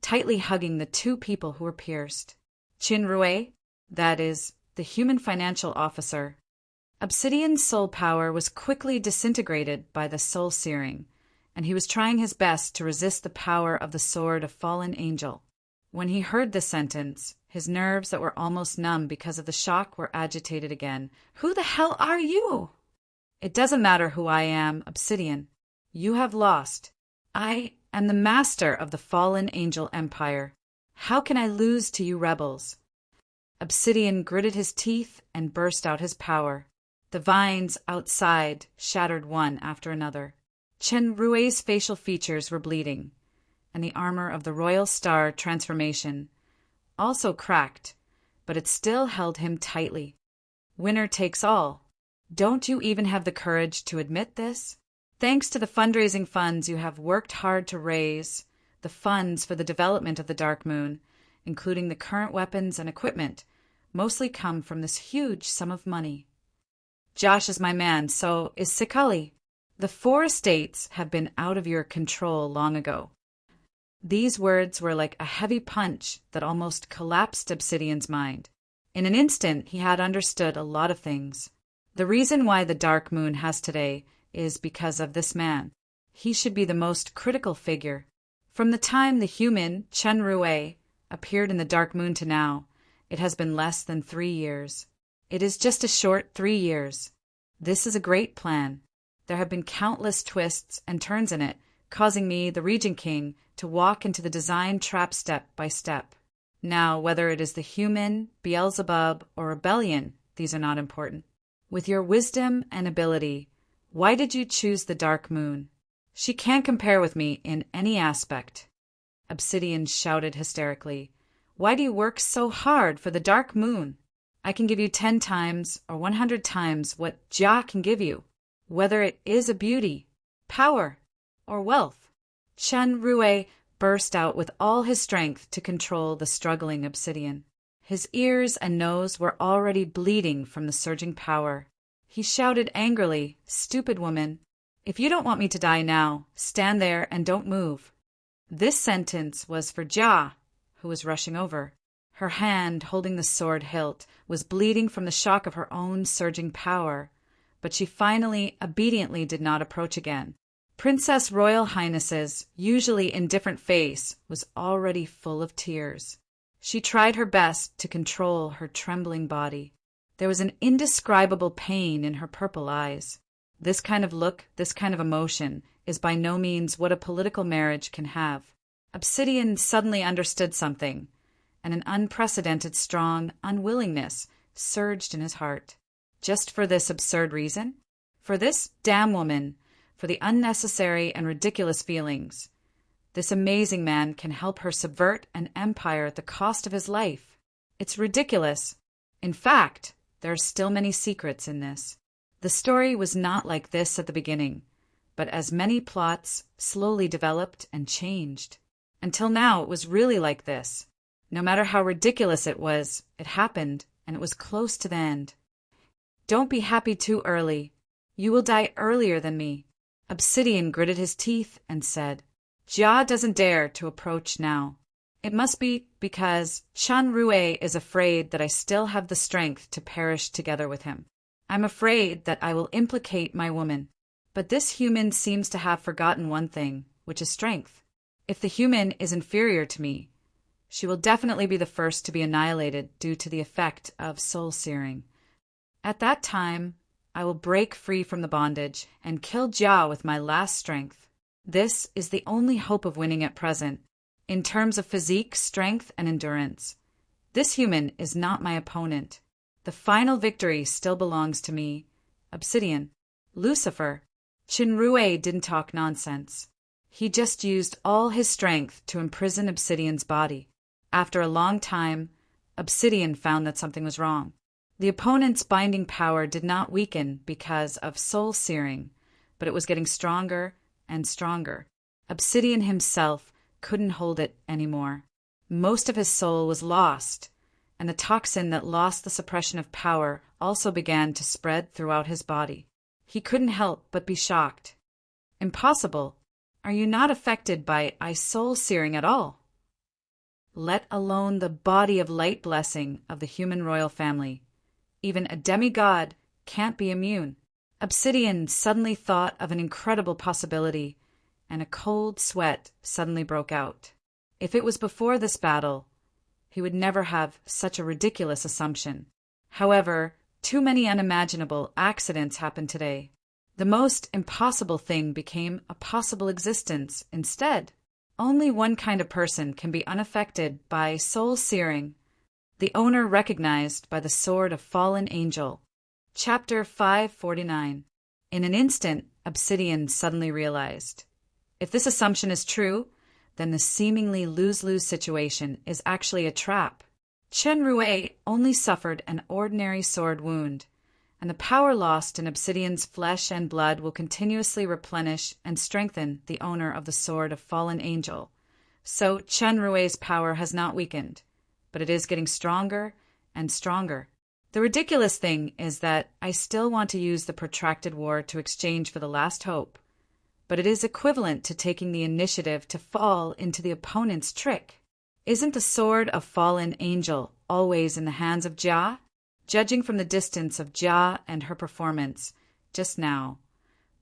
tightly hugging the 2 people who were pierced. Chunrue, that is, the human financial officer. Obsidian's soul power was quickly disintegrated by the soul searing, and he was trying his best to resist the power of the sword of fallen angel. When he heard this sentence, his nerves that were almost numb because of the shock were agitated again. "Who the hell are you?" "It doesn't matter who I am, Obsidian. You have lost. I am the master of the fallen angel empire. How can I lose to you rebels?" Obsidian gritted his teeth and burst out his power. The vines outside shattered one after another. Chunrue's facial features were bleeding, and the armor of the Royal Star transformation also cracked, but it still held him tightly. Winner takes all. Don't you even have the courage to admit this? Thanks to the fundraising funds you have worked hard to raise, the funds for the development of the Dark Moon, including the current weapons and equipment, mostly come from this huge sum of money. Josh is my man, so is Sikali. The 4 estates have been out of your control long ago. These words were like a heavy punch that almost collapsed Obsidian's mind. In an instant, he had understood a lot of things. The reason why the Dark Moon has today is because of this man. He should be the most critical figure. From the time the human, Chunrue, appeared in the Dark Moon to now, it has been less than 3 years. It is just a short 3 years. This is a great plan. There have been countless twists and turns in it, causing me, the Regent King, to walk into the design trap step by step. Now, whether it is the human, Beelzebub, or rebellion, these are not important. With your wisdom and ability, why did you choose the Dark Moon? She can't compare with me in any aspect. Obsidian shouted hysterically. Why do you work so hard for the Dark Moon? I can give you 10 times or 100 times what Jia can give you, whether it is a beauty, power, or wealth. Chunrue burst out with all his strength to control the struggling Obsidian. His ears and nose were already bleeding from the surging power. He shouted angrily, "Stupid woman! If you don't want me to die now, stand there and don't move." This sentence was for Jia, who was rushing over. Her hand, holding the sword hilt, was bleeding from the shock of her own surging power, but she finally, obediently did not approach again. Princess Royal Highness's usually indifferent face was already full of tears. She tried her best to control her trembling body. There was an indescribable pain in her purple eyes. This kind of look, this kind of emotion, is by no means what a political marriage can have. Obsidian suddenly understood something, and an unprecedented strong unwillingness surged in his heart. Just for this absurd reason? For this damn woman, for the unnecessary and ridiculous feelings. This amazing man can help her subvert an empire at the cost of his life. It's ridiculous. In fact, there are still many secrets in this. The story was not like this at the beginning, but as many plots slowly developed and changed. Until now it was really like this. No matter how ridiculous it was, it happened, and it was close to the end. Don't be happy too early. You will die earlier than me. Obsidian gritted his teeth and said, Jia doesn't dare to approach now. It must be because Shan Rue is afraid that I still have the strength to perish together with him. I'm afraid that I will implicate my woman. But this human seems to have forgotten one thing, which is strength. If the human is inferior to me, she will definitely be the first to be annihilated due to the effect of soul searing. At that time, I will break free from the bondage and kill Jia with my last strength. This is the only hope of winning at present, in terms of physique, strength, and endurance. This human is not my opponent. The final victory still belongs to me. Obsidian. Lucifer. Qinrui didn't talk nonsense. He just used all his strength to imprison Obsidian's body. After a long time, Obsidian found that something was wrong. The opponent's binding power did not weaken because of soul searing, but it was getting stronger and stronger. Obsidian himself couldn't hold it anymore. Most of his soul was lost, and the toxin that lost the suppression of power also began to spread throughout his body. He couldn't help but be shocked. Impossible. Are you not affected by soul searing at all? Let alone the body of light blessing of the human royal family. Even a demigod can't be immune. Obsidian suddenly thought of an incredible possibility, and a cold sweat suddenly broke out. If it was before this battle, he would never have such a ridiculous assumption. However, too many unimaginable accidents happened today. The most impossible thing became a possible existence instead. Only one kind of person can be unaffected by soul searing. The owner recognized by the sword of fallen angel. Chapter 549. In an instant, Obsidian suddenly realized. If this assumption is true, then the seemingly lose-lose situation is actually a trap. Chen Rue only suffered an ordinary sword wound, and the power lost in Obsidian's flesh and blood will continuously replenish and strengthen the owner of the sword of fallen angel. So Chen Rue's power has not weakened, but it is getting stronger and stronger. The ridiculous thing is that I still want to use the protracted war to exchange for the last hope, but it is equivalent to taking the initiative to fall into the opponent's trick. Isn't the sword of fallen angel always in the hands of Jia? Judging from the distance of Jia and her performance just now,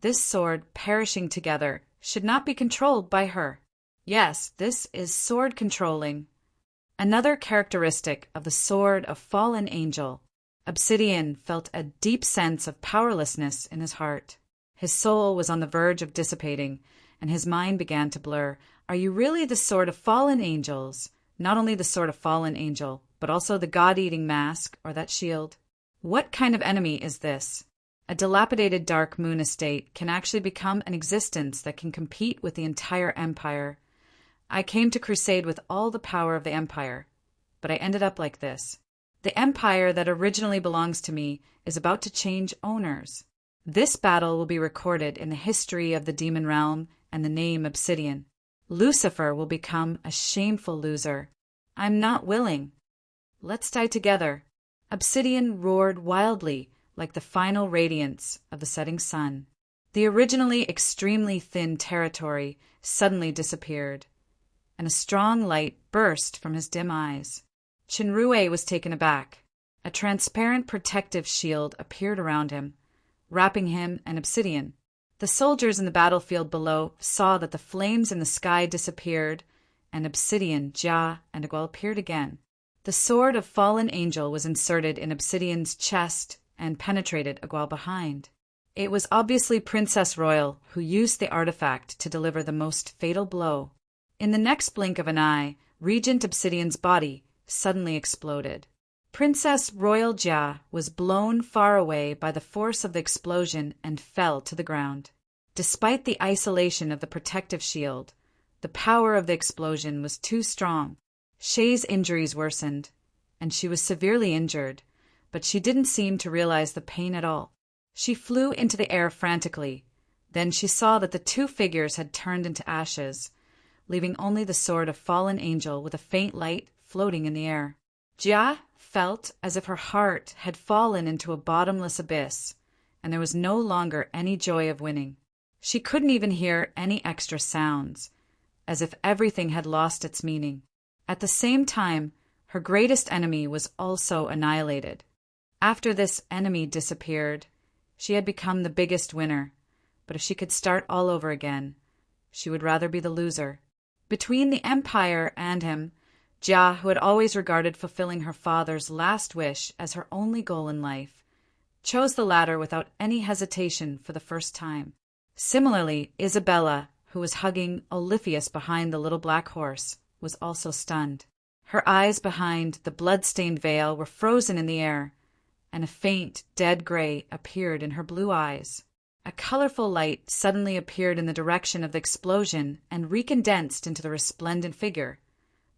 this sword perishing together should not be controlled by her. Yes, this is sword controlling. Another characteristic of the sword of fallen angel. Obsidian felt a deep sense of powerlessness in his heart. His soul was on the verge of dissipating, and his mind began to blur. Are you really the sword of fallen angels? Not only the sword of fallen angel, but also the god-eating mask or that shield? What kind of enemy is this? A dilapidated dark moon estate can actually become an existence that can compete with the entire empire. I came to crusade with all the power of the empire, but I ended up like this. The empire that originally belongs to me is about to change owners. This battle will be recorded in the history of the demon realm and the name Obsidian. Lucifer will become a shameful loser. I'm not willing. Let's die together." Obsidian roared wildly, like the final radiance of the setting sun. The originally extremely thin territory suddenly disappeared, and a strong light burst from his dim eyes. Chinrue was taken aback. A transparent protective shield appeared around him, wrapping him in obsidian. The soldiers in the battlefield below saw that the flames in the sky disappeared, and Obsidian, Jia, and Igual appeared again. The sword of Fallen Angel was inserted in Obsidian's chest and penetrated Igual behind. It was obviously Princess Royal who used the artifact to deliver the most fatal blow. In the next blink of an eye, Regent Obsidian's body suddenly exploded. Princess Royal Jia was blown far away by the force of the explosion and fell to the ground. Despite the isolation of the protective shield, the power of the explosion was too strong. Shay's injuries worsened, and she was severely injured, but she didn't seem to realize the pain at all. She flew into the air frantically. Then she saw that the two figures had turned into ashes, leaving only the sword of Fallen Angel with a faint light floating in the air. Jia felt as if her heart had fallen into a bottomless abyss, and there was no longer any joy of winning. She couldn't even hear any extra sounds, as if everything had lost its meaning. At the same time, her greatest enemy was also annihilated. After this enemy disappeared, she had become the biggest winner, but if she could start all over again, she would rather be the loser. Between the Empire and him, Jia, who had always regarded fulfilling her father's last wish as her only goal in life, chose the latter without any hesitation for the first time. Similarly, Isabella, who was hugging Oliphius behind the little black horse, was also stunned. Her eyes behind the blood-stained veil were frozen in the air, and a faint, dead gray appeared in her blue eyes. A colorful light suddenly appeared in the direction of the explosion and recondensed into the resplendent figure,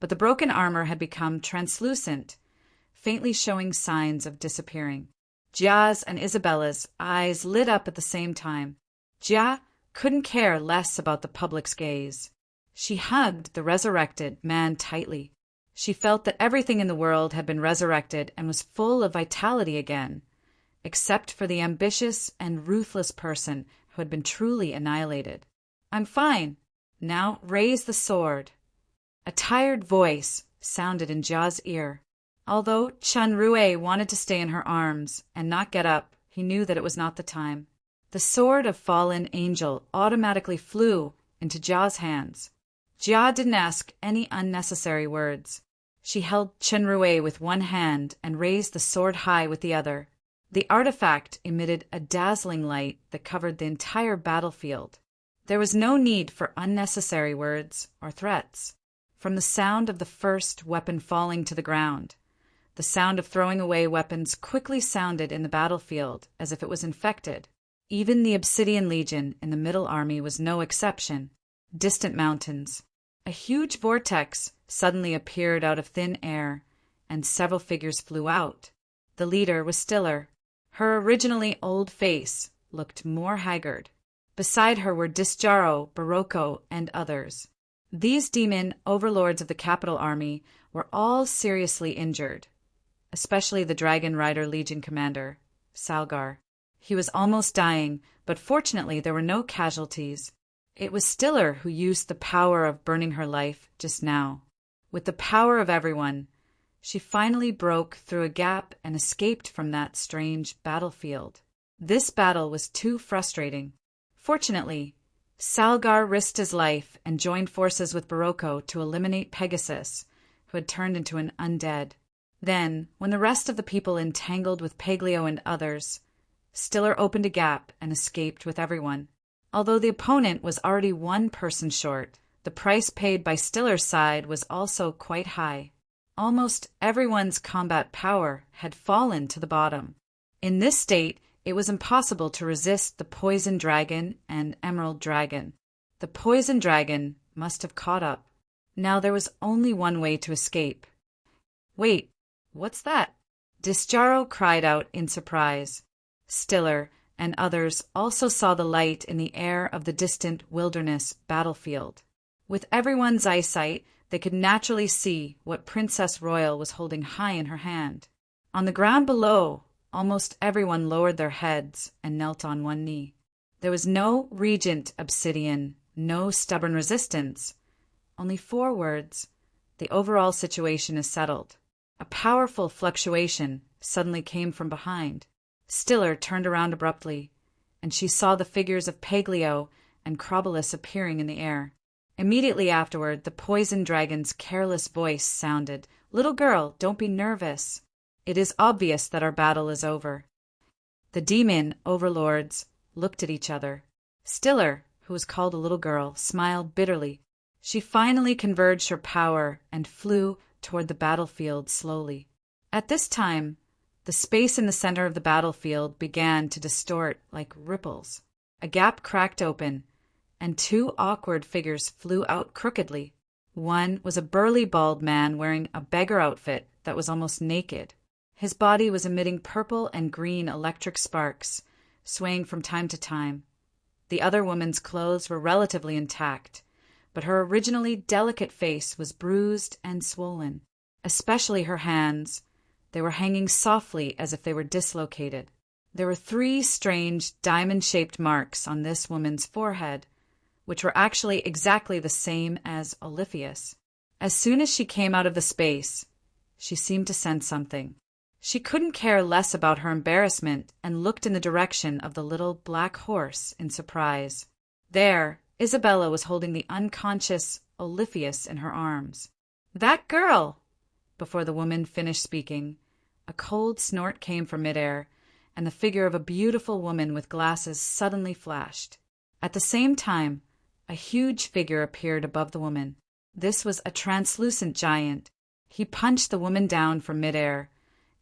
but the broken armor had become translucent, faintly showing signs of disappearing. Jia's and Isabella's eyes lit up at the same time. Jia couldn't care less about the public's gaze. She hugged the resurrected man tightly. She felt that everything in the world had been resurrected and was full of vitality again, except for the ambitious and ruthless person who had been truly annihilated. "I'm fine. Now raise the sword." A tired voice sounded in Jia's ear. Although Chinrue wanted to stay in her arms and not get up, he knew that it was not the time. The sword of Fallen Angel automatically flew into Jia's hands. Jia didn't ask any unnecessary words. She held Chinrue with one hand and raised the sword high with the other. The artifact emitted a dazzling light that covered the entire battlefield. There was no need for unnecessary words or threats. From the sound of the first weapon falling to the ground, the sound of throwing away weapons quickly sounded in the battlefield as if it was infected. Even the Obsidian Legion in the Middle Army was no exception. Distant mountains. A huge vortex suddenly appeared out of thin air, and several figures flew out. The leader was Stiller. Her originally old face looked more haggard. Beside her were Disjaro, Barocco, and others. These demon overlords of the capital army were all seriously injured, especially the Dragon Rider Legion commander, Salgar. He was almost dying, but fortunately there were no casualties. It was Stiller who used the power of burning her life just now. With the power of everyone, she finally broke through a gap and escaped from that strange battlefield. This battle was too frustrating. Fortunately, Salgar risked his life and joined forces with Barocco to eliminate Pegasus, who had turned into an undead. Then, when the rest of the people entangled with Paglio and others, Stiller opened a gap and escaped with everyone. Although the opponent was already one person short, the price paid by Stiller's side was also quite high. Almost everyone's combat power had fallen to the bottom. In this state, it was impossible to resist the Poison Dragon and Emerald Dragon. The Poison Dragon must have caught up. Now there was only one way to escape. "Wait, what's that?" Disjaro cried out in surprise. Stiller and others also saw the light in the air of the distant wilderness battlefield. With everyone's eyesight, they could naturally see what Princess Royal was holding high in her hand. On the ground below, almost everyone lowered their heads and knelt on one knee. There was no regent obsidian, no stubborn resistance. Only 4 words. The overall situation is settled. A powerful fluctuation suddenly came from behind. Stiller turned around abruptly, and she saw the figures of Paglio and Crobolus appearing in the air. Immediately afterward, the poison dragon's careless voice sounded, "Little girl, don't be nervous. It is obvious that our battle is over." The demon overlords looked at each other. Stiller, who was called a little girl, smiled bitterly. She finally converged her power and flew toward the battlefield slowly. At this time, the space in the center of the battlefield began to distort like ripples. A gap cracked open, and 2 awkward figures flew out crookedly. One was a burly bald man wearing a beggar outfit that was almost naked. His body was emitting purple and green electric sparks, swaying from time to time. The other woman's clothes were relatively intact, but her originally delicate face was bruised and swollen. Especially her hands. They were hanging softly as if they were dislocated. There were 3 strange diamond-shaped marks on this woman's forehead, which were actually exactly the same as Oliphius. As soon as she came out of the space, she seemed to sense something. She couldn't care less about her embarrassment and looked in the direction of the little black horse in surprise. There, Isabella was holding the unconscious Oliphius in her arms. "That girl!" Before the woman finished speaking, a cold snort came from midair, and the figure of a beautiful woman with glasses suddenly flashed. At the same time, a huge figure appeared above the woman. This was a translucent giant. He punched the woman down from midair,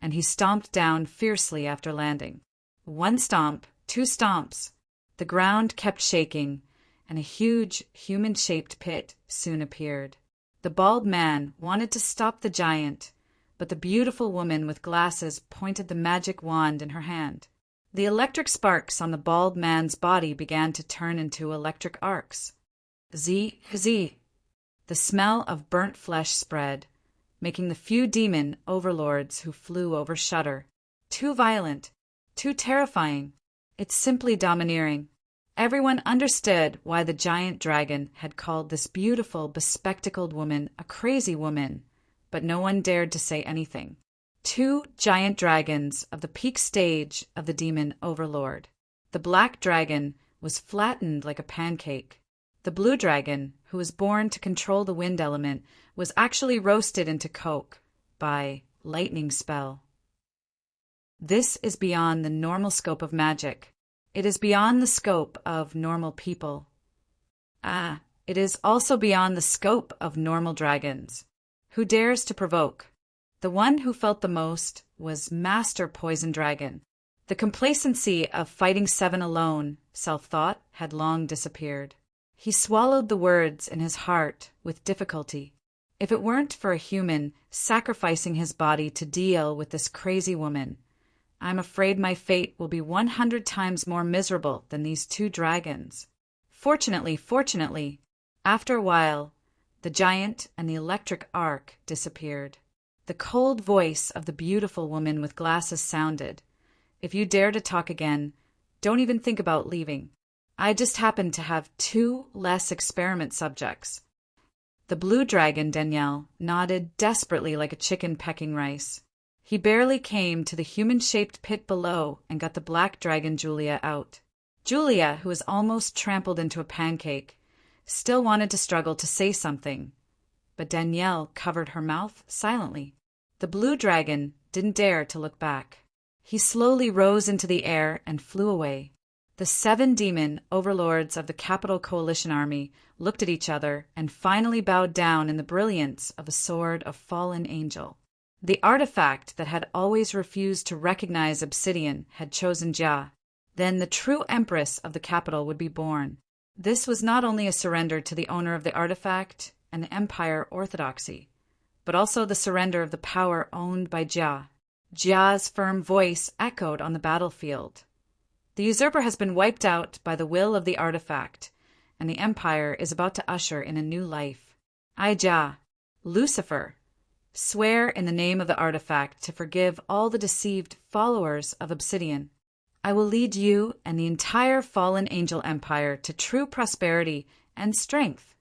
and he stomped down fiercely after landing. 1 stomp, 2 stomps. The ground kept shaking, and a huge human-shaped pit soon appeared. The bald man wanted to stop the giant, but the beautiful woman with glasses pointed the magic wand in her hand. The electric sparks on the bald man's body began to turn into electric arcs. Z. The smell of burnt flesh spread, making the few demon overlords who flew over shudder. Too violent, too terrifying. It's simply domineering. Everyone understood why the giant dragon had called this beautiful, bespectacled woman a crazy woman, but no one dared to say anything. 2 giant dragons of the peak stage of the demon overlord. The black dragon was flattened like a pancake. The blue dragon, who was born to control the wind element, was actually roasted into coke by lightning spell. This is beyond the normal scope of magic. It is beyond the scope of normal people. It is also beyond the scope of normal dragons. Who dares to provoke? The one who felt the most was Master Poison Dragon. The complacency of fighting 7 alone, self-thought, had long disappeared. He swallowed the words in his heart with difficulty. If it weren't for a human sacrificing his body to deal with this crazy woman, I'm afraid my fate will be 100 times more miserable than these 2 dragons. Fortunately, after a while, the giant and the electric arc disappeared. The cold voice of the beautiful woman with glasses sounded. "If you dare to talk again, don't even think about leaving. I just happen to have 2 less experiment subjects." The blue dragon, Danielle, nodded desperately like a chicken pecking rice. He barely came to the human-shaped pit below and got the black dragon Julia out. Julia, who was almost trampled into a pancake, still wanted to struggle to say something, but Danielle covered her mouth silently. The blue dragon didn't dare to look back. He slowly rose into the air and flew away. The 7 demon overlords of the Capital Coalition Army looked at each other and finally bowed down in the brilliance of a sword of fallen angel. The artifact that had always refused to recognize obsidian had chosen Jia. Then the true empress of the capital would be born. This was not only a surrender to the owner of the artifact and the empire orthodoxy, but also the surrender of the power owned by Jia. Jia's firm voice echoed on the battlefield. The usurper has been wiped out by the will of the artifact, and the empire is about to usher in a new life. I, Jia, Lucifer, swear in the name of the artifact to forgive all the deceived followers of Obsidian. I will lead you and the entire fallen angel empire to true prosperity and strength."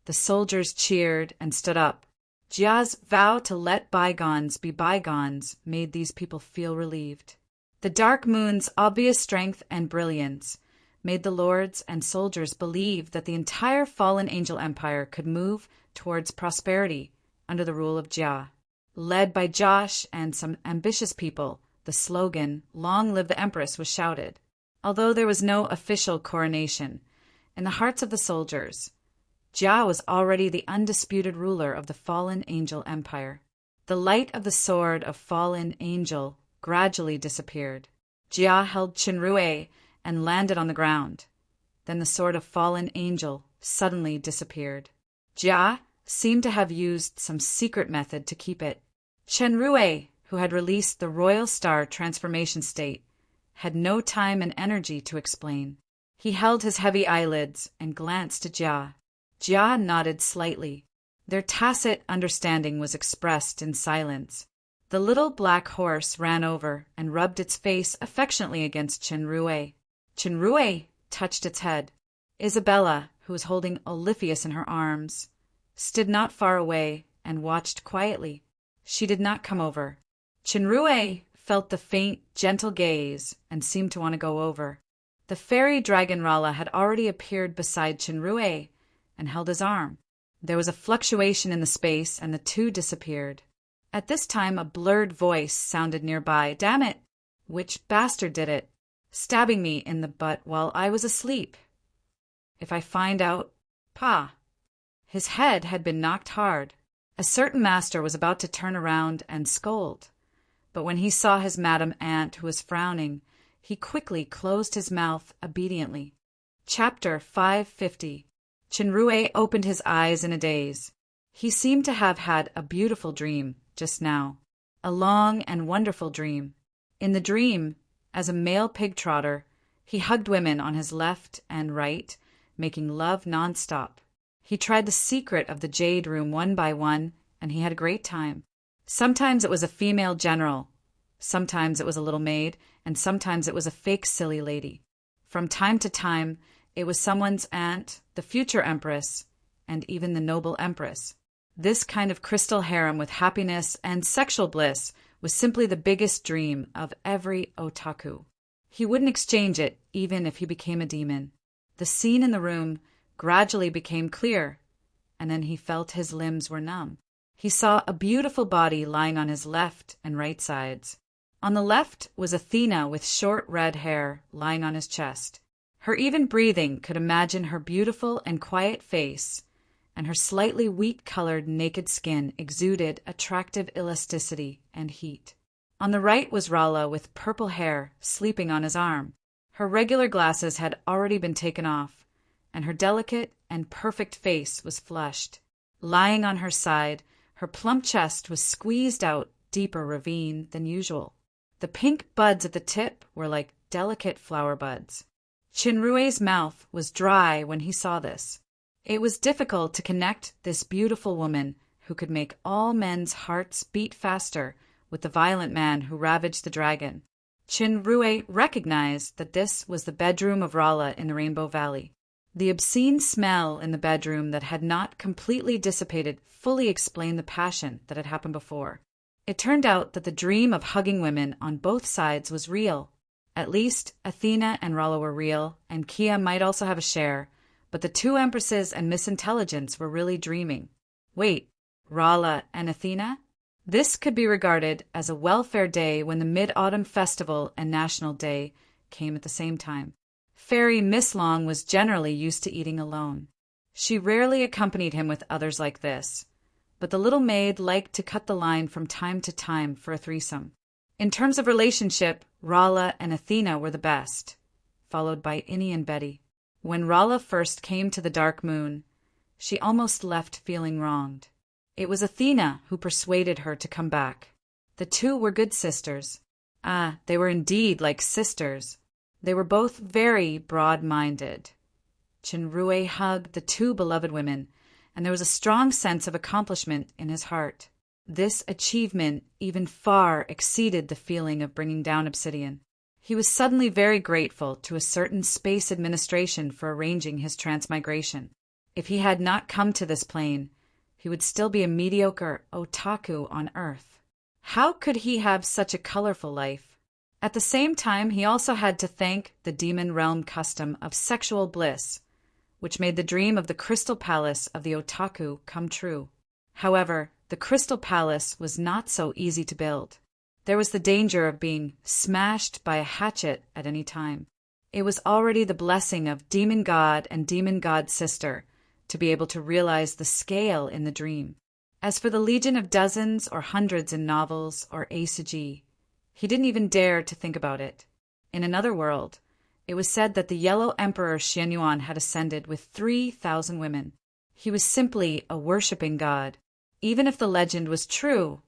The soldiers cheered and stood up. Jia's vow to let bygones be bygones made these people feel relieved. The dark moon's obvious strength and brilliance made the lords and soldiers believe that the entire fallen angel empire could move towards prosperity under the rule of Jia. Led by Josh and some ambitious people, the slogan, "Long live the Empress," was shouted. Although there was no official coronation, in the hearts of the soldiers, Jia was already the undisputed ruler of the fallen angel empire. The light of the sword of fallen angel gradually disappeared. Jia held Qinrui and landed on the ground. Then the sword of fallen angel suddenly disappeared. Jia seemed to have used some secret method to keep it. Qinrui, who had released the royal star transformation state, had no time and energy to explain. He held his heavy eyelids and glanced at Jia. Jia nodded slightly. Their tacit understanding was expressed in silence. The little black horse ran over and rubbed its face affectionately against Qinrui. Qinrui touched its head. Isabella, who was holding Oliphius in her arms, stood not far away and watched quietly. She did not come over. Qinrui felt the faint, gentle gaze and seemed to want to go over. The fairy dragon Rala had already appeared beside Qinrui and held his arm. There was a fluctuation in the space and the two disappeared. At this time a blurred voice sounded nearby. "Damn it! Which bastard did it? Stabbing me in the butt while I was asleep. If I find out, pa." His head had been knocked hard. A certain master was about to turn around and scold, but when he saw his madam aunt who was frowning, he quickly closed his mouth obediently. Chapter 550. Qinrui opened his eyes in a daze. He seemed to have had a beautiful dream just now, a long and wonderful dream. In the dream, as a male pig trotter, he hugged women on his left and right, making love non-stop. He tried the secret of the jade room one by one, and he had a great time. Sometimes it was a female general, sometimes it was a little maid, and sometimes it was a fake silly lady. From time to time, it was someone's aunt, the future empress, and even the noble empress. This kind of crystal harem with happiness and sexual bliss was simply the biggest dream of every otaku. He wouldn't exchange it even if he became a demon. The scene in the room gradually became clear, and then he felt his limbs were numb. He saw a beautiful body lying on his left and right sides. On the left was Athena with short red hair lying on his chest. Her even breathing could imagine her beautiful and quiet face, and her slightly wheat-colored naked skin exuded attractive elasticity and heat. On the right was Rala with purple hair sleeping on his arm. Her regular glasses had already been taken off, and her delicate and perfect face was flushed. Lying on her side, her plump chest was squeezed out deeper ravine than usual. The pink buds at the tip were like delicate flower buds. Qinrui's mouth was dry when he saw this. It was difficult to connect this beautiful woman who could make all men's hearts beat faster with the violent man who ravaged the dragon. Qinrui recognized that this was the bedroom of Rala in the Rainbow Valley. The obscene smell in the bedroom that had not completely dissipated fully explained the passion that had happened before. It turned out that the dream of hugging women on both sides was real. At least Athena and Rala were real, and Kia might also have a share, but the two empresses and Miss Intelligence were really dreaming. Wait, Rala and Athena? This could be regarded as a welfare day when the Mid-Autumn Festival and National Day came at the same time. Fairy Miss Long was generally used to eating alone. She rarely accompanied him with others like this, but the little maid liked to cut the line from time to time for a threesome. In terms of relationship, Rala and Athena were the best, followed by Innie and Betty. When Rala first came to the Dark Moon, she almost left feeling wronged. It was Athena who persuaded her to come back. The two were good sisters. Ah, they were indeed like sisters. They were both very broad-minded. Qinrui hugged the two beloved women, and there was a strong sense of accomplishment in his heart. This achievement even far exceeded the feeling of bringing down obsidian. He was suddenly very grateful to a certain space administration for arranging his transmigration. If he had not come to this plane, he would still be a mediocre otaku on Earth. How could he have such a colorful life? At the same time, he also had to thank the demon realm custom of sexual bliss, which made the dream of the Crystal Palace of the otaku come true. However, the Crystal Palace was not so easy to build. There was the danger of being smashed by a hatchet at any time. It was already the blessing of Demon God and Demon God's sister to be able to realize the scale in the dream. As for the legion of dozens or hundreds in novels or eisagi, he didn't even dare to think about it. In another world, it was said that the Yellow Emperor Xianyuan had ascended with 3,000 women. He was simply a worshipping god. Even if the legend was true,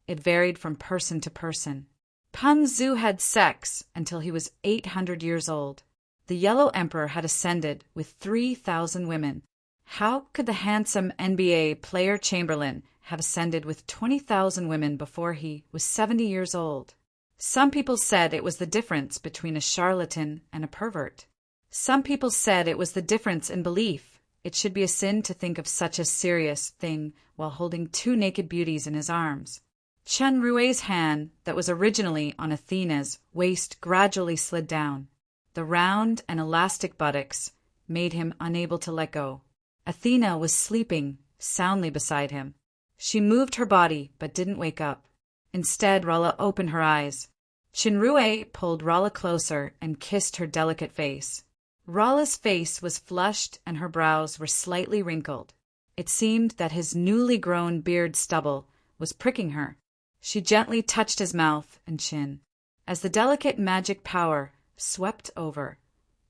it varied from person to person. Pan Zhu had sex until he was 800 years old. The Yellow Emperor had ascended with 3,000 women. How could the handsome NBA player Chamberlain have ascended with 20,000 women before he was 70 years old? Some people said it was the difference between a charlatan and a pervert. Some people said it was the difference in belief. It should be a sin to think of such a serious thing while holding two naked beauties in his arms. Chen Rui's hand that was originally on Athena's waist gradually slid down. The round and elastic buttocks made him unable to let go. Athena was sleeping soundly beside him. She moved her body but didn't wake up. Instead, Rala opened her eyes. Chinrue pulled Rala closer and kissed her delicate face. Rala's face was flushed and her brows were slightly wrinkled. It seemed that his newly grown beard stubble was pricking her. She gently touched his mouth and chin. As the delicate magic power swept over,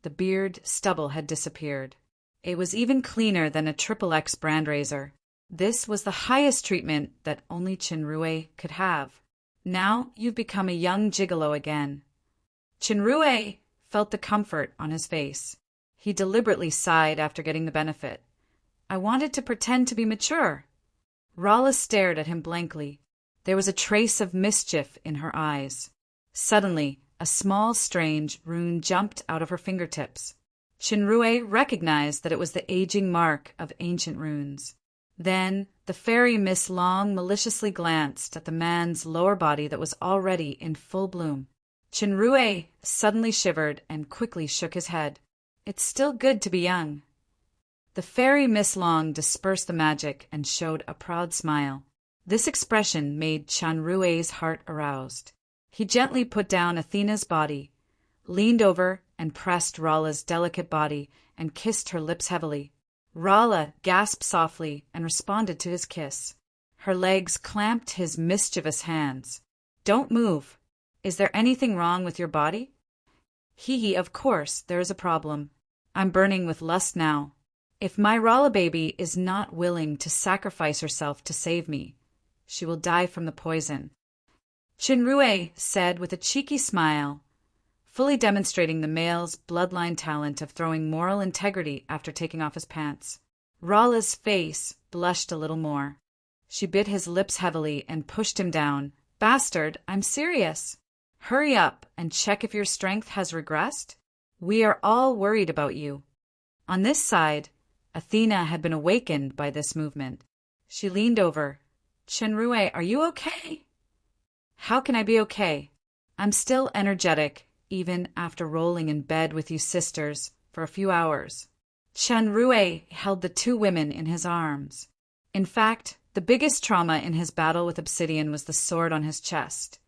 the beard stubble had disappeared. It was even cleaner than a XXX brand razor. This was the highest treatment that only Chinrue could have. Now you've become a young gigolo again. Chinrue felt the comfort on his face. He deliberately sighed after getting the benefit. I wanted to pretend to be mature. Rala stared at him blankly. There was a trace of mischief in her eyes. Suddenly, a small, strange rune jumped out of her fingertips. Chinrue recognized that it was the aging mark of ancient runes. Then, the fairy Miss Long maliciously glanced at the man's lower body that was already in full bloom. Chinrue suddenly shivered and quickly shook his head. It's still good to be young. The fairy Miss Long dispersed the magic and showed a proud smile. This expression made Chinrue's heart aroused. He gently put down Athena's body, leaned over and pressed Rala's delicate body and kissed her lips heavily. Rala gasped softly and responded to his kiss. Her legs clamped his mischievous hands. Don't move. Is there anything wrong with your body? Hee, of course, there is a problem. I'm burning with lust now. If my Rala baby is not willing to sacrifice herself to save me, she will die from the poison. Chinrue said with a cheeky smile, fully demonstrating the male's bloodline talent of throwing moral integrity after taking off his pants. Rala's face blushed a little more. She bit his lips heavily and pushed him down. Bastard, I'm serious. Hurry up and check if your strength has regressed. We are all worried about you. On this side, Athena had been awakened by this movement. She leaned over. Chinrue, are you okay? How can I be okay? I'm still energetic, even after rolling in bed with you sisters for a few hours. Chinrue held the two women in his arms. In fact, the biggest trauma in his battle with obsidian was the sword on his chest.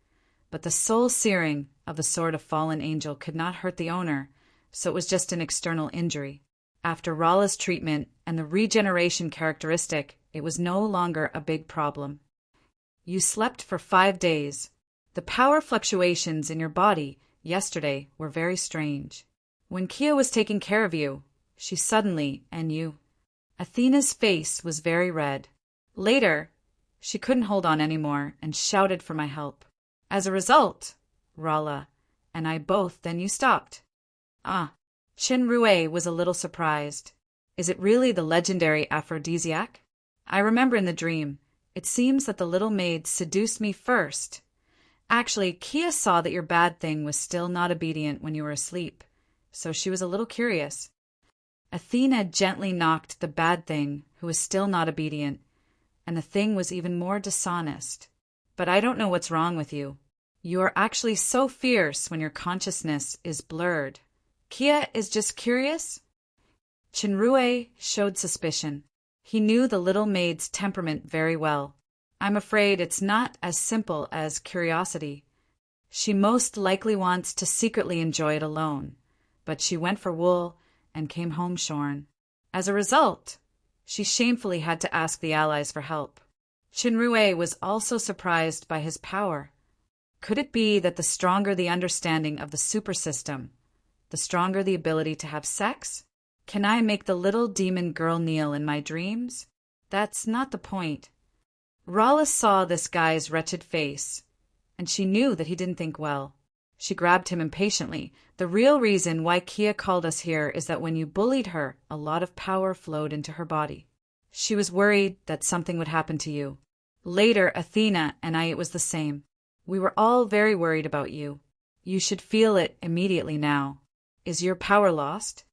But the soul searing of the sword of fallen angel could not hurt the owner, so it was just an external injury. After Rala's treatment and the regeneration characteristic, it was no longer a big problem. You slept for 5 days. The power fluctuations in your body yesterday were very strange. When Kia was taking care of you, she suddenly, and you. Athena's face was very red. Later, she couldn't hold on anymore and shouted for my help. As a result, Rala and I both, then you stopped. Ah, Chinrue was a little surprised. Is it really the legendary aphrodisiac? I remember in the dream, it seems that the little maid seduced me first. Actually, Kia saw that your bad thing was still not obedient when you were asleep, so she was a little curious. Athena gently knocked the bad thing, who was still not obedient, and the thing was even more dishonest. But I don't know what's wrong with you. You are actually so fierce when your consciousness is blurred. Kia is just curious? Chinrue showed suspicion. He knew the little maid's temperament very well. I'm afraid it's not as simple as curiosity. She most likely wants to secretly enjoy it alone, but she went for wool and came home shorn. As a result, she shamefully had to ask the allies for help. Chinrue was also surprised by his power. Could it be that the stronger the understanding of the super system, the stronger the ability to have sex? Can I make the little demon girl kneel in my dreams? That's not the point. Rala saw this guy's wretched face, and she knew that he didn't think well. She grabbed him impatiently. The real reason why Kia called us here is that when you bullied her, a lot of power flowed into her body. She was worried that something would happen to you. Later, Athena and I, it was the same. We were all very worried about you. You should feel it immediately now. Is your power lost?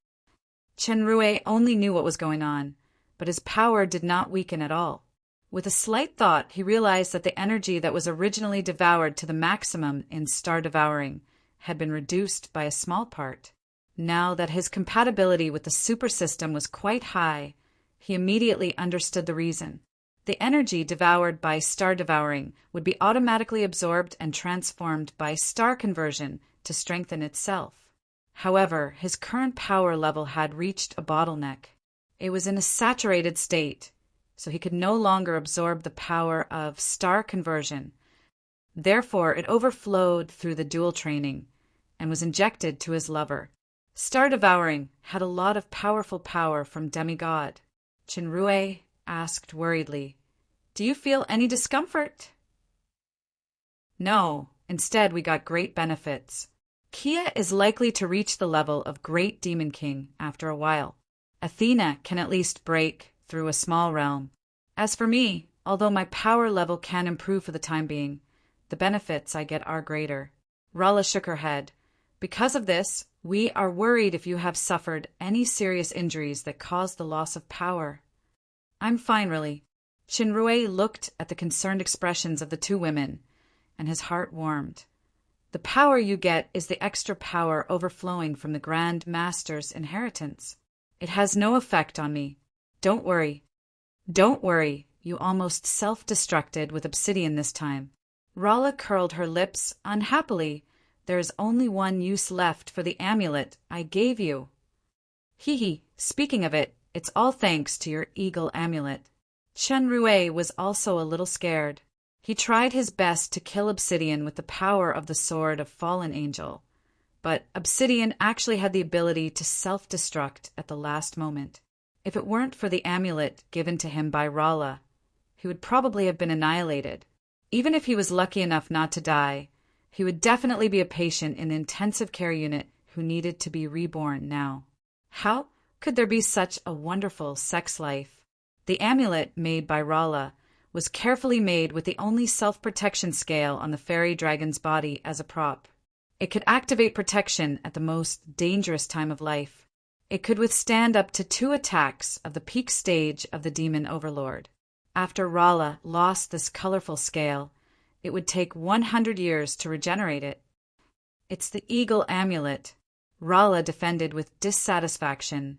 Chenrue only knew what was going on, but his power did not weaken at all. With a slight thought, he realized that the energy that was originally devoured to the maximum in star devouring had been reduced by a small part. Now that his compatibility with the super system was quite high, he immediately understood the reason. The energy devoured by star devouring would be automatically absorbed and transformed by star conversion to strengthen itself. However, his current power level had reached a bottleneck. It was in a saturated state, so he could no longer absorb the power of star conversion. Therefore, it overflowed through the dual training and was injected to his lover. Star devouring had a lot of powerful power from demigod. Chinrue asked worriedly, "Do you feel any discomfort?" No, instead we got great benefits. Kia is likely to reach the level of Great Demon King after a while. Athena can at least break through a small realm. As for me, although my power level can improve for the time being, the benefits I get are greater. Rala shook her head. Because of this, we are worried if you have suffered any serious injuries that cause the loss of power. I'm fine, really. Chinrue looked at the concerned expressions of the two women, and his heart warmed. The power you get is the extra power overflowing from the Grand Master's inheritance. It has no effect on me. Don't worry. Don't worry, you almost self-destructed with obsidian this time. Rala curled her lips unhappily. There is only one use left for the amulet I gave you. Hee, speaking of it, it's all thanks to your eagle amulet. Chenrue was also a little scared. He tried his best to kill Obsidian with the power of the sword of Fallen Angel, but Obsidian actually had the ability to self-destruct at the last moment. If it weren't for the amulet given to him by Rala, he would probably have been annihilated. Even if he was lucky enough not to die, he would definitely be a patient in the intensive care unit who needed to be reborn now. How could there be such a wonderful sex life? The amulet made by Rala was carefully made with the only self-protection scale on the fairy dragon's body as a prop. It could activate protection at the most dangerous time of life. It could withstand up to 2 attacks of the peak stage of the demon overlord. After Rala lost this colorful scale, it would take 100 years to regenerate it. It's the eagle amulet, Rala defended with dissatisfaction.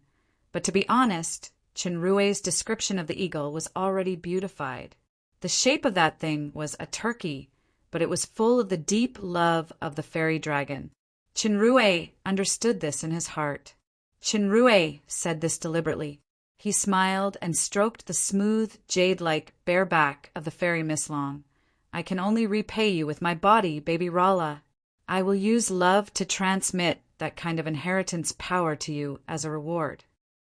But to be honest, Chinrue's description of the eagle was already beautified. The shape of that thing was a turkey, but it was full of the deep love of the fairy dragon. Chinrue understood this in his heart. Chinrue said this deliberately. He smiled and stroked the smooth, jade-like bare back of the fairy Mislong. I can only repay you with my body, baby Rala. I will use love to transmit that kind of inheritance power to you as a reward.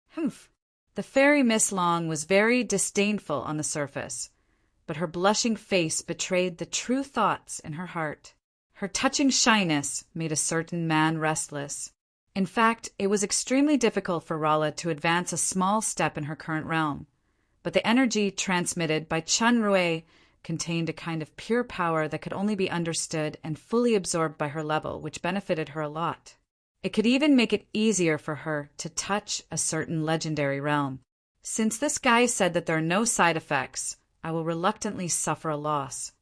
Humph. The fairy Mislong was very disdainful on the surface, but her blushing face betrayed the true thoughts in her heart. Her touching shyness made a certain man restless. In fact, it was extremely difficult for Rala to advance a small step in her current realm. But the energy transmitted by Chun Rui contained a kind of pure power that could only be understood and fully absorbed by her level, which benefited her a lot. It could even make it easier for her to touch a certain legendary realm. Since this guy said that there are no side effects, I will reluctantly suffer a loss.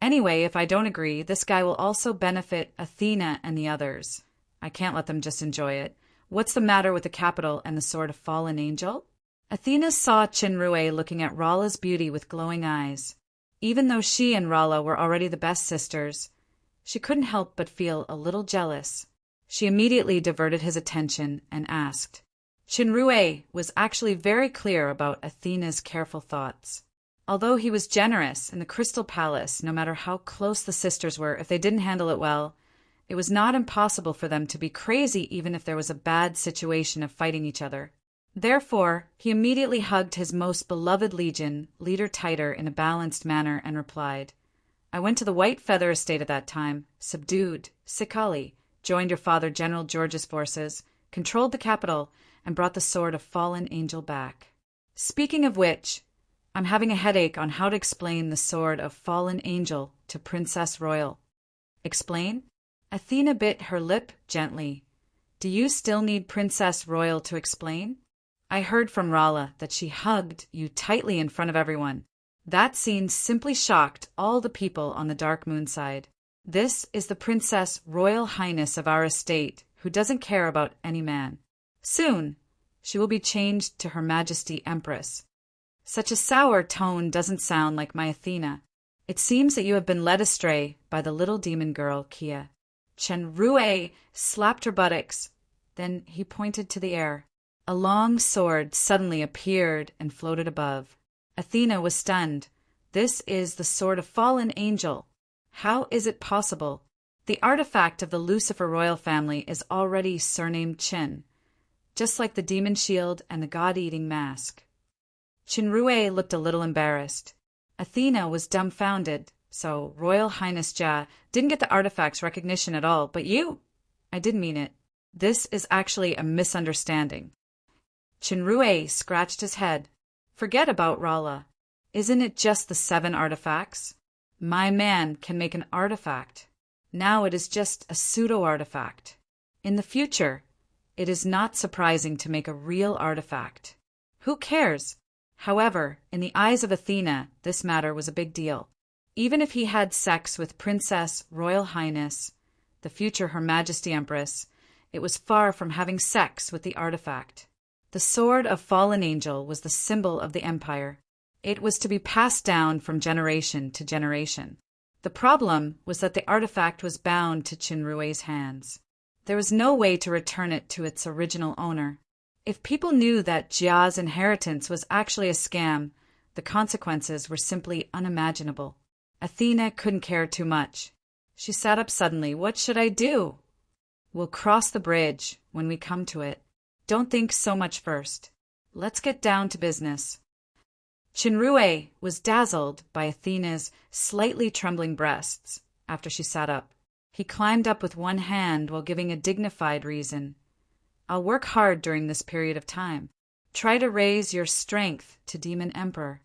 Anyway, if I don't agree, this guy will also benefit Athena and the others. I can't let them just enjoy it. What's the matter with the capital and the sword of fallen angel? Athena saw Chinrue looking at Rala's beauty with glowing eyes. Even though she and Rala were already the best sisters, she couldn't help but feel a little jealous. She immediately diverted his attention and asked. Chinrue was actually very clear about Athena's careful thoughts. Although he was generous in the Crystal Palace, no matter how close the sisters were, if they didn't handle it well, it was not impossible for them to be crazy even if there was a bad situation of fighting each other. Therefore, he immediately hugged his most beloved legion, leader tighter in a balanced manner, and replied, I went to the White Feather Estate at that time, subdued Sikali, joined your father General George's forces, controlled the capital, and brought the sword of fallen angel back. Speaking of which, I'm having a headache on how to explain the sword of fallen angel to Princess Royal. Explain? Athena bit her lip gently. Do you still need Princess Royal to explain? I heard from Rala that she hugged you tightly in front of everyone. That scene simply shocked all the people on the Dark Moon side. This is the Princess Royal Highness of our estate, who doesn't care about any man. Soon, she will be changed to Her Majesty Empress. Such a sour tone doesn't sound like my Athena. It seems that you have been led astray by the little demon girl, Kia. Chenrue slapped her buttocks. Then he pointed to the air. A long sword suddenly appeared and floated above. Athena was stunned. This is the sword of fallen angel. How is it possible? The artifact of the Lucifer royal family is already surnamed Chin, just like the demon shield and the god-eating mask. Chinrue looked a little embarrassed. Athena was dumbfounded, so Royal Highness Jia didn't get the artifact's recognition at all, but you! I didn't mean it. This is actually a misunderstanding. Chinrue scratched his head. Forget about Rala. Isn't it just the 7 artifacts? My man can make an artifact. Now it is just a pseudo-artifact. In the future, it is not surprising to make a real artifact. Who cares? However, in the eyes of Athena, this matter was a big deal. Even if he had sex with Princess Royal Highness, the future Her Majesty Empress, it was far from having sex with the artifact. The sword of fallen angel was the symbol of the empire. It was to be passed down from generation to generation. The problem was that the artifact was bound to Chinrue's hands. There was no way to return it to its original owner. If people knew that Jia's inheritance was actually a scam, the consequences were simply unimaginable. Athena couldn't care too much. She sat up suddenly. What should I do? We'll cross the bridge when we come to it. Don't think so much first. Let's get down to business. Chinrue was dazzled by Athena's slightly trembling breasts after she sat up. He climbed up with one hand while giving a dignified reason. I'll work hard during this period of time. Try to raise your strength to Demon Emperor.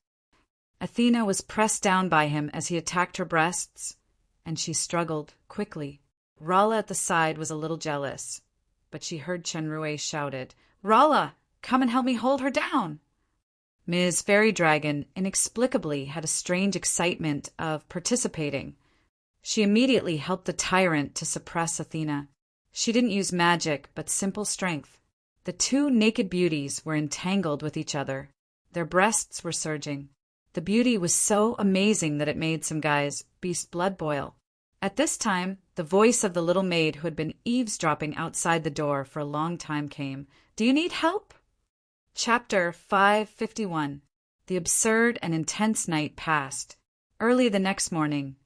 Athena was pressed down by him as he attacked her breasts, and she struggled quickly. Rala at the side was a little jealous, but she heard Chenrue shouted, Rala, come and help me hold her down. Ms. Fairy Dragon inexplicably had a strange excitement of participating. She immediately helped the tyrant to suppress Athena. She didn't use magic, but simple strength. The 2 naked beauties were entangled with each other. Their breasts were surging. The beauty was so amazing that it made some guy's beast blood boil. At this time, the voice of the little maid who had been eavesdropping outside the door for a long time came. Do you need help? Chapter 551. The absurd and intense night passed. Early the next morning,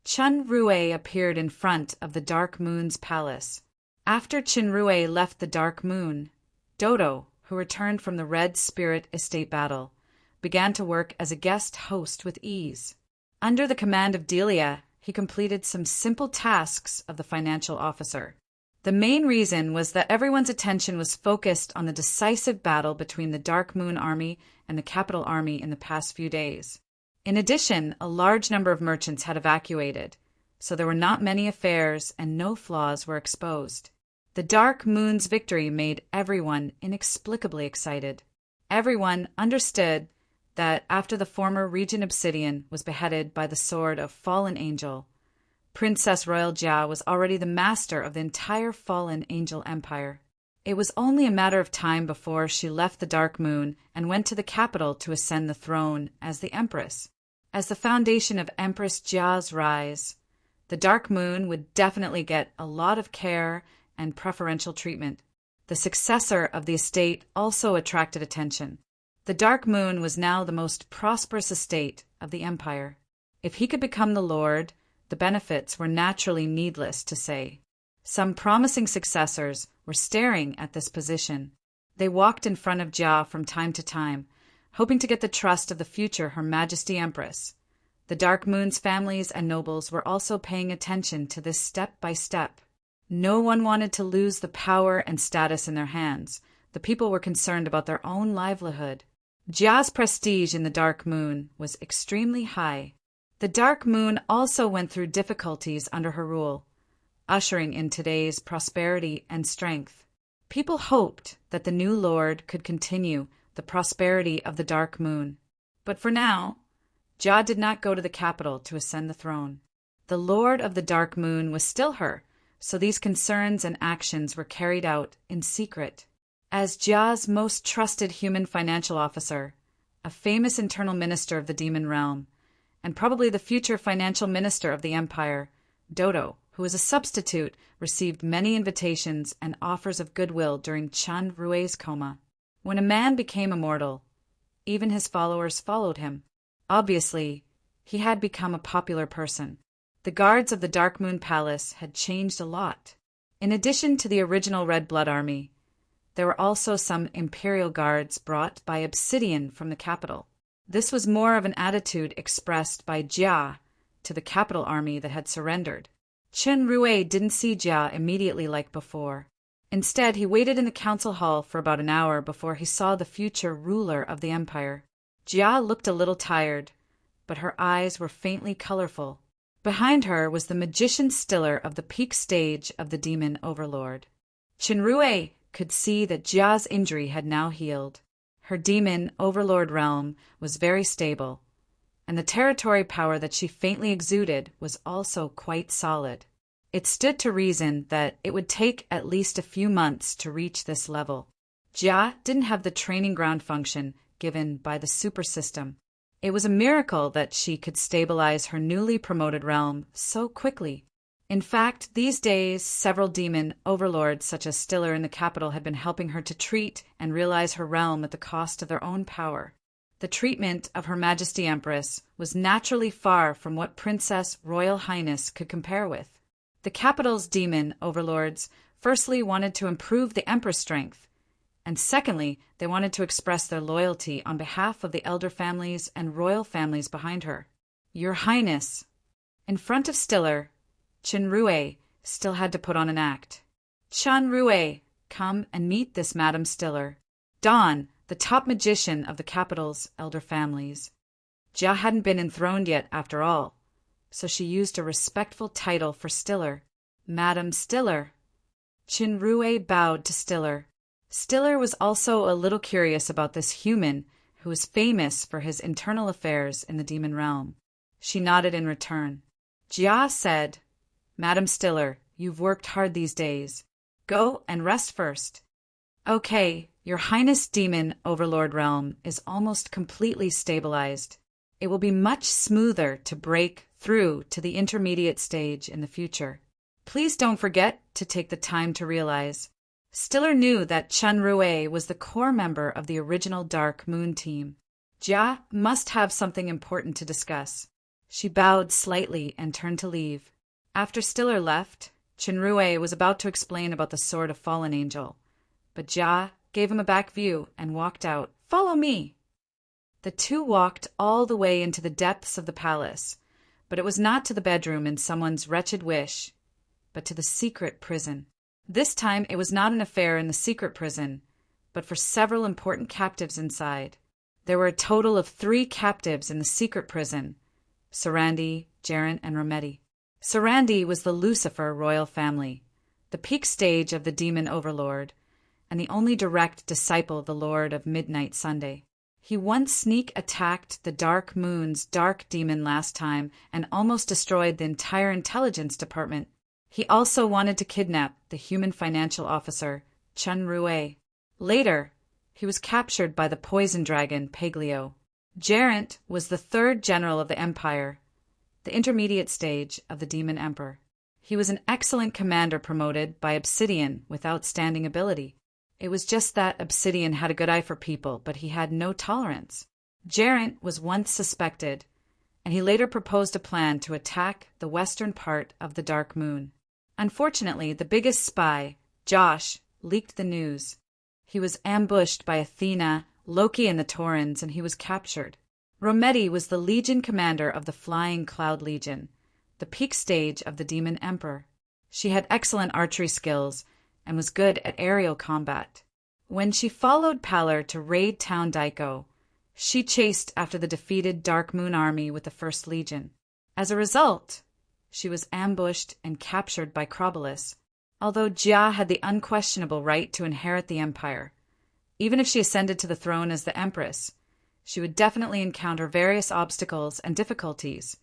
Chenrue appeared in front of the Dark Moon's palace. After Chenrue left the Dark Moon, Dodo, who returned from the Red Spirit Estate battle, began to work as a guest host with ease. Under the command of Delia, he completed some simple tasks of the financial officer. The main reason was that everyone's attention was focused on the decisive battle between the Dark Moon Army and the Capital Army in the past few days. In addition, a large number of merchants had evacuated, so there were not many affairs and no flaws were exposed. The Dark Moon's victory made everyone inexplicably excited. Everyone understood that after the former Regent Obsidian was beheaded by the sword of Fallen Angel, Princess Royal Jia was already the master of the entire Fallen Angel Empire. It was only a matter of time before she left the Dark Moon and went to the capital to ascend the throne as the Empress. As the foundation of Empress Jia's rise, the Dark Moon would definitely get a lot of care and preferential treatment. The successor of the estate also attracted attention. The Dark Moon was now the most prosperous estate of the empire. If he could become the lord, the benefits were naturally needless to say. Some promising successors were staring at this position. They walked in front of Jia from time to time, hoping to get the trust of the future Her Majesty Empress. The Dark Moon's families and nobles were also paying attention to this step by step. No one wanted to lose the power and status in their hands. The people were concerned about their own livelihood. Jia's prestige in the Dark Moon was extremely high. The Dark Moon also went through difficulties under her rule, ushering in today's prosperity and strength. People hoped that the new lord could continue the prosperity of the Dark Moon. But for now, Jia did not go to the capital to ascend the throne. The lord of the Dark Moon was still her, so these concerns and actions were carried out in secret. As Jia's most trusted human financial officer, a famous internal minister of the demon realm, and probably the future financial minister of the empire, Dodo, who was a substitute, received many invitations and offers of goodwill during Chen Rui's coma. When a man became immortal, even his followers followed him. Obviously, he had become a popular person. The guards of the Dark Moon Palace had changed a lot. In addition to the original Red Blood Army, there were also some Imperial Guards brought by Obsidian from the capital. This was more of an attitude expressed by Jia to the capital army that had surrendered. Chen Rui didn't see Jia immediately like before. Instead, he waited in the council hall for about an hour before he saw the future ruler of the empire. Jia looked a little tired, but her eyes were faintly colorful. Behind her was the magician Stiller of the peak stage of the demon overlord. Chen Rui could see that Jia's injury had now healed. Her demon overlord realm was very stable, and the territory power that she faintly exuded was also quite solid. It stood to reason that it would take at least a few months to reach this level. Jia didn't have the training ground function given by the super system. It was a miracle that she could stabilize her newly promoted realm so quickly. In fact, these days, several demon overlords such as Stiller in the capital had been helping her to treat and realize her realm at the cost of their own power. The treatment of Her Majesty Empress was naturally far from what Princess Royal Highness could compare with. The capital's demon overlords firstly wanted to improve the Empress' strength, and secondly, they wanted to express their loyalty on behalf of the elder families and royal families behind her. Your Highness. In front of Stiller, Chen Rui still had to put on an act. Chen Rui, come and meet this Madam Stiller. Dawn, the top magician of the capital's elder families. Jia hadn't been enthroned yet after all, so she used a respectful title for Stiller. Madam Stiller. Chen Rui bowed to Stiller. Stiller was also a little curious about this human who was famous for his internal affairs in the demon realm. She nodded in return. Jia said, Madam Stiller, you've worked hard these days. Go and rest first. Okay, Your Highness Demon Overlord Realm is almost completely stabilized. It will be much smoother to break through to the intermediate stage in the future. Please don't forget to take the time to realize. Stiller knew that Chen Rui was the core member of the original Dark Moon team. Jia must have something important to discuss. She bowed slightly and turned to leave. After Stiller left, Chen Rui was about to explain about the Sword of Fallen Angel, but Jia gave him a back view and walked out. Follow me! The two walked all the way into the depths of the palace, but it was not to the bedroom in someone's wretched wish, but to the secret prison. This time it was not an affair in the secret prison, but for several important captives inside. There were a total of 3 captives in the secret prison: Sarandi, Geraint, and Rometty. Sarandi was the Lucifer royal family, the peak stage of the demon overlord, and the only direct disciple of the Lord of Midnight Sunday. He once sneak attacked the Dark Moon's dark demon last time and almost destroyed the entire intelligence department. He also wanted to kidnap the human financial officer, Chun Rue. Later, he was captured by the poison dragon, Paglio. Geraint was the 3rd general of the Empire, the intermediate stage of the Demon Emperor. He was an excellent commander promoted by Obsidian with outstanding ability. It was just that Obsidian had a good eye for people, but he had no tolerance. Geraint was once suspected, and he later proposed a plan to attack the western part of the Dark Moon. Unfortunately, the biggest spy, Josh, leaked the news. He was ambushed by Athena, Loki, and the Taurans, and he was captured. Rometty was the Legion commander of the Flying Cloud Legion, the peak stage of the Demon Emperor. She had excellent archery skills and was good at aerial combat. When she followed Pallor to raid Town Daiko, she chased after the defeated Dark Moon army with the First Legion. As a result, she was ambushed and captured by Crobolus. Although Jia had the unquestionable right to inherit the empire, even if she ascended to the throne as the empress, she would definitely encounter various obstacles and difficulties,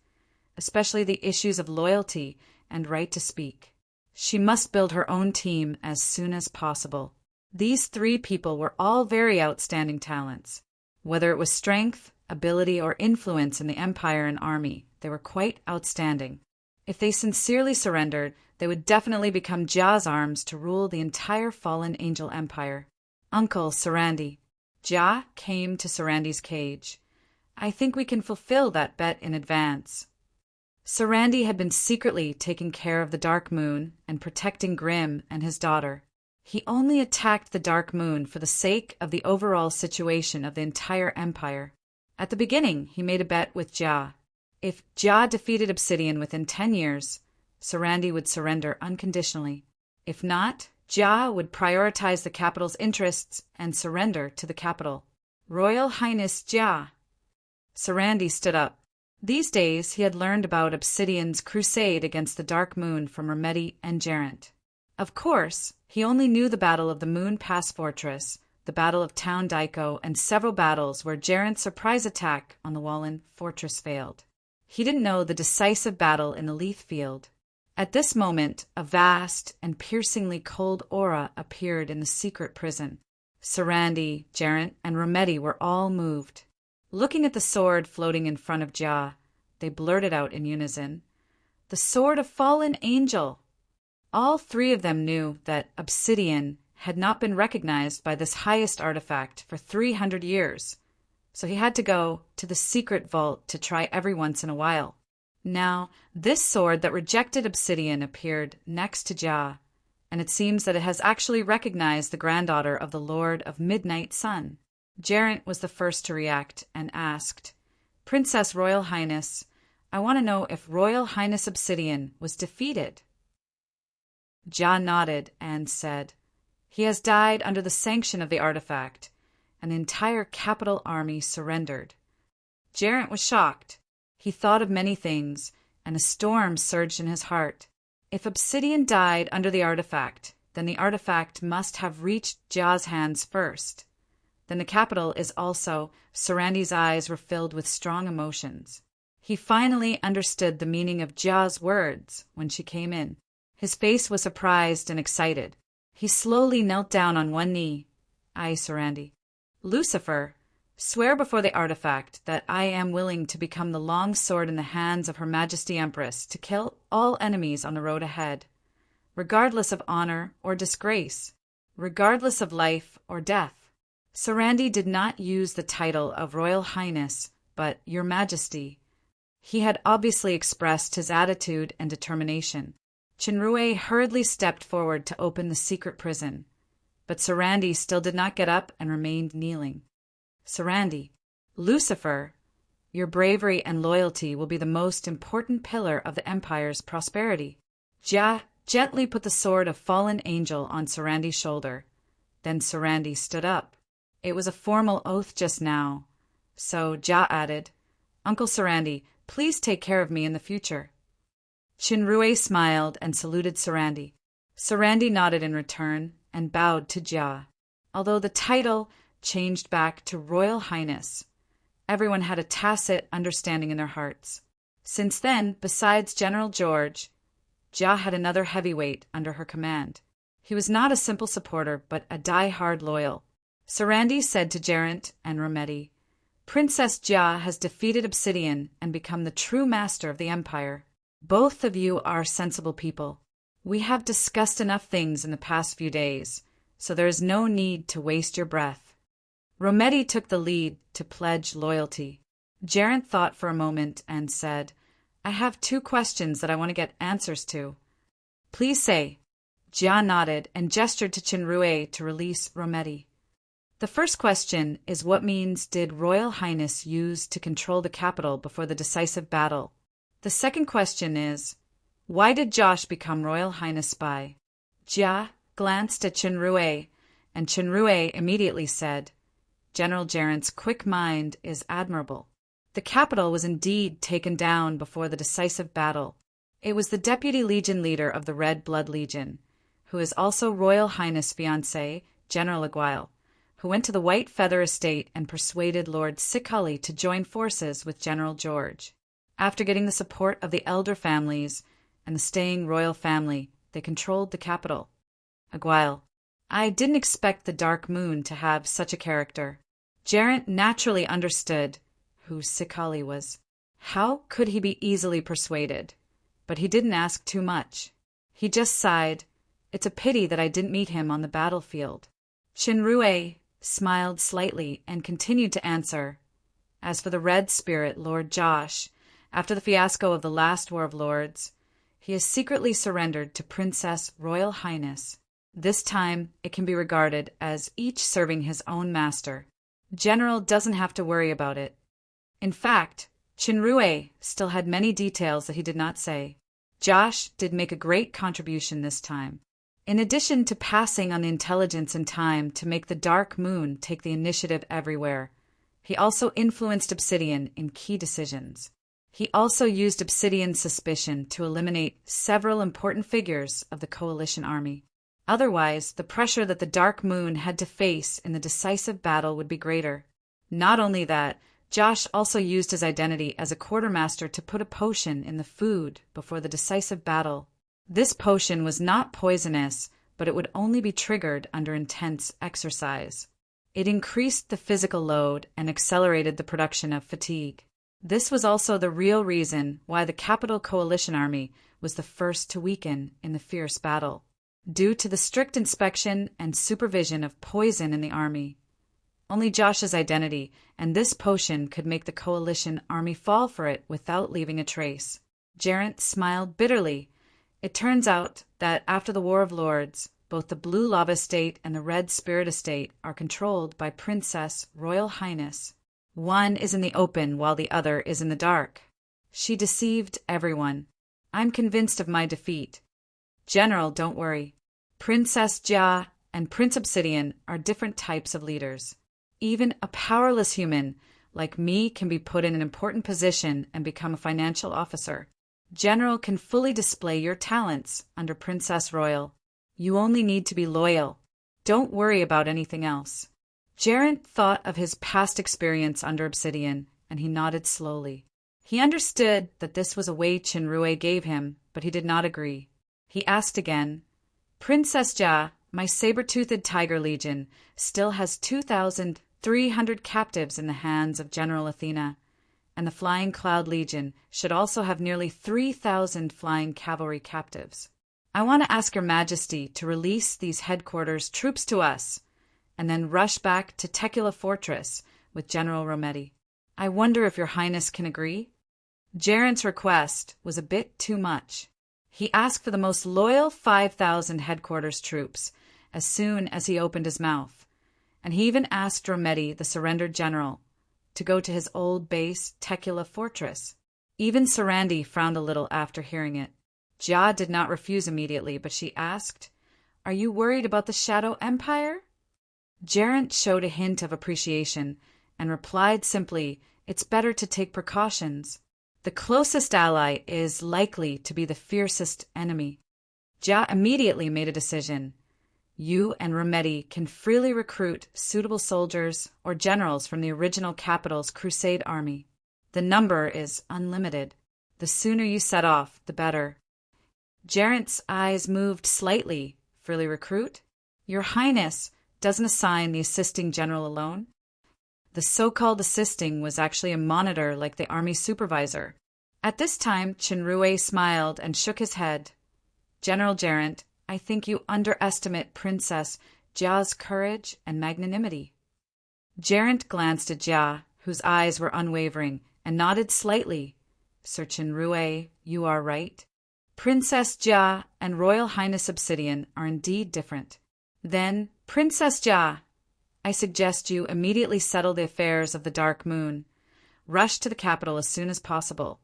especially the issues of loyalty and right to speak. She must build her own team as soon as possible. These 3 people were all very outstanding talents. Whether it was strength, ability, or influence in the empire and army, they were quite outstanding. If they sincerely surrendered, they would definitely become Jia's arms to rule the entire fallen angel empire. Uncle Sarandi. Jia came to Sarandi's cage. I think we can fulfill that bet in advance. Sarandi had been secretly taking care of the Dark Moon and protecting Grimm and his daughter. He only attacked the Dark Moon for the sake of the overall situation of the entire empire. At the beginning, he made a bet with Jia. If Jia defeated Obsidian within 10 years, Sarandi would surrender unconditionally. If not, Jia would prioritize the capital's interests and surrender to the capital. Royal Highness Jia. Sarandi stood up. These days he had learned about Obsidian's crusade against the Dark Moon from Rometty and Geraint. Of course, he only knew the Battle of the Moon Pass Fortress, the Battle of Town Daiko, and several battles where Geraint's surprise attack on the Wallen Fortress failed. He didn't know the decisive battle in the Leith Field. At this moment, a vast and piercingly cold aura appeared in the secret prison. Sarandi, Geraint, and Rometty were all moved. Looking at the sword floating in front of Jia, they blurted out in unison, "The sword of fallen angel!" All 3 of them knew that Obsidian had not been recognized by this highest artifact for 300 years, so he had to go to the secret vault to try every once in a while. Now, this sword that rejected Obsidian appeared next to Jia, and it seems that it has actually recognized the granddaughter of the Lord of Midnight Sun. Geraint was the first to react and asked, "Princess Royal Highness, I want to know if Royal Highness Obsidian was defeated." Jia nodded and said, "He has died under the sanction of the artifact, and the entire capital army surrendered." Geraint was shocked. He thought of many things, and a storm surged in his heart. If Obsidian died under the artifact, then the artifact must have reached Jia's hands first. Then the capital is also. Sarandi's eyes were filled with strong emotions. He finally understood the meaning of Jia's words when she came in. His face was surprised and excited. He slowly knelt down on one knee. "I, Sarandi. Lucifer, swear before the artifact that I am willing to become the long sword in the hands of Her Majesty Empress to kill all enemies on the road ahead, regardless of honor or disgrace, regardless of life or death." Sarandi did not use the title of Royal Highness, but Your Majesty. He had obviously expressed his attitude and determination. Chinrue hurriedly stepped forward to open the secret prison, but Sarandi still did not get up and remained kneeling. "Sarandi, Lucifer, your bravery and loyalty will be the most important pillar of the Empire's prosperity." Jia gently put the sword of fallen angel on Sarandi's shoulder. Then Sarandi stood up. It was a formal oath just now. So Jah added, "Uncle Sarandi, please take care of me in the future." Chinrue smiled and saluted Sarandi. Sarandi nodded in return and bowed to Jah. Although the title changed back to Royal Highness, everyone had a tacit understanding in their hearts. Since then, besides General George, Jah had another heavyweight under her command. He was not a simple supporter, but a die-hard loyal. Sarandi said to Geraint and Rometty, "Princess Jah has defeated Obsidian and become the true master of the Empire. Both of you are sensible people. We have discussed enough things in the past few days, so there is no need to waste your breath." Rometty took the lead to pledge loyalty. Geraint thought for a moment and said, "I have 2 questions that I want to get answers to." "Please say." Jah nodded and gestured to Chinrue to release Rometty. "The first question is, what means did Royal Highness use to control the capital before the decisive battle? The second question is, why did Josh become Royal Highness spy?" Jah glanced at Chinrue, and Chinrue immediately said, "General Geraint's quick mind is admirable. The capital was indeed taken down before the decisive battle. It was the Deputy Legion leader of the Red Blood Legion, who is also Royal Highness' fiancé, General Aguile, who went to the White Feather Estate and persuaded Lord Sikali to join forces with General George. After getting the support of the elder families and the staying royal family, they controlled the capital. Aguile: I didn't expect the Dark Moon to have such a character." Geraint naturally understood who Sikali was. How could he be easily persuaded? But he didn't ask too much. He just sighed, "It's a pity that I didn't meet him on the battlefield." Chinrue smiled slightly and continued to answer, "As for the Red Spirit, Lord Josh, after the fiasco of the last War of Lords, he has secretly surrendered to Princess Royal Highness. This time it can be regarded as each serving his own master. General doesn't have to worry about it." In fact, Chinrue still had many details that he did not say. Josh did make a great contribution this time. In addition to passing on the intelligence in time to make the Dark Moon take the initiative everywhere, he also influenced Obsidian in key decisions. He also used Obsidian's suspicion to eliminate several important figures of the Coalition army. Otherwise, the pressure that the Dark Moon had to face in the decisive battle would be greater. Not only that, Josh also used his identity as a quartermaster to put a potion in the food before the decisive battle. This potion was not poisonous, but it would only be triggered under intense exercise. It increased the physical load and accelerated the production of fatigue. This was also the real reason why the Capital Coalition Army was the first to weaken in the fierce battle, due to the strict inspection and supervision of poison in the army. Only Josh's identity and this potion could make the Coalition Army fall for it without leaving a trace. Geraint smiled bitterly. It turns out that after the War of Lords, both the Blue Lava Estate and the Red Spirit Estate are controlled by Princess Royal Highness. One is in the open while the other is in the dark. She deceived everyone. I'm convinced of my defeat. General, don't worry. Princess Jah and Prince Obsidian are different types of leaders. Even a powerless human like me can be put in an important position and become a financial officer. General can fully display your talents under Princess Royal. You only need to be loyal. Don't worry about anything else." Geraint thought of his past experience under Obsidian, and he nodded slowly. He understood that this was a way Chinrue gave him, but he did not agree. He asked again, "Princess Jah, my saber-toothed Tiger Legion still has 2,300 captives in the hands of General Athena, and the Flying Cloud Legion should also have nearly 3,000 flying cavalry captives. I want to ask Your Majesty to release these headquarters troops to us, and then rush back to Tekula Fortress with General Rometty. I wonder if Your Highness can agree?" Geraint's request was a bit too much. He asked for the most loyal 5,000 headquarters troops as soon as he opened his mouth, and he even asked Rometty, the surrendered general, to go to his old base, Tekula Fortress. Even Sarandi frowned a little after hearing it. Jia did not refuse immediately, but she asked, "Are you worried about the Shadow Empire?" Geraint showed a hint of appreciation and replied simply, "It's better to take precautions. The closest ally is likely to be the fiercest enemy." Jia immediately made a decision. "You and Remedi can freely recruit suitable soldiers or generals from the original capital's crusade army. The number is unlimited. The sooner you set off, the better." Geraint's eyes moved slightly. "Freely recruit? Your Highness doesn't assign the assisting general alone?" The so-called assisting was actually a monitor like the army supervisor. At this time, Chenrue smiled and shook his head. "General Geraint, I think you underestimate Princess Jia's courage and magnanimity." Geraint glanced at Jia, whose eyes were unwavering, and nodded slightly. "Sir Chenrue, you are right. Princess Jia and Royal Highness Obsidian are indeed different." "Then, Princess Jia, I suggest you immediately settle the affairs of the Dark Moon, rush to the capital as soon as possible,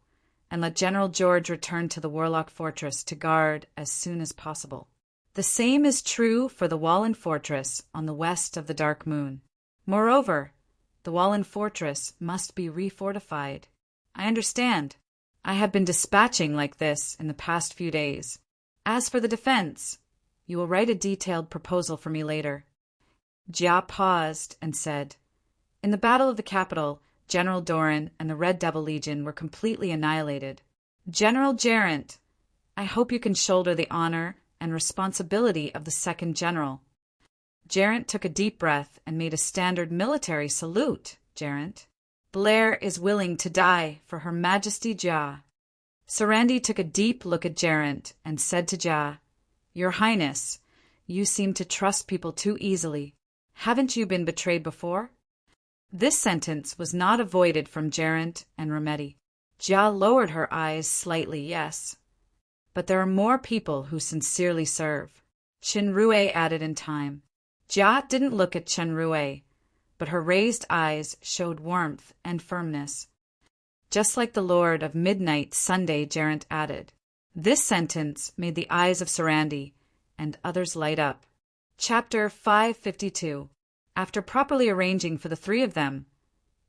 and let General George return to the Warlock Fortress to guard as soon as possible. The same is true for the Wallen Fortress on the west of the Dark Moon. Moreover, the Wallen Fortress must be refortified." "I understand. I have been dispatching like this in the past few days. As for the defense, you will write a detailed proposal for me later." Jia paused and said, "In the Battle of the Capital, General Doran and the Red Devil Legion were completely annihilated. General Geraint, I hope you can shoulder the honor and responsibility of the second general." Geraint took a deep breath and made a standard military salute. "Geraint, Blair is willing to die for Her Majesty Jia." Sarandi took a deep look at Geraint and said to Jia, "Your Highness, you seem to trust people too easily. Haven't you been betrayed before?" This sentence was not avoided from Geraint and Remedi. Jia lowered her eyes slightly. "Yes, but there are more people who sincerely serve," Chenrue added in time. Jia didn't look at Chenrue, but her raised eyes showed warmth and firmness. "Just like the Lord of Midnight Sunday," Geraint added. This sentence made the eyes of Sarandi and others light up. Chapter 552. After properly arranging for the three of them,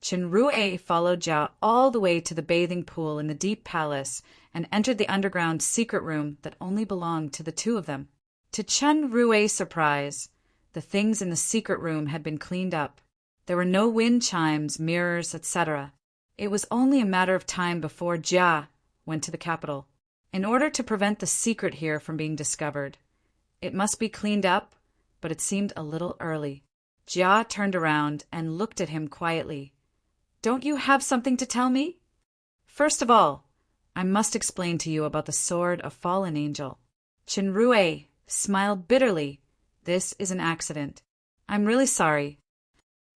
Chenrue followed Jia all the way to the bathing pool in the deep palace and entered the underground secret room that only belonged to the two of them. To Chenrue's surprise, the things in the secret room had been cleaned up. There were no wind chimes, mirrors, etc. It was only a matter of time before Jia went to the capital. In order to prevent the secret here from being discovered, it must be cleaned up, but it seemed a little early. Jia turned around and looked at him quietly. "Don't you have something to tell me?" "First of all, I must explain to you about the Sword of Fallen Angel." Chenrue smiled bitterly. "This is an accident. I'm really sorry.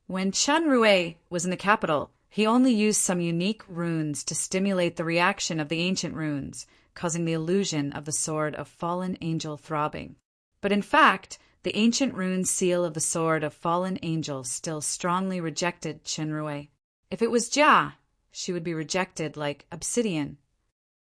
When Chenrue was in the capital, he only used some unique runes to stimulate the reaction of the ancient runes, causing the illusion of the Sword of Fallen Angel throbbing. But in fact, the ancient rune seal of the Sword of Fallen Angel still strongly rejected Chenrue. If it was Jia, she would be rejected like obsidian.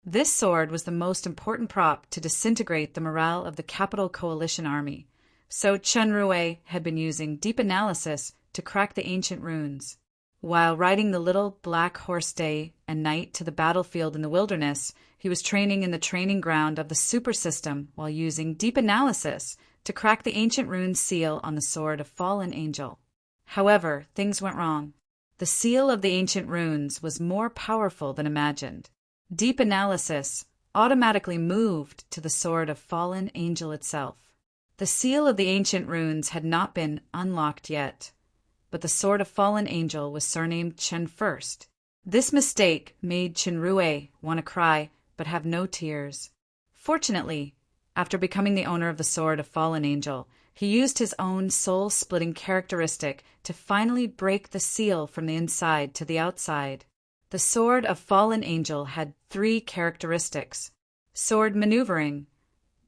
This sword was the most important prop to disintegrate the morale of the Capital Coalition army, so Chenrue had been using deep analysis to crack the ancient runes. While riding the little black horse day and night to the battlefield in the wilderness, he was training in the training ground of the super system while using deep analysis to crack the ancient rune seal on the Sword of Fallen Angel. However, things went wrong. The seal of the ancient runes was more powerful than imagined. Deep analysis automatically moved to the Sword of Fallen Angel itself. The seal of the ancient runes had not been unlocked yet, but the Sword of Fallen Angel was surnamed Chen first. This mistake made Chenrue want to cry but have no tears. Fortunately, after becoming the owner of the Sword of Fallen Angel, he used his own soul-splitting characteristic to finally break the seal from the inside to the outside. The Sword of Fallen Angel had 3 characteristics. Sword maneuvering,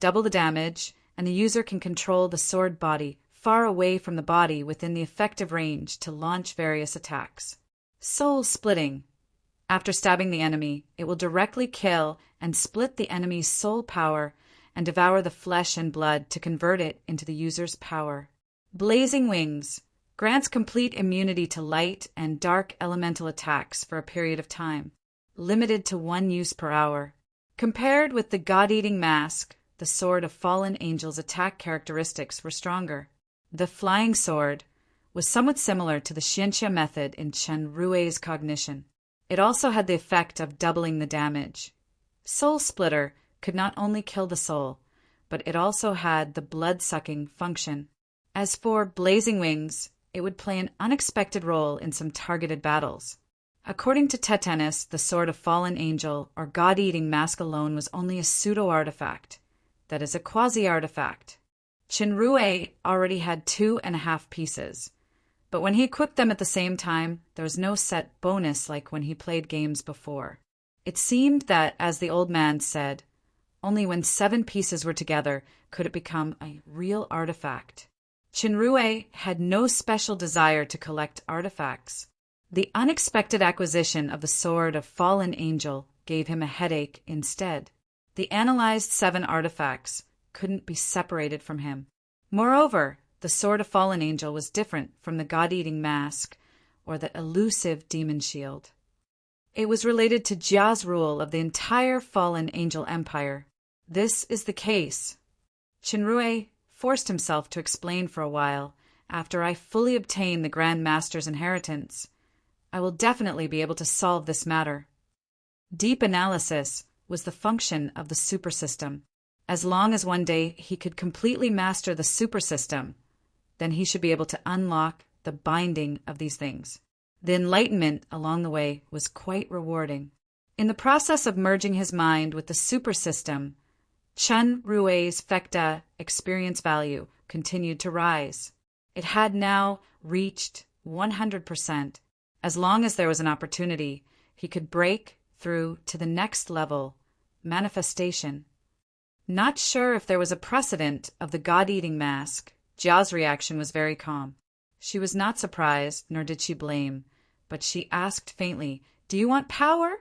double the damage, and the user can control the sword body far away from the body within the effective range to launch various attacks. Soul splitting, After stabbing the enemy, it will directly kill and split the enemy's soul power and devour the flesh and blood to convert it into the user's power. Blazing Wings grants complete immunity to light and dark elemental attacks for a period of time, limited to 1 use per hour. Compared with the God-Eating Mask, the Sword of Fallen Angel's attack characteristics were stronger. The Flying Sword was somewhat similar to the Xianxia method in Chen Rui's cognition. It also had the effect of doubling the damage. Soul Splitter could not only kill the soul, but it also had the blood-sucking function. As for Blazing Wings, it would play an unexpected role in some targeted battles. According to Tetanus, the Sword of Fallen Angel, or God-Eating Mask alone, was only a pseudo-artifact, that is, a quasi-artifact. Qinrui already had 2.5 pieces, but when he equipped them at the same time, there was no set bonus like when he played games before. It seemed that, as the old man said, only when 7 pieces were together could it become a real artifact. Qinrui had no special desire to collect artifacts. The unexpected acquisition of the Sword of Fallen Angel gave him a headache instead. The analyzed 7 artifacts couldn't be separated from him. Moreover, the Sword of Fallen Angel was different from the God-Eating Mask or the elusive Demon Shield. It was related to Jia's rule of the entire Fallen Angel Empire. This is the case. Qinrui forced himself to explain for a while. After I fully obtain the Grand Master's inheritance, I will definitely be able to solve this matter. Deep analysis was the function of the super system. As long as one day he could completely master the super system, then he should be able to unlock the binding of these things. The enlightenment along the way was quite rewarding. In the process of merging his mind with the super system, Chen Rui's Fecta experience value continued to rise. It had now reached 100%. As long as there was an opportunity, he could break through to the next level, manifestation. Not sure if there was a precedent of the God-Eating Mask, Jia's reaction was very calm. She was not surprised, nor did she blame, but she asked faintly, "Do you want power?"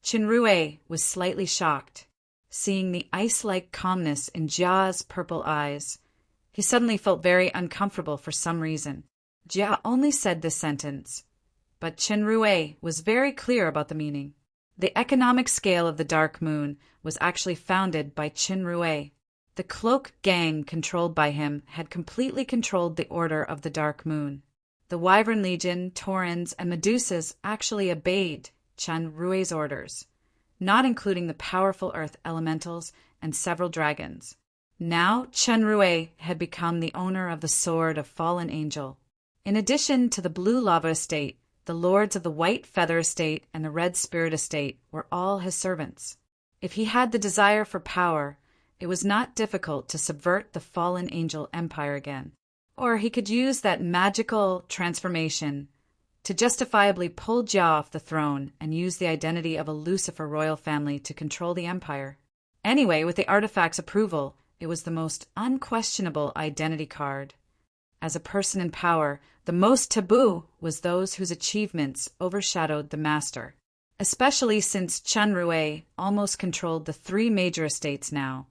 Qinrui was slightly shocked, seeing the ice-like calmness in Jia's purple eyes. He suddenly felt very uncomfortable for some reason. Jia only said this sentence, but Qinrui was very clear about the meaning. The economic scale of the Dark Moon was actually founded by Qinrui. The Cloak Gang controlled by him had completely controlled the order of the Dark Moon. The Wyvern Legion, Taurens, and Medusas actually obeyed Qinrui's orders, not including the powerful earth elementals and several dragons. Now Qinrui had become the owner of the Sword of Fallen Angel. In addition to the Blue Lava Estate, the lords of the White Feather Estate and the Red Spirit Estate were all his servants. If he had the desire for power, it was not difficult to subvert the Fallen Angel Empire again. Or he could use that magical transformation to justifiably pull Jia off the throne and use the identity of a Lucifer royal family to control the empire. Anyway, with the artifact's approval, it was the most unquestionable identity card. As a person in power, the most taboo was those whose achievements overshadowed the master, especially since Qinrui almost controlled the 3 major estates now.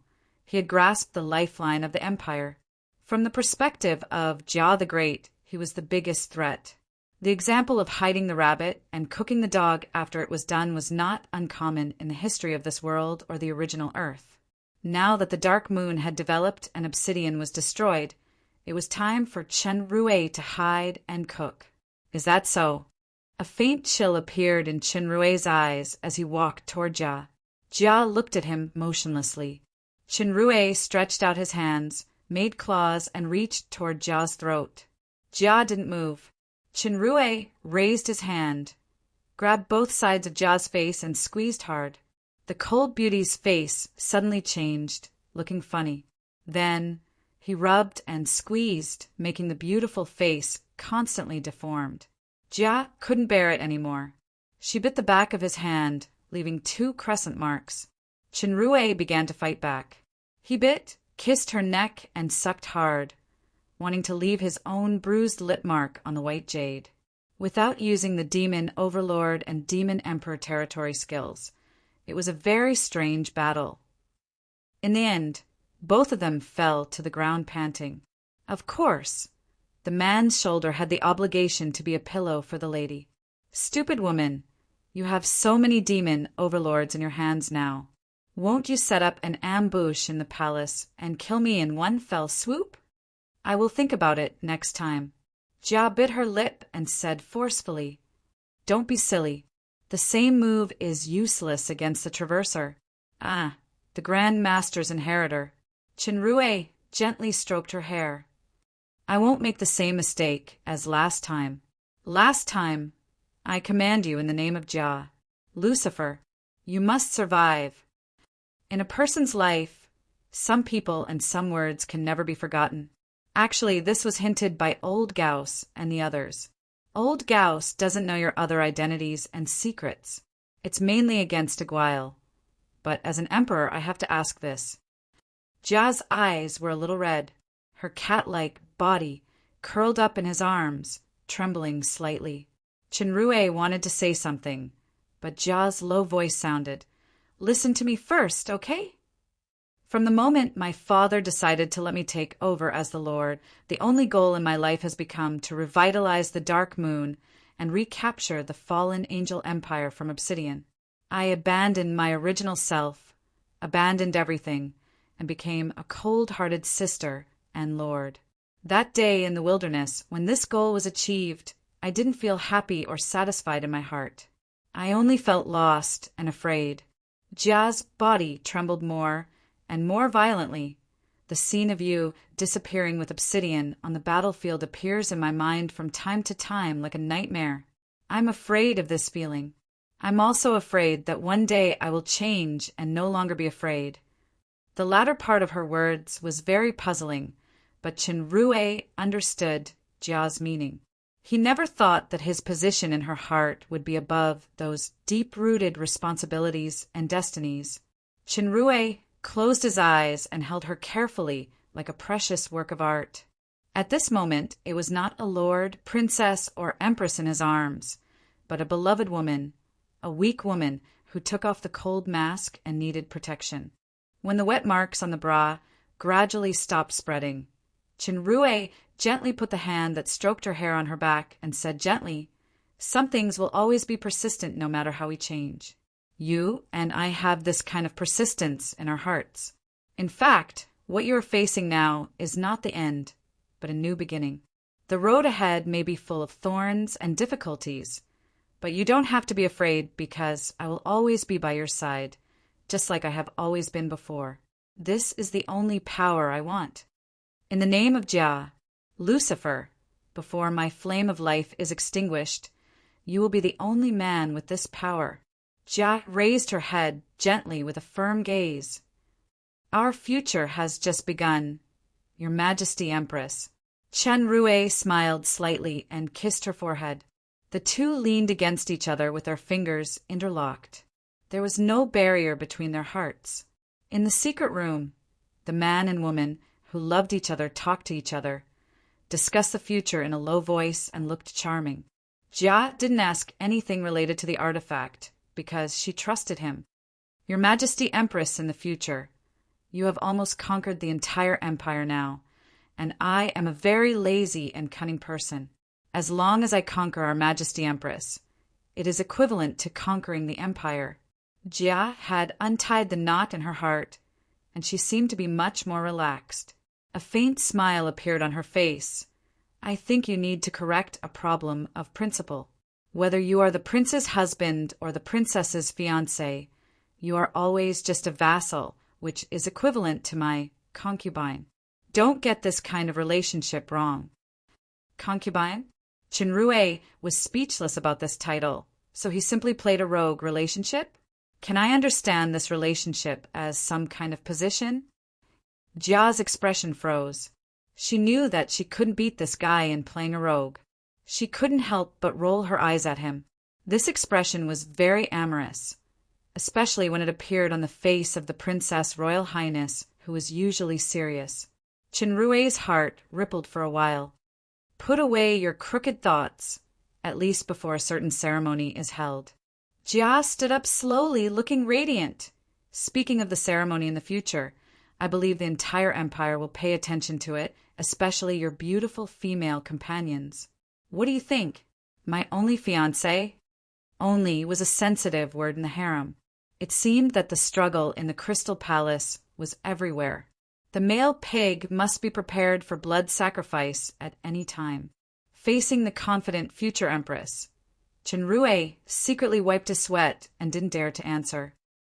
He had grasped the lifeline of the empire. From the perspective of Jia the Great, he was the biggest threat. The example of hiding the rabbit and cooking the dog after it was done was not uncommon in the history of this world or the original Earth. Now that the Dark Moon had developed and Obsidian was destroyed, it was time for Qinrui to hide and cook. Is that so? A faint chill appeared in Qinrui's eyes as he walked toward Jia. Jia looked at him motionlessly. Qinrui stretched out his hands, made claws, and reached toward Jia's throat. Jia didn't move. Qinrui raised his hand, grabbed both sides of Jia's face, and squeezed hard. The cold beauty's face suddenly changed, looking funny. Then he rubbed and squeezed, making the beautiful face constantly deformed. Jia couldn't bear it anymore. She bit the back of his hand, leaving 2 crescent marks. Qinrui began to fight back. He bit, kissed her neck, and sucked hard, wanting to leave his own bruised lip mark on the white jade. without using the demon overlord and demon emperor territory skills. It was a very strange battle. In the end, both of them fell to the ground panting. Of course, the man's shoulder had the obligation to be a pillow for the lady. Stupid woman, you have so many demon overlords in your hands now. Won't you set up an ambush in the palace and kill me in one fell swoop? I will think about it next time. Jia bit her lip and said forcefully, Don't be silly. The same move is useless against the Traverser. Ah, the Grand Master's inheritor. Qinrui gently stroked her hair. I won't make the same mistake as last time. Last time, I command you in the name of Jia. Lucifer, you must survive. In a person's life, some people and some words can never be forgotten. Actually, this was hinted by Old Gauss and the others. Old Gauss doesn't know your other identities and secrets. It's mainly against Aguile. But as an emperor, I have to ask this. Jia's eyes were a little red, her cat-like body curled up in his arms, trembling slightly. Qinrui wanted to say something, but Jia's low voice sounded, Listen to me first, okay? From the moment my father decided to let me take over as the Lord, the only goal in my life has become to revitalize the Dark Moon and recapture the fallen angel empire from Obsidian. I abandoned my original self, abandoned everything, and became a cold-hearted sister and Lord. That day in the wilderness, when this goal was achieved, I didn't feel happy or satisfied in my heart. I only felt lost and afraid. Jia's body trembled more and more violently. The scene of you disappearing with Obsidian on the battlefield appears in my mind from time to time like a nightmare. I'm afraid of this feeling. I'm also afraid that one day I will change and no longer be afraid. The latter part of her words was very puzzling, but Qinrui understood Jia's meaning. He never thought that his position in her heart would be above those deep-rooted responsibilities and destinies. Qinrui closed his eyes and held her carefully like a precious work of art. At this moment, it was not a lord, princess, or empress in his arms, but a beloved woman, a weak woman who took off the cold mask and needed protection. When the wet marks on the bra gradually stopped spreading, Qinrui gently put the hand that stroked her hair on her back and said gently, Some things will always be persistent no matter how we change. You and I have this kind of persistence in our hearts. In fact, what you are facing now is not the end, but a new beginning. The road ahead may be full of thorns and difficulties, but you don't have to be afraid because I will always be by your side, just like I have always been before. This is the only power I want. In the name of Jia, Lucifer, before my flame of life is extinguished, you will be the only man with this power. Jia raised her head gently with a firm gaze. Our future has just begun, Your Majesty Empress. Qinrui smiled slightly and kissed her forehead. The two leaned against each other with their fingers interlocked. There was no barrier between their hearts. In the secret room, the man and woman who loved each other talked to each other, discussed the future in a low voice, and looked charming. Jia didn't ask anything related to the artifact, because she trusted him. Your Majesty Empress in the future, you have almost conquered the entire empire now, and I am a very lazy and cunning person. As long as I conquer Our Majesty Empress, it is equivalent to conquering the empire. Jia had untied the knot in her heart, and she seemed to be much more relaxed. A faint smile appeared on her face. I think you need to correct a problem of principle. Whether you are the prince's husband or the princess's fiancé, you are always just a vassal, which is equivalent to my concubine. Don't get this kind of relationship wrong. Concubine? Qinrui was speechless about this title, so he simply played a rogue relationship? Can I understand this relationship as some kind of position? Jia's expression froze. She knew that she couldn't beat this guy in playing a rogue. She couldn't help but roll her eyes at him. This expression was very amorous, especially when it appeared on the face of the Princess Royal Highness, who was usually serious. Qinrui's heart rippled for a while. Put away your crooked thoughts at least before a certain ceremony is held. Jia stood up slowly, looking radiant. Speaking of the ceremony in the future, I believe the entire empire will pay attention to it, especially your beautiful female companions. What do you think? My only fiancé? Only was a sensitive word in the harem. It seemed that the struggle in the Crystal Palace was everywhere. The male pig must be prepared for blood sacrifice at any time. Facing the confident future empress, Chenrue secretly wiped his sweat and didn't dare to answer.